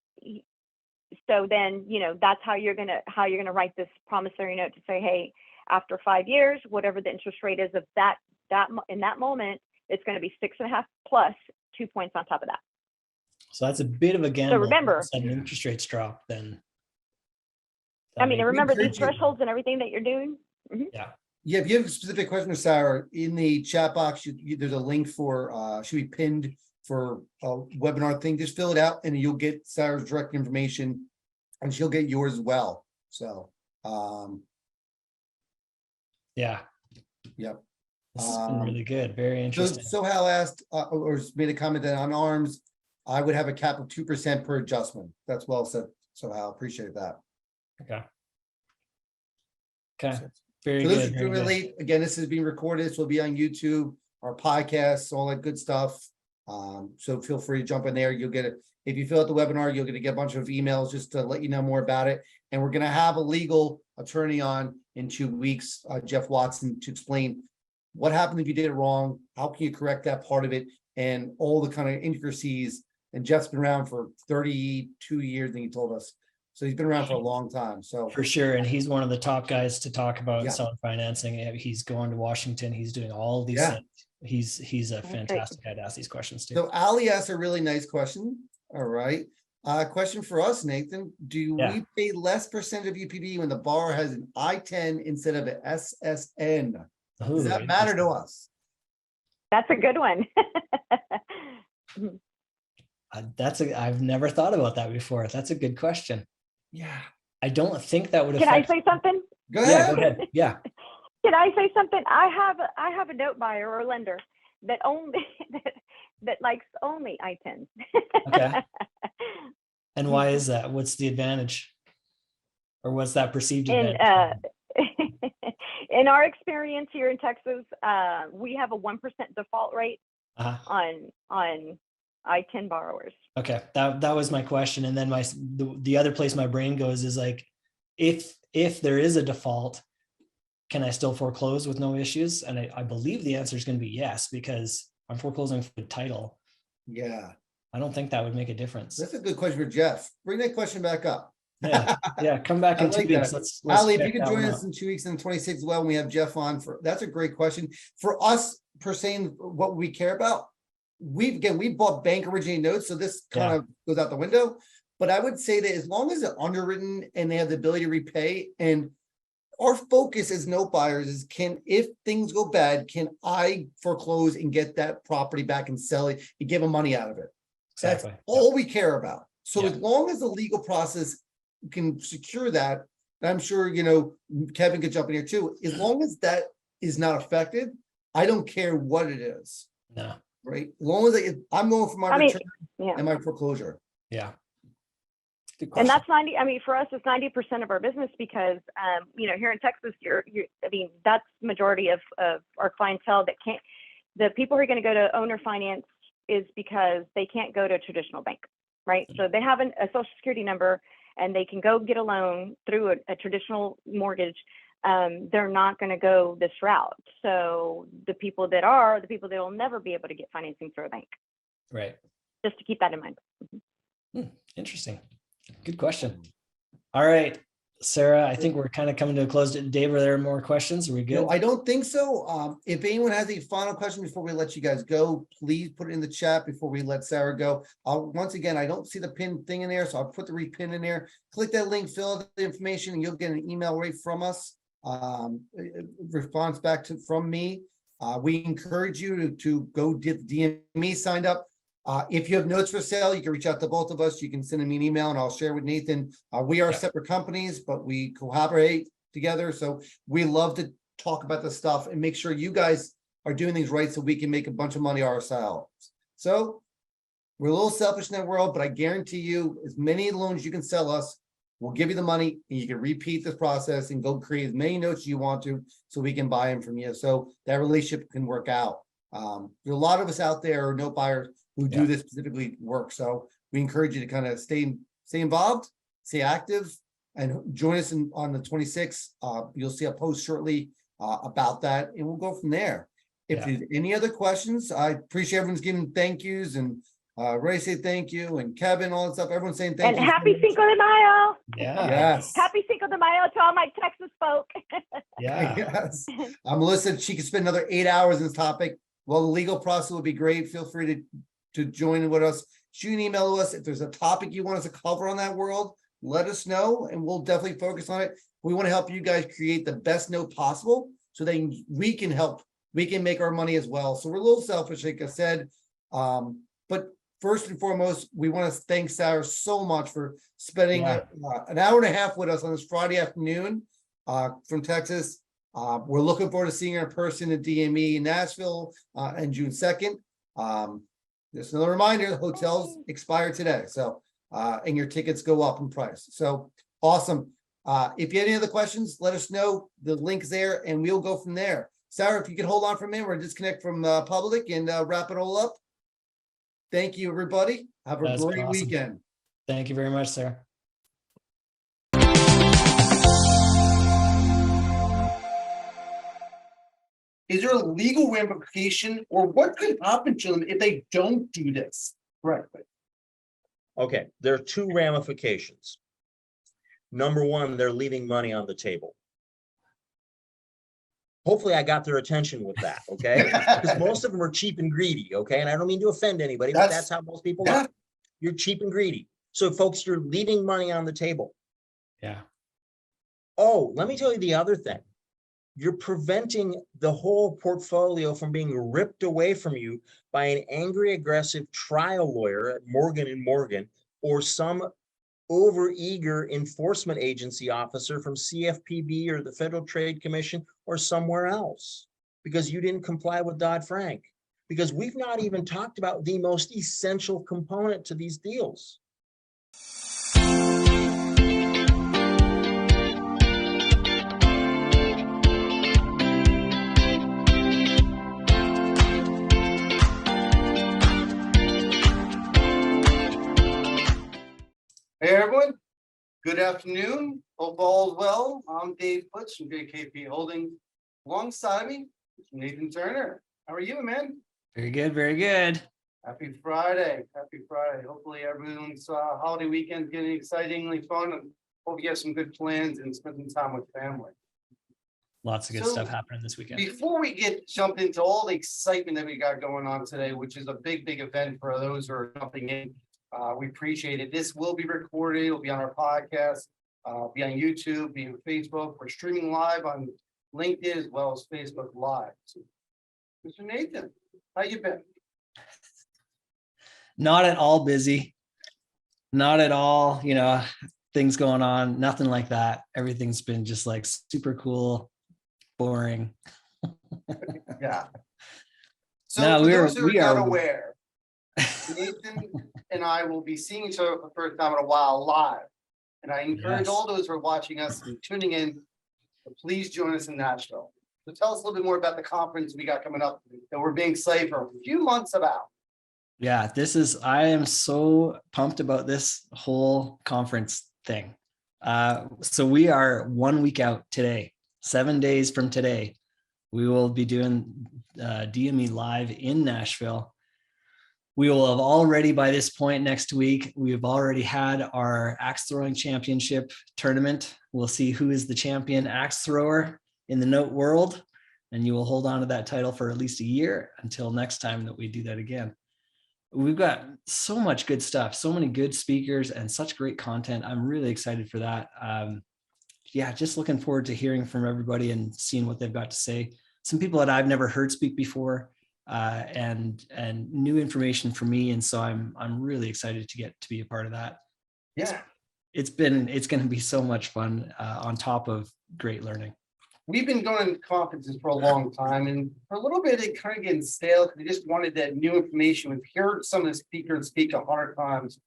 then, that's how you're going to write this promissory note to say, hey, after 5 years, whatever the interest rate is of that in that moment, it's going to be 6.5 plus 2 points on top of that. So that's a bit of a gamble. So remember, interest rates drop, then. Remember these thresholds and everything that you're doing. Mm-hmm. Yeah. Yeah, if you have a specific question, Sarah, in the chat box, there's a link for, should be pinned for a webinar thing. Just fill it out and you'll get Sarah's direct information and she'll get yours as well. So, yeah. Yep. This has been really good. Very interesting. So Hal asked, or made a comment that on ARMs, I would have a cap of 2% per adjustment. That's well said. So Hal, appreciate that. Okay. Very So good. those are doing late. Again, this is being recorded. This will be on YouTube, our podcasts, all that good stuff. So feel free to jump in there. You'll get it. If you fill out the webinar, you're going to get a bunch of emails just to let you know more about it. And we're going to have a legal attorney on in 2 weeks, Jeff Watson, to explain what happened if you did it wrong, how can you correct that part of it, and all the kind of intricacies. And Jeff's been around for 32 years, I think he told us. So he's been around for a long time. So for sure. And he's one of the top guys to talk about Yeah. seller financing. He's going to Washington. He's doing all of these Yeah. things. He's a fantastic guy to ask these questions to. So Ali asked a really nice question. All right. Question for us, Nathan. Do we pay less percentage of UPB when the borrower has an I-10 instead of an SSN? Does that matter to us? That's a good one. I've never thought about that before. That's a good question. Yeah. I don't think that would Can affect. I say something? Go ahead. Yeah, go ahead. Yeah. Can I say something? I have a note buyer or lender that only that likes only I-10s. Okay. And why is that? What's the advantage? Or what's that perceived advantage? In our experience here in Texas, we have a 1% default rate on I-10 borrowers. Okay, that was my question. And then the other place my brain goes is like, if there is a default, can I still foreclose with no issues? And I believe the answer is going to be yes, because I'm foreclosing for the title. Yeah. I don't think that would make a difference. That's a good question for Jeff. Bring that question back up. Yeah, come back in 2 weeks. Let's Ali, if check you could that join one us out. in 2 weeks and 26 as well, when we have Jeff on that's a great question. For us, per se, what we care about, we bought bank originating notes, so this kind of goes out the window. But I would say that as long as they're underwritten and they have the ability to repay, and our focus as note buyers is, if things go bad, can I foreclose and get that property back and sell it and give them money out of it? That's all we care about. So as long as the legal process can secure that, and I'm sure, Kevin could jump in here too, as long as that is not affected, I don't care what it is. No. Right? As long as I'm going for my return and my foreclosure. Yeah. And that's 90. I mean, for us, it's 90% of our business because, here in Texas, that's majority of our clientele that can't, the people who are going to go to owner finance is because they can't go to a traditional bank, right? So they have a social security number and they can go get a loan through a traditional mortgage. They're not going to go this route. So the people that will never be able to get financing through a bank. Right. Just to keep that in mind. Interesting. Good question. All right, Sarah, I think we're kind of coming to a close. Dave, are there more questions? Are we good? No, I don't think so. If anyone has a final question before we let you guys go, please put it in the chat before we let Sarah go. Once again, I don't see the pin thing in there, so I'll put the repin in there. Click that link, fill out the information, and you'll get an email right from us. Response back from me. We encourage you to go get the DME signed up. If you have notes for sale, you can reach out to both of us. You can send me an email and I'll share with Nathan. We are separate companies, but we collaborate together. So we love to talk about this stuff and make sure you guys are doing things right so we can make a bunch of money ourselves. So we're a little selfish in that world, but I guarantee you, as many loans you can sell us, we'll give you the money and you can repeat this process and go create as many notes you want to so we can buy them from you. So that relationship can work out. There's a lot of us out there, or note buyers, who do this specifically work. So we encourage you to kind of stay involved, stay active, and join us on the 26th. You'll see a post shortly about that, and we'll go from there. If there's any other questions, I appreciate everyone's giving thank yous, and Ray say thank you, and Kevin, all that stuff. Everyone's saying thank you. And happy Cinco de Mayo. Yeah. Yes. Happy Cinco de Mayo to all my Texas folk. Yeah. Yes. Melissa, she could spend another 8 hours in this topic. Well, the legal process would be great. Feel free to join with us. Shoot an email to us. If there's a topic you want us to cover on that world, let us know, and we'll definitely focus on it. We want to help you guys create the best note possible so that we can help. We can make our money as well. So we're a little selfish, like I said. But first and foremost, we want to thank Sarah so much for spending an hour and a half with us on this Friday afternoon from Texas. We're looking forward to seeing her in person at DME in Nashville on June 2nd. Just another reminder, the hotels expire today. So, and your tickets go up in price. So awesome. If you have any other questions, let us know. The link's there and we'll go from there. Sarah, if you could hold on for a minute, we're disconnect from public and wrap it all up. Thank you, everybody. Have a great weekend. Thank you very much, Sarah. Is there a legal ramification, or what could happen to them if they don't do this correctly? Okay, there are two ramifications. Number one, they're leaving money on the table. Hopefully I got their attention with that, okay? Because most of them are cheap and greedy, okay? And I don't mean to offend anybody, but that's how most people are. You're cheap and greedy. So folks, you're leaving money on the table. Yeah. Oh, let me tell you the other thing. You're preventing the whole portfolio from being ripped away from you by an angry, aggressive trial lawyer at Morgan & Morgan, or some overeager enforcement agency officer from CFPB or the Federal Trade Commission or somewhere else, because you didn't comply with Dodd-Frank. Because we've not even talked about the most essential component to these deals. Hey, everyone. Good afternoon. Hope all is well. I'm Dave Butch from JKP Holdings. Alongside me is Nathan Turner. How are you, man? Very good. Very good. Happy Friday. Happy Friday. Hopefully everyone's holiday weekend's getting excitingly fun, and hope you have some good plans and spend some time with family. Lots of good stuff happening this weekend. Before we jump into all the excitement that we got going on today, which is a big event for those who are jumping in, we appreciate it. This will be recorded. It'll be on our podcast, be on YouTube, be on Facebook. We're streaming live on LinkedIn as well as Facebook Live. So, Mr. Nathan, how you been? Not at all busy. Not at all, things going on. Nothing like that. Everything's been just like super cool, boring. Yeah. So No, for we those who are not are aware, Nathan and I will be seeing each other for the first time in a while live. And I encourage all those who are watching us and tuning in to please join us in Nashville. So tell us a little bit more about the conference we got coming up that we're being excited for a few months about. Yeah, I am so pumped about this whole conference thing. So we are 1 week out today, 7 days from today. We will be doing DME live in Nashville. We will have already, by this point next week, we've already had our axe throwing championship tournament. We'll see who is the champion axe thrower in the note world, and you will hold on to that title for at least a year until next time that we do that again. We've got so much good stuff, so many good speakers, and such great content. I'm really excited for that. Just looking forward to hearing from everybody and seeing what they've got to say. Some people that I've never heard speak before, and new information for me. And so I'm really excited to get to be a part of that. Yeah. It's going to be so much fun, on top of great learning. we've been going to conferences for a long time, and for a little bit, it kind of getting stale, because we just wanted that new information. We've heard some of the speakers speak 100 times,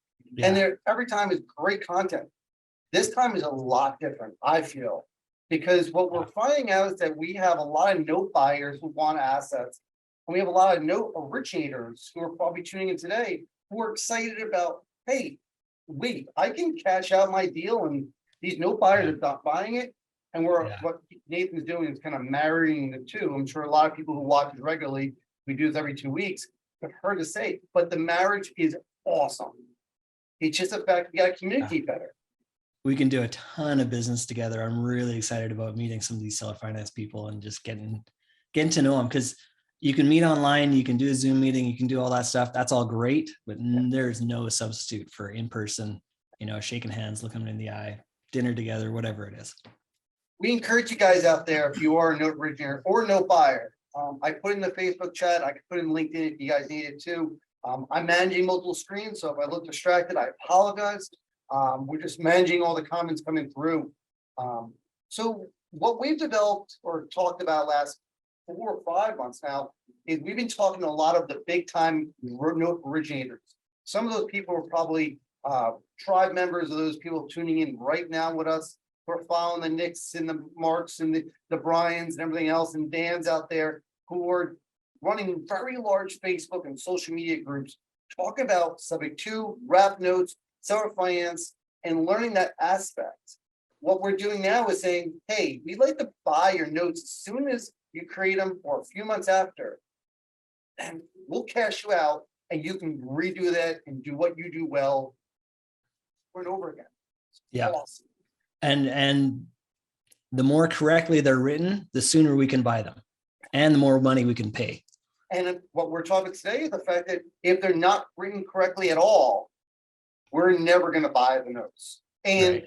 and every time is great content. This time is a lot different, I feel, because what we're finding out is that we have a lot of note buyers who want assets, and we have a lot of note originators who are probably tuning in today who are excited about, hey, wait, I can cash out my deal, and these note buyers are not buying it. And what Nathan's doing is kind of marrying the two. I'm sure a lot of people who watch us regularly, we do this every 2 weeks, have heard us say, but the marriage is awesome. It's just the fact we got to communicate better. We can do a ton of business together. I'm really excited about meeting some of these seller finance people and just getting to know them, because you can meet online, you can do a Zoom meeting, you can do all that stuff. That's all great, but there's no substitute for in-person, shaking hands, looking them in the eye, dinner together, whatever it is. We encourage you guys out there, if you are a note originator or note buyer, I put in the Facebook chat, I can put in LinkedIn if you guys need it too. I'm managing multiple screens, so if I look distracted, I apologize. We're just managing all the comments coming through. So what we've developed or talked about last 4 or 5 months now is we've been talking to a lot of the big time note originators. Some of those people are probably tribe members of those people tuning in right now with us. We're following the Nicks and the Marks and the Bryans and everything else, and Dan's out there who are running very large Facebook and social media groups, talk about subject to, wrap notes, seller finance, and learning that aspect. What we're doing now is saying, hey, we'd like to buy your notes as soon as you create them or a few months after, and we'll cash you out, and you can redo that and do what you do well over and over again. It's awesome. And the more correctly they're written, the sooner we can buy them and the more money we can pay. And what we're talking today is the fact that if they're not written correctly at all, we're never going to buy the notes. And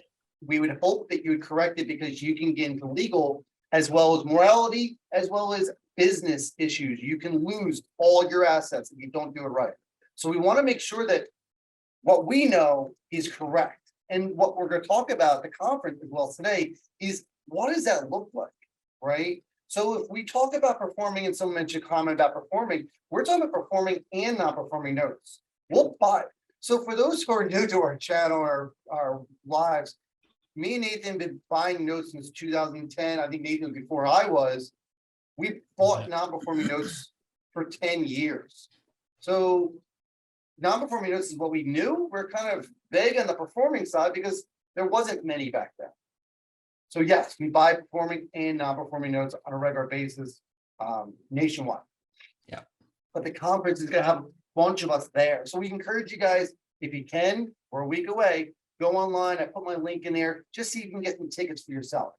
we would hope that you would correct it, because you can get into legal as well as morality, as well as business issues. You can lose all your assets if you don't do it right. So we want to make sure that what we know is correct. And what we're going to talk about at the conference as well today is, what does that look like, right? So if we talk about performing, and someone mentioned a comment about performing, we're talking about performing and non-performing notes. We'll buy. So for those who are new to our channel, our lives, me and Nathan have been buying notes since 2010. I think Nathan was before I was. We've bought non-performing notes for 10 years. So non-performing notes is what we knew. We're kind of big on the performing side because there wasn't many back then. So yes, we buy performing and non-performing notes on a regular basis nationwide. Yeah. But the conference is going to have a bunch of us there. So we encourage you guys, if you can, we're a week away, go online. I put my link in there just so you can get some tickets for yourself.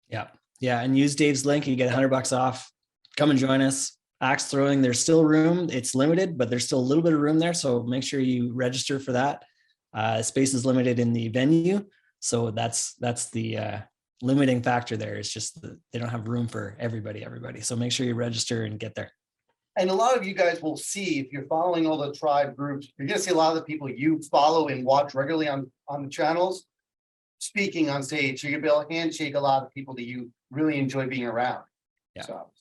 Yeah. Yeah. And use Dave's link and you get $100 off. Come and join us. Axe throwing, there's still room. It's limited, but there's still a little bit of room there. So make sure you register for that. Space is limited in the venue. So that's the limiting factor there. It's just that they don't have room for everybody. So make sure you register and get there. And a lot of you guys will see, if you're following all the tribe groups, you're going to see a lot of the people you follow and watch regularly on the channels speaking on stage. You're going to be able to handshake a lot of people that you really enjoy being around. Yeah. So,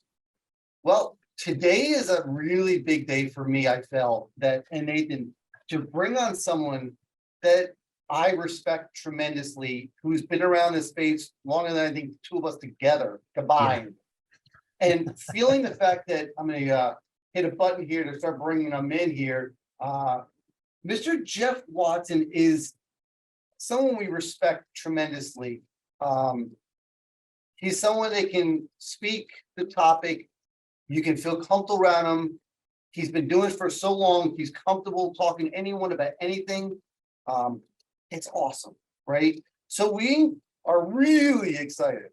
well, today is a really big day for me. I felt that, and Nathan, to bring on someone that I respect tremendously, who's been around this space longer than I think two of us together combined. Yeah. And feeling the fact that I'm going to hit a button here to start bringing them in here. Mr. Jeff Watson is someone we respect tremendously. He's someone that can speak the topic. You can feel comfortable around him. He's been doing it for so long. He's comfortable talking to anyone about anything. It's awesome, right? So we are really excited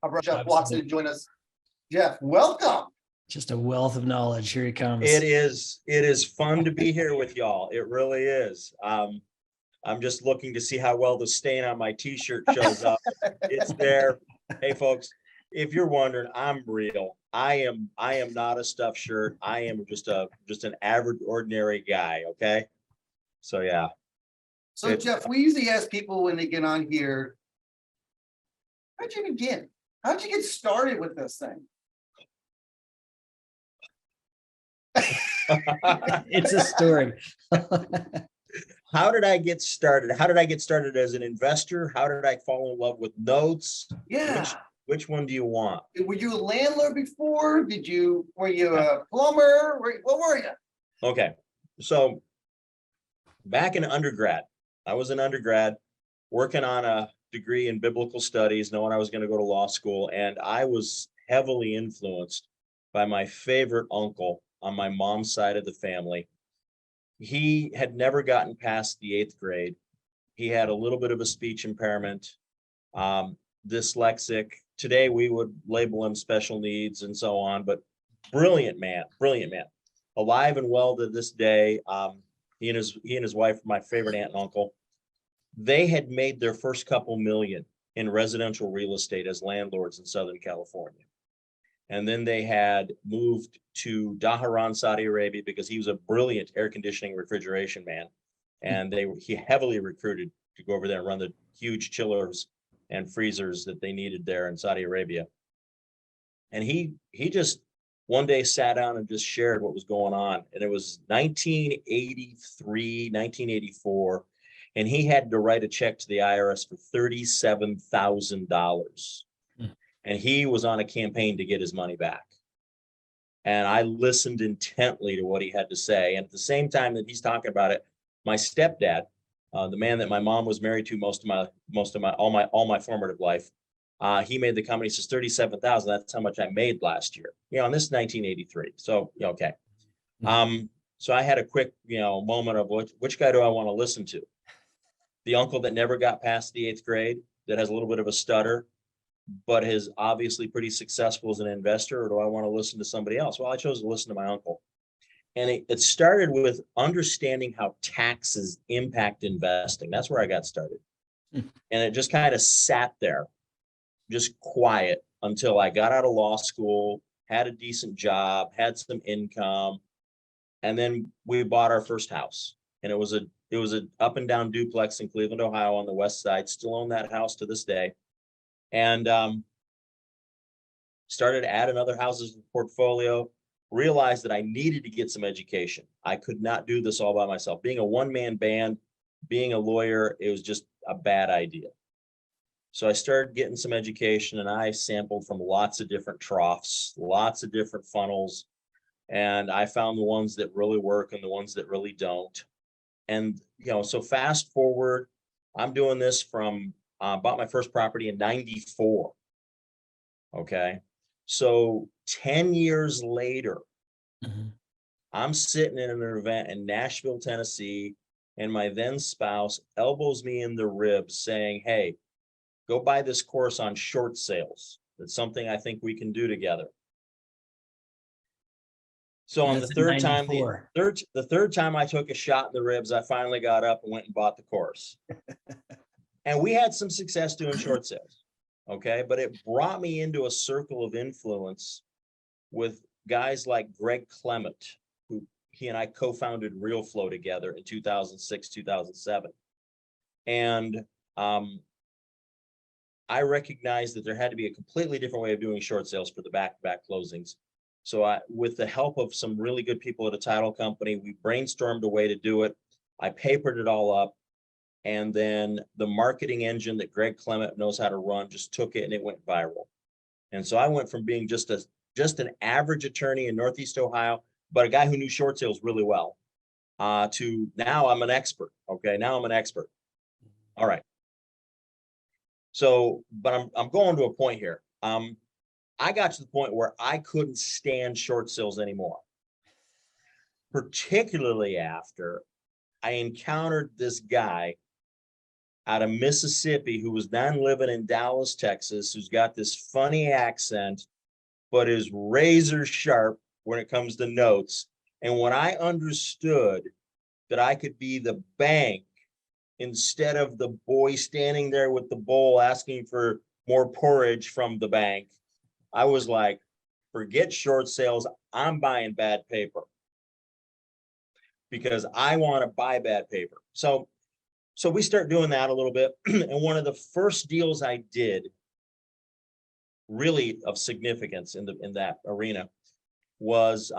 about Jeff Watson to join us. Jeff, welcome. Just a wealth of knowledge. Here he comes. It is fun to be here with y'all. It really is. I'm just looking to see how well the stain on my t-shirt shows up. It's there. Hey folks, if you're wondering, I'm real. I am not a stuffed shirt. I am just an average, ordinary guy. Okay. So yeah. So Jeff, we usually ask people when they get on here, how'd you begin? How'd you get started with this thing? It's a story. How did I get started? How did I get started as an investor? How did I fall in love with notes? Yeah. Which one do you want? Were you a landlord before? Were you a plumber? What were you? Okay. So back in undergrad, I was an undergrad working on a degree in biblical studies, knowing I was going to go to law school. And I was heavily influenced by my favorite uncle on my mom's side of the family. He had never gotten past the 8th grade. He had a little bit of a speech impairment, dyslexic. Today, we would label him special needs and so on, but brilliant man, alive and well to this day. He and his wife, my favorite aunt and uncle, they had made their first couple million in residential real estate as landlords in Southern California. And then they had moved to Dhahran, Saudi Arabia, because he was a brilliant air conditioning refrigeration man. And he heavily recruited to go over there and run the huge chillers and freezers that they needed there in Saudi Arabia. And he just one day sat down and just shared what was going on. And it was 1983, 1984. And he had to write a check to the IRS for $37,000. And he was on a campaign to get his money back. And I listened intently to what he had to say. And at the same time that he's talking about it, my stepdad, the man that my mom was married to all my formative life, he made the company, says 37,000. That's how much I made last year. And this is 1983. So, okay. So I had a quick, moment of which guy do I want to listen to? The uncle that never got past the 8th grade, that has a little bit of a stutter, but is obviously pretty successful as an investor, or do I want to listen to somebody else? Well, I chose to listen to my uncle. And it started with understanding how taxes impact investing. That's where I got started. And it just kind of sat there, just quiet, until I got out of law school, had a decent job, had some income. And then we bought our first house. And it was an up and down duplex in Cleveland, Ohio on the west side. Still own that house to this day. And started to add other houses to the portfolio, realized that I needed to get some education. I could not do this all by myself. Being a one-man band, being a lawyer, it was just a bad idea. So I started getting some education, and I sampled from lots of different troughs, lots of different funnels. And I found the ones that really work and the ones that really don't. And, so fast forward, I'm doing this from, bought my first property in 94. Okay. So 10 years later, I'm sitting in an event in Nashville, Tennessee, and my then spouse elbows me in the ribs saying, "Hey, go buy this course on short sales. That's something I think we can do together." So on the third time, the third time I took a shot in the ribs, I finally got up and went and bought the course. And we had some success doing short sales. Okay. But it brought me into a circle of influence with guys like Greg Clement, who he and I co-founded Real Flow together in 2006, 2007. And I recognized that there had to be a completely different way of doing short sales for the back-to-back closings. So with the help of some really good people at a title company, we brainstormed a way to do it. I papered it all up. And then the marketing engine that Greg Clement knows how to run just took it, and it went viral. And so I went from being just an average attorney in Northeast Ohio, but a guy who knew short sales really well, to now I'm an expert. Okay, now I'm an expert. All right. So, but I'm going to a point here. I got to the point where I couldn't stand short sales anymore, particularly after I encountered this guy out of Mississippi who was then living in Dallas, Texas, who's got this funny accent, but is razor sharp when it comes to notes. And when I understood that I could be the bank instead of the boy standing there with the bowl asking for more porridge from the bank, I was like, forget short sales. I'm buying bad paper because I want to buy bad paper. So we start doing that a little bit. And one of the first deals I did really of significance in that arena was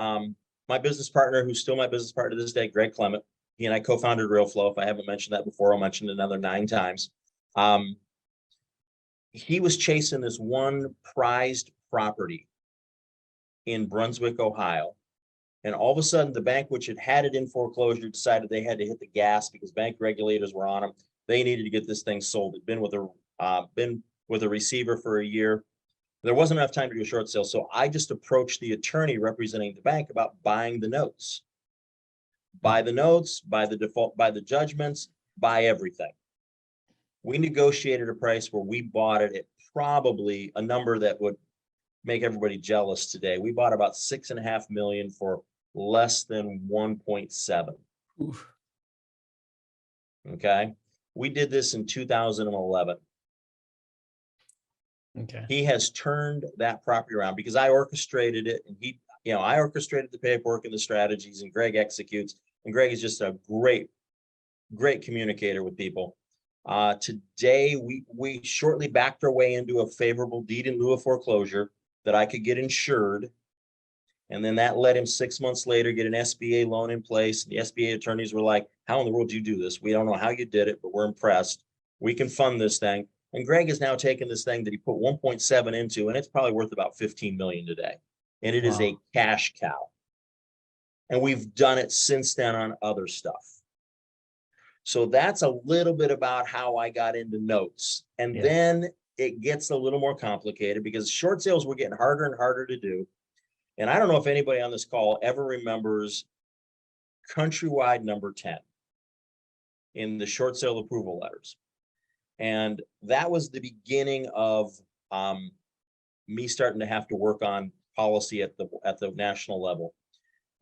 my business partner, who's still my business partner to this day, Greg Clement. He and I co-founded RealFlow. If I haven't mentioned that before, I'll mention it another 9 times. He was chasing this one prized property in Brunswick, Ohio. And all of a sudden, the bank, which had it in foreclosure, decided they had to hit the gas because bank regulators were on them. They needed to get this thing sold. It'd been with a receiver for a year. There wasn't enough time to do a short sale. So I just approached the attorney representing the bank about buying the notes. Buy the notes, buy the default, buy the judgments, buy everything. We negotiated a price where we bought it at probably a number that would make everybody jealous today. We bought about $6.5 million for less than 1.7. Oof. Okay. We did this in 2011. Okay. He has turned that property around because I orchestrated it, and I orchestrated the paperwork and the strategies, and Greg executes. And Greg is just a great communicator with people. Today, we shortly backed our way into a favorable deed in lieu of foreclosure that I could get insured. And then that let him 6 months later get an SBA loan in place. The SBA attorneys were like, how in the world did you do this? We don't know how you did it, but we're impressed. We can fund this thing. And Greg has now taken this thing that he put 1.7 into, and it's probably worth about 15 million today. And it is a cash cow. And we've done it since then on other stuff. So that's a little bit about how I got into notes. And then it gets a little more complicated because short sales were getting harder and harder to do. And I don't know if anybody on this call ever remembers countrywide number 10 in the short sale approval letters. And that was the beginning of me starting to have to work on policy at the national level.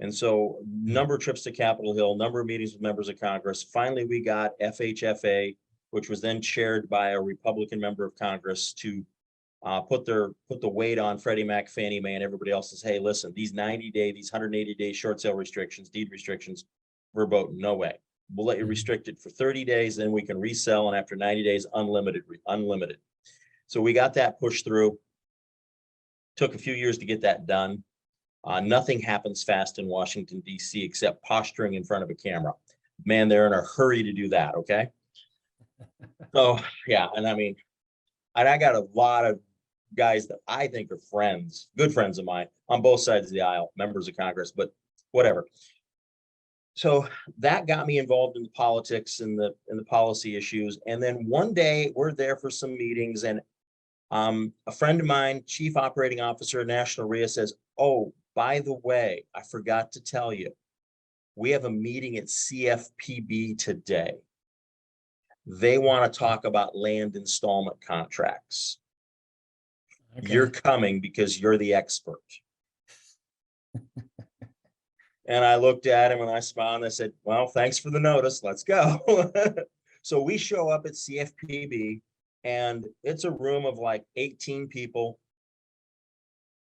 And so number of trips to Capitol Hill, number of meetings with members of Congress. Finally, we got FHFA, which was then chaired by a Republican member of Congress, to put the weight on Freddie Mac, Fannie Mae, and everybody else says, hey, listen, these 90-day, these 180-day short sale restrictions, deed restrictions, verboten, no way. We'll let you restrict it for 30 days, then we can resell, and after 90 days, unlimited. So we got that pushed through. Took a few years to get that done. Nothing happens fast in Washington, D.C., except posturing in front of a camera. Man, they're in a hurry to do that, okay? So, yeah, and I mean, and I got a lot of guys that I think are friends, good friends of mine on both sides of the aisle, members of Congress, but whatever. So that got me involved in the politics and the policy issues. And then one day we're there for some meetings, and a friend of mine, chief operating officer at National RIA, says, oh, by the way, I forgot to tell you, we have a meeting at CFPB today. They want to talk about land installment contracts. Okay. You're coming because you're the expert. And I looked at him and I smiled and I said, well, thanks for the notice. Let's go. So we show up at CFPB, and it's a room of like 18 people.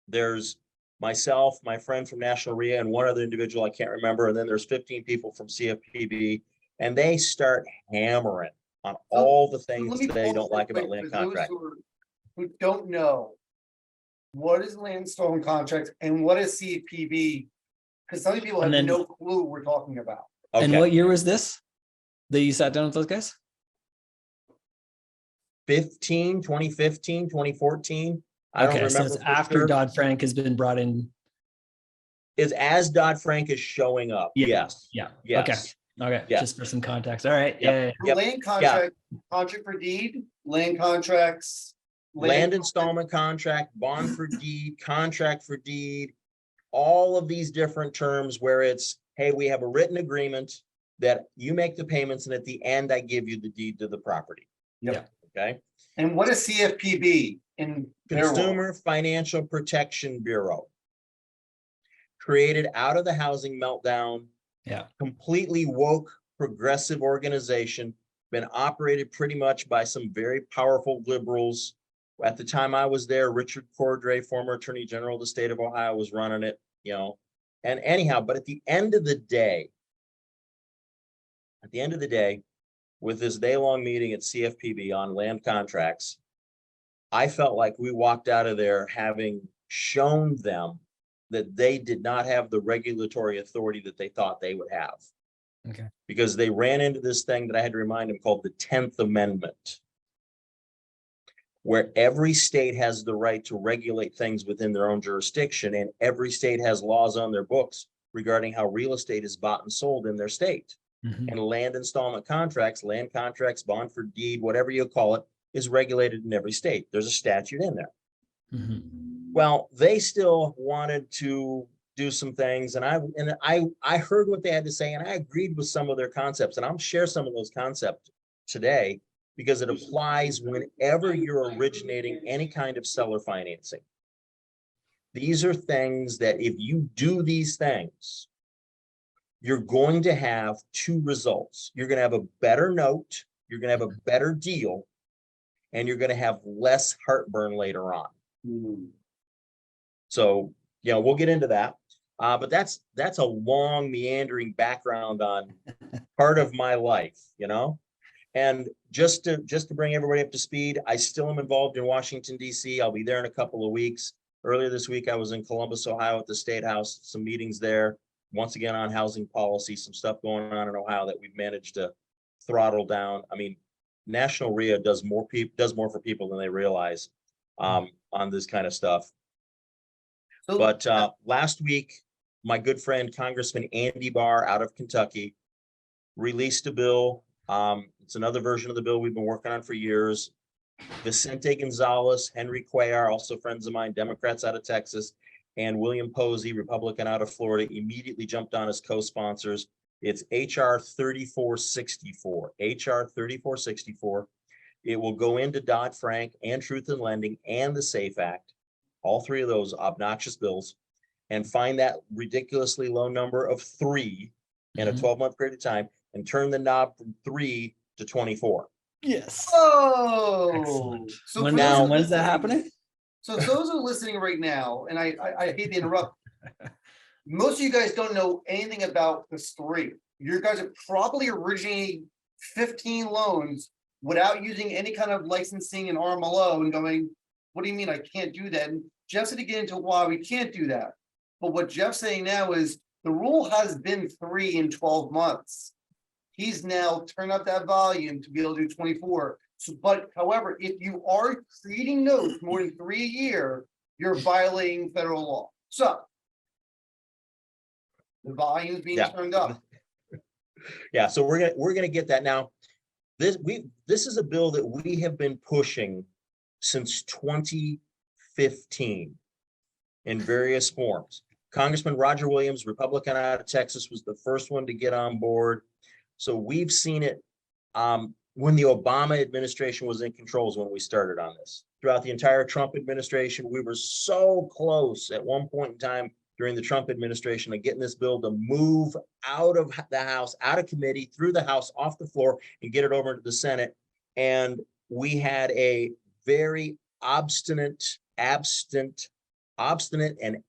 There's myself, my friend from National RIA, and one other individual I can't remember. And then there's 15 people from CFPB, and they start hammering on all the things they don't like about land contract. Who don't know, what is land installment contracts and what is CFPB? Because some people have no clue what we're talking about. Okay. And what year was this that you sat down with those guys? 2015, 2014. I don't remember. So it's after Dodd-Frank has been brought in. Is as Dodd-Frank is showing up. Yes. Yeah. Yes. Okay. Yeah. Just for some context. All right. Yep. Yeah. Land contract, contract for deed, land contracts, land installment contract, bond for deed, contract for deed, all of these different terms where it's, hey, we have a written agreement that you make the payments, and at the end, I give you the deed to the property. Yep. Okay. And what is CFPB in Consumer Financial Protection Bureau? Created out of the housing meltdown. Yeah. Completely woke, progressive organization, been operated pretty much by some very powerful liberals. At the time I was there, Richard Cordray, former Attorney General of the state of Ohio, was running it, and anyhow, but at the end of the day, with this day-long meeting at CFPB on land contracts, I felt like we walked out of there having shown them that they did not have the regulatory authority that they thought they would have. Okay. Because they ran into this thing that I had to remind them called the 10th Amendment, where every state has the right to regulate things within their own jurisdiction, and every state has laws on their books regarding how real estate is bought and sold in their state. Mhm. And land installment contracts, land contracts, bond for deed, whatever you call it, is regulated in every state. There's a statute in there. Mhm. Well, they still wanted to do some things, and I heard what they had to say, and I agreed with some of their concepts, and I'll share some of those concepts today because it applies whenever you're originating any kind of seller financing. These are things that if you do these things, you're going to have two results. You're going to have a better note, you're going to have a better deal, and you're going to have less heartburn later on. So, you know, we'll get into that. But that's a long meandering background on part of my life, you know. And just to bring everybody up to speed, I still am involved in Washington, D.C. I'll be there in a couple of weeks. Earlier this week, I was in Columbus, Ohio at the State House, some meetings there, once again on housing policy, some stuff going on in Ohio that we've managed to throttle down. I mean, National RIA does more for people than they realize on this kind of stuff. So, But last week, my good friend, Congressman Andy Barr out of Kentucky, released a bill. It's another version of the bill we've been working on for years. Vicente Gonzalez, Henry Cuellar, also friends of mine, Democrats out of Texas, and William Posey, Republican out of Florida, immediately jumped on as co-sponsors. It's HR 3464. HR 3464. It will go into Dodd-Frank and Truth in Lending and the SAFE Act, all three of those obnoxious bills, and find that ridiculously low number of 3 in a 12-month period of time and turn the knob from 3 to 24. Yes. oh, Excellent. so When for those now, who when is that listening- happening? So those who are listening right now, and I hate to interrupt, most of you guys don't know anything about this 3. You guys are probably originating 15 loans without using any kind of licensing and RMLO and going, what do you mean I can't do that? And Jeff's going to get into why we can't do that. But what Jeff's saying now is the rule has been 3 in 12 months. He's now turned up that volume to be able to do 24. So, but however, if you are creating notes more than 3 a year, you're violating federal law. So the volume is being turned up. Yeah, so we're gonna get that now. This is a bill that we have been pushing since 2015 in various forms. Congressman Roger Williams, Republican out of Texas, was the first one to get on board. So we've seen it when the Obama administration was in control is when we started on this. Throughout the entire Trump administration, we were so close at one point in time during the Trump administration of getting this bill to move out of the House, out of committee, through the House, off the floor, and get it over to the Senate. And we had a very obstinate and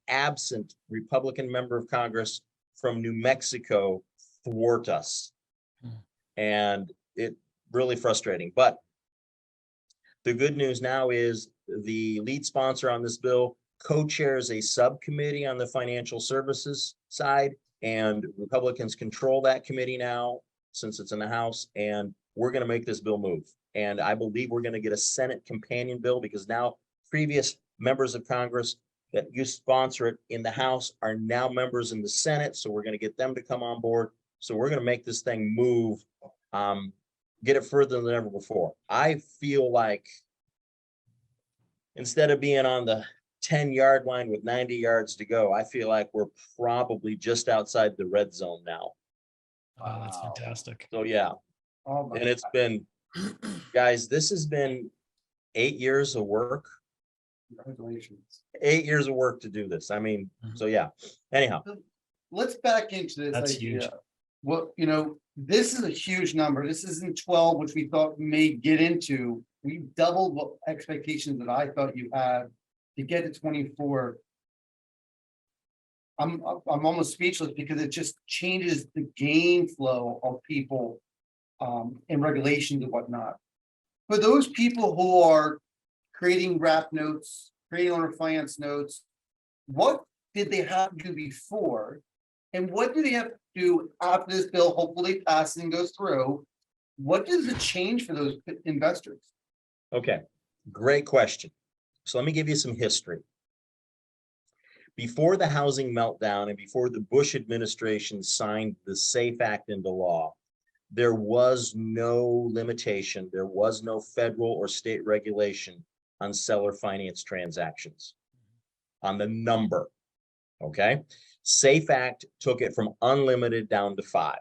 absent Republican member of Congress from New Mexico thwart us. And it really frustrating. But the good news now is the lead sponsor on this bill co-chairs a subcommittee on the financial services side, and Republicans control that committee now since it's in the House, and we're going to make this bill move. And I believe we're going to get a Senate companion bill because now previous members of Congress that used to sponsor it in the House are now members in the Senate. So we're going to get them to come on board. So we're going to make this thing move, get it further than ever before. I feel like instead of being on the 10-yard line with 90 yards to go, I feel like we're probably just outside the red zone now. Wow, that's fantastic. So yeah, Oh my and it's been, guys, this has been 8 years of work. Congratulations. 8 years of work to do this. I mean, so yeah. Anyhow, Let's back into this That's idea. huge. Well, you know, this is a huge number. This isn't 12, which we thought we may get into. We doubled what expectations that I thought you had to get to 24. I'm almost speechless because it just changes the game flow of people and regulations and whatnot. For those people who are creating wrap notes, creating owner finance notes. What did they have to do before? And what do they have to do after this bill hopefully passes and goes through? What does it change for those investors? Okay, great question. So let me give you some history. Before the housing meltdown and before the Bush administration signed the SAFE Act into law, there was no limitation, there was no federal or state regulation on seller finance transactions, on the number, okay? SAFE Act took it from unlimited down to 5.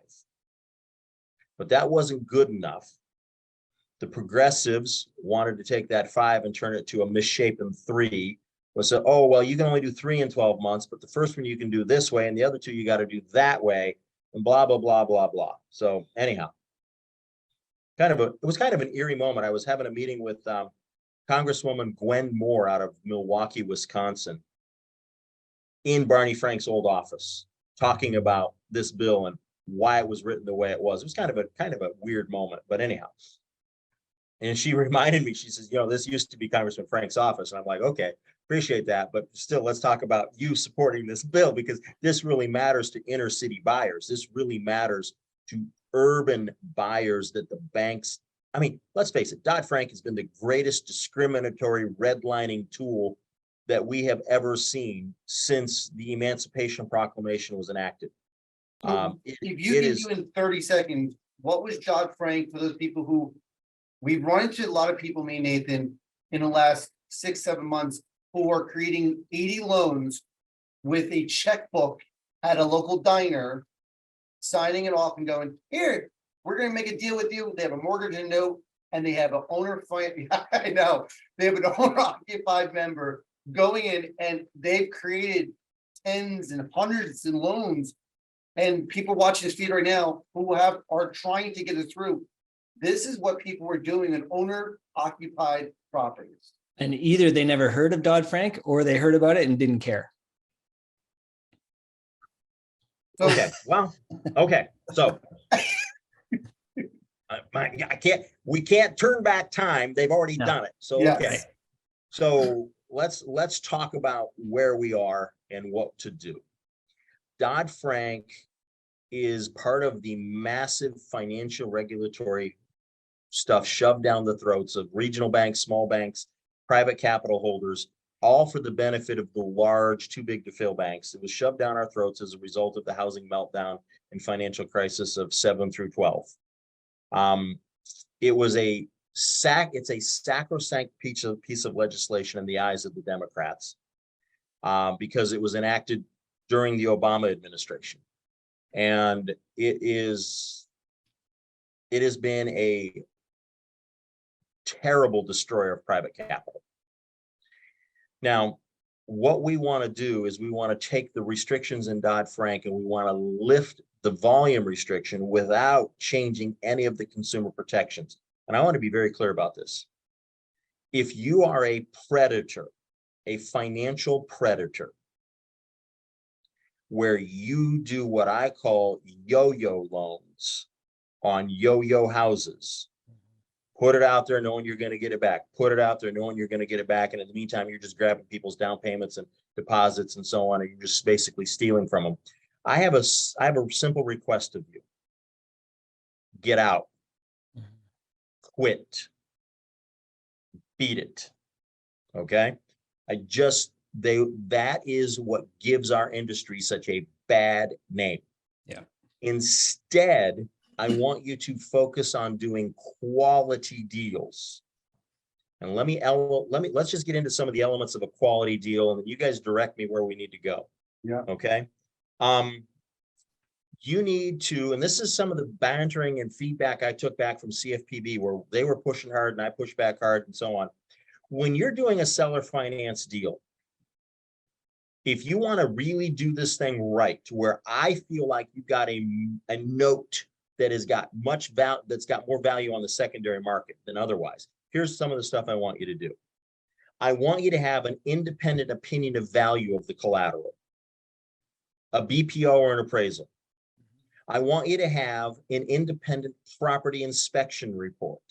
But that wasn't good enough. The progressives wanted to take that 5 and turn it to a misshapen 3. Was said, oh, well, you can only do 3 in 12 months, but the first one you can do this way, and the other 2 you got to do that way, and blah, blah, blah, blah, blah. So anyhow, it was kind of an eerie moment. I was having a meeting with Congresswoman Gwen Moore out of Milwaukee, Wisconsin, in Barney Frank's old office, talking about this bill and why it was written the way it was. It was kind of a weird moment, but anyhow. And she reminded me, she says, you know, this used to be Congressman Frank's office. And I'm like, okay, appreciate that. But still, let's talk about you supporting this bill, because this really matters to inner city buyers. This really matters to urban buyers that the banks, I mean, let's face it, Dodd-Frank has been the greatest discriminatory redlining tool that we have ever seen since the Emancipation Proclamation was enacted. If you can do in 30 seconds, what was Dodd-Frank for those people who, we've run into a lot of people, me and Nathan, in the last 6-7 months who are creating 80 loans with a checkbook at a local diner, signing it off and going, here, we're going to make a deal with you. They have a mortgage and note, and they have an owner finance. I know they have an owner occupied member going in, and they've created tens and hundreds in loans. And people watching this feed right now who are trying to get it through. This is what people were doing in owner occupied properties. And either they never heard of Dodd-Frank or they heard about it and didn't care. So, Okay, well, okay, so we can't turn back time. They've already No. done it. So, Yes. okay. So let's talk about where we are and what to do. Dodd-Frank is part of the massive financial regulatory stuff shoved down the throats of regional banks, small banks, private capital holders, all for the benefit of the large, too big to fail banks. It was shoved down our throats as a result of the housing meltdown and financial crisis of 7 through 12. It was it's a sacrosanct piece of legislation in the eyes of the Democrats, because it was enacted during the Obama administration. And it has been a terrible destroyer of private capital. Now, what we want to do is we want to take the restrictions in Dodd-Frank and we want to lift the volume restriction without changing any of the consumer protections. And I want to be very clear about this. If you are a predator, a financial predator, where you do what I call yo-yo loans on yo-yo houses, put it out there knowing you're going to get it back, put it out there knowing you're going to get it back, and in the meantime, you're just grabbing people's down payments and deposits and so on, and you're just basically stealing from them. I have a simple request of you. Get out. Quit. Beat it. Okay? That is what gives our industry such a bad name. Yeah. Instead, I want you to focus on doing quality deals. And let's just get into some of the elements of a quality deal, and then you guys direct me where we need to go. Yeah. Okay. You need to, and this is some of the bantering and feedback I took back from CFPB, where they were pushing hard and I pushed back hard and so on. When you're doing a seller finance deal, if you want to really do this thing right, to where I feel like you've got a note that has got that's got more value on the secondary market than otherwise, here's some of the stuff I want you to do. I want you to have an independent opinion of value of the collateral, a BPO or an appraisal. I want you to have an independent property inspection report.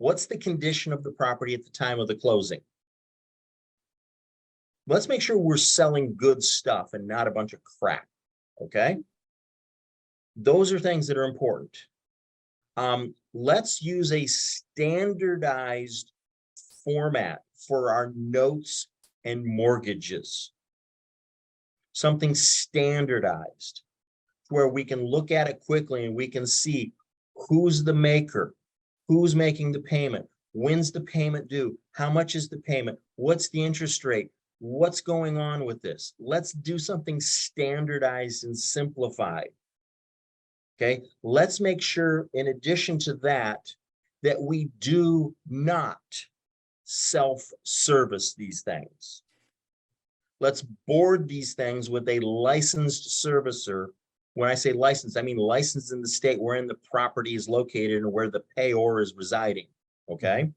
What's the condition of the property at the time of the closing? Let's make sure we're selling good stuff and not a bunch of crap, okay? Those are things that are important. Let's use a standardized format for our notes and mortgages. Something standardized where we can look at it quickly and we can see who's the maker, who's making the payment, when's the payment due, how much is the payment, what's the interest rate, what's going on with this. Let's do something standardized and simplified. Okay, let's make sure in addition to that, that we do not self-service these things. Let's board these things with a licensed servicer. When I say licensed, I mean licensed in the state wherein the property is located and where the payor is residing, okay?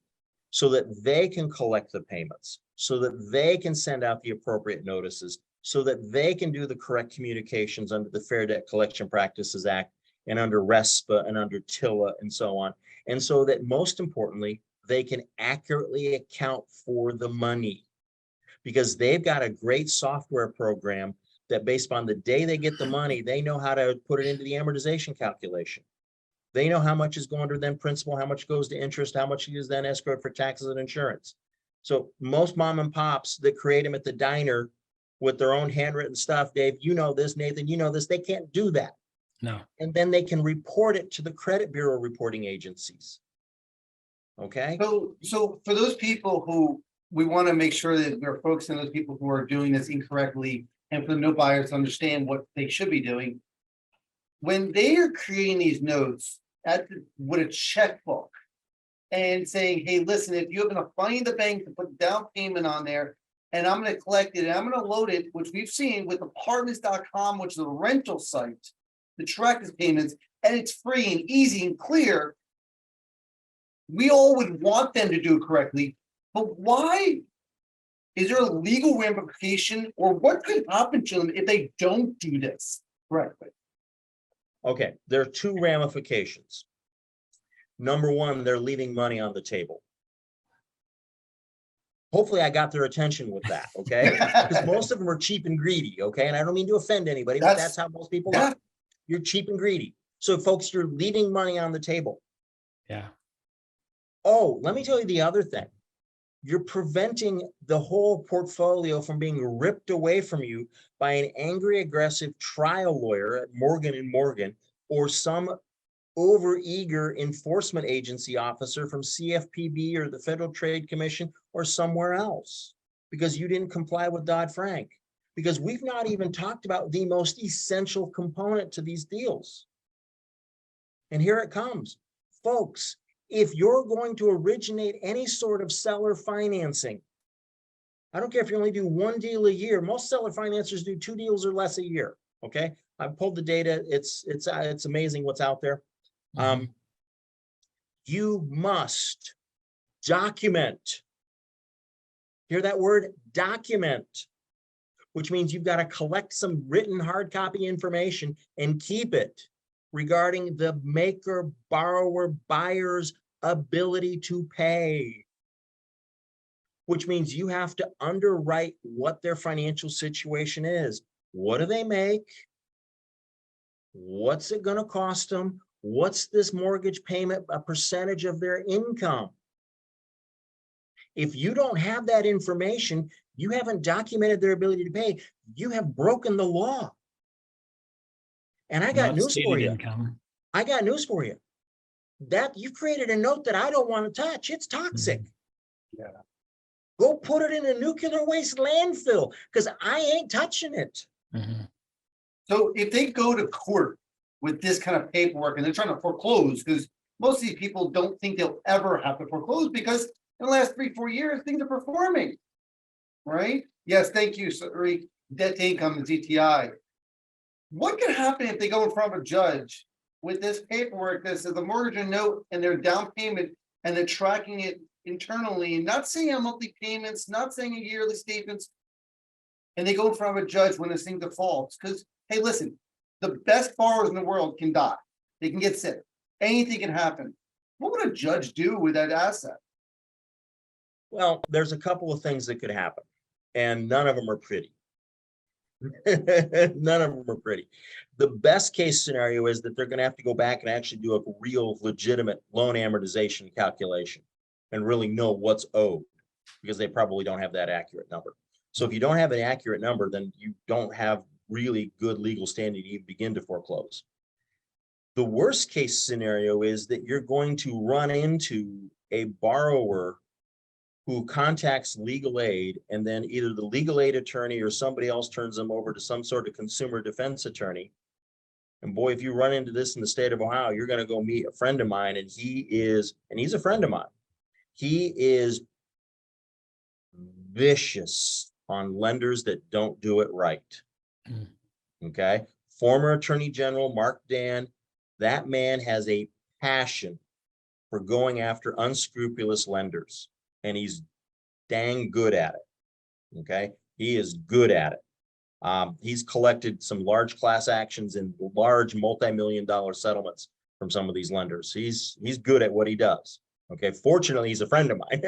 So that they can collect the payments, so that they can send out the appropriate notices, so that they can do the correct communications under the Fair Debt Collection Practices Act and under RESPA and under TILA and so on. And so that most importantly, they can accurately account for the money because they've got a great software program that based on the day they get the money, they know how to put it into the amortization calculation. They know how much is going to then principal, how much goes to interest, how much is then escrowed for taxes and insurance. So most mom and pops that create them at the diner with their own handwritten stuff, Dave, you know this, Nathan, you know this, they can't do that. No. And then they can report it to the credit bureau reporting agencies. Okay. So for those people who we want to make sure that we're focusing on those people who are doing this incorrectly and for the note buyers to understand what they should be doing. When they are creating these notes with a checkbook and saying, hey, listen, if you're going to find the bank to put down payment on there and I'm going to collect it and I'm going to load it, which we've seen with apartments.com, which is a rental site, to track his payments, and it's free and easy and clear. We all would want them to do it correctly, but why? Is there a legal ramification or what could happen to them if they don't do this correctly? Okay, there are two ramifications. Number one, they're leaving money on the table. Hopefully I got their attention with that, okay? Because most of them are cheap and greedy, okay? And I don't mean to offend anybody, but that's how most people are. You're cheap and greedy. So folks, you're leaving money on the table. Yeah. Oh, let me tell you the other thing. You're preventing the whole portfolio from being ripped away from you by an angry, aggressive trial lawyer at Morgan & Morgan or some overeager enforcement agency officer from CFPB or the Federal Trade Commission or somewhere else because you didn't comply with Dodd-Frank. Because we've not even talked about the most essential component to these deals. And here it comes. Folks, if you're going to originate any sort of seller financing, I don't care if you only do one deal a year, most seller financiers do 2 deals or less a year, okay? I've pulled the data, it's amazing what's out there. You must document. Hear that word? Document. Which means you've got to collect some written hard copy information and keep it regarding the maker, borrower, buyer's ability to pay. Which means you have to underwrite what their financial situation is. What do they make? What's it going to cost them? What's this mortgage payment, a percentage of their income? If you don't have that information, you haven't documented their ability to pay, you have broken the law. And I got news for you. I got news for you. That you've created a note that I don't want to touch. It's toxic. Yeah. Go put it in a nuclear waste landfill because I ain't touching it. So if they go to court with this kind of paperwork and they're trying to foreclose, because most of these people don't think they'll ever have to foreclose because in the last 3-4 years, things are performing. Right? Yes, thank you, sorry. Debt to income and DTI. What could happen if they go in front of a judge with this paperwork that says the mortgage and note and their down payment and they're tracking it internally, not saying a monthly payments, not saying a yearly statements, and they go in front of a judge when this thing defaults? Because, hey, listen, the best borrowers in the world can die. They can get sick. Anything can happen. what would a judge do with that asset? Well, there's a couple of things that could happen, and none of them are pretty. None of them are pretty. The best case scenario is that they're going to have to go back and actually do a real legitimate loan amortization calculation and really know what's owed, because they probably don't have that accurate number. So if you don't have an accurate number, then you don't have really good legal standing to even begin to foreclose. The worst case scenario is that you're going to run into a borrower who contacts legal aid, and then either the legal aid attorney or somebody else turns them over to some sort of consumer defense attorney. And boy, if you run into this in the state of Ohio, you're going to go meet a friend of mine, and he's a friend of mine. He is vicious on lenders that don't do it right. Okay. Former Attorney General Mark Dan, that man has a passion for going after unscrupulous lenders, and he's dang good at it. Okay. He is good at it. He's collected some large class actions and large multi-million-dollar settlements from some of these lenders. He's good at what he does. Okay. Fortunately, he's a friend of mine.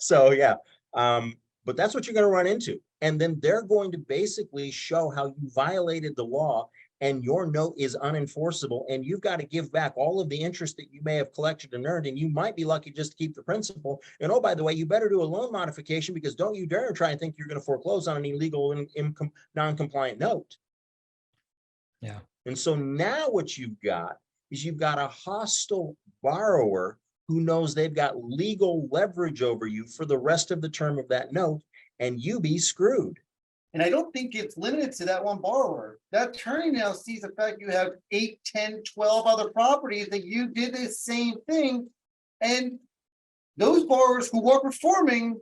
So yeah. But that's what you're going to run into. And then they're going to basically show how you violated the law and your note is unenforceable, and you've got to give back all of the interest that you may have collected and earned, and you might be lucky just to keep the principal. And oh, by the way, you better do a loan modification, because don't you dare try and think you're going to foreclose on an illegal non-compliant note. Yeah. And so now what you've got is you've got a hostile borrower who knows they've got legal leverage over you for the rest of the term of that note, and you be screwed. And I don't think it's limited to that one borrower. That attorney now sees the fact you have 8, 10, 12 other properties that you did the same thing. And those borrowers who are performing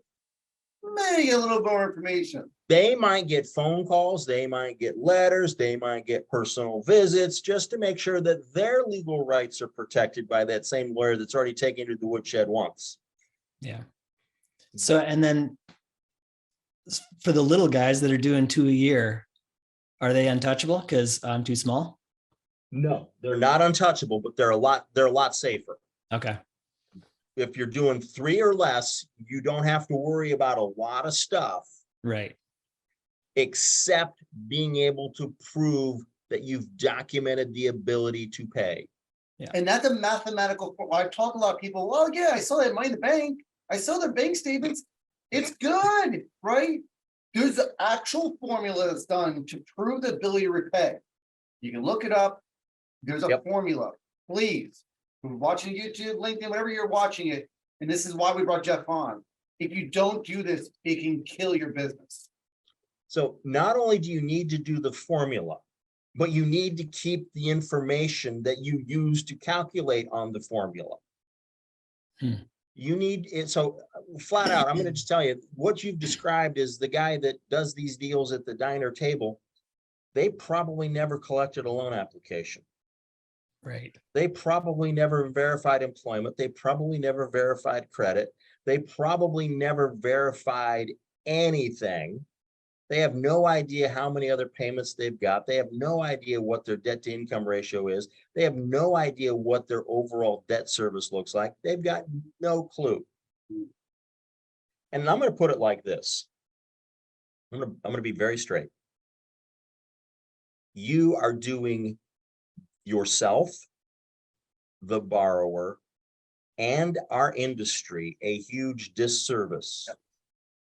may get a little more information. They might get phone calls, they might get letters, they might get personal visits, just to make sure that their legal rights are protected by that same lawyer that's already taken you to the woodshed once. Yeah. So, and then for the little guys that are doing 2 a year, are they untouchable because I'm too small? No, they're not untouchable, but they're a lot safer. Okay. If you're doing 3 or less, you don't have to worry about a lot of stuff. Right. Except being able to prove that you've documented the ability to pay. Yeah. And that's a mathematical. I talk to a lot of people. Well, yeah, I saw that money in the bank. I saw their bank statements. It's good, right? There's an actual formula that's done to prove the ability to repay. You can look it up. There's a formula. Please, if you're watching YouTube, LinkedIn, whatever you're watching it, and this is why we brought Jeff on. If you don't do this, it can kill your business. So not only do you need to do the formula, but you need to keep the information that you use to calculate on the formula. You need it. So flat out, I'm going to just tell you what you've described is the guy that does these deals at the diner table. They probably never collected a loan application. Right. They probably never verified employment. They probably never verified credit. They probably never verified anything. They have no idea how many other payments they've got. They have no idea what their debt to income ratio is. They have no idea what their overall debt service looks like. They've got no clue. And I'm going to put it like this. I'm going to be very straight. You are doing yourself, the borrower, and our industry a huge disservice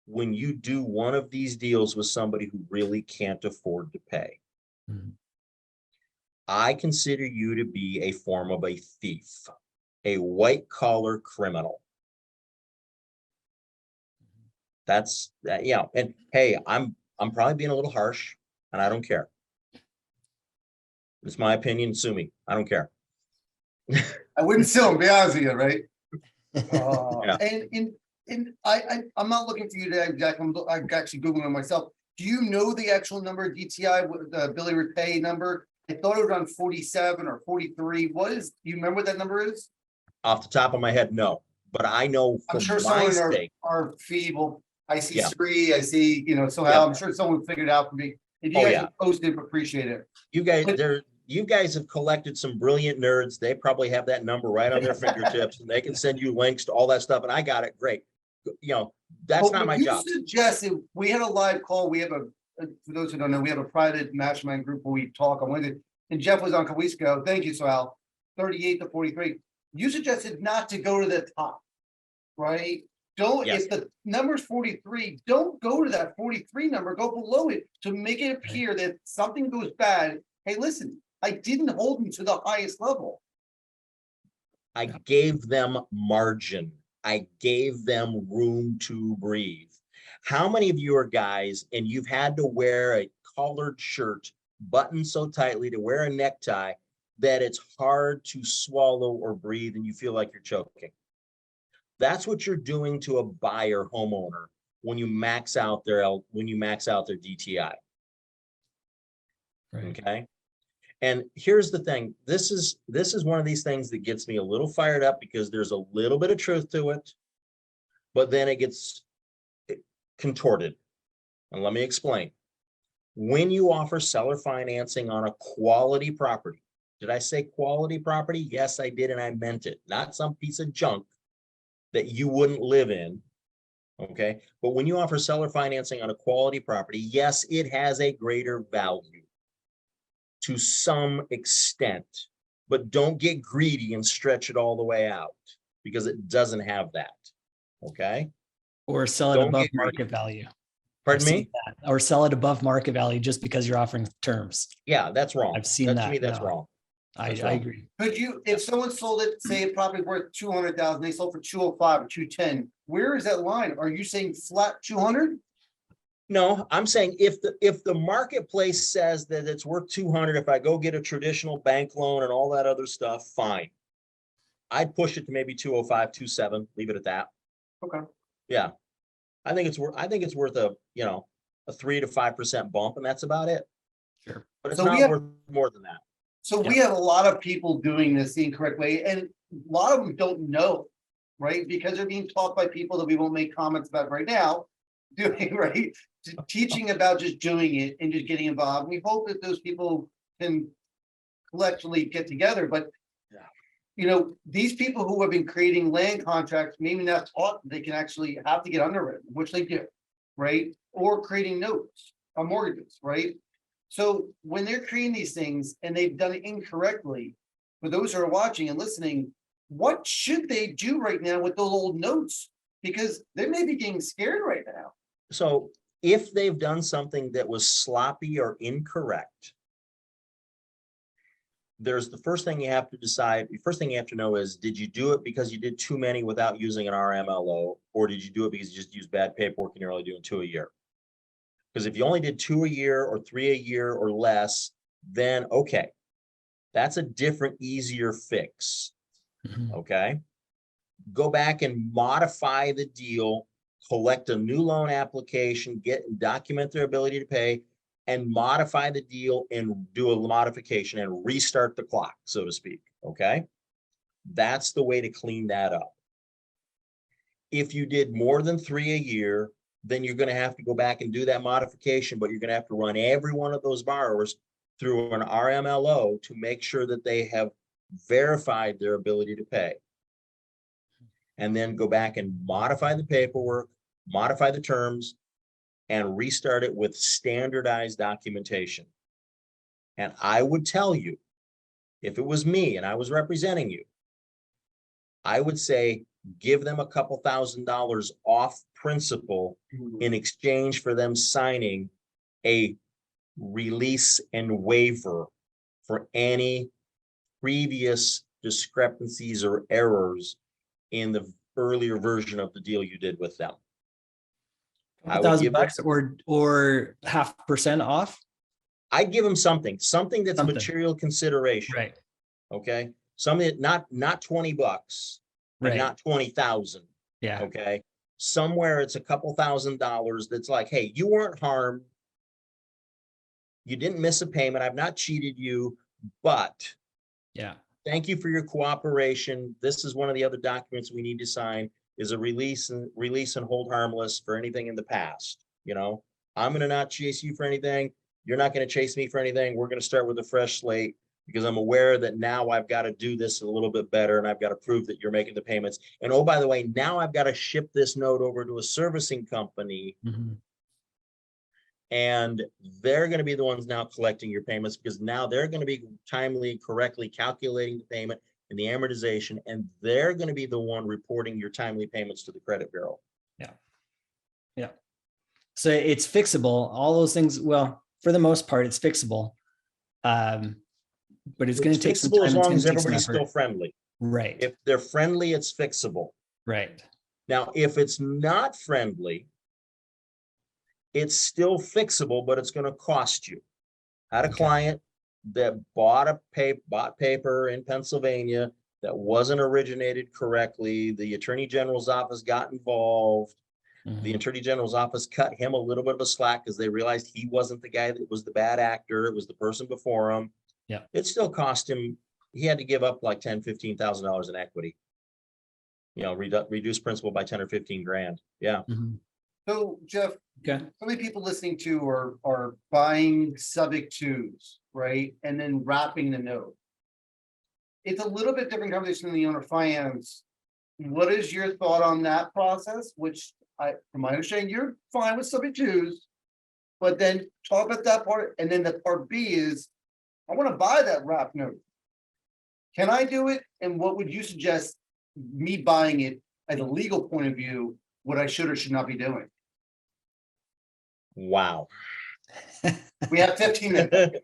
when you do one of these deals with somebody who really can't afford to pay. I consider you to be a form of a thief, a white collar criminal. That's that, yeah. And hey, I'm probably being a little harsh, and I don't care. It's my opinion. Sue me. I don't care. I wouldn't sue him, be honest with you, right? Yeah. And I'm not looking for you to exact. I'm actually Googling it myself. Do you know the actual number of DTI, the ability to repay number? I thought it was around 47 or 43. Do you remember what that number is? Off the top of my head, no. But I know I'm sure for my someone sake, are feeble. I see Yeah. Sri, I see, somehow I'm sure someone figured it out for me. If you guys could post it, appreciate it. you guys, But- you guys have collected some brilliant nerds. They probably have that number right on their fingertips and they can send you links to all that stuff. And I got it. Great. You know, that's But not when my you job. suggested, we had a live call. We have for those who don't know, we have a private mastermind group where we talk on Wednesday. And Jeff was on a couple weeks ago. Thank you, Sal. 38 to 43. You suggested not to go to the top, right? Don't, Yes. if the number's 43, don't go to that 43 number, go below it to make it appear that something goes bad. Hey, listen, I didn't hold them to the highest level. I gave them margin. I gave them room to breathe. How many of you are guys and you've had to wear a collared shirt buttoned so tightly to wear a necktie that it's hard to swallow or breathe and you feel like you're choking? That's what you're doing to a buyer homeowner when you max out their DTI. Right. Okay. And here's the thing. This is one of these things that gets me a little fired up because there's a little bit of truth to it, but then it gets contorted. And let me explain. When you offer seller financing on a quality property, did I say quality property? Yes, I did. And I meant it. Not some piece of junk that you wouldn't live in. Okay. But when you offer seller financing on a quality property, yes, it has a greater value to some extent, but don't get greedy and stretch it all the way out because it doesn't have that. Okay. Or sell it Don't above get greedy. market value. Pardon I've me? seen that. Or sell it above market value just because you're offering terms. Yeah, that's wrong. I've seen To me, that. that's No. wrong. I That's wrong. agree. Could you, if someone sold it, say it probably worth 200,000, they sold for 205 or 210, where is that line? Are you saying flat 200? No, I'm saying if the marketplace says that it's worth 200, if I go get a traditional bank loan and all that other stuff, fine. I'd push it to maybe 205, 27, leave it at that. Okay. Yeah. I think it's worth a, a 3 to 5% bump, and that's about it. Sure. But it's So we not have- worth more than that. So we have a lot of people doing this the incorrect way, and a lot of them don't know, right? Because they're being taught by people that we won't make comments about right now, doing, right? Teaching about just doing it and just getting involved. We hope that those people can collectively get together, but these people who have been creating land contracts, maybe not taught that they can actually have to get underwritten, which they do, right? Or creating notes or mortgages, right? So when they're creating these things and they've done it incorrectly, for those who are watching and listening, what should they do right now with those old notes? Because they may be getting scared right now. So if they've done something that was sloppy or incorrect, there's the first thing you have to decide. The first thing you have to know is, did you do it because you did too many without using an RMLO, or did you do it because you just used bad paperwork and you're only doing 2 a year? Because if you only did 2 a year or 3 a year or less, then okay, that's a different, easier fix. Mhm. Okay. Go back and modify the deal, collect a new loan application, document their ability to pay, and modify the deal and do a modification and restart the clock, so to speak. Okay. That's the way to clean that up. If you did more than 3 a year, then you're going to have to go back and do that modification, but you're going to have to run every one of those borrowers through an RMLO to make sure that they have verified their ability to pay. And then go back and modify the paperwork, modify the terms, and restart it with standardized documentation. And I would tell you, if it was me and I was representing you, I would say, give them a couple $1,000s off principal in exchange for them signing a release and waiver for any previous discrepancies or errors in the earlier version of the deal you did with them. I would give them, $1,000 or 0.5% off. I'd give them something that's Something. material consideration. Right. Okay. Something not $20 and Right. not 20,000. Yeah. Okay. Somewhere it's a couple $1,000s that's like, hey, you weren't harmed. You didn't miss a payment. I've not cheated you, but Yeah. thank you for your cooperation. This is one of the other documents we need to sign, is a release and hold harmless for anything in the past. I'm going to not chase you for anything. You're not going to chase me for anything. We're going to start with a fresh slate. because I'm aware that now I've got to do this a little bit better and I've got to prove that you're making the payments. And oh, by the way, now I've got to ship this note over to a servicing company Mhm. and they're going to be the ones now collecting your payments because now they're going to be timely, correctly calculating the payment and the amortization, and they're going to be the one reporting your timely payments to the credit bureau. Yeah. So it's fixable. All those things. Well, for the most part, it's fixable. But it's going to take some fixable time. as It's long going as to take some everybody's still effort. friendly. Right. If they're friendly, it's fixable. Right. Now, if it's not friendly, it's still fixable, but it's going to cost you. I had a Okay. client that bought paper in Pennsylvania that wasn't originated correctly. The Attorney General's office got involved. The Mhm. Attorney General's office cut him a little bit of a slack because they realized he wasn't the guy that was the bad actor. It was the person before him. Yeah. It still cost him, he had to give up like $10,000-$15,000 in equity. You know, reduce principal by 10 or 15 grand. Yeah. Mhm. So Jeff, Okay. so many people listening to are buying subject twos, right? And then wrapping the note. It's a little bit different conversation than the owner finance. What is your thought on that process? Which from my understanding, you're fine with subject twos. But then talk about that part, and then the part B is, I want to buy that wrap note. Can I do it? And what would you suggest me buying it as a legal point of view, what I should or should not be doing? Wow. We have 15 minutes.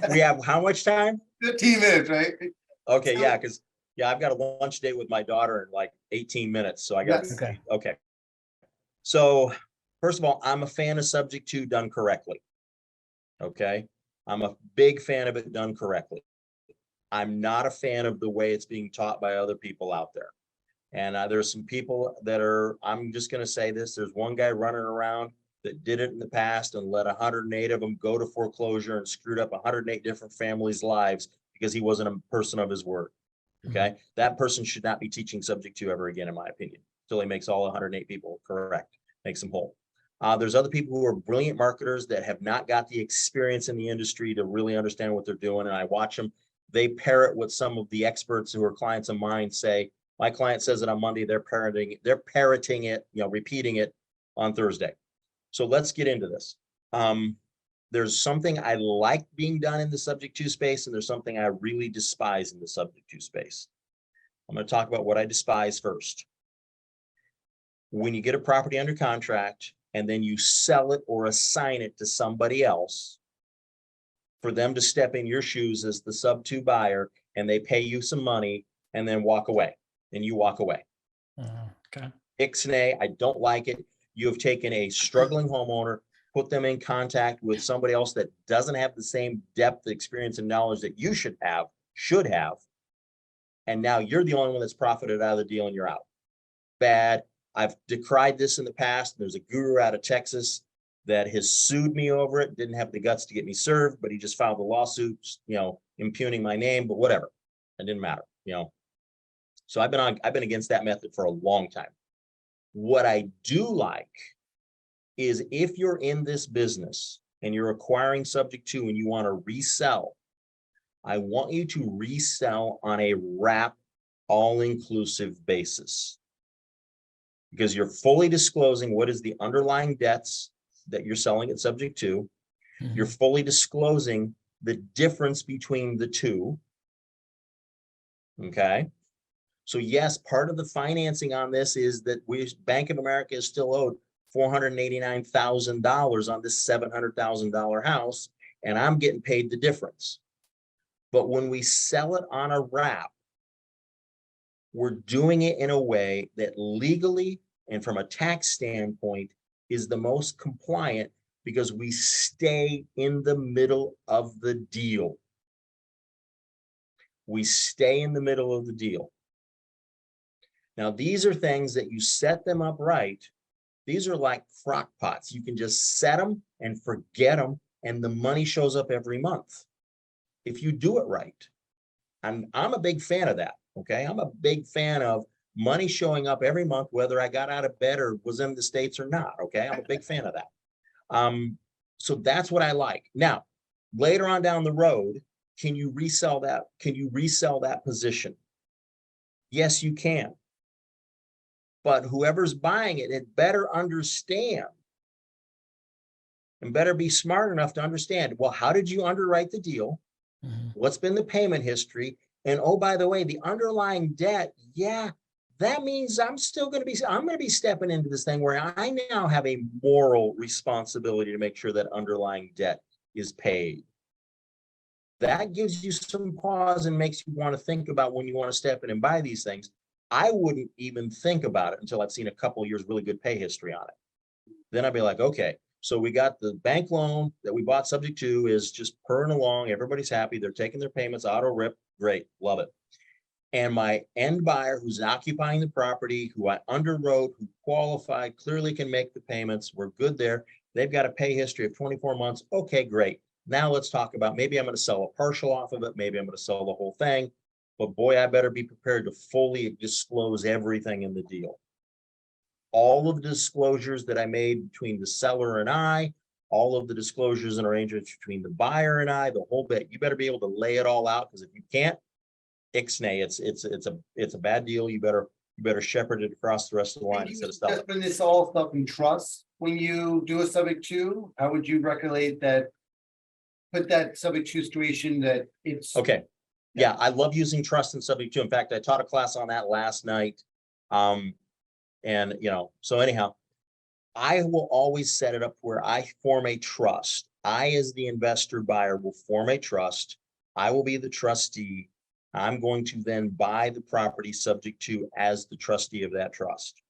We have how much time? 15 minutes, right? Okay, So- yeah, because I've got a lunch date with my daughter in like 18 minutes, so I got Yes. Okay. okay. So first of all, I'm a fan of subject to done correctly. Okay, I'm a big fan of it done correctly. I'm not a fan of the way it's being taught by other people out there. And there's some people that are, I'm just going to say this, there's one guy running around that did it in the past and let 108 of them go to foreclosure and screwed up 108 different families' lives because he wasn't a person of his word. Okay. That person should not be teaching subject to ever again, in my opinion, until he makes all 108 people correct, makes them whole. There's other people who are brilliant marketers that have not got the experience in the industry to really understand what they're doing. And I watch them, they parrot what some of the experts who are clients of mine say. My client says it on Monday, they're parroting it, you know, repeating it on Thursday. So let's get into this. There's something I like being done in the subject to space, and there's something I really despise in the subject to space. I'm going to talk about what I despise first. When you get a property under contract and then you sell it or assign it to somebody else for them to step in your shoes as the sub to buyer, and they pay you some money and then walk away, and you walk away. Okay. Ixnay, I don't like it. You have taken a struggling homeowner, put them in contact with somebody else that doesn't have the same depth, experience, and knowledge that you should have. And now you're the only one that's profited out of the deal and you're out. Bad. I've decried this in the past. There's a guru out of Texas that has sued me over it. Didn't have the guts to get me served, but he just filed a lawsuit, you know, impugning my name, but whatever. It didn't matter, you know. So I've been against that method for a long time. What I do like is if you're in this business and you're acquiring subject to and you want to resell, I want you to resell on a wrap all-inclusive basis, because you're fully disclosing what is the underlying debts that you're selling it subject to. You're fully disclosing the difference between the two. Okay. So yes, part of the financing on this is that Bank of America is still owed $489,000 on this $700,000 house, and I'm getting paid the difference. But when we sell it on a wrap, we're doing it in a way that legally and from a tax standpoint is the most compliant, because we stay in the middle of the deal. We stay in the middle of the deal. Now, these are things that you set them up right. These are like crock pots. You can just set them and forget them, and the money shows up every month if you do it right. I'm a big fan of that. Okay. I'm a big fan of money showing up every month, whether I got out of bed or was in the States or not. Okay. I'm a big fan of that. So that's what I like. Now, later on down the road, can you resell that? Can you resell that position? Yes, you can. But whoever's buying it, it better understand and better be smart enough to understand, well, how did you underwrite the deal? Mhm. What's been the payment history? And oh, by the way, the underlying debt, yeah, that means I'm going to be stepping into this thing where I now have a moral responsibility to make sure that underlying debt is paid. That gives you some pause and makes you want to think about when you want to step in and buy these things. I wouldn't even think about it until I've seen a couple of years really good pay history on it. Then I'd be like, okay, so we got the bank loan that we bought subject to is just purring along. Everybody's happy. They're taking their payments, auto rip. Great. Love it. And my end buyer who's occupying the property, who I underwrote, who qualified, clearly can make the payments. We're good there. They've got a pay history of 24 months. Okay, great. Now let's talk about, maybe I'm going to sell a partial off of it. Maybe I'm going to sell the whole thing. But boy, I better be prepared to fully disclose everything in the deal. All of the disclosures that I made between the seller and I, all of the disclosures and arrangements between the buyer and I, the whole bit, you better be able to lay it all out, because if you can't, ixnay, it's a bad deal. You better shepherd it across the rest of the line instead of selling. Just when this all stuff in trust, when you do a subject to, how would you regulate that? Put that subject to situation that it's Okay. Yeah, I love using trust and subject to. In fact, I taught a class on that last night. And so anyhow, I will always set it up where I form a trust. I, as the investor buyer, will form a trust. I will be the trustee. I'm going to then buy the property subject to as the trustee of that trust.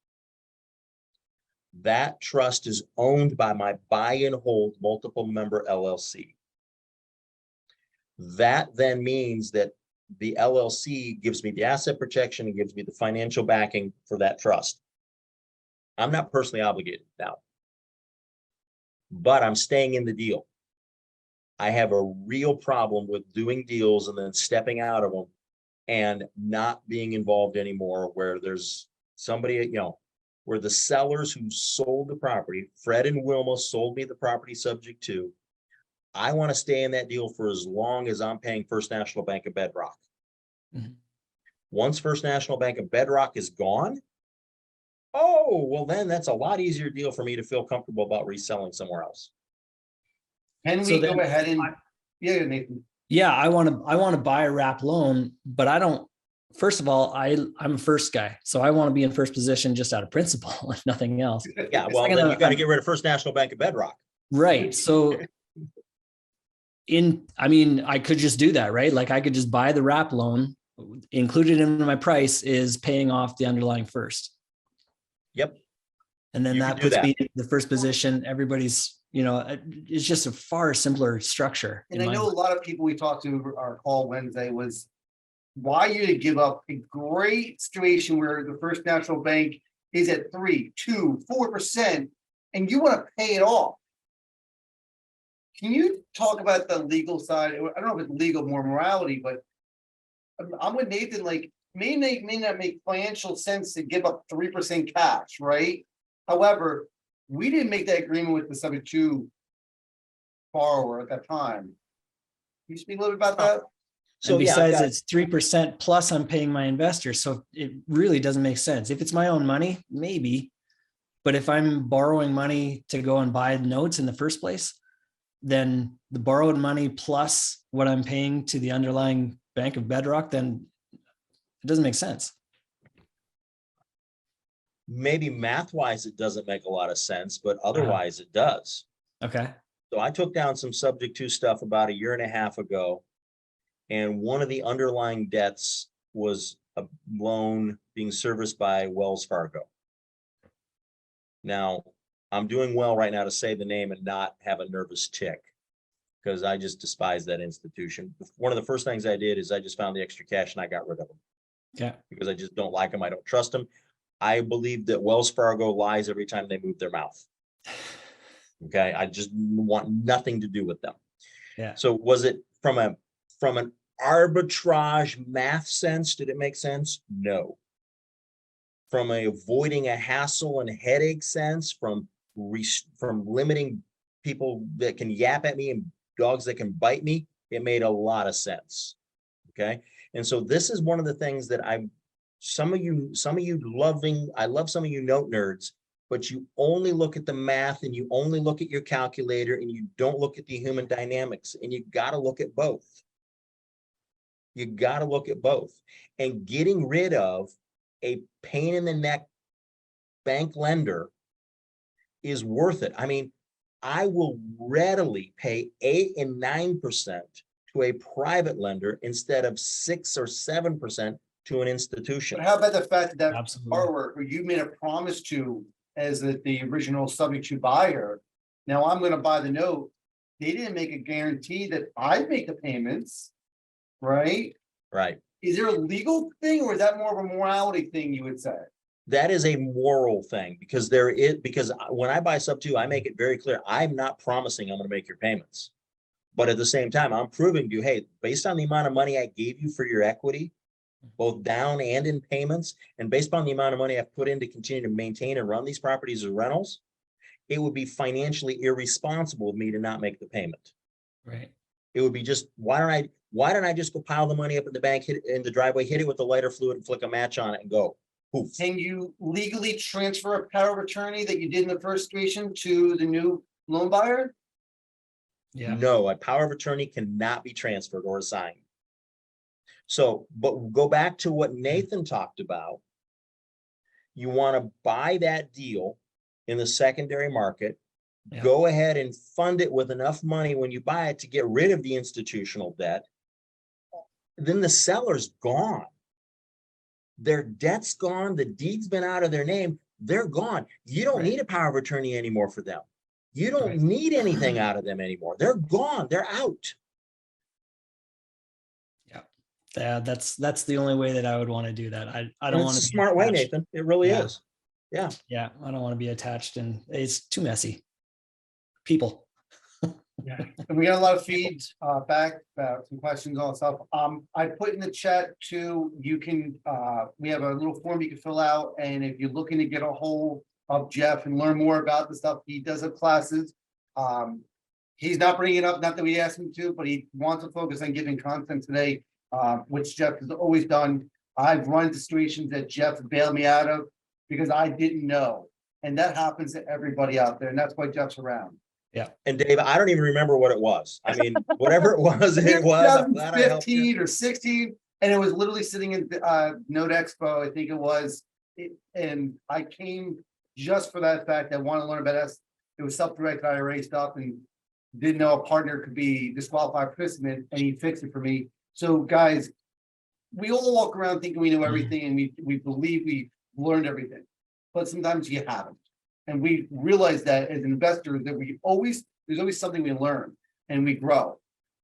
That trust is owned by my buy and hold multiple member LLC. That then means that the LLC gives me the asset protection and gives me the financial backing for that trust. I'm not personally obligated now, but I'm staying in the deal. I have a real problem with doing deals and then stepping out of them and not being involved anymore, where there's somebody, where the sellers who sold the property, Fred and Wilma, sold me the property subject to. I want to stay in that deal for as long as I'm paying First National Bank of Bedrock. Mhm. Once First National Bank of Bedrock is gone, oh, well, then that's a lot easier deal for me to feel comfortable about reselling somewhere else. Can So we go then ahead and yeah, Nathan. Yeah, I want to buy a wrap loan, but I don't. First of all, I'm a first guy, so I want to be in first position just out of principle, if nothing else. Yeah, well, then you got to get rid of First National Bank of Bedrock. Right. So I could just do that, right? Like I could just buy the wrap loan, included in my price is paying off the underlying first. Yep. And then You that can do puts that. me in the first position. Everybody's, it's just a far simpler structure. And I know a lot of people we talked to our call Wednesday was why you to give up a great situation where the First National Bank is at 3%, 2%, 4%, and you want to pay it off. Can you talk about the legal side? I don't know if it's legal, more morality, but I'm with Nathan, like may not make financial sense to give up 3% cash, right? However, we didn't make that agreement with the subject to borrower at that time. Can you speak a little bit about that? So and besides, it's 3% plus I'm paying my investor. So it really doesn't make sense. If it's my own money, maybe. But if I'm borrowing money to go and buy notes in the first place, then the borrowed money plus what I'm paying to the underlying Bank of Bedrock, then it doesn't make sense. Maybe math-wise, it doesn't make a lot of sense, but otherwise it does. Okay. So I took down some subject to stuff about 1.5 years ago. And one of the underlying debts was a loan being serviced by Wells Fargo. Now, I'm doing well right now to say the name and not have a nervous tick because I just despise that institution. One of the first things I did is I just found the extra cash and I got rid of them. Yeah. Because I just don't like them. I don't trust them. I believe that Wells Fargo lies every time they move their mouth. Okay. I just want nothing to do with them. Yeah. So was it from an arbitrage math sense, did it make sense? No. From avoiding a hassle and headache sense, from limiting people that can yap at me and dogs that can bite me, it made a lot of sense. Okay. And so this is one of the things that I love some of you note nerds, but you only look at the math and you only look at your calculator and you don't look at the human dynamics, and you got to look at both. You got to look at both, and getting rid of a pain in the neck bank lender is worth it. I mean, I will readily pay 8 and 9% to a private lender instead of 6 or 7% to an institution. But how about the fact that Absolutely. borrower who you made a promise to as the original subject to buyer, now I'm gonna buy the note, they didn't make a guarantee that I'd make the payments, right? Right. Is there a legal thing or is that more of a morality thing you would say? That is a moral thing, because when I buy sub 2, I make it very clear, I'm not promising I'm going to make your payments. But at the same time, I'm proving to you, hey, based on the amount of money I gave you for your equity, both down and in payments, and based on the amount of money I've put in to continue to maintain and run these properties as rentals, it would be financially irresponsible of me to not make the payment. Right. It would be just, why don't I just go pile the money up in the bank, hit it in the driveway, hit it with the lighter fluid and flick a match on it and go. Poof. Can you legally transfer a power of attorney that you did in the first situation to the new loan buyer? Yeah. No, a power of attorney cannot be transferred or assigned. So, but go back to what Nathan talked about. You want to buy that deal in the secondary market, Yeah. go ahead and fund it with enough money when you buy it to get rid of the institutional debt. Then the seller's gone. Their debt's gone, the deed's been out of their name, they're gone. You don't need a power of attorney anymore for them. You don't Right. need anything out of them anymore. They're gone, they're out. Yeah, that's the only way that I would want to do that. I And don't it's want a to be smart way, attached. Nathan. It really Yeah. is. Yeah. Yeah, I don't want to be attached, and it's too messy. People. And we got a lot of feeds back, some questions on stuff. I put in the chat too, you can, we have a little form you can fill out, and if you're looking to get a hold of Jeff and learn more about the stuff, he does have classes. He's not bringing it up, not that we asked him to, but he wants to focus on giving content today, which Jeff has always done. I've run into situations that Jeff bailed me out of because I didn't know. And that happens to everybody out there, and that's why Jeff's around. And Dave, I don't even remember what it was. I mean, whatever it was, it was. I'm glad I helped you. 2015 or 16, and it was literally sitting in Note Expo, I think it was. And I came just for that fact. I want to learn about us. It was self-directed IRA stuff, and didn't know a partner could be disqualified participant, and he fixed it for me. So guys, we all walk around thinking we know everything, and we believe we learned everything, but sometimes you haven't. And we realize that as investors that there's always something we learn and we grow.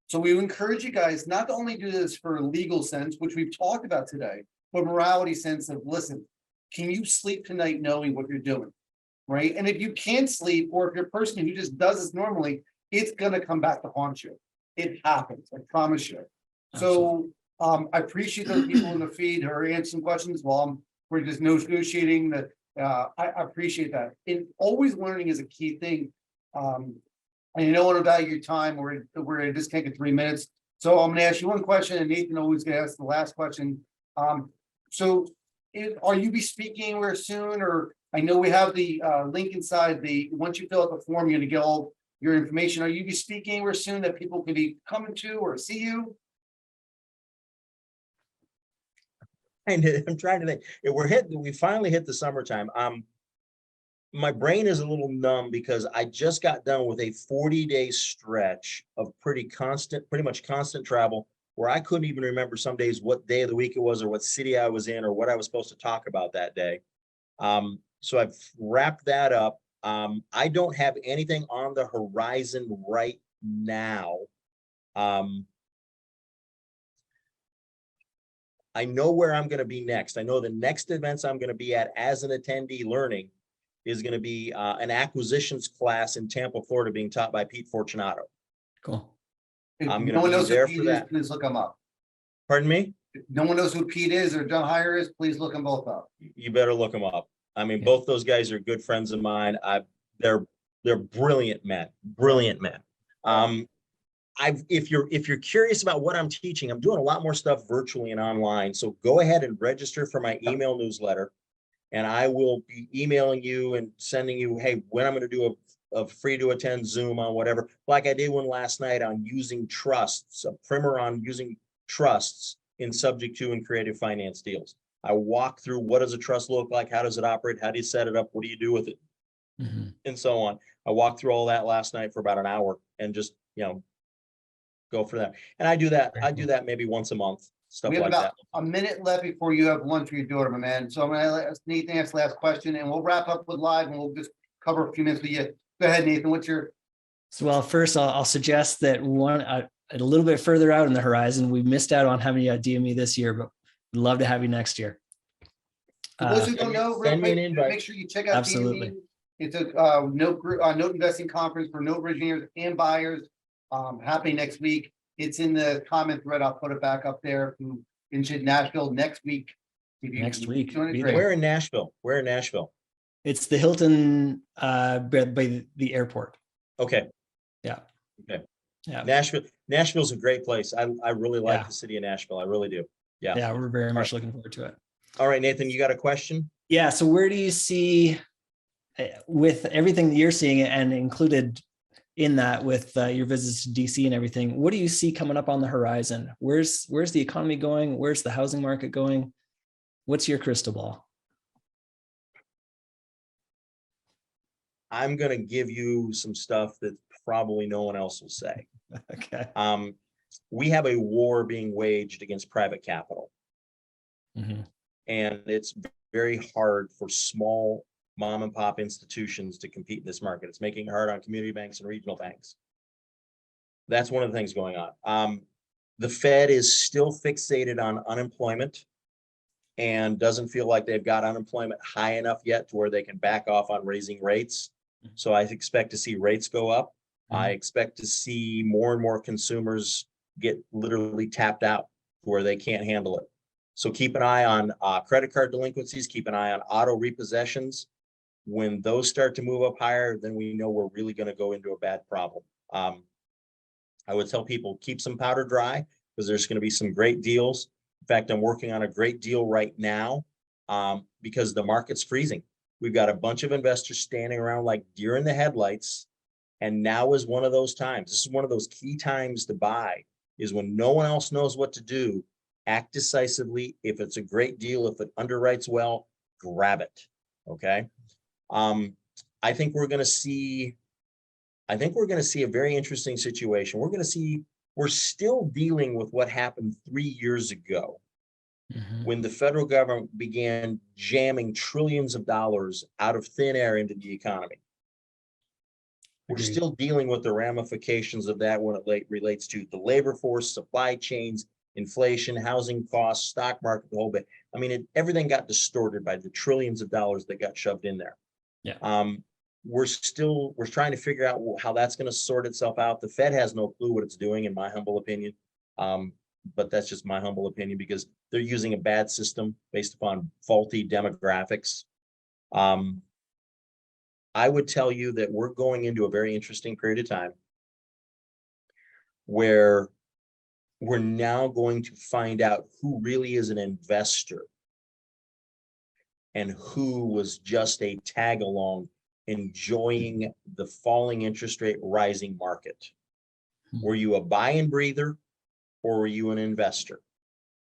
So we encourage you guys not to only do this for a legal sense, which we've talked about today, but morality sense of, listen, can you sleep tonight knowing what you're doing, right? And if you can't sleep, or if you're a person who just does this normally, it's gonna come back to haunt you. It happens, I promise you. So I appreciate those people in the feed who are answering questions while we're just negotiating that. I appreciate that. And always learning is a key thing. And you don't want to value your time. We're at a disconnect in 3 minutes. So I'm going to ask you one question, and Nathan always gonna ask the last question. So are you be speaking anywhere soon? Or I know we have the link inside once you fill out the form, you're going to get all your information. Are you be speaking anywhere soon that people can be coming to or see you? I'm trying to think. We finally hit the summertime. My brain is a little numb because I just got done with a 40-day stretch of pretty much constant travel, where I couldn't even remember some days what day of the week it was, or what city I was in, or what I was supposed to talk about that day. So I've wrapped that up. I don't have anything on the horizon right now. I know where I'm going to be next. I know the next events I'm going to be at as an attendee learning is going to be an acquisitions class in Tampa, Florida, being taught by Pete Fortunato. Cool. If I'm no gonna one be knows there who for Pete is, that. please look him up. Pardon me? If no one knows who Pete is or John Hire is, please look them both up. You better look them up. I mean, Yeah. both those guys are good friends of mine. They're brilliant men, brilliant men. if you're curious about what I'm teaching, I'm doing a lot more stuff virtually and online. So go ahead and register for my email newsletter, and I will be emailing you and sending you, hey, when I'm going to do a free to attend Zoom on whatever, like I did one last night on using trusts, a primer on using trusts in subject to and creative finance deals. I walk through what does a trust look like? How does it operate? How do you set it up? What do you do with it? And so on. I walked through all that last night for about an hour and just, go for that. And I do that maybe once a month, stuff We have like about that. a minute left before you have lunch for your daughter, my man. So I'm gonna let Nathan ask the last question, and we'll wrap up with live, and we'll just cover a few minutes with you. Go ahead, Nathan. What's your? So, well, first I'll suggest that a little bit further out in the horizon, we missed out on having you at DME this year, but we'd love to have you next year. For those who don't know, real Send me an quick, invite. make sure you check out Absolutely. DME. It's a note investing conference for note originators and buyers, happening next week. It's in the comment thread. I'll put it back up there. Who in Nashville next week? If you Next can week. join it, Be great. there. Where in Nashville? Where in Nashville? It's the Hilton by the airport. Okay. Yeah. Okay. Yeah. Nashville's a great place. I really like Yeah. the city of Nashville. I really do. Yeah. Yeah, we're very much right. looking forward to it. All right, Nathan, you got a question? Yeah. So where do you see, with everything that you're seeing and included in that with your visits to DC and everything, what do you see coming up on the horizon? Where's the economy going? Where's the housing market going? What's your crystal ball? I'm going to give you some stuff that probably no one else will say. Okay. We have a war being waged against private capital, Mhm. and it's very hard for small mom and pop institutions to compete in this market. It's making it hard on community banks and regional banks. That's one of the things going on. The Fed is still fixated on unemployment and doesn't feel like they've got unemployment high enough yet to where they can back off on raising rates. So I expect to see rates go up. I expect to see more and more consumers get literally tapped out to where they can't handle it. So keep an eye on credit card delinquencies, keep an eye on auto repossessions. When those start to move up higher, then we know we're really going to go into a bad problem. I would tell people keep some powder dry because there's going to be some great deals. In fact, I'm working on a great deal right now because the market's freezing. We've got a bunch of investors standing around like deer in the headlights. And now is one of those times. This is one of those key times to buy, is when no one else knows what to do. Act decisively. If it's a great deal, if it underwrites well, grab it. Okay. I think we're going to see a very interesting situation. We're still dealing with what happened 3 years ago when the federal government began jamming trillions of dollars out of thin air into the economy. We're Agreed. still dealing with the ramifications of that when it relates to the labor force, supply chains, inflation, housing costs, stock market, the whole bit. I mean, everything got distorted by the trillions of dollars that got shoved in there. Yeah. We're trying to figure out how that's going to sort itself out. The Fed has no clue what it's doing, in my humble opinion. But that's just my humble opinion because they're using a bad system based upon faulty demographics. I would tell you that we're going into a very interesting period of time where we're now going to find out who really is an investor and who was just a tag along enjoying the falling interest rate rising market. Were you a buy and breather or were you an investor?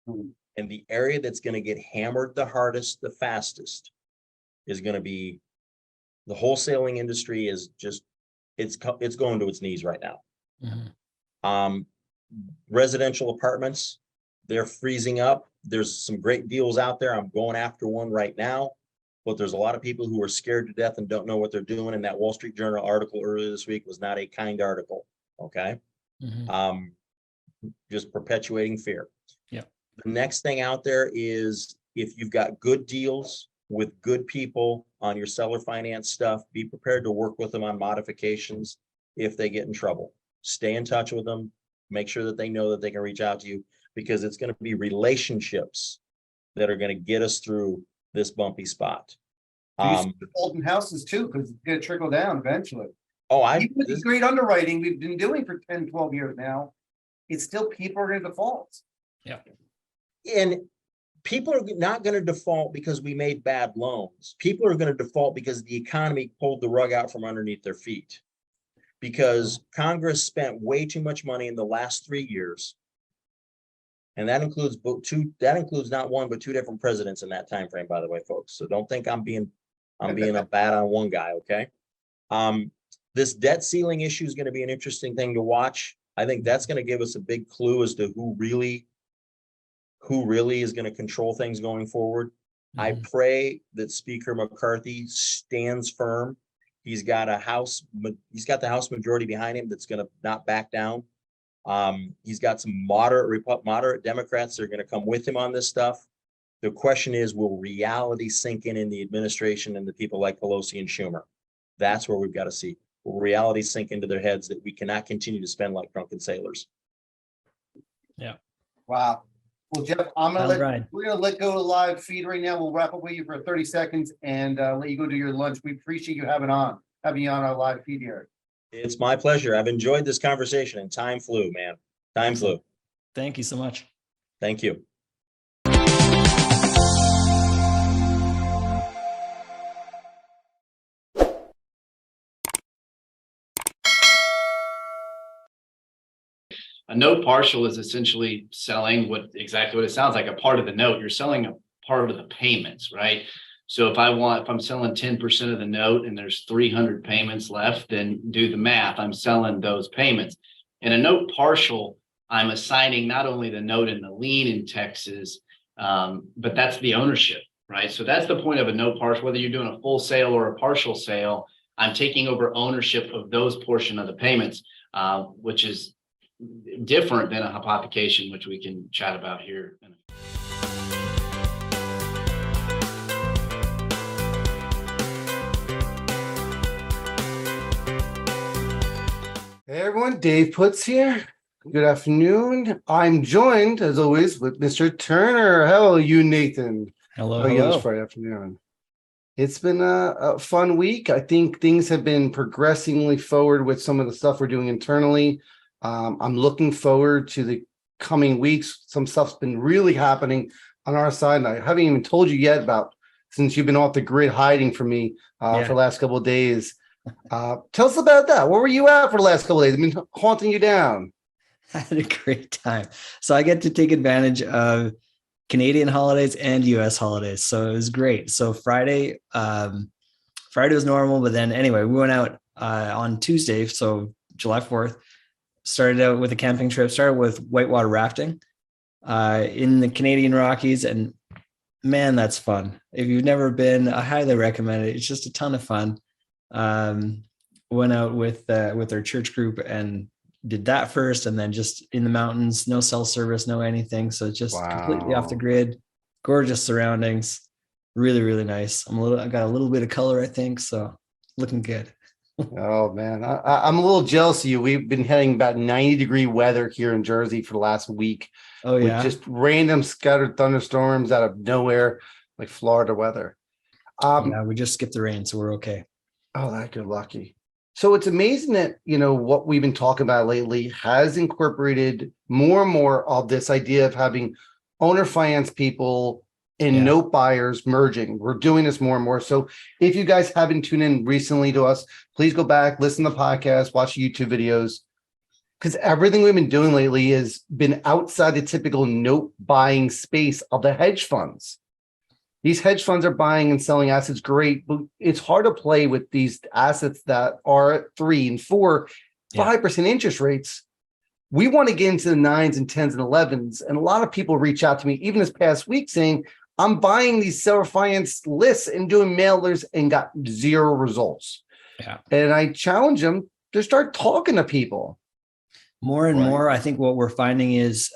And the area that's going to get hammered the hardest, the fastest is going to be the wholesaling industry. Is just, it's going to its knees right now. Residential apartments, they're freezing up. There's some great deals out there. I'm going after one right now, but there's a lot of people who are scared to death and don't know what they're doing. And that Wall Street Journal article earlier this week was not a kind article. Okay. Just perpetuating fear. Yeah. The next thing out there is if you've got good deals with good people on your seller finance stuff, be prepared to work with them on modifications if they get in trouble. Stay in touch with them. Make sure that they know that they can reach out to you because it's going to be relationships that are going to get us through this bumpy spot. Old houses too, because it's going to trickle down eventually. Oh, Even with the great underwriting we've been doing for 10, 12 years now, it's still people are going to default. and people are not going to default because we made bad loans. People are going to default because the economy pulled the rug out from underneath their feet. Because Congress spent way too much money in the last 3 years. And that includes not one, but two different presidents in that time frame, by the way, folks. So don't think I'm being a bad on one guy, okay? This debt ceiling issue is going to be an interesting thing to watch. I think that's going to give us a big clue as to who really is going to control things going forward. I pray that Speaker McCarthy stands firm. He's got the House majority behind him that's going to not back down. He's got some moderate Democrats that are going to come with him on this stuff. The question is, will reality sink in the administration and the people like Pelosi and Schumer? That's where we've got to see. Will reality sink into their heads that we cannot continue to spend like drunken sailors? Yeah. Wow. Well, Jeff, we're gonna let go of the live feed right now. We'll wrap up with you for 30 seconds and let you go do your lunch. We appreciate you having you on our live feed here. It's my pleasure. I've enjoyed this conversation and time flew, man. Time flew. Thank you so much. Thank you. A note partial is essentially selling exactly what it sounds like, a part of the note. You're selling a part of the payments, right? So if I'm selling 10% of the note and there's 300 payments left, then do the math. I'm selling those payments. In a note partial, I'm assigning not only the note and the lien in Texas, but that's the ownership, right? So that's the point of a note partial, whether you're doing a full sale or a partial sale, I'm taking over ownership of those portion of the payments, which is different than a hypothecation, which we can chat about here. Hey everyone, Dave Putz here. Good afternoon. I'm joined, as always, with Mr. Turner. How are you, Nathan? Hello. How are you this Friday afternoon? It's been a fun week. I think things have been progressively forward with some of the stuff we're doing internally. I'm looking forward to the coming weeks. Some stuff's been really happening on our side. And I haven't even told you yet about, since you've been off the grid hiding from me for the last couple of days. Tell us about that. Where were you at for the last couple of days? I've been haunting you down. I had a great time. So I get to take advantage of Canadian holidays and US holidays. So it was great. So Friday was normal, but then anyway, we went out on Tuesday. So July 4th, started out with a camping trip, started with whitewater rafting in the Canadian Rockies. And man, that's fun. If you've never been, I highly recommend it. It's just a ton of fun. Went out with our church group and did that first, and then just in the mountains, no cell service, no anything. So just completely off the grid, gorgeous surroundings, really, really nice. I got a little bit of color, I think. So looking good. Oh man, I'm a little jealous of you. We've been having about 90-degree weather here in Jersey for the last week. Oh yeah, with just random scattered thunderstorms out of nowhere, like Florida weather. Yeah, we just skipped the rain, so we're okay. Oh, that you're lucky. So it's amazing that, what we've been talking about lately has incorporated more and more of this idea of having owner finance people and note buyers merging. We're doing this more and more. So if you guys haven't tuned in recently to us, please go back, listen to the podcast, watch YouTube videos, because everything we've been doing lately has been outside the typical note buying space of the hedge funds. These hedge funds are buying and selling assets, great, but it's hard to play with these assets that are at 3 and 4, 5% interest rates. We want to get into the 9s and 10s and 11s. And a lot of people reach out to me, even this past week, saying, I'm buying these seller finance lists and doing mailers and got 0 results. Yeah. And I challenge them to start talking to people. More and more, I think what we're finding is,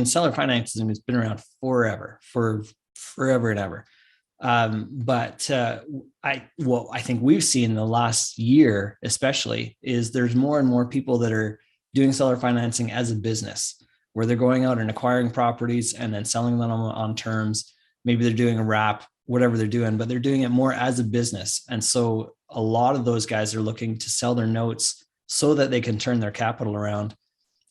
seller financing has been around forever and ever. But I think we've seen in the last year, especially, is there's more and more people that are doing seller financing as a business, where they're going out and acquiring properties and then selling them on terms. Maybe they're doing a wrap, whatever they're doing, but they're doing it more as a business. And so a lot of those guys are looking to sell their notes so that they can turn their capital around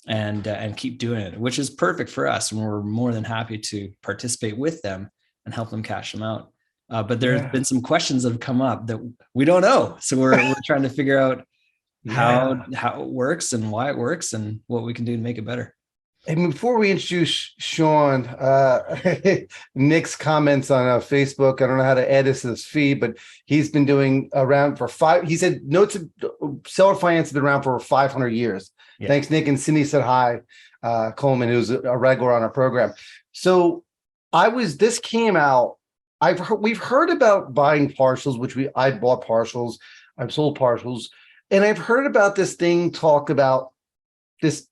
and keep doing it, which is perfect for us. And we're more than happy to participate with them and help them cash them out. But there's been some questions that have come up that we don't know. So we're trying to figure out how it works and why it works and what we can do to make it better. And before we introduce Sean, Nick's comments on Facebook, I don't know how to add this to this feed, but he's been doing around for he said notes of seller finance has been around for over 500 years. Yeah. Thanks, Nick. And Cindy said hi, Coleman, who's a regular on our program. So this came out, we've heard about buying partials, which I bought partials, I've sold partials, and I've heard about this thing talk about this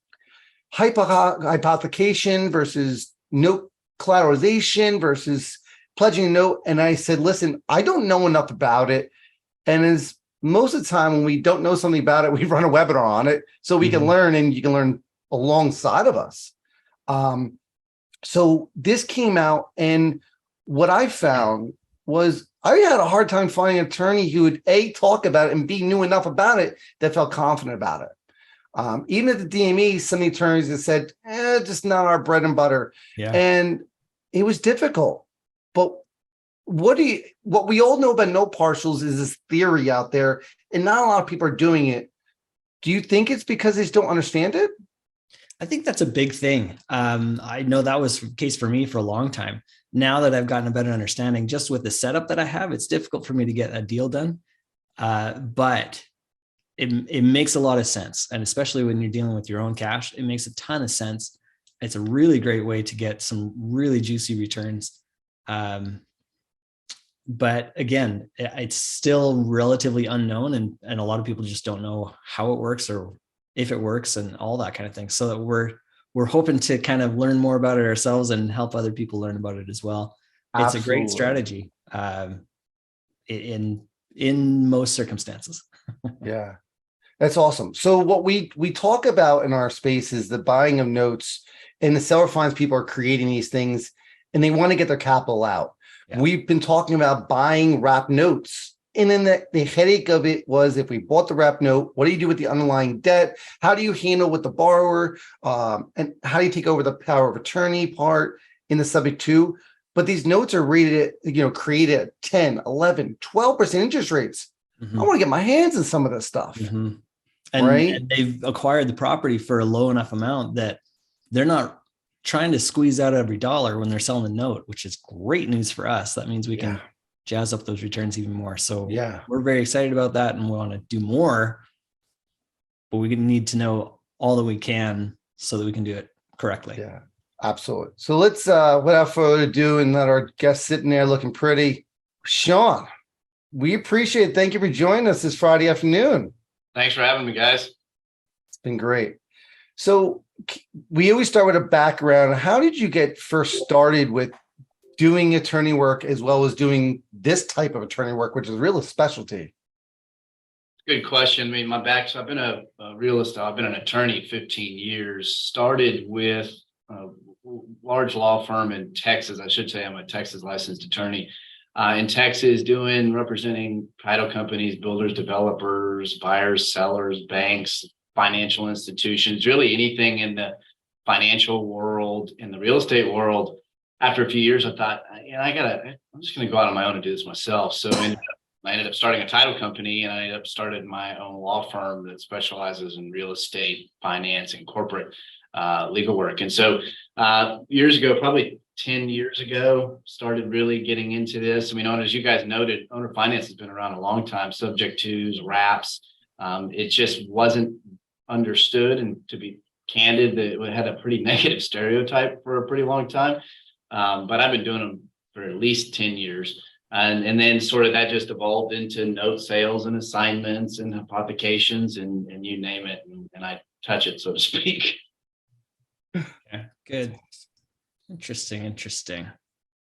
hypothecation versus note collateralization versus pledging a note. And I said, listen, I don't know enough about it. And as most of the time when we don't know something about it, we run a webinar on it so we can learn, and you can learn alongside of us. So this came out, and what I found was I had a hard time finding an attorney who would A, talk about it, and B, knew enough about it that felt confident about it. Even at the DME, some of the attorneys have said, just not our bread and butter. Yeah. And it was difficult. But what we all know about no partials is this theory out there, and not a lot of people are doing it. Do you think it's because they just don't understand it? I think that's a big thing. I know that was the case for me for a long time. Now that I've gotten a better understanding, just with the setup that I have, it's difficult for me to get a deal done. But it makes a lot of sense. And especially when you're dealing with your own cash, it makes a ton of sense. It's a really great way to get some really juicy returns. But again, it's still relatively unknown, and a lot of people just don't know how it works or if it works and all that kind of thing. So that we're hoping to kind of learn more about it ourselves and help other people learn about it as well. It's Absolutely. A great strategy in most circumstances. Yeah, that's awesome. So what we talk about in our space is the buying of notes, and the seller finds people are creating these things and they want to get their capital out. Yeah. We've been talking about buying wrap notes. And then the headache of it was, if we bought the wrap note, what do you do with the underlying debt? How do you handle with the borrower? And how do you take over the power of attorney part in the subject to? But these notes are rated at, created at 10, 11, 12% interest rates. Mm-hmm. I want to get my hands in some of this stuff. Mm-hmm. And they've acquired the property for a low enough amount that they're not trying to squeeze out every dollar when they're selling the note, which is great news for us. That means we can jazz up those returns even more. So we're very excited about that, and we want to do more, but we need to know all that we can so that we can do it correctly. Yeah, absolutely. So let's, without further ado, and let our guest sitting there looking pretty, Sean, we appreciate it. Thank you for joining us this Friday afternoon. Thanks for having me, guys. It's been great. So we always start with a background. How did you get first started with doing attorney work as well as doing this type of attorney work, which is really a specialty? Good question. I mean, so I've been a realist. I've been an attorney 15 years, started with a large law firm in Texas. I should say I'm a Texas licensed attorney in Texas, representing title companies, builders, developers, buyers, sellers, banks, financial institutions, really anything in the financial world, in the real estate world. After a few years, I thought, I'm just going to go out on my own and do this myself. So I ended up starting a title company, and I ended up starting my own law firm that specializes in real estate, finance, and corporate legal work. And so years ago, probably 10 years ago, started really getting into this. I mean, as you guys noted, owner finance has been around a long time, subject tos, wraps. It just wasn't understood. And to be candid, it had a pretty negative stereotype for a pretty long time. But I've been doing them for at least 10 years. And then sort of that just evolved into note sales and assignments and hypothecations and you name it. And I touch it, so to speak. Yeah, good. Interesting.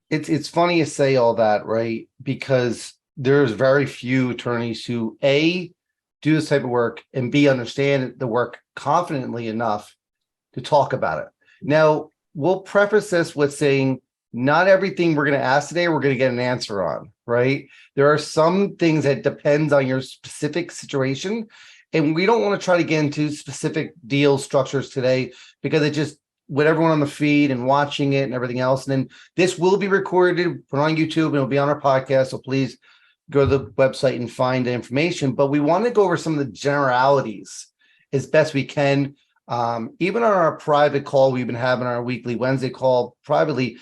It's funny you say all that, right? Because there's very few attorneys who A, do this type of work, and B, understand the work confidently enough to talk about it. Now, we'll preface this with saying not everything we're going to ask today, we're going to get an answer on, right? There are some things that depends on your specific situation. And we don't want to try to get into specific deal structures today because it just, with everyone on the feed and watching it and everything else. And then this will be recorded, put on YouTube, and it'll be on our podcast. So please go to the website and find the information. But we want to go over some of the generalities as best we can. Even on our private call, we've been having our weekly Wednesday call privately.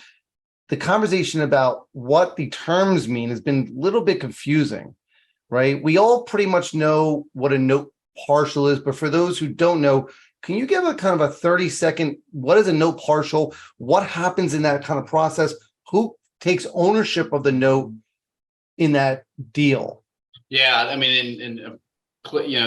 The conversation about what the terms mean has been a little bit confusing, right? We all pretty much know what a note partial is, but for those who don't know, can you give a kind of a 30-second, what is a note partial? What happens in that kind of process? Who takes ownership of the note in that deal? Yeah, I mean,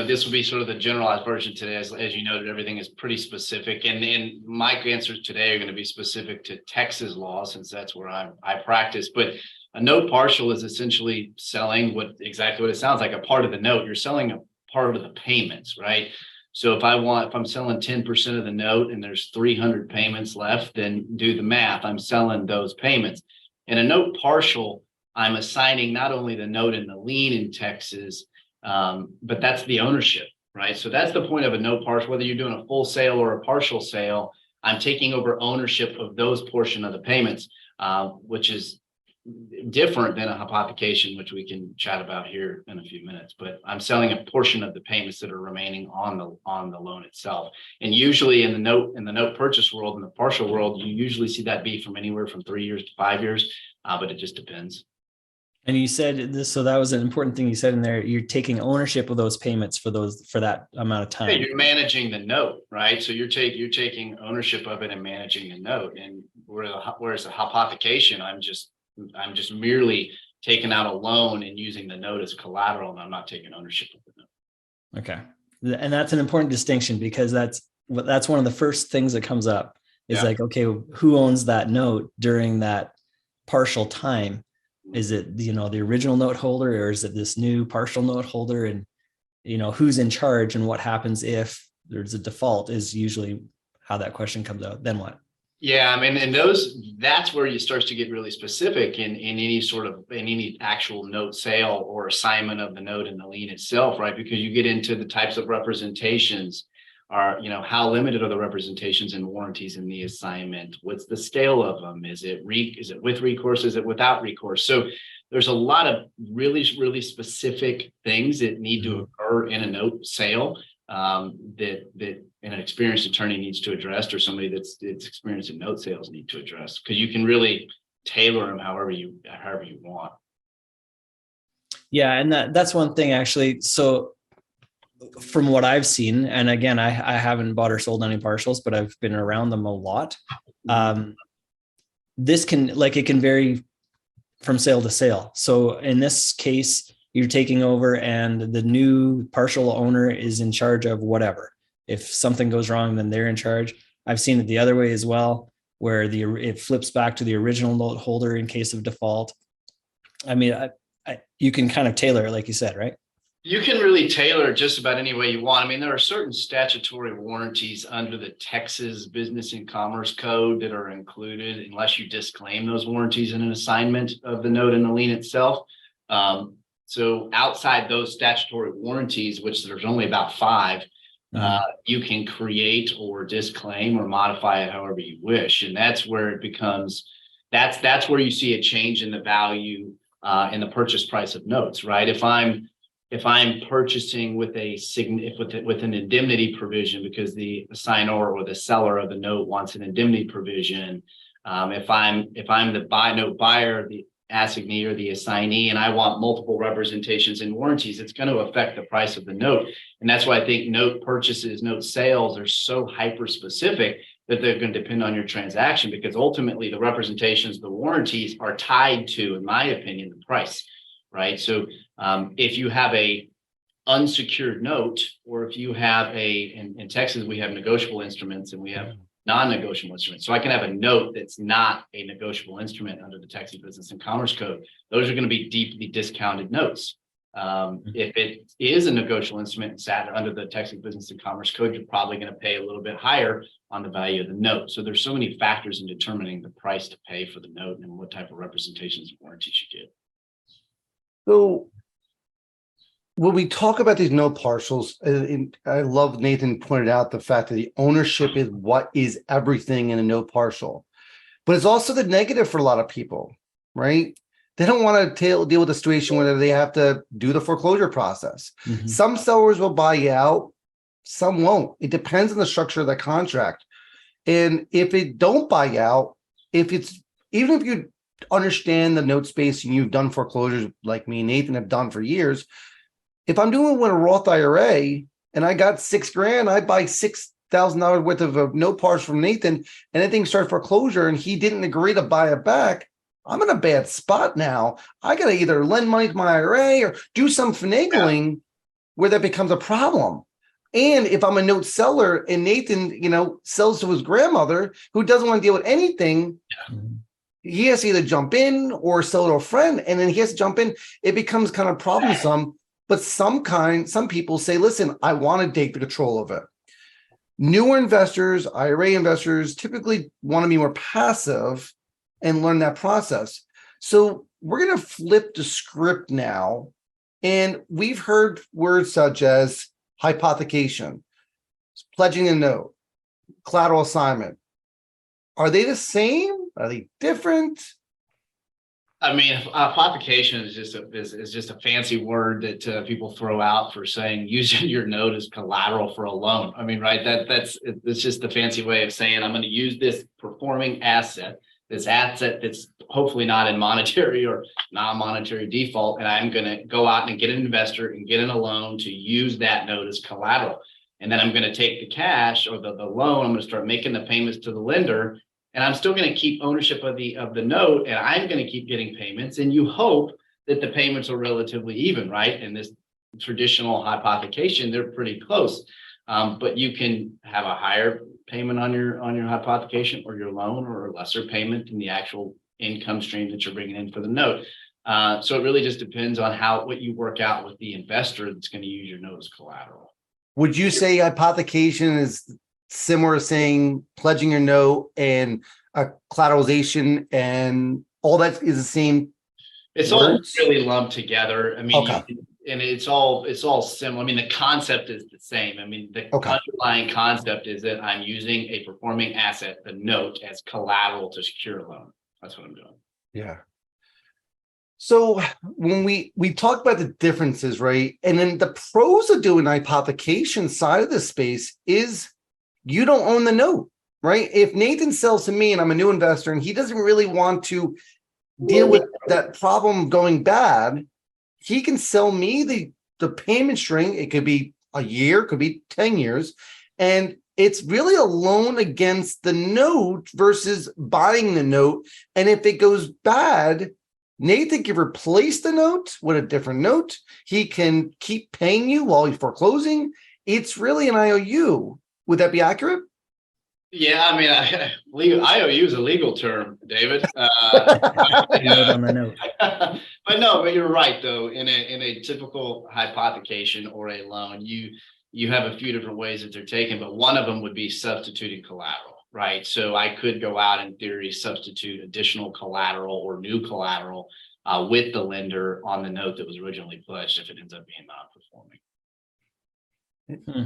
this will be sort of the generalized version today. As you noted, everything is pretty specific. And my answers today are going to be specific to Texas law, since that's where I practice. But a note partial is essentially selling exactly what it sounds like, a part of the note. You're selling a part of the payments, right? So if I'm selling 10% of the note and there's 300 payments left, then do the math. I'm selling those payments. In a note partial, I'm assigning not only the note and the lien in Texas, but that's the ownership, right? So that's the point of a note partial. Whether you're doing a full sale or a partial sale, I'm taking over ownership of those portion of the payments, which is different than a hypothecation, which we can chat about here in a few minutes. But I'm selling a portion of the payments that are remaining on the loan itself. And usually in the note purchase world, in the partial world, you usually see that be from anywhere from 3 years to 5 years, but it just depends. And you said this, so that was an important thing you said in there. You're taking ownership of those payments for that amount of time. Yeah, you're managing the note, right? So you're taking ownership of it and managing the note. And whereas a hypothecation, I'm just merely taking out a loan and using the note as collateral, and I'm not taking ownership of the note. Okay. And that's an important distinction, because that's one of the first things that comes up is like, okay, who owns that note during that partial time? Is it, the original note holder, or is it this new partial note holder? And, who's in charge and what happens if there's a default is usually how that question comes out. Then what? Yeah, I mean, and that's where you start to get really specific in any actual note sale or assignment of the note and the lien itself, right? Because you get into the types of representations. How limited are the representations and warranties in the assignment? What's the scale of them? Is it with recourse? Is it without recourse? So there's a lot of really, really specific things that need to occur in a note sale that an experienced attorney needs to address, or somebody that's experienced in note sales need to address, because you can really tailor them however you want. Yeah, and that's one thing actually. So from what I've seen, and again, I haven't bought or sold any partials, but I've been around them a lot. This it can vary from sale to sale. So in this case, you're taking over and the new partial owner is in charge of whatever. If something goes wrong, then they're in charge. I've seen it the other way as well, where it flips back to the original note holder in case of default. I mean, you can kind of tailor it, like you said, right? You can really tailor it just about any way you want. I mean, there are certain statutory warranties under the Texas Business and Commerce Code that are included unless you disclaim those warranties in an assignment of the note and the lien itself. So outside those statutory warranties, which there's only about 5, you can create or disclaim or modify it however you wish. And that's where it becomes, that's where you see a change in the value in the purchase price of notes, right? If I'm purchasing with an indemnity provision because the assignor or the seller of the note wants an indemnity provision, if I'm the note buyer, the assignee or the assignee, and I want multiple representations and warranties, it's going to affect the price of the note. And that's why I think note purchases, note sales are so hyper specific that they're going to depend on your transaction, because ultimately the representations, the warranties are tied to, in my opinion, the price. Right. So if you have a unsecured note, or if you have in Texas, we have negotiable instruments and we have non-negotiable instruments. So I can have a note that's not a negotiable instrument under the Texas Business and Commerce Code. Those are going to be deeply discounted notes. If it is a negotiable instrument and sat under the Texas Business and Commerce Code, you're probably going to pay a little bit higher on the value of the note. So there's so many factors in determining the price to pay for the note and what type of representations and warranties you get. So when we talk about these note partials, I love Nathan pointed out the fact that the ownership is what is everything in a note partial, but it's also the negative for a lot of people, right? They don't want to deal with the situation where they have to do the foreclosure process. Mhm. Some sellers will buy you out, some won't. It depends on the structure of the contract. And if it don't buy you out, even if you understand the note space and you've done foreclosures like me and Nathan have done for years, if I'm doing with a Roth IRA and I got $6,000, I buy $6,000 worth of a note partial from Nathan, and anything starts foreclosure and he didn't agree to buy it back, I'm in a bad spot now. I got to either lend money to my IRA or do some finagling where that becomes a problem. And if I'm a note seller and Nathan, sells to his grandmother who doesn't want to deal with anything, he has to either jump in or sell to a friend, and then he has to jump in. It becomes kind of troublesome. But some people say, listen, I want to take the control of it. Newer investors, IRA investors, typically want to be more passive and learn that process. So we're going to flip the script now. And we've heard words such as hypothecation, pledging a note, collateral assignment. Are they the same? Are they different? I mean, hypothecation is just a fancy word that people throw out for saying using your note as collateral for a loan. I mean, right? It's just a fancy way of saying I'm going to use this performing asset, this asset that's hopefully not in monetary or non-monetary default, and I'm going to go out and get an investor and get in a loan to use that note as collateral. And then I'm going to take the cash or the loan. I'm going to start making the payments to the lender. And I'm still going to keep ownership of the note, and I'm going to keep getting payments. And you hope that the payments are relatively even, right? In this traditional hypothecation, they're pretty close. But you can have a higher payment on your hypothecation or your loan, or a lesser payment in the actual income stream that you're bringing in for the note. So it really just depends on what you work out with the investor that's going to use your note as collateral. Would you say hypothecation is similar to saying pledging your note and collateralization and all that is the same? It's words? all really lumped together. I mean, Okay. And it's all similar. I mean, the concept is the same. I mean, the underlying concept is that I'm using a performing asset, the note, as collateral to secure a loan. That's what I'm doing. Yeah. So when we talk about the differences, right? And then the pros of doing hypothecation side of this space is you don't own the note, right? If Nathan sells to me and I'm a new investor and he doesn't really want to deal with that problem going bad, he can sell me the payment string. It could be a year, could be 10 years. And it's really a loan against the note versus buying the note. And if it goes bad, Nathan can replace the note with a different note. He can keep paying you while he's foreclosing. It's really an IOU. Would that be accurate? Yeah, I mean, IOU is a legal term, David. Note on the note. But you're right though. In a typical hypothecation or a loan, you have a few different ways that they're taken, but one of them would be substituting collateral, right? So I could go out in theory, substitute additional collateral or new collateral with the lender on the note that was originally pledged if it ends up being non-performing.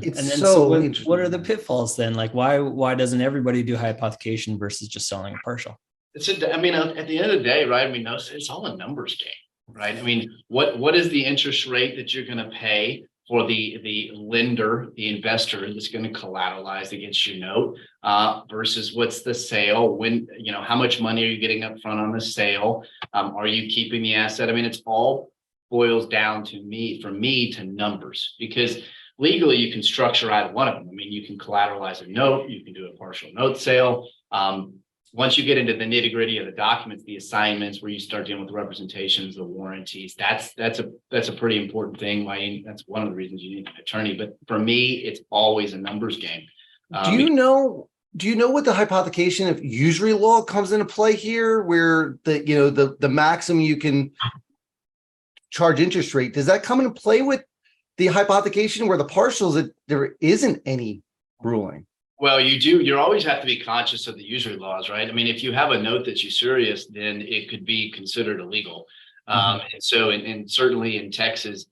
It's And then so what interesting. are the pitfalls then? Like why doesn't everybody do hypothecation versus just selling a partial? At the end of the day, right? I mean, it's all a numbers game, right? I mean, what is the interest rate that you're going to pay for the lender, the investor that's going to collateralize against your note versus what's the sale? When, how much money are you getting up front on the sale? Are you keeping the asset? I mean, it's all boils down to to numbers, because legally you can structure either one of them. I mean, you can collateralize a note, you can do a partial note sale. Once you get into the nitty gritty of the documents, the assignments, where you start dealing with the representations, the warranties, that's a pretty important thing. That's one of the reasons you need an attorney. But for me, it's always a numbers game. Do you know what the hypothecation of usury law comes into play here, where the maximum you can charge interest rate, does that come into play with the hypothecation where the partials that there isn't any ruling? Well, you always have to be conscious of the usury laws, right? I mean, if you have a note that's usurious, then it could be considered illegal. And so, and certainly in Texas,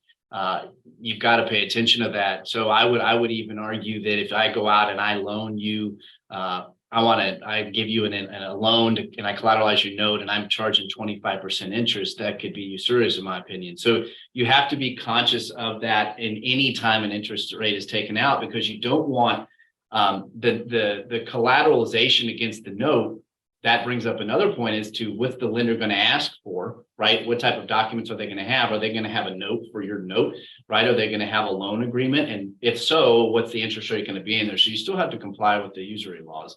you've got to pay attention to that. So I would even argue that if I go out and I loan you, I give you a loan and I collateralize your note and I'm charging 25% interest, that could be usurious in my opinion. So you have to be conscious of that in any time an interest rate is taken out, because you don't want the collateralization against the note. That brings up another point as to what's the lender going to ask for, right? What type of documents are they going to have? Are they going to have a note for your note, right? Are they going to have a loan agreement? And if so, what's the interest rate going to be in there? So you still have to comply with the usury laws.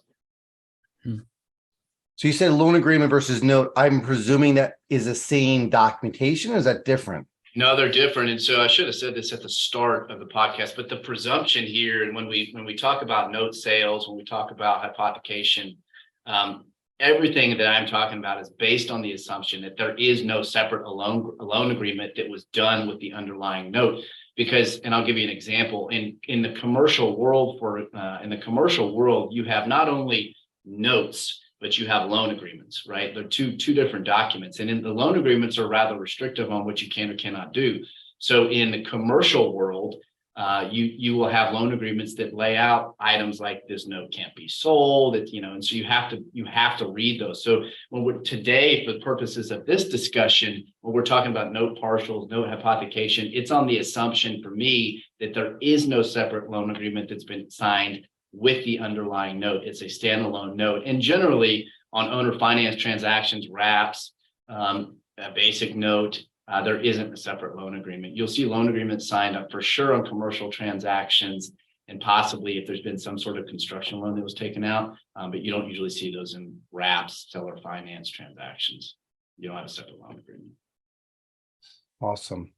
So you said loan agreement versus note. I'm presuming that is the same documentation, or is that different? No, they're different. And so I should have said this at the start of the podcast, but the presumption here, and when we talk about note sales, when we talk about hypothecation, everything that I'm talking about is based on the assumption that there is no separate loan agreement that was done with the underlying note. Because, and I'll give you an example, in the commercial world, you have not only notes, but you have loan agreements, right? They're two different documents. And in the loan agreements are rather restrictive on what you can or cannot do. So in the commercial world, you will have loan agreements that lay out items like this note can't be sold, and so you have to read those. So today, for the purposes of this discussion, when we're talking about note partials, note hypothecation, it's on the assumption for me that there is no separate loan agreement that's been signed with the underlying note. It's a standalone note. And generally on owner finance transactions, wraps, a basic note, there isn't a separate loan agreement. You'll see loan agreements signed up for sure on commercial transactions, and possibly if there's been some sort of construction loan that was taken out, but you don't usually see those in wraps, seller finance transactions. You don't have a separate loan agreement. Awesome.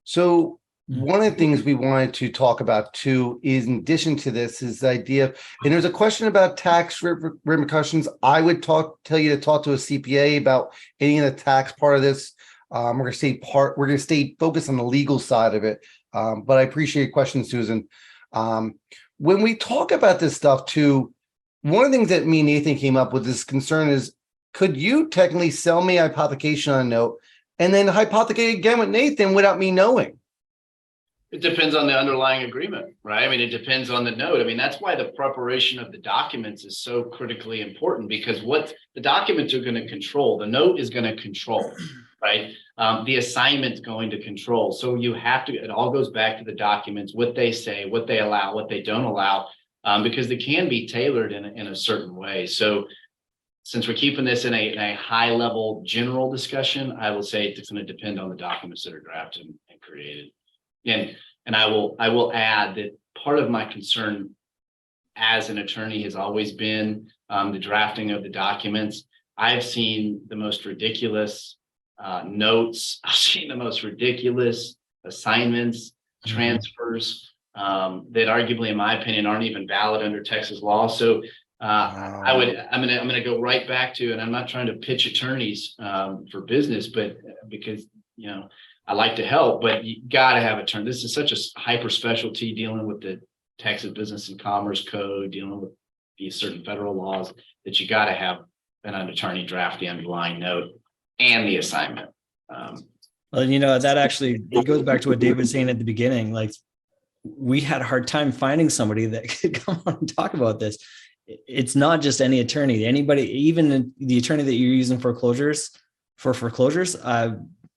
So one of the things we wanted to talk about too is, in addition to this, is the idea of, and there's a question about tax repercussions. I would tell you to talk to a CPA about any of the tax part of this. We're going to stay focused on the legal side of it. But I appreciate your question, Susan. When we talk about this stuff too, one of the things that me and Nathan came up with this concern is, could you technically sell me hypothecation on a note and then hypothecate again with Nathan without me knowing? It depends on the underlying agreement, right? I mean, it depends on the note. I mean, that's why the preparation of the documents is so critically important, because what the documents are going to control, the note is going to control, right? The assignment's going to control. So you have to, it all goes back to the documents, what they say, what they allow, what they don't allow, because they can be tailored in a certain way. So since we're keeping this in a high level general discussion, I will say it's going to depend on the documents that are drafted and created. And I will add that part of my concern as an attorney has always been the drafting of the documents. I've seen the most ridiculous notes. I've seen the most ridiculous assignments, transfers that arguably, in my opinion, aren't even valid under Texas law. So I'm gonna go right back to, and I'm not trying to pitch attorneys for business, but because I like to help, but you got to have a turn. This is such a hyper specialty, dealing with the Texas Business and Commerce Code, dealing with these certain federal laws, that you got to have an attorney draft the underlying note and the assignment. Well, that actually, it goes back to what David was saying at the beginning. Like, we had a hard time finding somebody that could come on and talk about this. It's not just any attorney, anybody, even the attorney that you're using for foreclosures,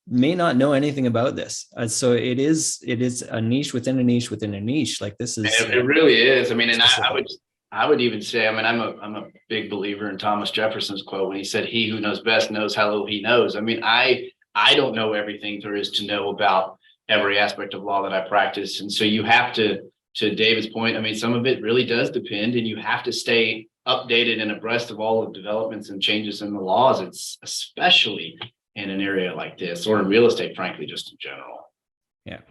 may not know anything about this. So it is a niche within a niche within a niche. Like, this is, it really is. I mean, and I would even say, I mean, I'm a big believer in Thomas Jefferson's quote when he said, "He who knows best knows how little he knows." I mean, I don't know everything there is to know about every aspect of law that I practice. And so you have to David's point, I mean, some of it really does depend, and you have to stay updated and abreast of all the developments and changes in the laws. It's especially in an area like this, or in real estate, frankly, just in general. Yeah.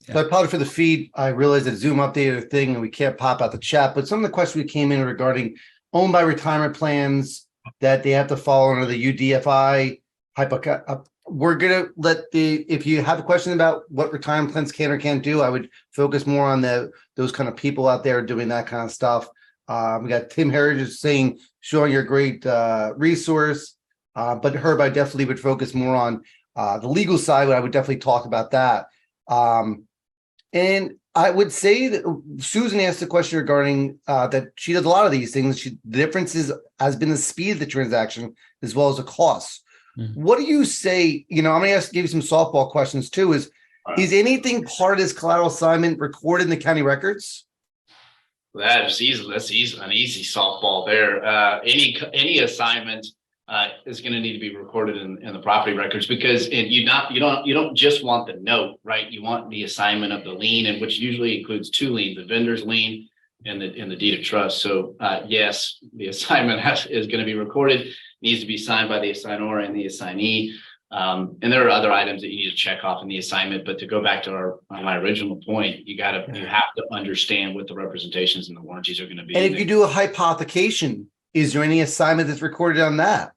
So I apologize for the feed. I realized that Zoom updated a thing and we can't pop out the chat, but some of the questions we came in regarding owned by retirement plans that they have to follow under the UDFI we're gonna let if you have a question about what retirement plans can or can't do, I would focus more on those kind of people out there doing that kind of stuff. We got Tim Heritage saying, showing your great resource. But Herb, I definitely would focus more on the legal side. I would definitely talk about that. And I would say that Susan asked a question regarding that she does a lot of these things. The difference has been the speed of the transaction as well as the costs. What do you say? You know, I'm going to give you some softball questions too. Is anything part of this collateral assignment recorded in the county records? That's easy. That's easy. An easy softball there. Any assignment is going to need to be recorded in the property records, because you don't just want the note, right? You want the assignment of the lien, and which usually includes two liens: the vendor's lien and the deed of trust. So yes, the assignment is going to be recorded. Needs to be signed by the assignor and the assignee. And there are other items that you need to check off in the assignment. But to go back to my original point, you have to understand what the representations and the warranties are going to be. And if you do a hypothecation, is there any assignment that's recorded on that?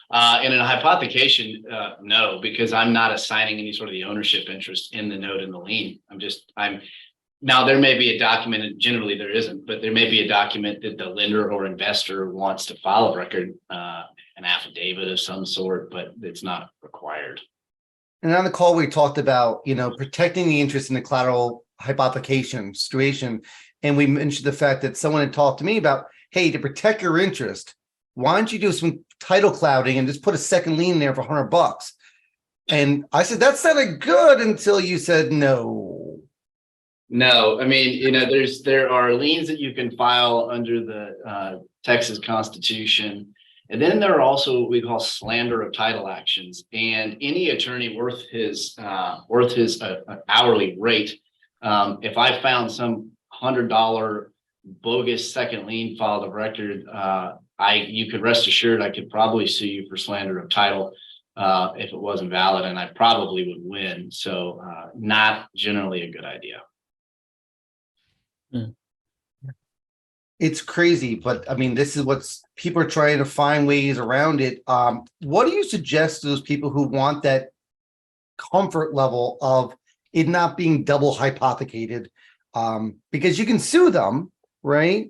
And in a hypothecation, no, because I'm not assigning any sort of the ownership interest in the note and the lien. Now there may be a document, and generally there isn't, but there may be a document that the lender or investor wants to file a record, an affidavit of some sort, but it's not required. And on the call, we talked about, protecting the interest in the collateral hypothecation situation. And we mentioned the fact that someone had talked to me about, hey, to protect your interest, why don't you do some title clouding and just put a second lien there for $100? And I said, that sounded good until you said no. No, I mean, there are liens that you can file under the Texas Constitution. And then there are also what we call slander of title actions. And any attorney worth his hourly rate, if I found some $100 bogus second lien filed of record, you could rest assured I could probably sue you for slander of title if it wasn't valid, and I probably would win. So not generally a good idea. It's crazy, but I mean, this is what's people are trying to find ways around it. What do you suggest to those people who want that comfort level of it not being double hypothecated? Because you can sue them, right?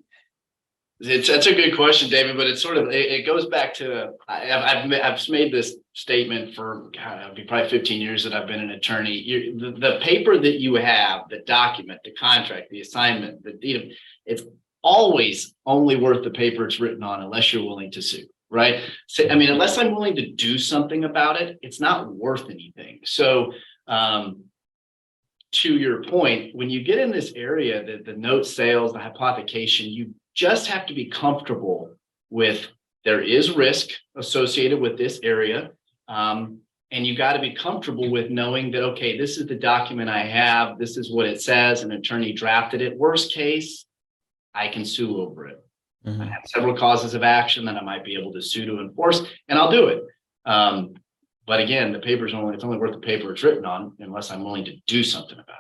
That's a good question, David, but it's sort of, it goes back to, I've made this statement for, it'll be probably 15 years that I've been an attorney. The paper that you have, the document, the contract, the assignment, the deed, it's always only worth the paper it's written on unless you're willing to sue, right? So, I mean, unless I'm willing to do something about it, it's not worth anything. So, to your point, when you get in this area, the note sales, the hypothecation, you just have to be comfortable with there is risk associated with this area. And you got to be comfortable with knowing that, okay, this is the document I have. This is what it says. An attorney drafted it. Worst case, I can sue over it. I have several causes of action that I might be able to sue to enforce, and I'll do it. But again, it's only worth the paper it's written on unless I'm willing to do something about it.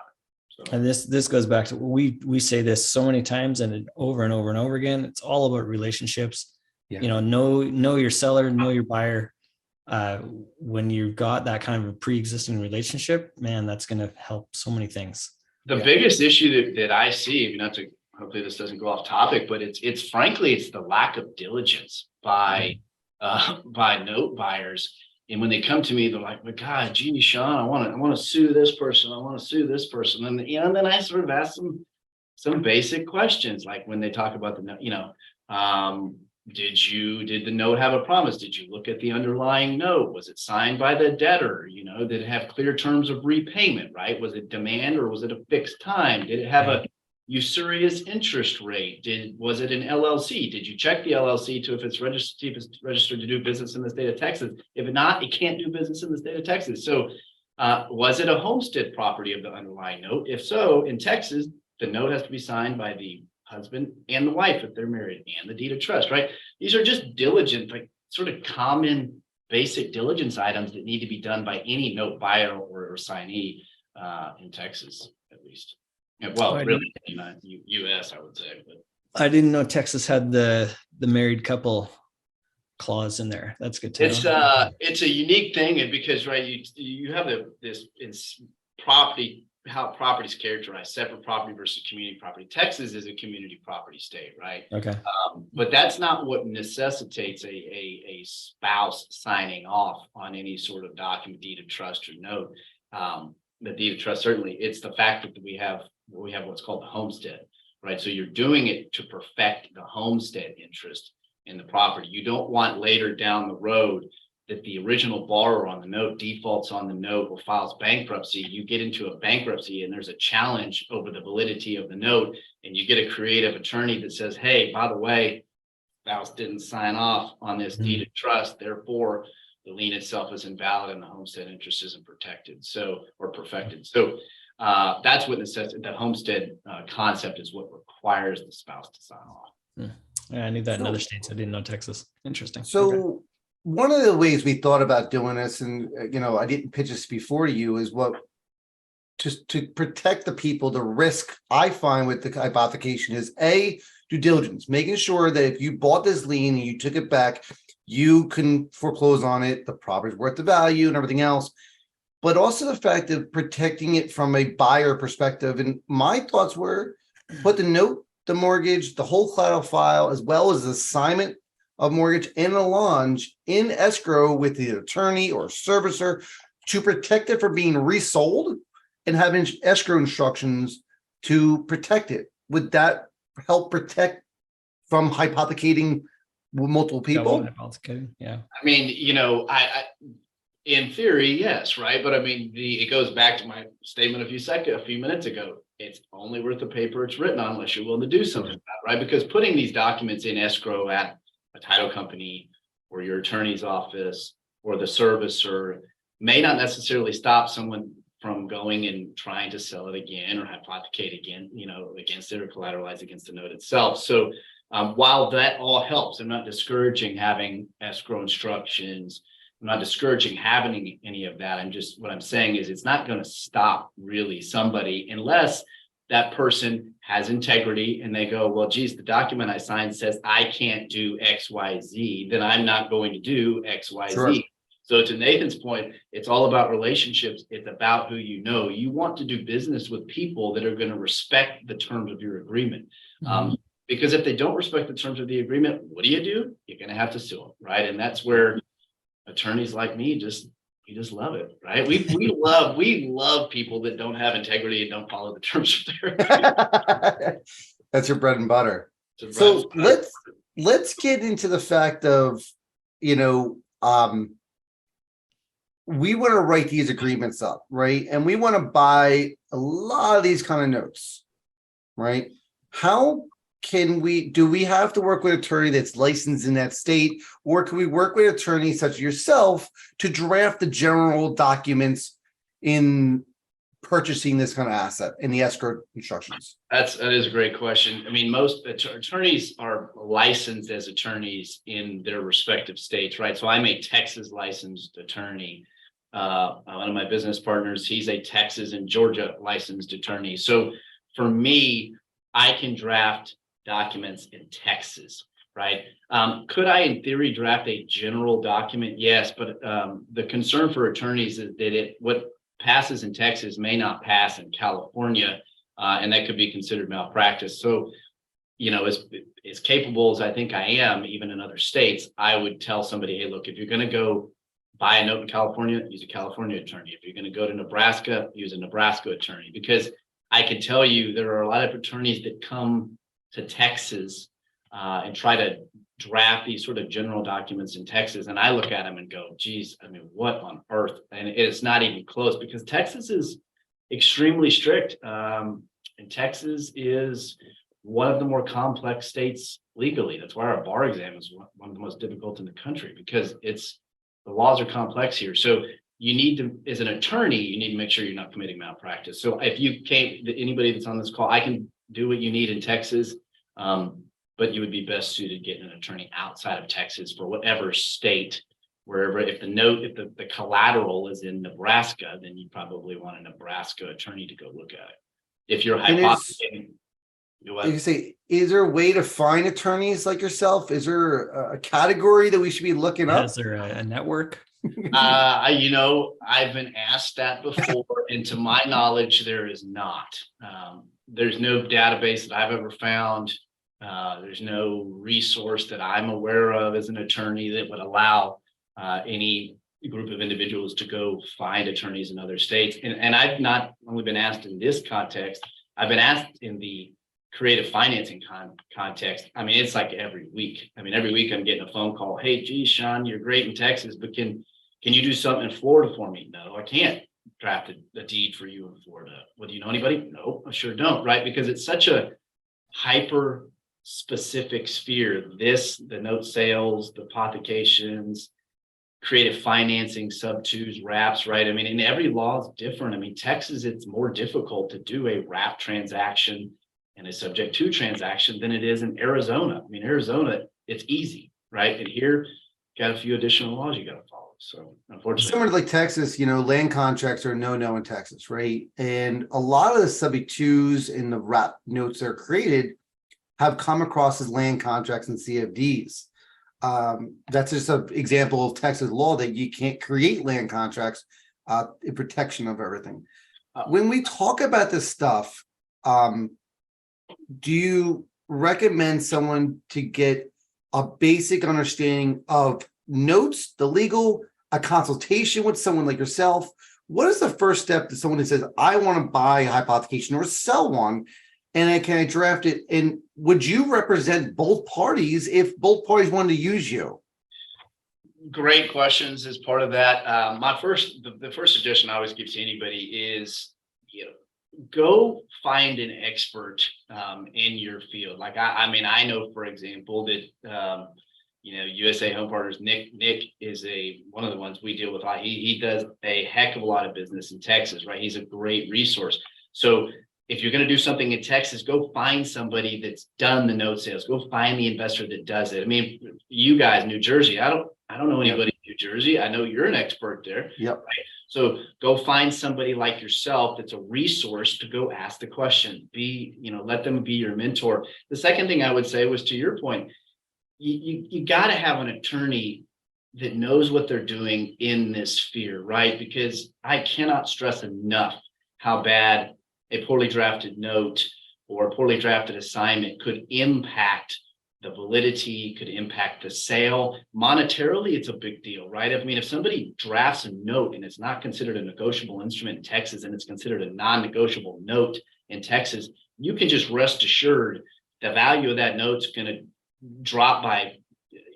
So. And this goes back to, we say this so many times and over and over and over again. It's all about relationships. Yeah. Know your seller, know your buyer. When you've got that kind of a pre-existing relationship, man, that's going to help so many things. The biggest issue that I see, hopefully this doesn't go off topic, but it's frankly, it's the lack of diligence by note buyers. And when they come to me, they're like, "My God, Jeannie, Sean, I want to sue this person. I want to sue this person." And and then I sort of ask them some basic questions, like when they talk about the note, did the note have a promise? Did you look at the underlying note? Was it signed by the debtor? Did it have clear terms of repayment? Right? Was it demand or was it a fixed time? Did it have a usurious interest rate? Was it an LLC? Did you check the LLC to if it's registered to do business in the state of Texas? If not, it can't do business in the state of Texas. So was it a homestead property of the underlying note? If so, in Texas, the note has to be signed by the husband and the wife if they're married, and the deed of trust, right? These are just diligent, like sort of common basic diligence items that need to be done by any note buyer or assignee in Texas, at least. Well, really, U.S., I would say. But I didn't know Texas had the married couple clause in there. That's good to know. It's a unique thing, and because you have this property, how property is characterized, separate property versus community property. Texas is a community property state, right? Okay. But that's not what necessitates a spouse signing off on any sort of document, deed of trust or note. The deed of trust, certainly, it's the fact that we have what's called the homestead, right? So you're doing it to perfect the homestead interest in the property. You don't want later down the road that the original borrower on the note defaults on the note or files bankruptcy. You get into a bankruptcy and there's a challenge over the validity of the note, and you get a creative attorney that says, hey, by the way, spouse didn't sign off on this deed of trust, therefore the lien itself is invalid and the homestead interest isn't protected, or perfected. So that's what the homestead concept is what requires the spouse to sign off. Yeah, I knew that in other states. I didn't know Texas. Interesting. So Okay. one of the ways we thought about doing this, and I didn't pitch this before to you, is just to protect the people. The risk I find with the hypothecation is due diligence, making sure that if you bought this lien and you took it back, you can foreclose on it, the property's worth the value and everything else, but also the fact of protecting it from a buyer perspective. And my thoughts were put the note, the mortgage, the whole collateral file, as well as the assignment of mortgage and a allonge in escrow with the attorney or servicer to protect it from being resold, and having escrow instructions to protect it. Would that help protect from hypothecating multiple people? Yeah. I mean, I in theory, yes, right? But I mean, it goes back to my statement a few minutes ago. It's only worth the paper it's written on unless you're willing to do something about it, right? Because putting these documents in escrow at a title company or your attorney's office or the servicer may not necessarily stop someone from going and trying to sell it again or hypothecate again, against it or collateralize against the note itself. So while that all helps, I'm not discouraging having escrow instructions. I'm not discouraging having any of that. What I'm saying is it's not going to stop really somebody unless that person has integrity and they go, well, geez, the document I signed says I can't do X, Y, Z, then I'm not going to do X, Y, Sure. Z. So to Nathan's point, it's all about relationships. It's about who you know. You want to do business with people that are going to respect the terms of your agreement. Because if they don't respect the terms of the agreement, what do? You're going to have to sue them, right? And that's where attorneys like me you just love it, right? We love people that don't have integrity and don't follow the terms of their agreement. That's your bread and butter. So let's get into the fact of, we want to write these agreements up, right? And we want to buy a lot of these kind of notes, right? How do we have to work with an attorney that's licensed in that state, or can we work with attorneys such as yourself to draft the general documents in purchasing this kind of asset in the escrow instructions? That is a great question. I mean, most attorneys are licensed as attorneys in their respective states, right? So I'm a Texas licensed attorney. One of my business partners, he's a Texas and Georgia licensed attorney. So for me, I can draft documents in Texas, right? Could I, in theory, draft a general document? Yes, but the concern for attorneys is that what passes in Texas may not pass in California, and that could be considered malpractice. So, as capable as I think I am, even in other states, I would tell somebody, hey, look, if you're going to go buy a note in California, use a California attorney. If you're going to go to Nebraska, use a Nebraska attorney, because I can tell you there are a lot of attorneys that come to Texas and try to draft these sort of general documents in Texas. And I look at them and go, geez, I mean, what on earth? And it's not even close, because Texas is extremely strict. And Texas is one of the more complex states legally. That's why our bar exam is one of the most difficult in the country, because the laws are complex here. So you need to, as an attorney, you need to make sure you're not committing malpractice. So if you can't, anybody that's on this call, I can do what you need in Texas, but you would be best suited getting an attorney outside of Texas for whatever state, wherever. If the collateral is in Nebraska, then you probably want a Nebraska attorney to go look at it. If you're hypothecating, You say, is there a way to find attorneys like yourself? Is there a category that we should be looking up? Is there a network? I've been asked that before, and to my knowledge, there is not. There's no database that I've ever found. There's no resource that I'm aware of as an attorney that would allow any group of individuals to go find attorneys in other states. And I've not only been asked in this context, I've been asked in the creative financing context. I mean, it's like every week. I mean, every week I'm getting a phone call. Hey, geez, Sean, you're great in Texas, but can you do something in Florida for me? No, I can't draft a deed for you in Florida. Well, do you know anybody? No, I sure don't, right? Because it's such a hyper specific sphere. The note sales, the hypothecations, creative financing, sub-twos, wraps, right? I mean, and every law is different. I mean, Texas, it's more difficult to do a wrap transaction and a subject to transaction than it is in Arizona. I mean, Arizona, it's easy, right? And here, got a few additional laws you got to follow. So unfortunately, Similar to like Texas, land contracts are no in Texas, right? And a lot of the subject twos and the wrap notes that are created have come across as land contracts and CFDs. That's just an example of Texas law that you can't create land contracts in protection of everything. When we talk about this stuff, do you recommend someone to get a basic understanding of notes, the legal, a consultation with someone like yourself? What is the first step to someone that says, I want to buy a hypothecation or sell one, and can I draft it? And would you represent both parties if both parties wanted to use you? Great questions as part of that. The first suggestion I always give to anybody is, go find an expert in your field. Like I mean, I know, for example, that USA Home Partners, Nick is one of the ones we deal with. He does a heck of a lot of business in Texas, right? He's a great resource. So if you're going to do something in Texas, go find somebody that's done the note sales. Go find the investor that does it. I mean, you guys, New Jersey, I don't know anybody in New Jersey. I know you're an expert there. Yep. Right? So go find somebody like yourself that's a resource to go ask the question. Let them be your mentor. The second thing I would say was, to your point, you got to have an attorney that knows what they're doing in this sphere, right? Because I cannot stress enough how bad a poorly drafted note or a poorly drafted assignment could impact the validity, could impact the sale. Monetarily, it's a big deal, right? I mean, if somebody drafts a note and it's not considered a negotiable instrument in Texas and it's considered a non-negotiable note in Texas, you can just rest assured the value of that note's going to drop by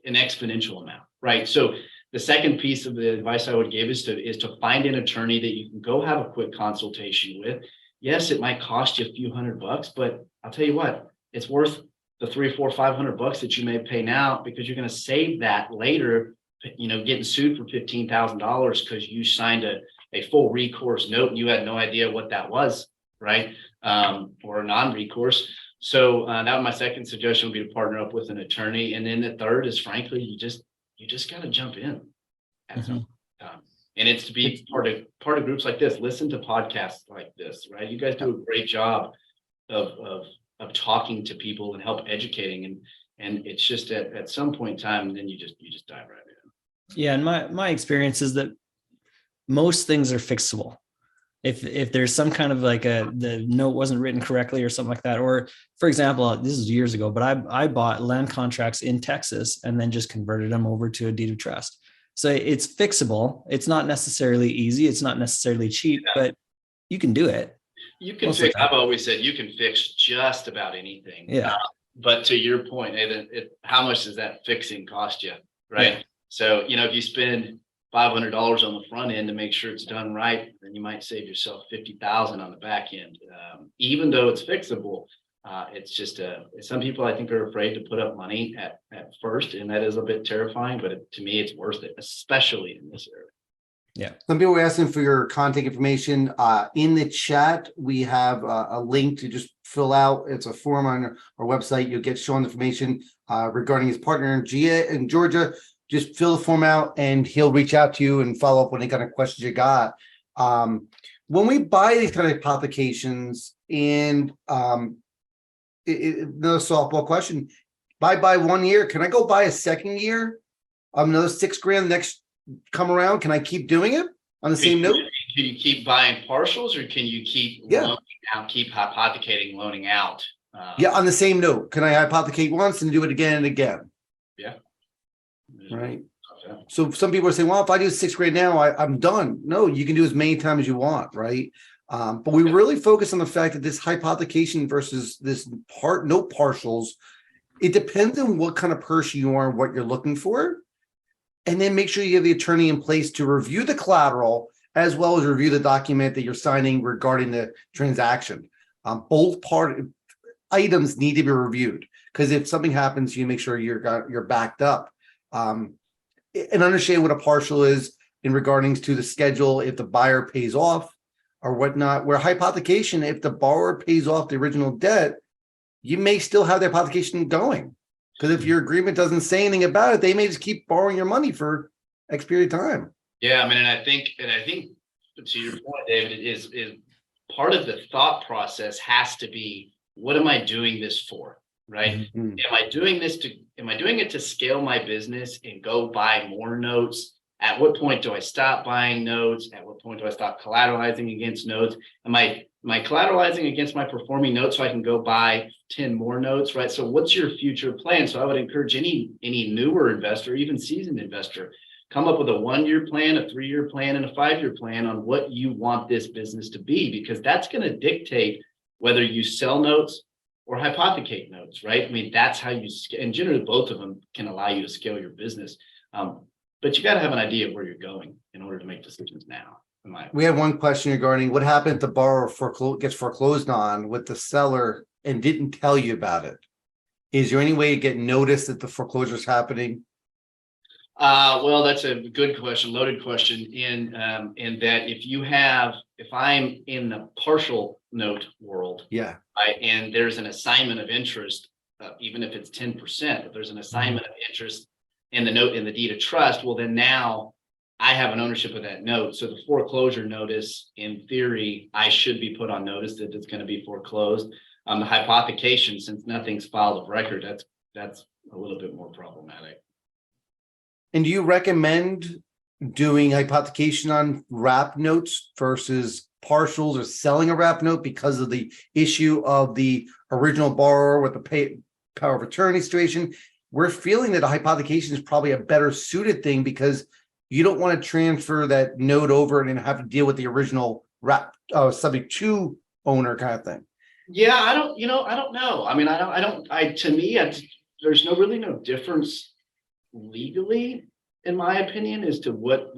an exponential amount, right? So the second piece of the advice I would give is to find an attorney that you can go have a quick consultation with. Yes, it might cost you a few $100, but I'll tell you what, it's worth the $300, $400, $500 that you may pay now, because you're going to save that later, getting sued for $15,000 because you signed a full recourse note and you had no idea what that was, right? Or a non-recourse. So that was my second suggestion, would be to partner up with an attorney. And then the third is, frankly, you just got to jump in at some time. And it's to be part of groups like this. Listen to podcasts like this, right? You guys do a great job of talking to people and help educating. And it's just at some point in time, then you just dive right in. Yeah. And my experience is that most things are fixable. If there's some kind of like the note wasn't written correctly or something like that, or for example, this is years ago, but I bought land contracts in Texas and then just converted them over to a deed of trust. So it's fixable. It's not necessarily easy. It's not necessarily cheap, but you can do it. You can fix. I've always said you can fix just about anything. Yeah. But to your point, how much does that fixing cost you, right? Yeah. So if you spend $500 on the front end to make sure it's done right, then you might save yourself $50,000 on the back end. Even though it's fixable, it's just some people I think are afraid to put up money at first, and that is a bit terrifying. But to me, it's worth it, especially in this area. Yeah. Some people were asking for your contact information. In the chat, we have a link to just fill out. It's a form on our website. You'll get shown information regarding his partner in Georgia. Just fill the form out and he'll reach out to you and follow up with any kind of questions you got. When we buy these kind of applications and another softball question. Buy 1 year. Can I go buy a second year? Another $6,000 next come around. Can I keep doing it on the same note? Can you keep buying partials, or can you keep loaning out, keep hypothecating, loaning out? Yeah, on the same note. Can I hypothecate once and do it again and again? Yeah. Right. So some people are saying, well, if I do $6,000 now, I'm done. No, you can do as many times as you want, right? But we really focus on the fact that this hypothecation versus this no partials, it depends on what kind of person you are and what you're looking for. And then make sure you have the attorney in place to review the collateral as well as review the document that you're signing regarding the transaction. Both items need to be reviewed, because if something happens, you make sure you're backed up. And understand what a partial is in regarding to the schedule if the buyer pays off or whatnot. Where hypothecation, if the borrower pays off the original debt, you may still have the hypothecation going. Because if your agreement doesn't say anything about it, they may just keep borrowing your money for X period of time. Yeah, I mean, and I think to your point, David, is part of the thought process has to be, what am I doing this for? Right? Mhm. Am I doing it to scale my business and go buy more notes? At what point do I stop buying notes? At what point do I stop collateralizing against notes? Am I collateralizing against my performing notes so I can go buy 10 more notes, right? So what's your future plan? So I would encourage any newer investor, even seasoned investor, come up with a 1-year plan, a 3-year plan, and a 5-year plan on what you want this business to be, because that's going to dictate whether you sell notes or hypothecate notes, right? I mean, that's how you, and generally both of them can allow you to scale your business. But you got to have an idea of where you're going in order to make decisions now. We have one question regarding what happened if the borrower gets foreclosed on with the seller and didn't tell you about it. Is there any way to get notice that the foreclosure is happening? Well, that's a good question, loaded question. In that if I'm in the partial note world, Yeah. and there's an assignment of interest, even if it's 10%, if there's an assignment of interest in the note in the deed of trust, well, then now I have an ownership of that note. So the foreclosure notice, in theory, I should be put on notice that it's going to be foreclosed. The hypothecation, since nothing's filed of record, that's a little bit more problematic. And do you recommend doing hypothecation on wrap notes versus partials, or selling a wrap note because of the issue of the original borrower with the power of attorney situation? We're feeling that a hypothecation is probably a better suited thing because you don't want to transfer that note over and then have to deal with the original wrap subject to owner kind of thing. Yeah, I don't know. I mean, to me, there's really no difference legally, in my opinion, as to what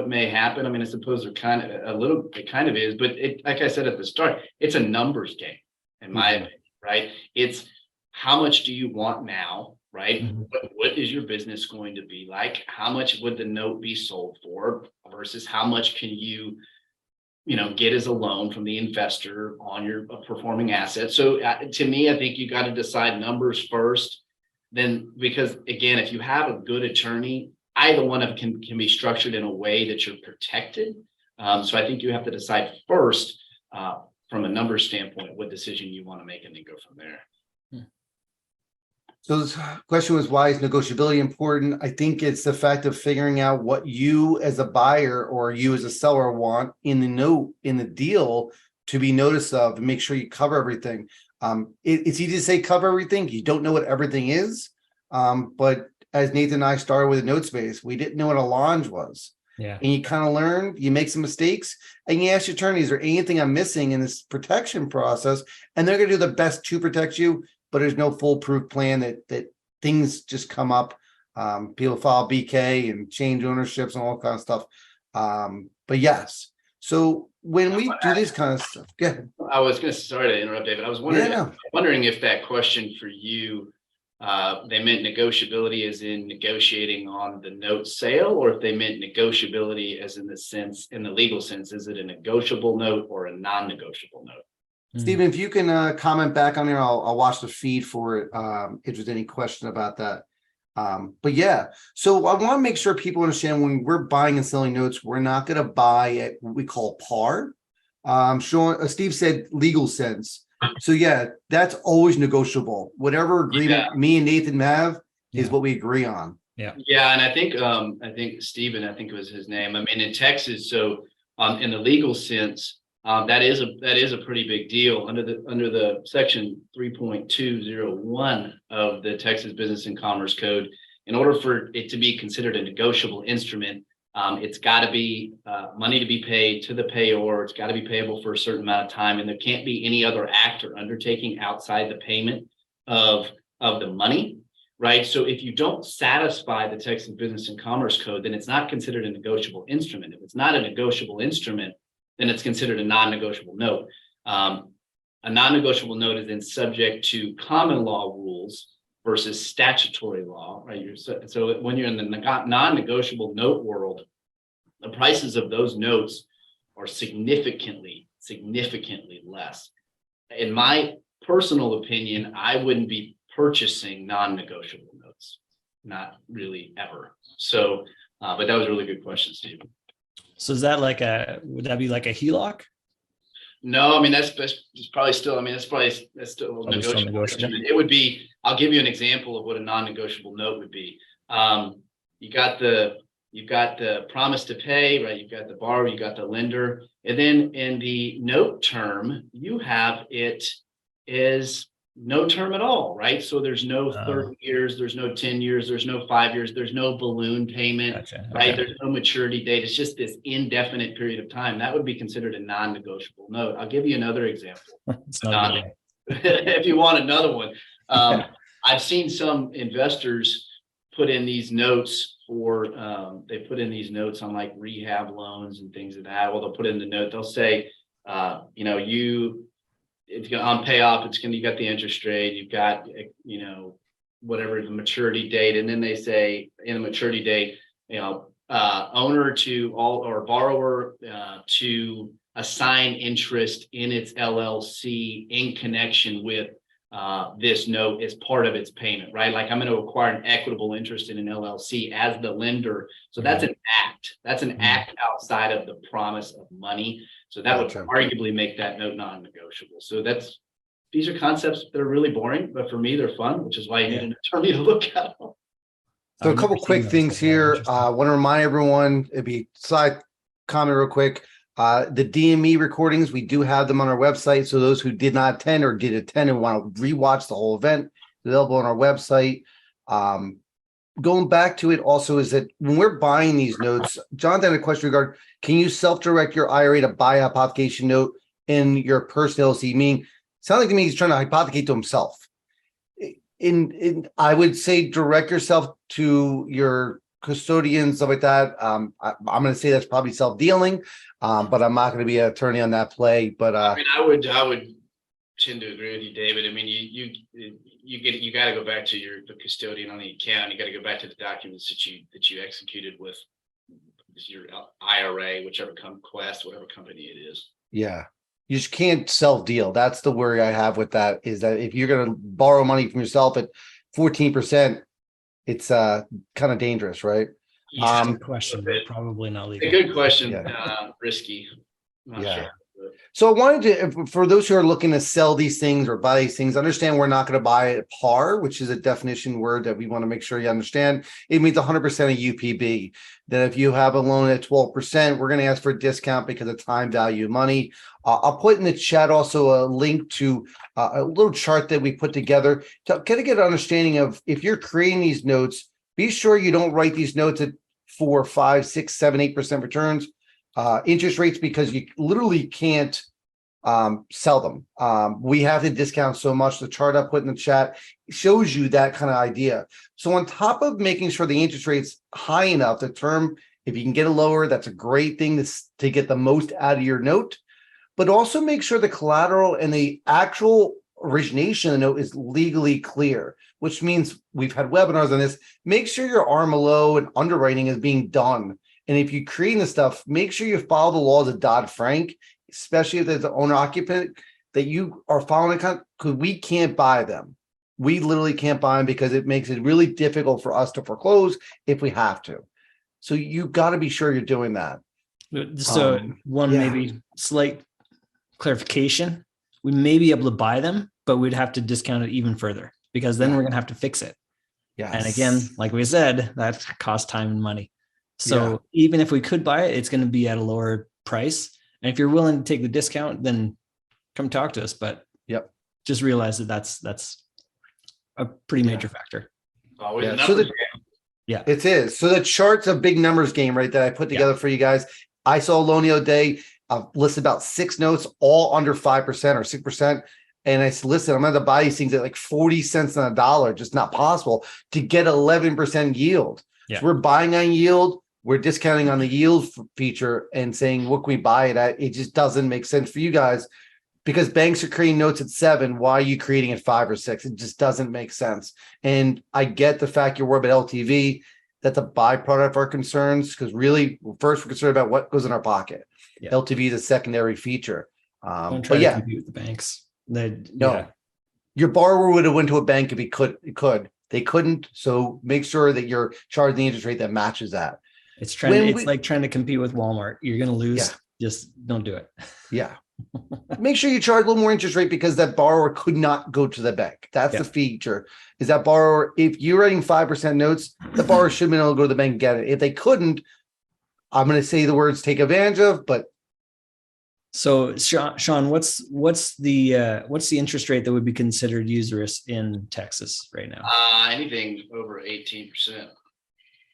may happen. I mean, I suppose it kind of is, but like I said at the start, it's a numbers game, in my opinion, right? It's how much do you want now, right? What is your business going to be like? How much would the note be sold for versus how much can you get as a loan from the investor on your performing asset? So to me, I think you got to decide numbers first. Then, because again, if you have a good attorney, either one of them can be structured in a way that you're protected. So I think you have to decide first, from a numbers standpoint, what decision you want to make, and then go from there. So this question was, why is negotiability important? I think it's the fact of figuring out what you as a buyer or you as a seller want in the note, in the deal, to be noticed of, and make sure you cover everything. It's easy to say cover everything. You don't know what everything is. But as Nathan and I started with a note space, we didn't know what a launch was. Yeah. And you kind of learn, you make some mistakes, and you ask your attorney, is there anything I'm missing in this protection process? And they're going to do the best to protect you, but there's no foolproof plan that things just come up. People file BK and change ownerships and all kind of stuff. But yes. So when we do this kind of stuff, I was going to, sorry to interrupt, David. I was wondering if that question for you, they meant negotiability as in negotiating on the note sale, or if they meant negotiability as in the legal sense, is it a negotiable note or a non-negotiable note? Stephen, if you can comment back on there, I'll watch the feed for it if there's any question about that. But yeah, so I want to make sure people understand when we're buying and selling notes, we're not going to buy at what we call par. Steve said legal sense. So yeah, that's always negotiable. Whatever agreement Yeah. me and Nathan have is Yeah. what we agree on. Yeah, and I think Stephen, I think it was his name. I mean, in Texas, so in the legal sense, that is a pretty big deal under the section 3.201 of the Texas Business and Commerce Code. In order for it to be considered a negotiable instrument, it's got to be money to be paid to the payor. It's got to be payable for a certain amount of time, and there can't be any other act or undertaking outside the payment of the money. Right. So if you don't satisfy the Texas Business and Commerce Code, then it's not considered a negotiable instrument. If it's not a negotiable instrument, then it's considered a non-negotiable note. A non-negotiable note is then subject to common law rules versus statutory law. Right. So when you're in the non-negotiable note world, the prices of those notes are significantly less. In my personal opinion, I wouldn't be purchasing non-negotiable notes, not really ever. So, but that was a really good question, Stephen. So is that would that be like a HELOC? No, I mean, that's probably still, that's still Probably negotiable. still negotiable. It would be, I'll give you an example of what a non-negotiable note would be. You've got the promise to pay, right? You've got the borrower, you got the lender. And then in the note term, you have it is no term at all, right? So there's no 30 years, there's no 10 years, there's no 5 years, there's no balloon payment, Gotcha. right? Okay. There's no maturity date. It's just this indefinite period of time. That would be considered a non-negotiable note. I'll give you another example. It's not a good If you want another one. I've seen some investors put in these notes they put in these notes on like rehab loans and things of that. Well, they'll put in the note, they'll say, it's going to on payoff, you got the interest rate, you've got, whatever the maturity date. And then they say in the maturity date, owner to all or borrower to assign interest in its LLC in connection with this note as part of its payment, right? Like I'm going to acquire an equitable interest in an LLC as the lender. So that's an act. That's an act outside of the promise of money. So that would arguably make that note non-negotiable. So these are concepts that are really boring, but for me, they're fun, which is why you need an attorney to look at them. So a couple quick things here. I want to remind everyone, it'd be side comment real quick. The DME recordings, we do have them on our website. So those who did not attend or did attend and want to rewatch the whole event, available on our website. Going back to it also is that when we're buying these notes, Jonathan had a question regarding, can you self-direct your IRA to buy a hypothecation note in your personal LLC? Meaning, sounds like to me he's trying to hypothecate to himself. I would say direct yourself to your custodian, stuff like that. I'm going to say that's probably self-dealing, but I'm not going to be an attorney on that play. But I mean, I would tend to agree with you, David. I mean, you got to go back to the custodian on the account. You got to go back to the documents that you executed with your IRA, whichever Quest, whatever company it is. Yeah. You just can't self-deal. That's the worry I have with that, is that if you're going to borrow money from yourself at 14%, it's kind of dangerous, right? Good question, but probably not legal. A good question. Yeah. Risky. Not Yeah. sure. So I wanted to, for those who are looking to sell these things or buy these things, understand we're not going to buy at par, which is a definition word that we want to make sure you understand. It means 100% of UPB. That if you have a loan at 12%, we're going to ask for a discount because of time value of money. I'll put in the chat also a link to a little chart that we put together to kind of get an understanding of, if you're creating these notes, be sure you don't write these notes at 4, 5, 6, 7, 8% returns. Interest rates, because you literally can't sell them. We have to discount so much. The chart I put in the chat shows you that kind of idea. So on top of making sure the interest rate's high enough, the term, if you can get it lower, that's a great thing to get the most out of your note. But also make sure the collateral and the actual origination of the note is legally clear, which means we've had webinars on this. Make sure your RMLO and underwriting is being done. And if you're creating this stuff, make sure you follow the laws of Dodd-Frank, especially if there's an owner-occupant, that you are following, because we can't buy them. We literally can't buy them because it makes it really difficult for us to foreclose if we have to. So you got to be sure you're doing that. So maybe slight clarification. we may be able to buy them, but we'd have to discount it even further because then Yeah. we're going to have to fix it. Yes. And again, like we said, that costs time and money. So Yeah. even if we could buy it, it's going to be at a lower price. And if you're willing to take the discount, then come talk to us. But Yep. just realize that that's a pretty major factor. Always a Yeah, so numbers Yeah. It is. So the chart's a big numbers game, right? That I put together for you guys. I saw Loan the other day, listed about 6 notes, all under 5% or 6%. And I said, listen, I'm going to buy these things at like 40 cents on a dollar, just not possible to get 11% yield. Yeah. So we're buying on yield. We're discounting on the yield feature and saying, what can we buy it at? It just doesn't make sense for you guys because banks are creating notes at 7. Why are you creating at 5 or 6? It just doesn't make sense. And I get the fact you're worried about LTV. That's a byproduct of our concerns because really, first we're concerned about what goes in our pocket. Yeah. LTV is a secondary feature. Don't try But to yeah, compete with the banks. no, Yeah. your borrower would have went to a bank if he could. They couldn't. So make sure that you're charging the interest rate that matches that. It's trying. When It's we- like trying to compete with Walmart. You're going to lose. Yeah. Just don't do it. Yeah. Make sure you charge a little more interest rate because that borrower could not go to the bank. That's the feature. Is that borrower, if you're writing 5% notes, the borrower should have been able to go to the bank and get it. If they couldn't, I'm going to say the words take advantage of, but So Sean, what's the interest rate that would be considered usurious in Texas right now? anything over 18%.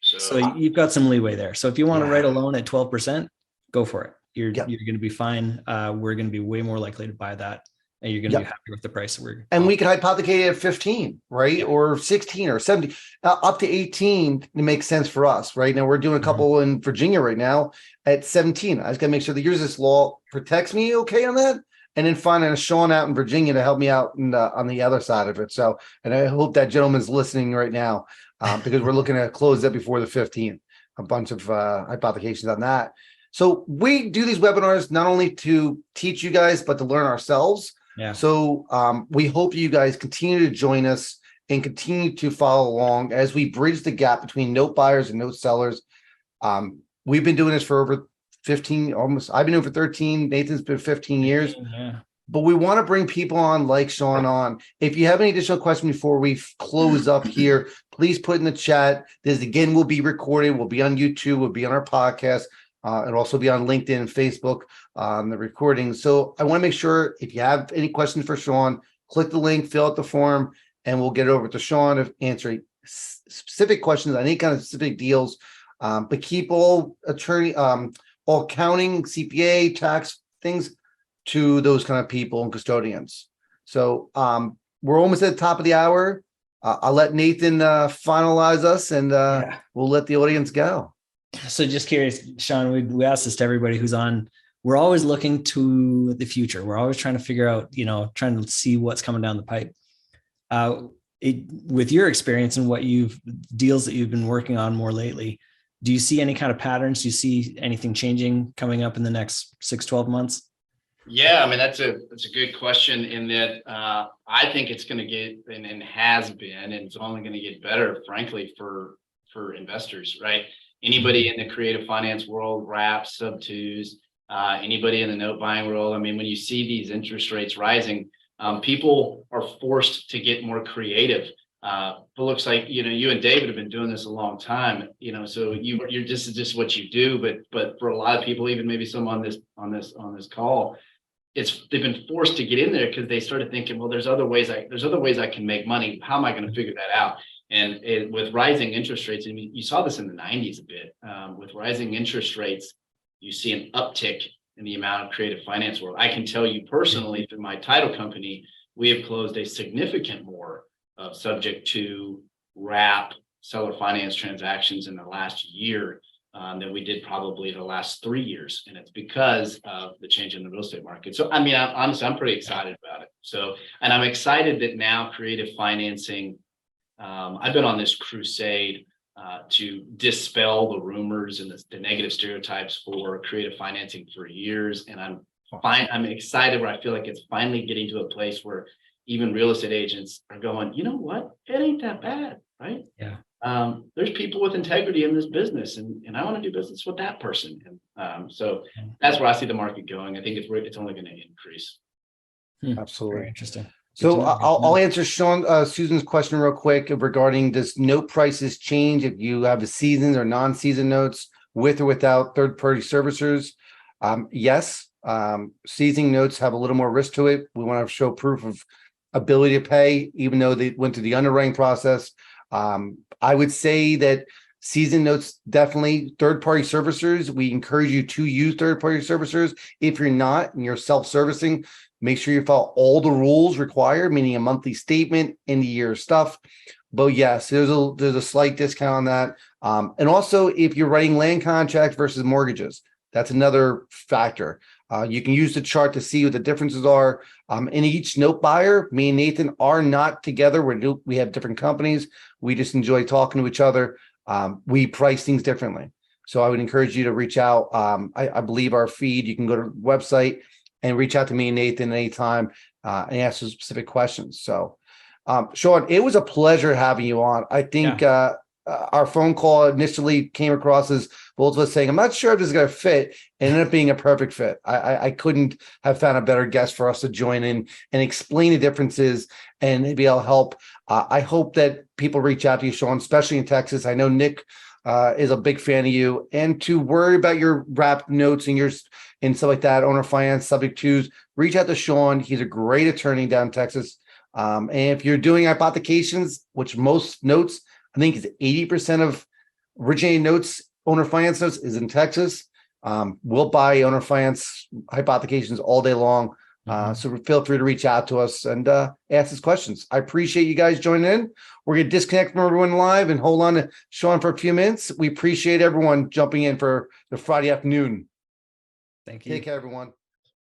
So you've got some leeway there. So if you want to Yeah. write a loan at 12%, go for it. You're Yep. going to be fine. We're going to be way more likely to buy that, and you're going to be Yep. happy with the price that we're. and we could hypothecate it at 15, right? Yeah. Or 16 or 17, up to 18 to make sense for us, right? Now we're doing a couple in Virginia right now at 17. I just gotta make sure the users law protects me okay on that. And then finding a Sean out in Virginia to help me out on the other side of it. So, and I hope that gentleman's listening right now because we're looking to close that before the 15th, a bunch of hypothecations on that. So we do these webinars not only to teach you guys, but to learn ourselves. Yeah. So we hope you guys continue to join us and continue to follow along as we bridge the gap between note buyers and note sellers. We've been doing this for over 15, almost, I've been doing it for 13. Nathan's been 15 years, Yeah. but we want to bring people on like Sean on. If you have any additional questions before we close up here, please put in the chat. This again will be recorded. We'll be on YouTube. We'll be on our podcast. It'll also be on LinkedIn and Facebook on the recording. So I want to make sure if you have any questions for Sean, click the link, fill out the form, and we'll get it over to Sean to answer specific questions on any kind of specific deals. But keep all all accounting, CPA, tax things to those kind of people and custodians. So we're almost at the top of the hour. I'll let Nathan finalize us and we'll let the audience go. So just curious, Sean, we asked this to everybody who's on. We're always looking to the future. We're always trying to figure out, trying to see what's coming down the pipe. With your experience and deals that you've been working on more lately, do you see any kind of patterns? Do you see anything changing coming up in the next 6-12 months? Yeah, I mean, that's a good question in that I think it's going to get and has been, and it's only going to get better, frankly, for investors, right? Anybody in the creative finance world, wraps, sub-twos, anybody in the note buying world. I mean, when you see these interest rates rising, people are forced to get more creative. It looks like, you and David have been doing this a long time, so you're just what you do. But for a lot of people, even maybe some on this call, they've been forced to get in there because they started thinking, well, there's other ways I can make money. How am I going to figure that out? And with rising interest rates, I mean, you saw this in the 90s a bit. With rising interest rates, you see an uptick in the amount of creative finance world. I can tell you personally, through my title company, we have closed a significant more of subject to wrap seller finance transactions in the last year than we did probably the last 3 years. And it's because of the change in the real estate market. So, I mean, honestly, I'm pretty excited about it. So, and I'm excited that now creative financing, I've been on this crusade to dispel the rumors and the negative stereotypes for creative financing for years. And I'm excited where I feel like it's finally getting to a place where even real estate agents are going, you know what? It ain't that bad, right? Yeah. There's people with integrity in this business, and I want to do business with that person. And so that's where I see the market going. I think it's only going to increase. Absolutely. Very interesting. Good So to know, good to I'll know. answer Susan's question real quick regarding does note prices change if you have the seasons or non-season notes with or without third-party servicers? Yes, seasoning notes have a little more risk to it. We want to show proof of ability to pay, even though they went through the underwriting process. I would say that season notes, definitely third-party servicers. We encourage you to use third-party servicers. If you're not and you're self-servicing, make sure you follow all the rules required, meaning a monthly statement, end of year stuff. But yes, there's a slight discount on that. And also, if you're writing land contracts versus mortgages, that's another factor. You can use the chart to see what the differences are. And each note buyer, me and Nathan, are not together. We have different companies. We just enjoy talking to each other. We price things differently. So I would encourage you to reach out. I believe our feed, you can go to the website and reach out to me and Nathan anytime and ask some specific questions. So, Sean, it was a pleasure having you on. I think our phone call initially came across as both of us saying, I'm not sure if this is going to fit, and ended up being a perfect fit. I couldn't have found a better guest for us to join in and explain the differences, and maybe I'll help. I hope that people reach out to you, Sean, especially in Texas. I know Nick is a big fan of you, and to worry about your wrap notes and stuff like that, owner finance, subject twos, reach out to Sean. He's a great attorney down in Texas. And if you're doing hypothecations, which most notes, I think is 80% of originating notes, owner finance notes is in Texas. We'll buy owner finance hypothecations all day long. So feel free to reach out to us and ask us questions. I appreciate you guys joining in. We're going to disconnect from everyone live and hold on to Sean for a few minutes. We appreciate everyone jumping in for the Friday afternoon. Thank you. Take care, everyone.